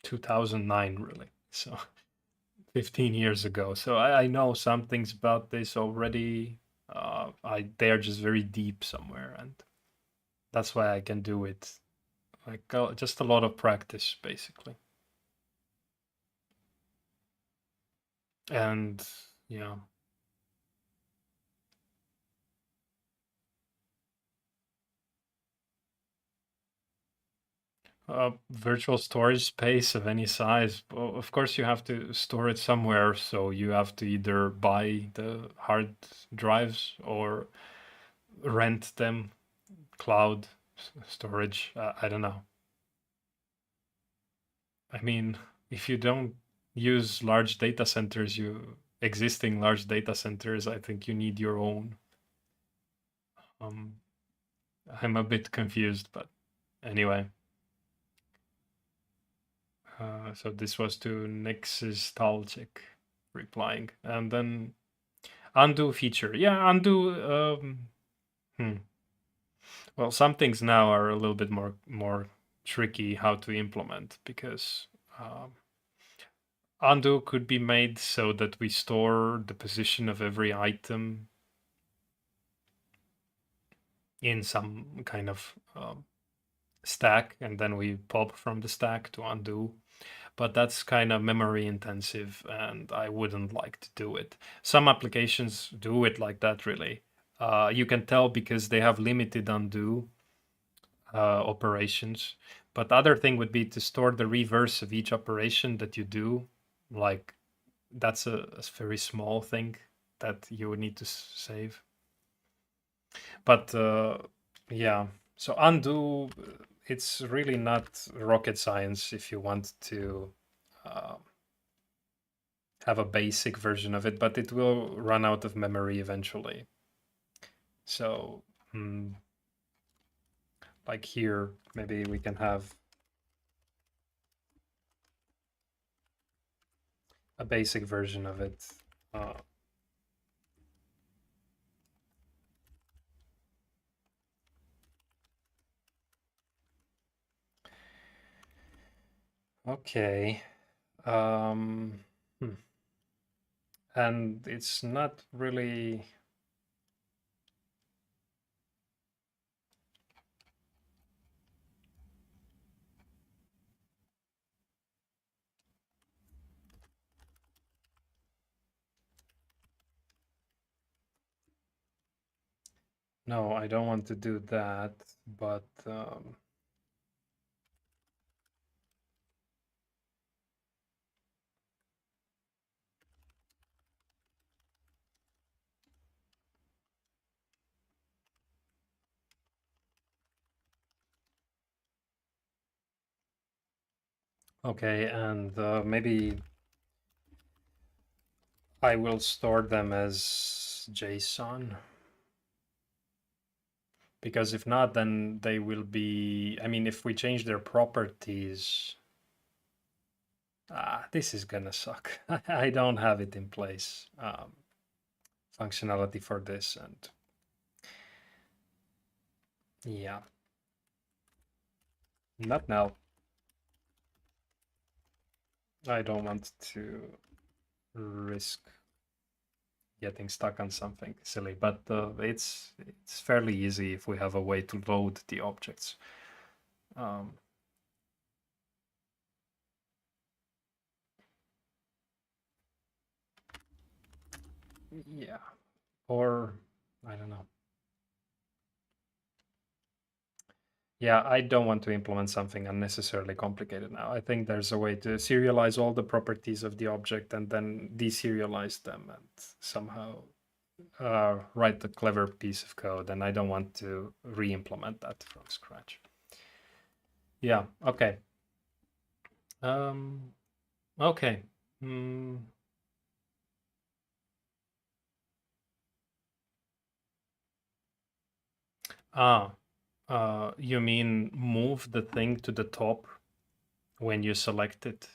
2009, really. So 15 years ago. So I know some things about this already. They're just very deep somewhere, and that's why I can do it. Like just a lot of practice, basically. And yeah. Virtual storage space of any size. Well, of course, you have to store it somewhere, so you have to either buy the hard drives or rent them, cloud storage. I don't know. I mean, if you don't use large data centers, existing large data centers, I think you need your own. Um, I'm a bit confused, but anyway. So this was to Nix's Talchik replying. And then undo feature. Yeah, undo. Hmm. Well, some things now are a little bit more tricky how to implement because undo could be made so that we store the position of every item in some kind of stack, and then we pop from the stack to undo. But that's kind of memory intensive, and I wouldn't like to do it. Some applications do it like that, really. You can tell because they have limited undo operations. But the other thing would be to store the reverse of each operation that you do. Like that's a very small thing that you would need to save. But yeah, so undo, it's really not rocket science if you want to uh, have a basic version of it, but it will run out of memory eventually. So, like here, maybe we can have a basic version of it. Uh, okay. Um, hmm. And it's not really. No, I don't want to do that, but okay, and maybe I will store them as JSON. Because if not, then they will be, I mean, if we change their properties, this is gonna suck. I don't have it in place, functionality for this, and yeah, not now. I don't want to risk. getting stuck on something silly, but it's fairly easy if we have a way to load the objects. Yeah, or I don't know. Yeah, I don't want to implement something unnecessarily complicated now. I think there's a way to serialize all the properties of the object and then deserialize them and somehow write a clever piece of code. And I don't want to re-implement that from scratch. Yeah, okay. Okay. Mm. Ah, you mean move the thing to the top when you select it?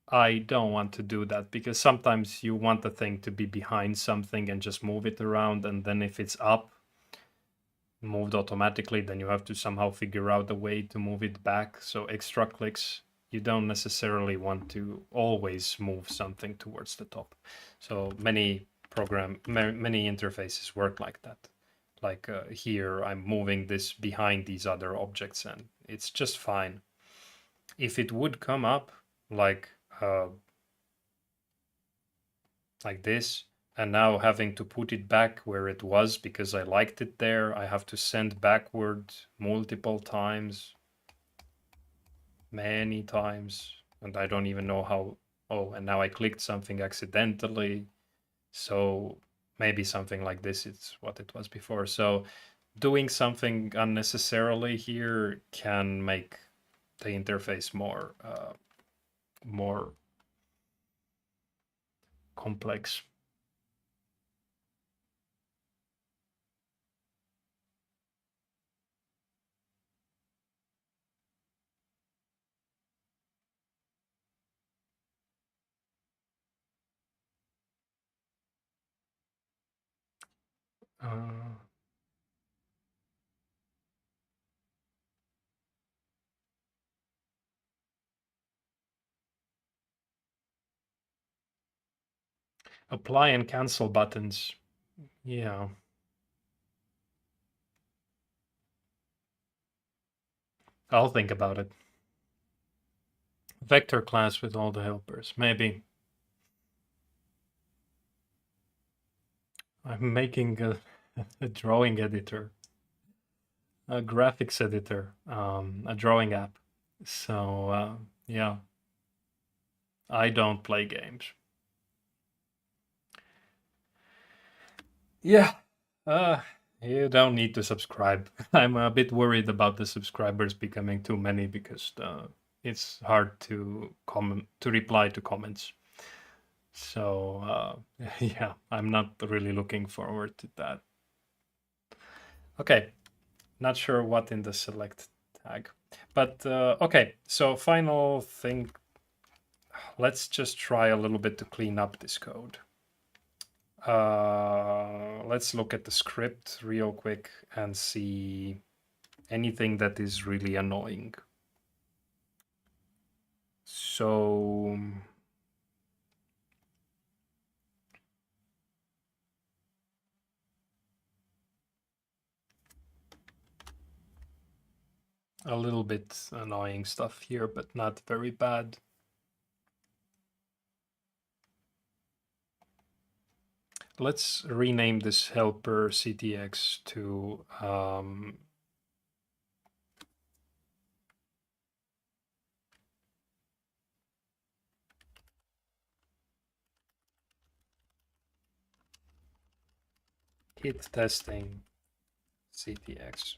I don't want to do that because sometimes you want the thing to be behind something and just move it around. And then if it's up, moved automatically, then you have to somehow figure out a way to move it back. So extra clicks, you don't necessarily want to always move something towards the top. So many many interfaces work like that. Like here, I'm moving this behind these other objects and it's just fine. If it would come up like this, and now having to put it back where it was because I liked it there, I have to send backward multiple times, many times, and I don't even know how. Oh, and now I clicked something accidentally. So maybe something like this is what it was before. So doing something unnecessarily here can make the interface more complex. Uh, Apply and cancel buttons. Yeah. I'll think about it. Vector class with all the helpers. Maybe. I'm making a drawing editor, a graphics editor, a drawing app. So, yeah, I don't play games. Yeah. You don't need to subscribe. I'm a bit worried about the subscribers becoming too many because it's hard to reply to comments. So yeah, I'm not really looking forward to that. Okay, not sure what in the select tag, but okay. So final thing, let's just try a little bit to clean up this code. Let's look at the script real quick and see anything that is really annoying. So a little bit annoying stuff here, but not very bad. Let's rename this helper CTX to hit testing CTX.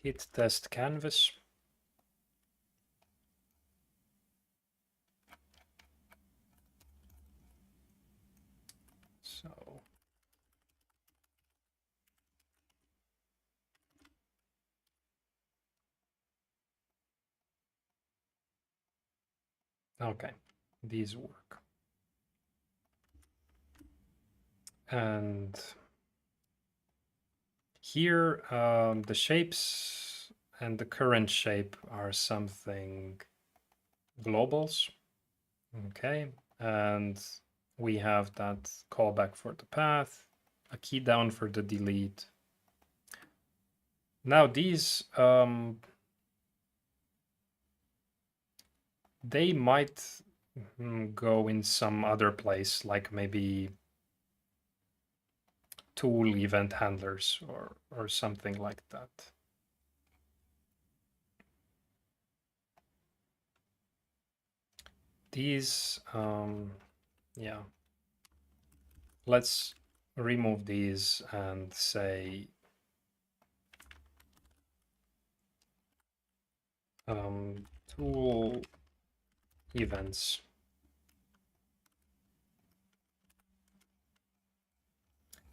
Hit test canvas. So okay, these work. And here the shapes and the current shape are something globals. Okay, and we have that callback for the path, a key down for the delete. Now these, they might go in some other place, like maybe tool event handlers or something like that. These, yeah, let's remove these and say tool events.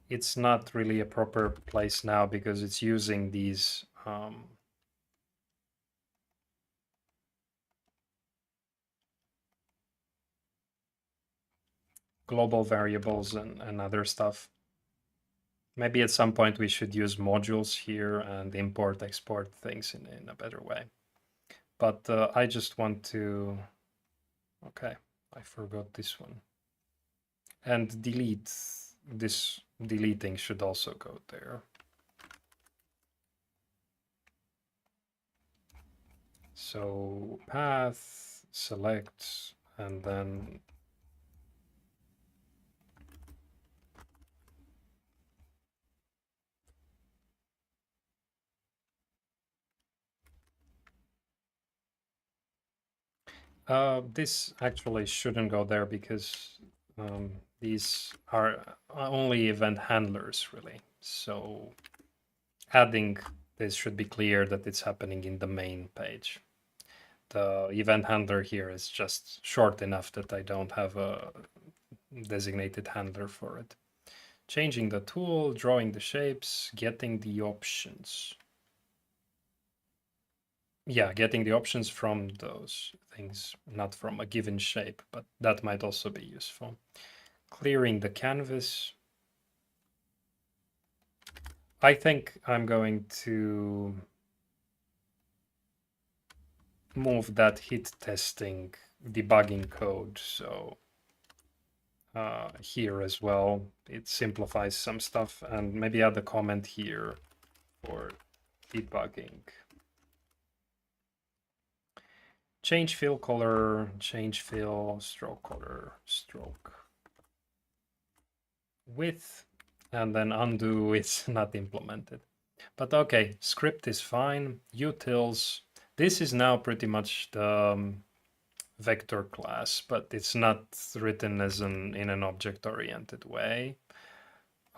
It's not really a proper place now because it's using these global variables and other stuff. Maybe at some point we should use modules here and import, export things in a better way. But I just want to, okay, I forgot this one. And delete, this deleting should also go there. So path, select, and then this actually shouldn't go there because these are only event handlers, really. So adding this should be clear that it's happening in the main page. The event handler here is just short enough that I don't have a designated handler for it. Changing the tool, drawing the shapes, getting the options. Yeah, getting the options from those things, not from a given shape, but that might also be useful. Clearing the canvas. I think I'm going to move that hit testing debugging code. So here as well, it simplifies some stuff, and maybe add a comment here for debugging. Change fill color, change fill, stroke color, stroke width, and then undo is not implemented. But okay, script is fine. Utils, this is now pretty much the vector class, but it's not written as in an object-oriented way.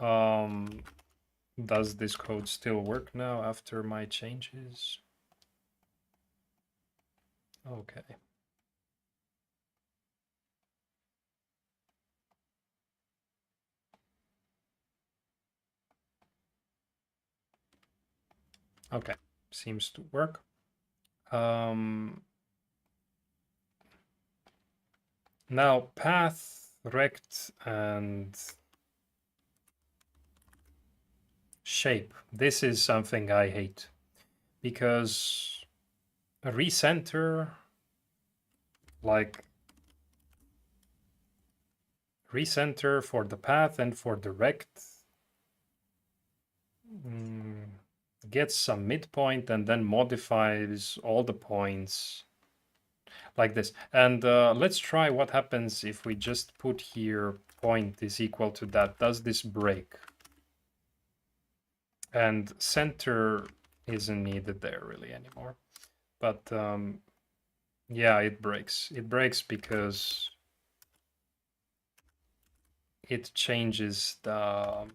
Does this code still work now after my changes? Okay. Okay, seems to work. Now path, rect, and shape. This is something I hate because a recenter, like recenter for the path and for the rect, gets some midpoint and then modifies all the points like this. And let's try what happens if we just put here point is equal to that. Does this break? And center isn't needed there really anymore. But yeah, it breaks. It breaks because it changes the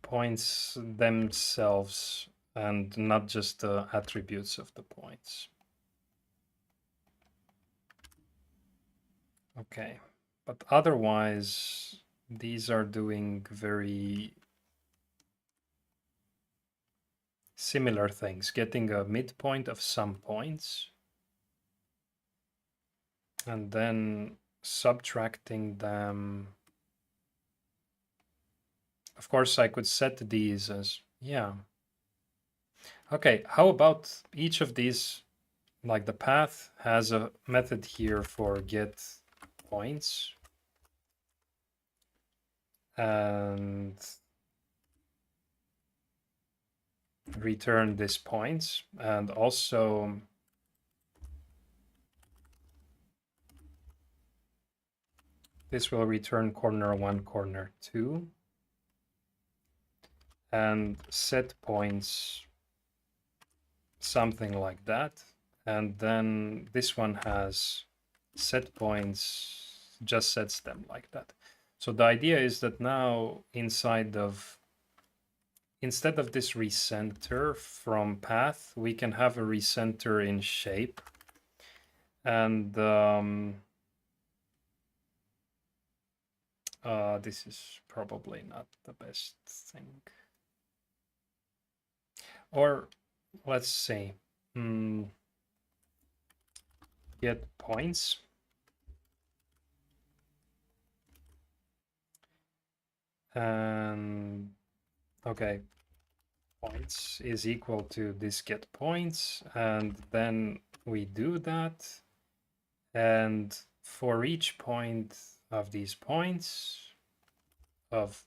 points themselves and not just the attributes of the points. Okay, but otherwise, these are doing very similar things, getting a midpoint of some points and then subtracting them. Of course, I could set these as, yeah. Okay, how about each of these, like the path has a method here for get points. And return this points. And also this will return corner 1, corner 2. And set points something like that. And then this one has set points, just sets them like that. So the idea is that now inside of, instead of this recenter from path, we can have a recenter in shape. And this is probably not the best thing. Or let's see, get points. And okay, points is equal to this get points. And then we do that. And for each point of these points, of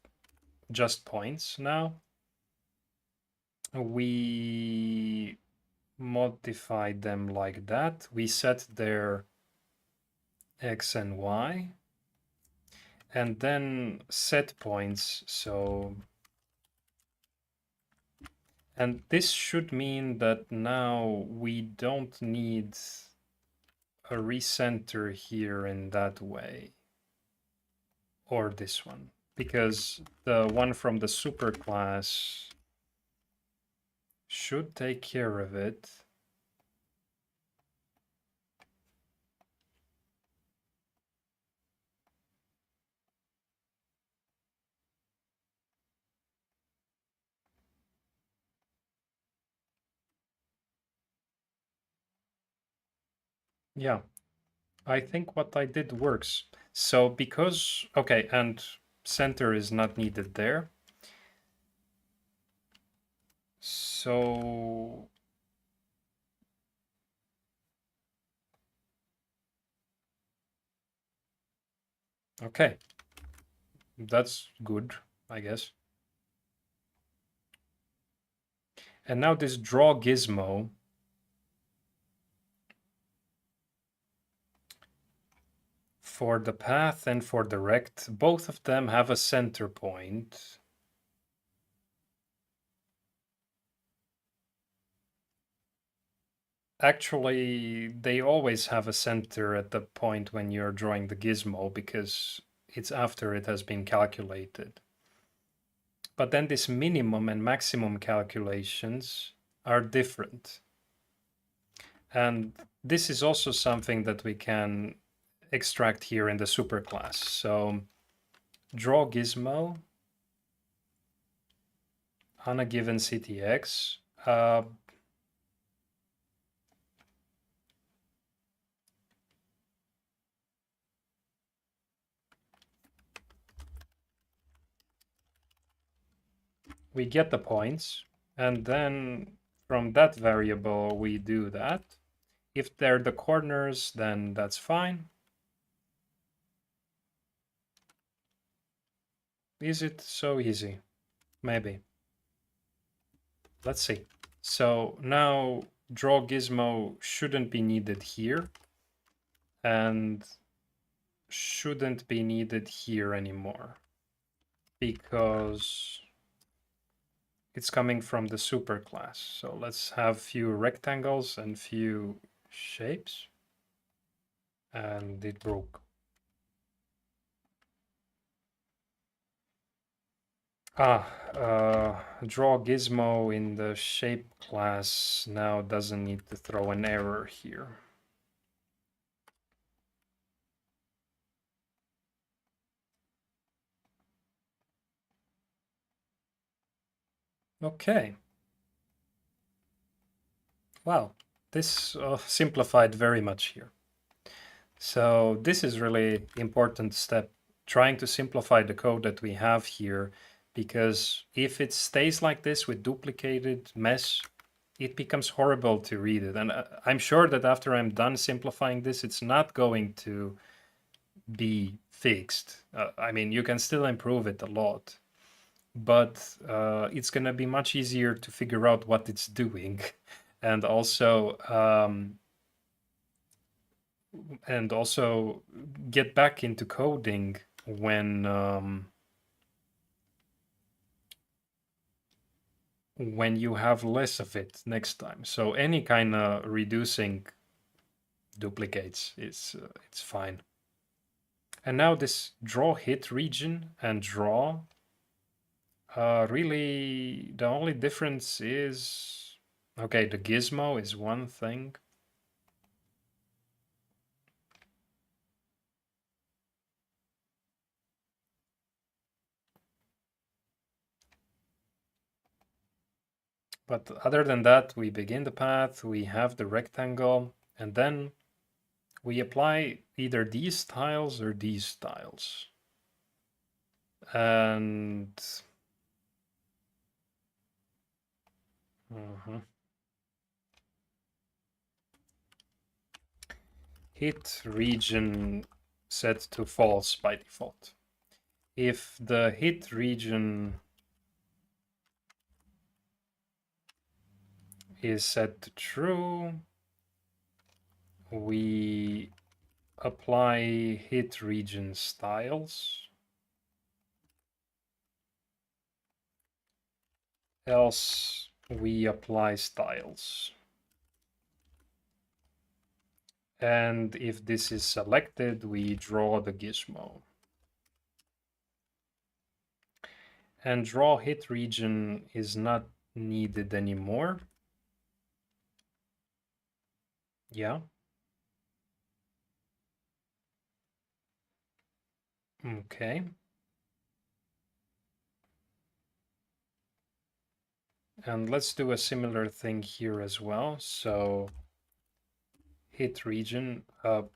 just points now, we modify them like that. We set their x and y, and then set points. So, and this should mean that now we don't need a recenter here in that way, or this one, because the one from the superclass should take care of it. Yeah, I think what I did works. So because, okay, and center is not needed there. So okay, that's good, I guess. And now this draw gizmo, for the path and for the rect, both of them have a center point. Actually, they always have a center at the point when you're drawing the gizmo because it's after it has been calculated. But then this minimum and maximum calculations are different. And this is also something that we can extract here in the superclass. So draw gizmo on a given CTX. We get the points, and then from that variable we do that. If they're the corners, then that's fine. Is it so easy? Maybe. Let's see. So now draw gizmo shouldn't be needed here and shouldn't be needed here anymore because it's coming from the superclass. So let's have few rectangles and few shapes. And it broke. Draw gizmo in the shape class now doesn't need to throw an error here. Okay. Wow, this simplified very much here. So this is really important step, trying to simplify the code that we have here, because if it stays like this with duplicated mess, it becomes horrible to read it. And I'm sure that after I'm done simplifying this, it's not going to be fixed. I mean, you can still improve it a lot, but it's going to be much easier to figure out what it's doing. And also, get back into coding when you have less of it next time. So any kind of reducing duplicates is it's fine. And now this draw hit region and draw, really the only difference is, okay, the gizmo is one thing. But other than that, we begin the path, we have the rectangle, and then we apply either these styles or these styles. And hit region set to false by default. If the hit region is set to true, we apply hit region styles. Else we apply styles. And if this is selected, we draw the gizmo. And draw hit region is not needed anymore. Yeah. Okay. And let's do a similar thing here as well. So hit region,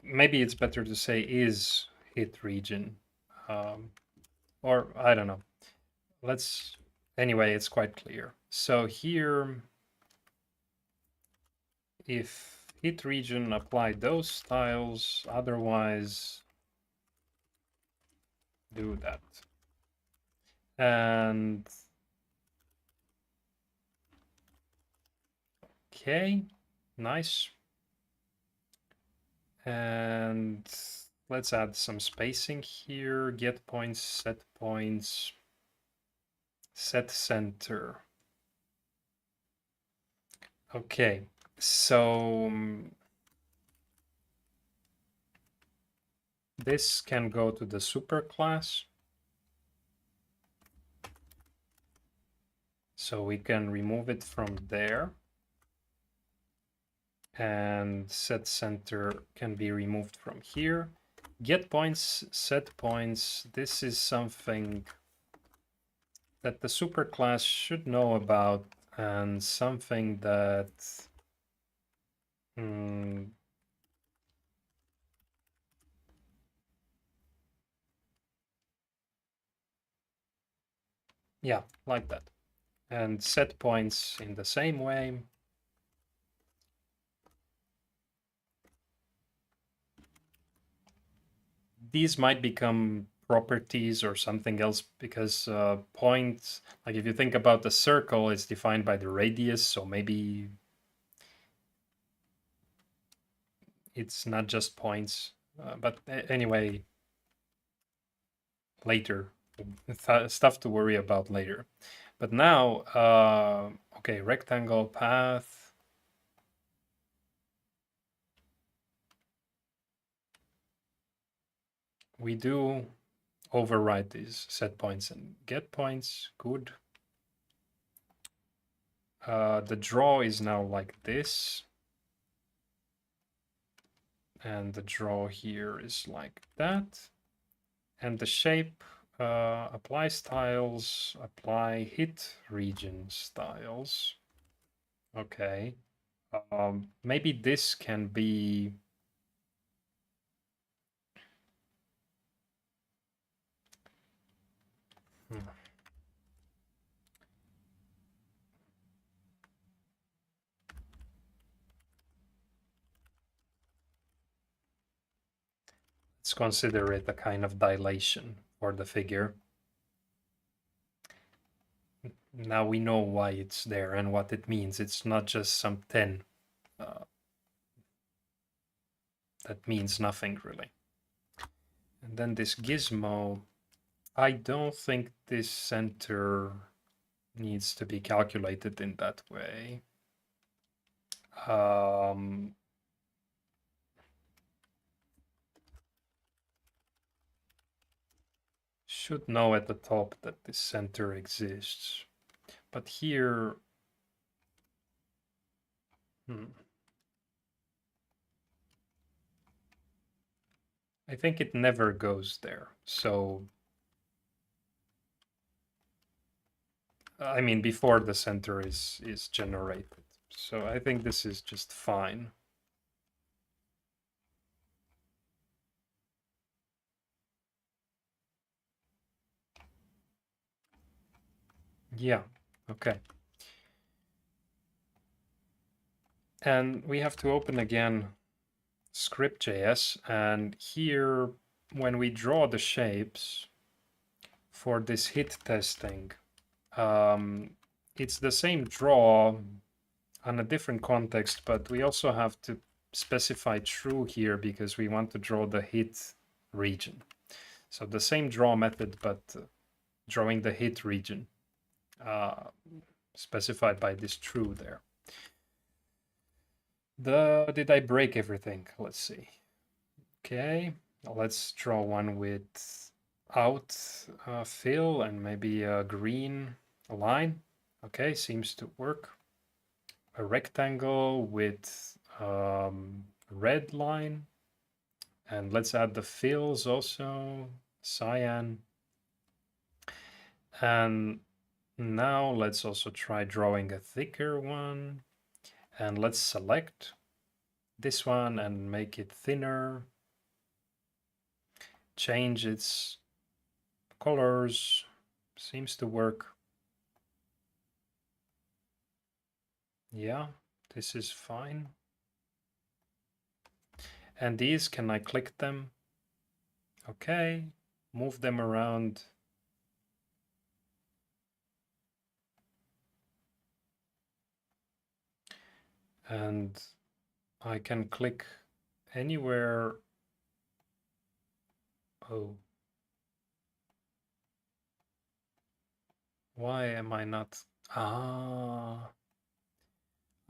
maybe it's better to say is hit region, or I don't know. Anyway, it's quite clear. So here, if hit region apply those styles, otherwise do that. And okay, nice. And let's add some spacing here. Get points, set center. Okay, so this can go to the superclass. So we can remove it from there. And set center can be removed from here. Get points, set points. This is something that the superclass should know about, and something that yeah, like that. And set points in the same way. These might become properties or something else, because points, like if you think about the circle, it's defined by the radius, so maybe it's not just points. But anyway, later, stuff to worry about later. But now, okay, rectangle path. We do override these set points and get points. Good. The draw is now like this. And the draw here is like that. And the shape, apply styles, apply hit region styles. Okay. Maybe this can be Let's consider it a kind of dilation for the figure. Now we know why it's there and what it means. It's not just some 10. That means nothing really. And then this gizmo, I don't think this center needs to be calculated in that way. Should know at the top that this center exists. But here, I think it never goes there. So, I mean, before the center is generated. So I think this is just fine. Yeah, okay. And we have to open again script.js, and here when we draw the shapes for this hit testing, it's the same draw on a different context, but we also have to specify true here because we want to draw the hit region. So the same draw method, but drawing the hit region specified by this true there. Did I break everything? Let's see. Okay, let's draw one without fill and maybe a green line. Okay, seems to work. A rectangle with red line. And let's add the fills also, cyan. And now let's also try drawing a thicker one. And let's select this one and make it thinner. Change its colors. Seems to work. Yeah, this is fine. And these, can I click them? Okay, move them around. And I can click anywhere. Oh. Why am I not?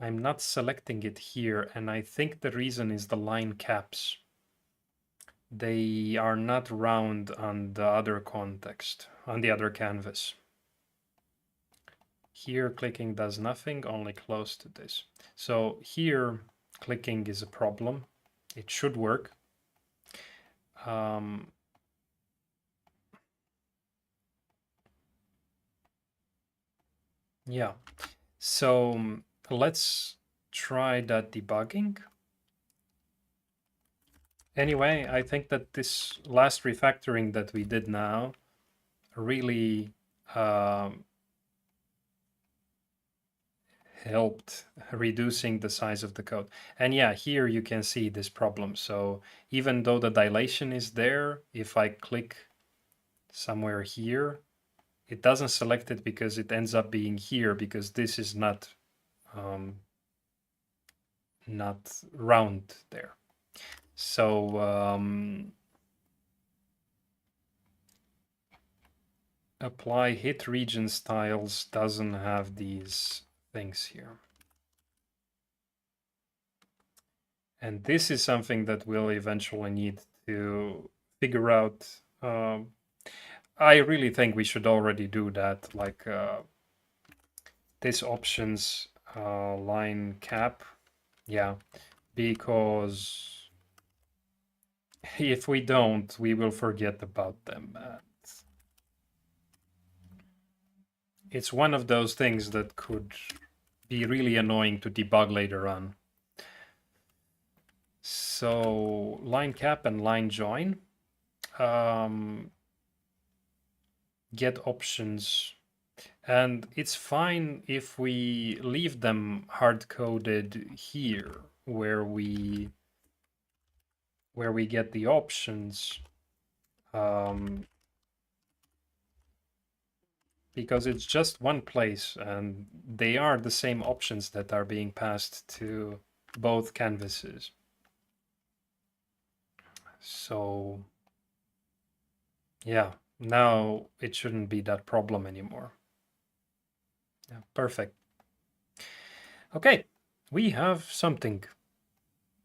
I'm not selecting it here, and I think the reason is the line caps. They are not round on the other context, on the other canvas. Here, clicking does nothing, only close to this. So here, clicking is a problem. It should work. Yeah, so let's try that debugging. Anyway, I think that this last refactoring that we did now really helped reducing the size of the code. And yeah, here you can see this problem. So even though the dilation is there, if I click somewhere here, it doesn't select it because it ends up being here because this is not round there. So apply hit region styles doesn't have these things here. And this is something that we'll eventually need to figure out. I really think we should already do that, like this options line cap. Yeah, because if we don't, we will forget about them. It's one of those things that could be really annoying to debug later on. So line cap and line join. Get options. And it's fine if we leave them hard-coded here, where we where we get the options, because it's just one place and they are the same options that are being passed to both canvases. So yeah, now it shouldn't be that problem anymore. Yeah, perfect. Okay, we have something.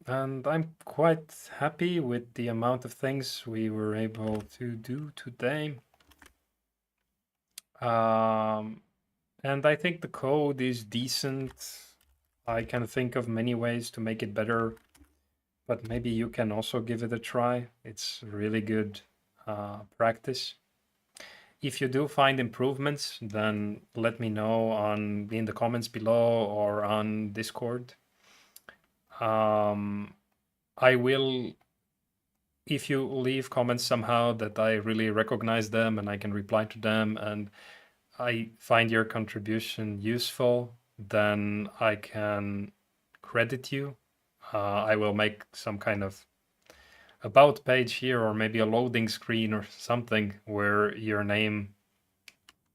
And I'm quite happy with the amount of things we were able to do today. And I think the code is decent. I can think of many ways to make it better, but maybe you can also give it a try. It's really good practice. If you do find improvements, then let me know in the comments below or on Discord. I will, if you leave comments somehow that I really recognize them and I can reply to them and I find your contribution useful, then I can credit you. I will make some kind of about page here or maybe a loading screen or something where your name,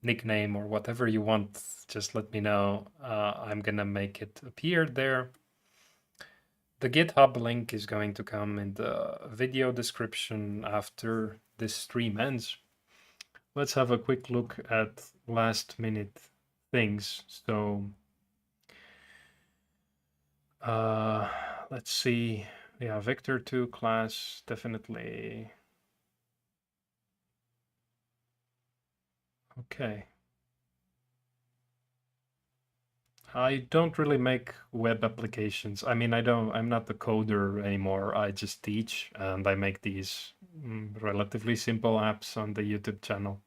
nickname, or whatever you want, just let me know. I'm gonna make it appear there. The GitHub link is going to come in the video description after this stream ends. Let's have a quick look at last minute things. So let's see. Yeah, Vector2 class, definitely. Okay. I don't really make web applications. I mean, I'm not the coder anymore. I just teach and I make these relatively simple apps on the YouTube channel.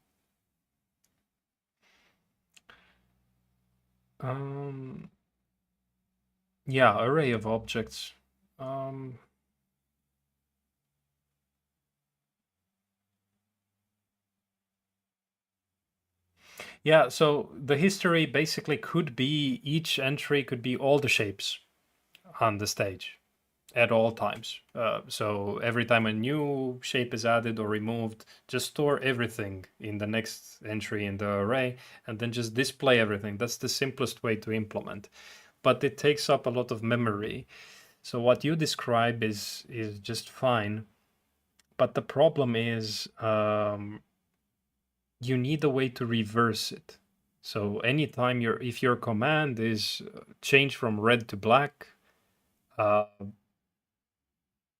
Yeah, array of objects. Yeah, so the history basically could be, each entry could be all the shapes on the stage at all times. So every time a new shape is added or removed, just store everything in the next entry in the array and then just display everything. That's the simplest way to implement. But it takes up a lot of memory. So what you describe is just fine. But the problem is you need a way to reverse it. So anytime if your command is change from red to black,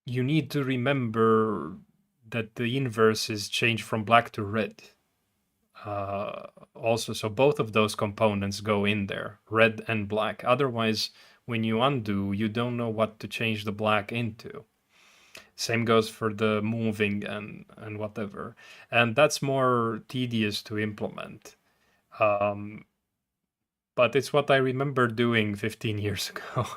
you need to remember that the inverse is change from black to red. Also, so both of those components go in there, red and black. Otherwise, when you undo, you don't know what to change the black into. Same goes for the moving and whatever. And that's more tedious to implement. But it's what I remember doing 15 years ago.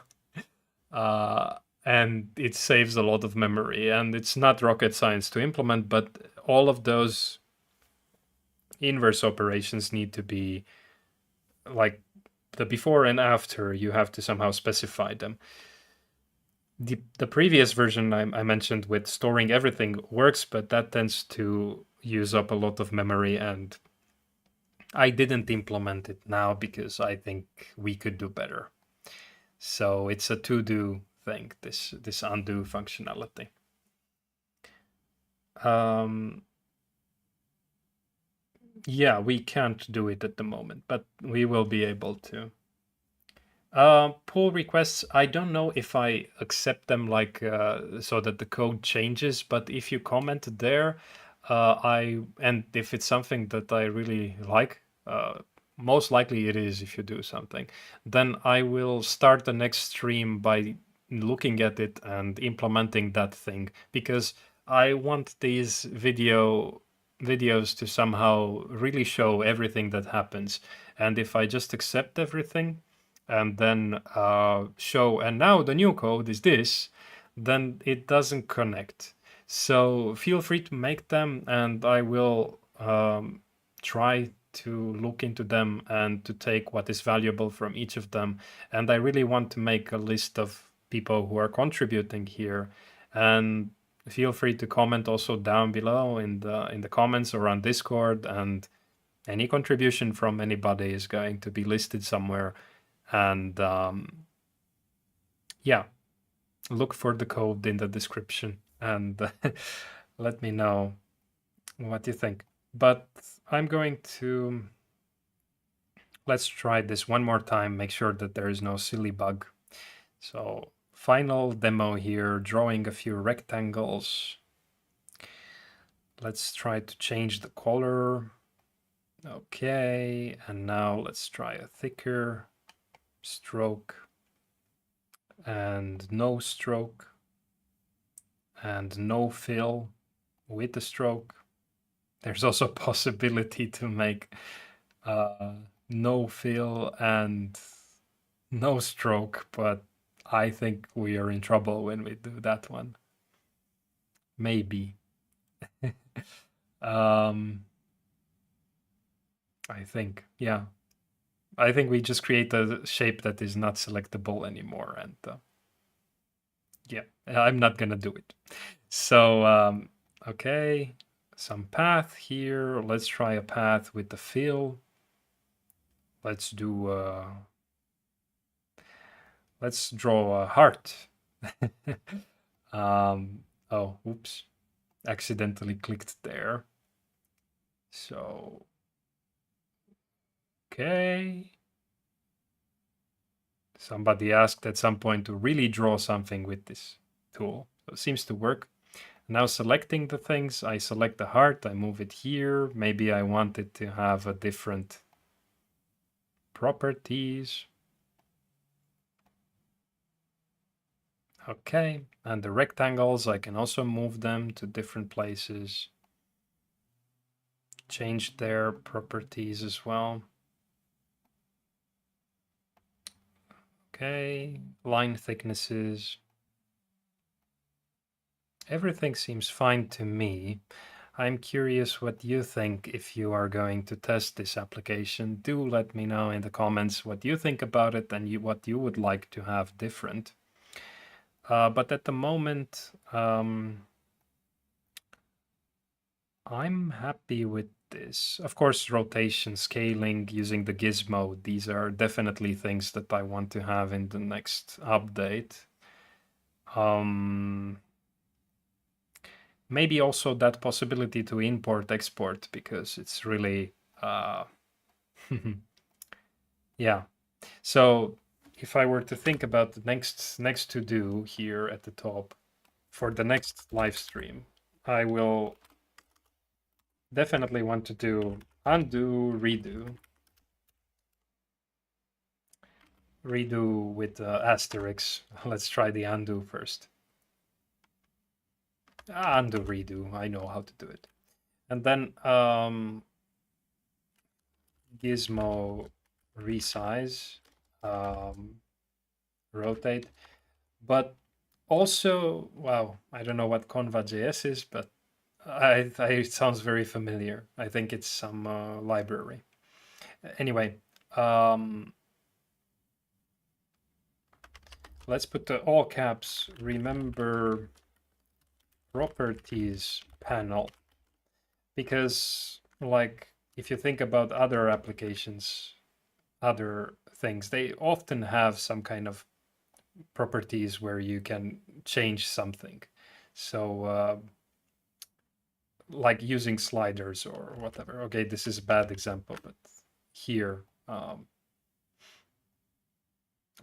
And it saves a lot of memory. And it's not rocket science to implement, but all of those inverse operations need to be like the before and after. You have to somehow specify them. The previous version I mentioned with storing everything works, but that tends to use up a lot of memory, and I didn't implement it now because I think we could do better. So it's a to-do thing, this undo functionality. Yeah, we can't do it at the moment, but we will be able to. Pull requests, I don't know if I accept them like so that the code changes, but if you comment there, and if it's something that I really like, most likely it is if you do something, then I will start the next stream by looking at it and implementing that thing, because I want these videos to somehow really show everything that happens. And if I just accept everything and then show, and now the new code is this, then it doesn't connect. So feel free to make them, and I will try to look into them and to take what is valuable from each of them. And I really want to make a list of people who are contributing here and feel free to comment also down below in the comments or on Discord, and any contribution from anybody is going to be listed somewhere. And yeah, look for the code in the description and let me know what you think. But I'm going to, let's try this one more time, make sure that there is no silly bug. So final demo here, drawing a few rectangles. Let's try to change the color. Okay, and now let's try a thicker stroke and no stroke and no fill with the stroke. There's also a possibility to make no fill and no stroke, but I think we are in trouble when we do that one. Maybe. I think, yeah. I think we just create a shape that is not selectable anymore, and yeah, I'm not gonna do it. So, okay, some path here. Let's try a path with the fill. Let's do, let's draw a heart. Oh, oops, accidentally clicked there. So, okay. Somebody asked at some point to really draw something with this tool. So it seems to work. Now selecting the things, I select the heart, I move it here. Maybe I want it to have a different properties. Okay, and the rectangles, I can also move them to different places. Change their properties as well. Okay, line thicknesses. Everything seems fine to me. I'm curious what you think if you are going to test this application. Do let me know in the comments what you think about it and what you would like to have different. But at the moment, I'm happy with this. Of course, rotation, scaling, using the gizmo, these are definitely things that I want to have in the next update. Maybe also that possibility to import export, because it's really yeah. So if I were to think about the next to do here at the top for the next live stream, I will definitely want to do undo, redo with asterisks. Let's try the undo first. Undo, redo. I know how to do it. And then gizmo resize, rotate. But also, wow, I don't know what conva.js is, but it sounds very familiar. I think it's some library. Anyway, let's put the all caps, remember properties panel, because like if you think about other applications, other things, they often have some kind of properties where you can change something. So like using sliders or whatever. Okay, this is a bad example, but here,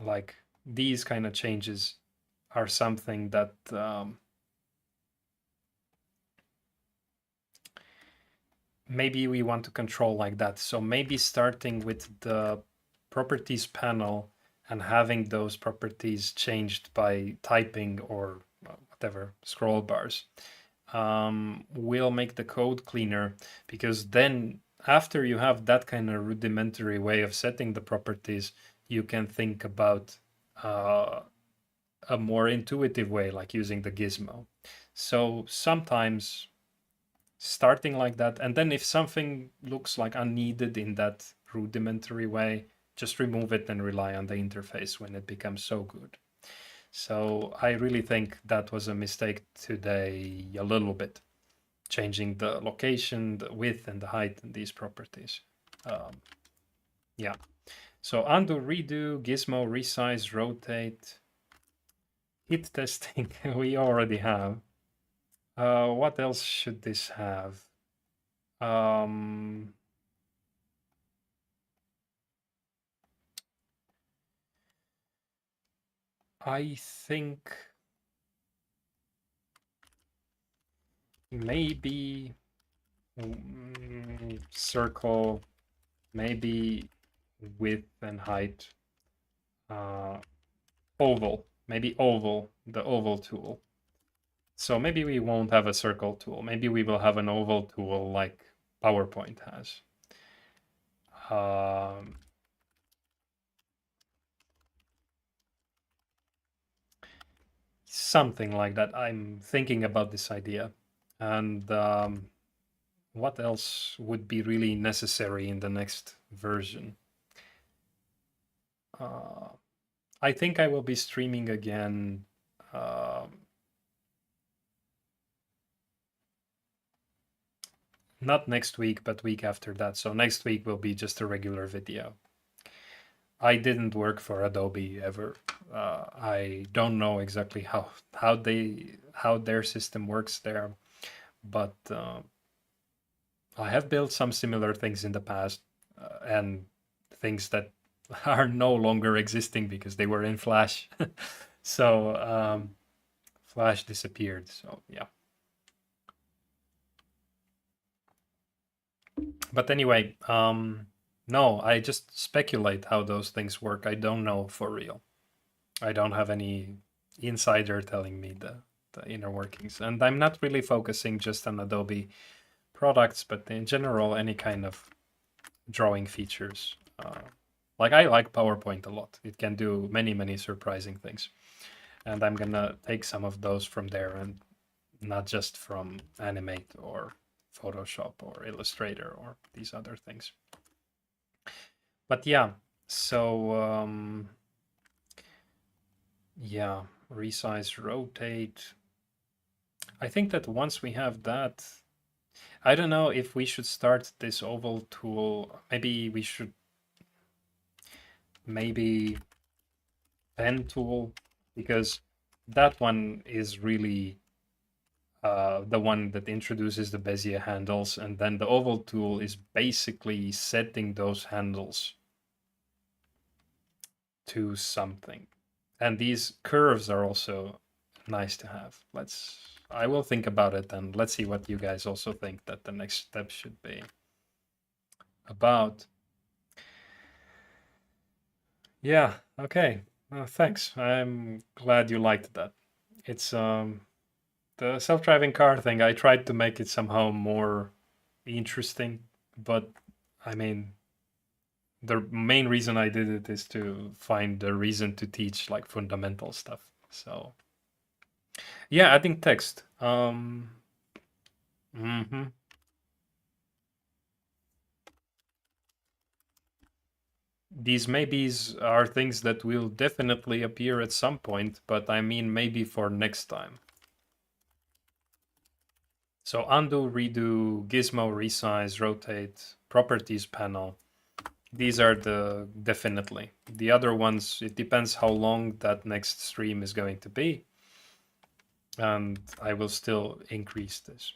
like these kind of changes are something that maybe we want to control like that. So maybe starting with the properties panel and having those properties changed by typing or whatever, scroll bars, will make the code cleaner, because then after you have that kind of rudimentary way of setting the properties, you can think about a more intuitive way, like using the gizmo. So sometimes starting like that, and then if something looks like unneeded in that rudimentary way, just remove it and rely on the interface when it becomes so good. So I really think that was a mistake today a little bit, changing the location, the width and the height in these properties. Yeah. So undo, redo, gizmo, resize, rotate, hit testing, we already have. What else should this have? I think maybe circle, maybe width and height, oval, maybe oval, the oval tool. So maybe we won't have a circle tool. Maybe we will have an oval tool like PowerPoint has. Something like that. I'm thinking about this idea. And what else would be really necessary in the next version? I think I will be streaming again. Not next week, but week after that. So next week will be just a regular video. I didn't work for Adobe ever. I don't know exactly how their system works there, but I have built some similar things in the past, and things that are no longer existing because they were in Flash. So Flash disappeared. So yeah. But anyway, no, I just speculate how those things work. I don't know for real. I don't have any insider telling me the inner workings. And I'm not really focusing just on Adobe products, but in general, any kind of drawing features. Like I like PowerPoint a lot. It can do many, many surprising things. And I'm gonna take some of those from there and not just from Animate or Photoshop or Illustrator or these other things. But yeah, so yeah, resize, rotate. I think that once we have that, I don't know if we should start this oval tool. Maybe we should, maybe pen tool, because that one is really the one that introduces the Bezier handles, and then the oval tool is basically setting those handles to something. And these curves are also nice to have. I will think about it, and let's see what you guys also think that the next step should be about. Yeah, okay. Thanks. I'm glad you liked that. It's the self-driving car thing. I tried to make it somehow more interesting, but I mean, the main reason I did it is to find a reason to teach like fundamental stuff. So yeah, adding text. These maybes are things that will definitely appear at some point, but I mean maybe for next time. So undo, redo, gizmo, resize, rotate, properties panel. These are the definitely. The other ones, it depends how long that next stream is going to be. And I will still increase this.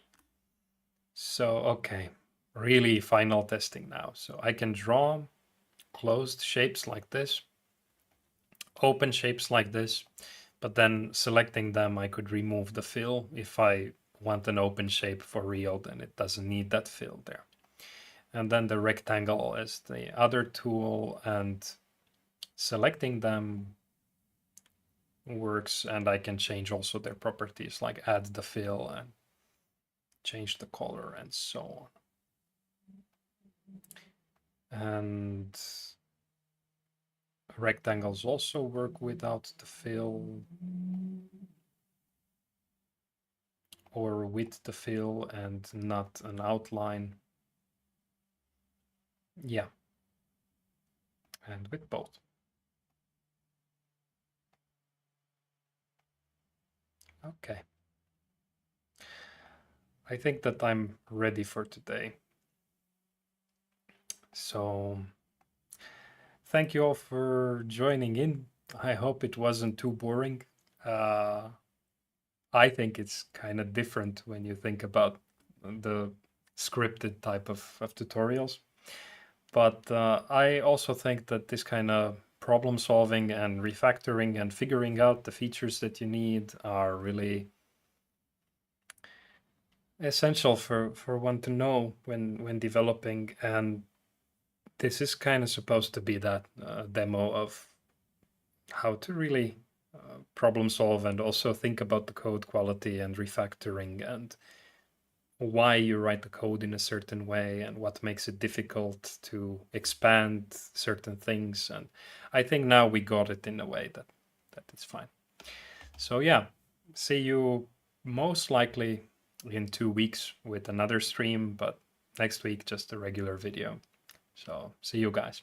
So, okay, really final testing now. So I can draw closed shapes like this, open shapes like this, but then selecting them, I could remove the fill. If I want an open shape for real, then it doesn't need that fill there. And then the rectangle is the other tool, and selecting them works, and I can change also their properties, like add the fill and change the color and so on. And rectangles also work without the fill or with the fill and not an outline. Yeah, and with both. Okay. I think that I'm ready for today. So thank you all for joining in. I hope it wasn't too boring. I think it's kind of different when you think about the scripted type of tutorials. But I also think that this kind of problem solving and refactoring and figuring out the features that you need are really essential for one to know when developing. And this is kind of supposed to be that demo of how to really problem solve and also think about the code quality and refactoring and why you write the code in a certain way and what makes it difficult to expand certain things. And I think now we got it in a way that it's fine. So yeah, see you most likely in 2 weeks with another stream, but next week just a regular video. So see you guys.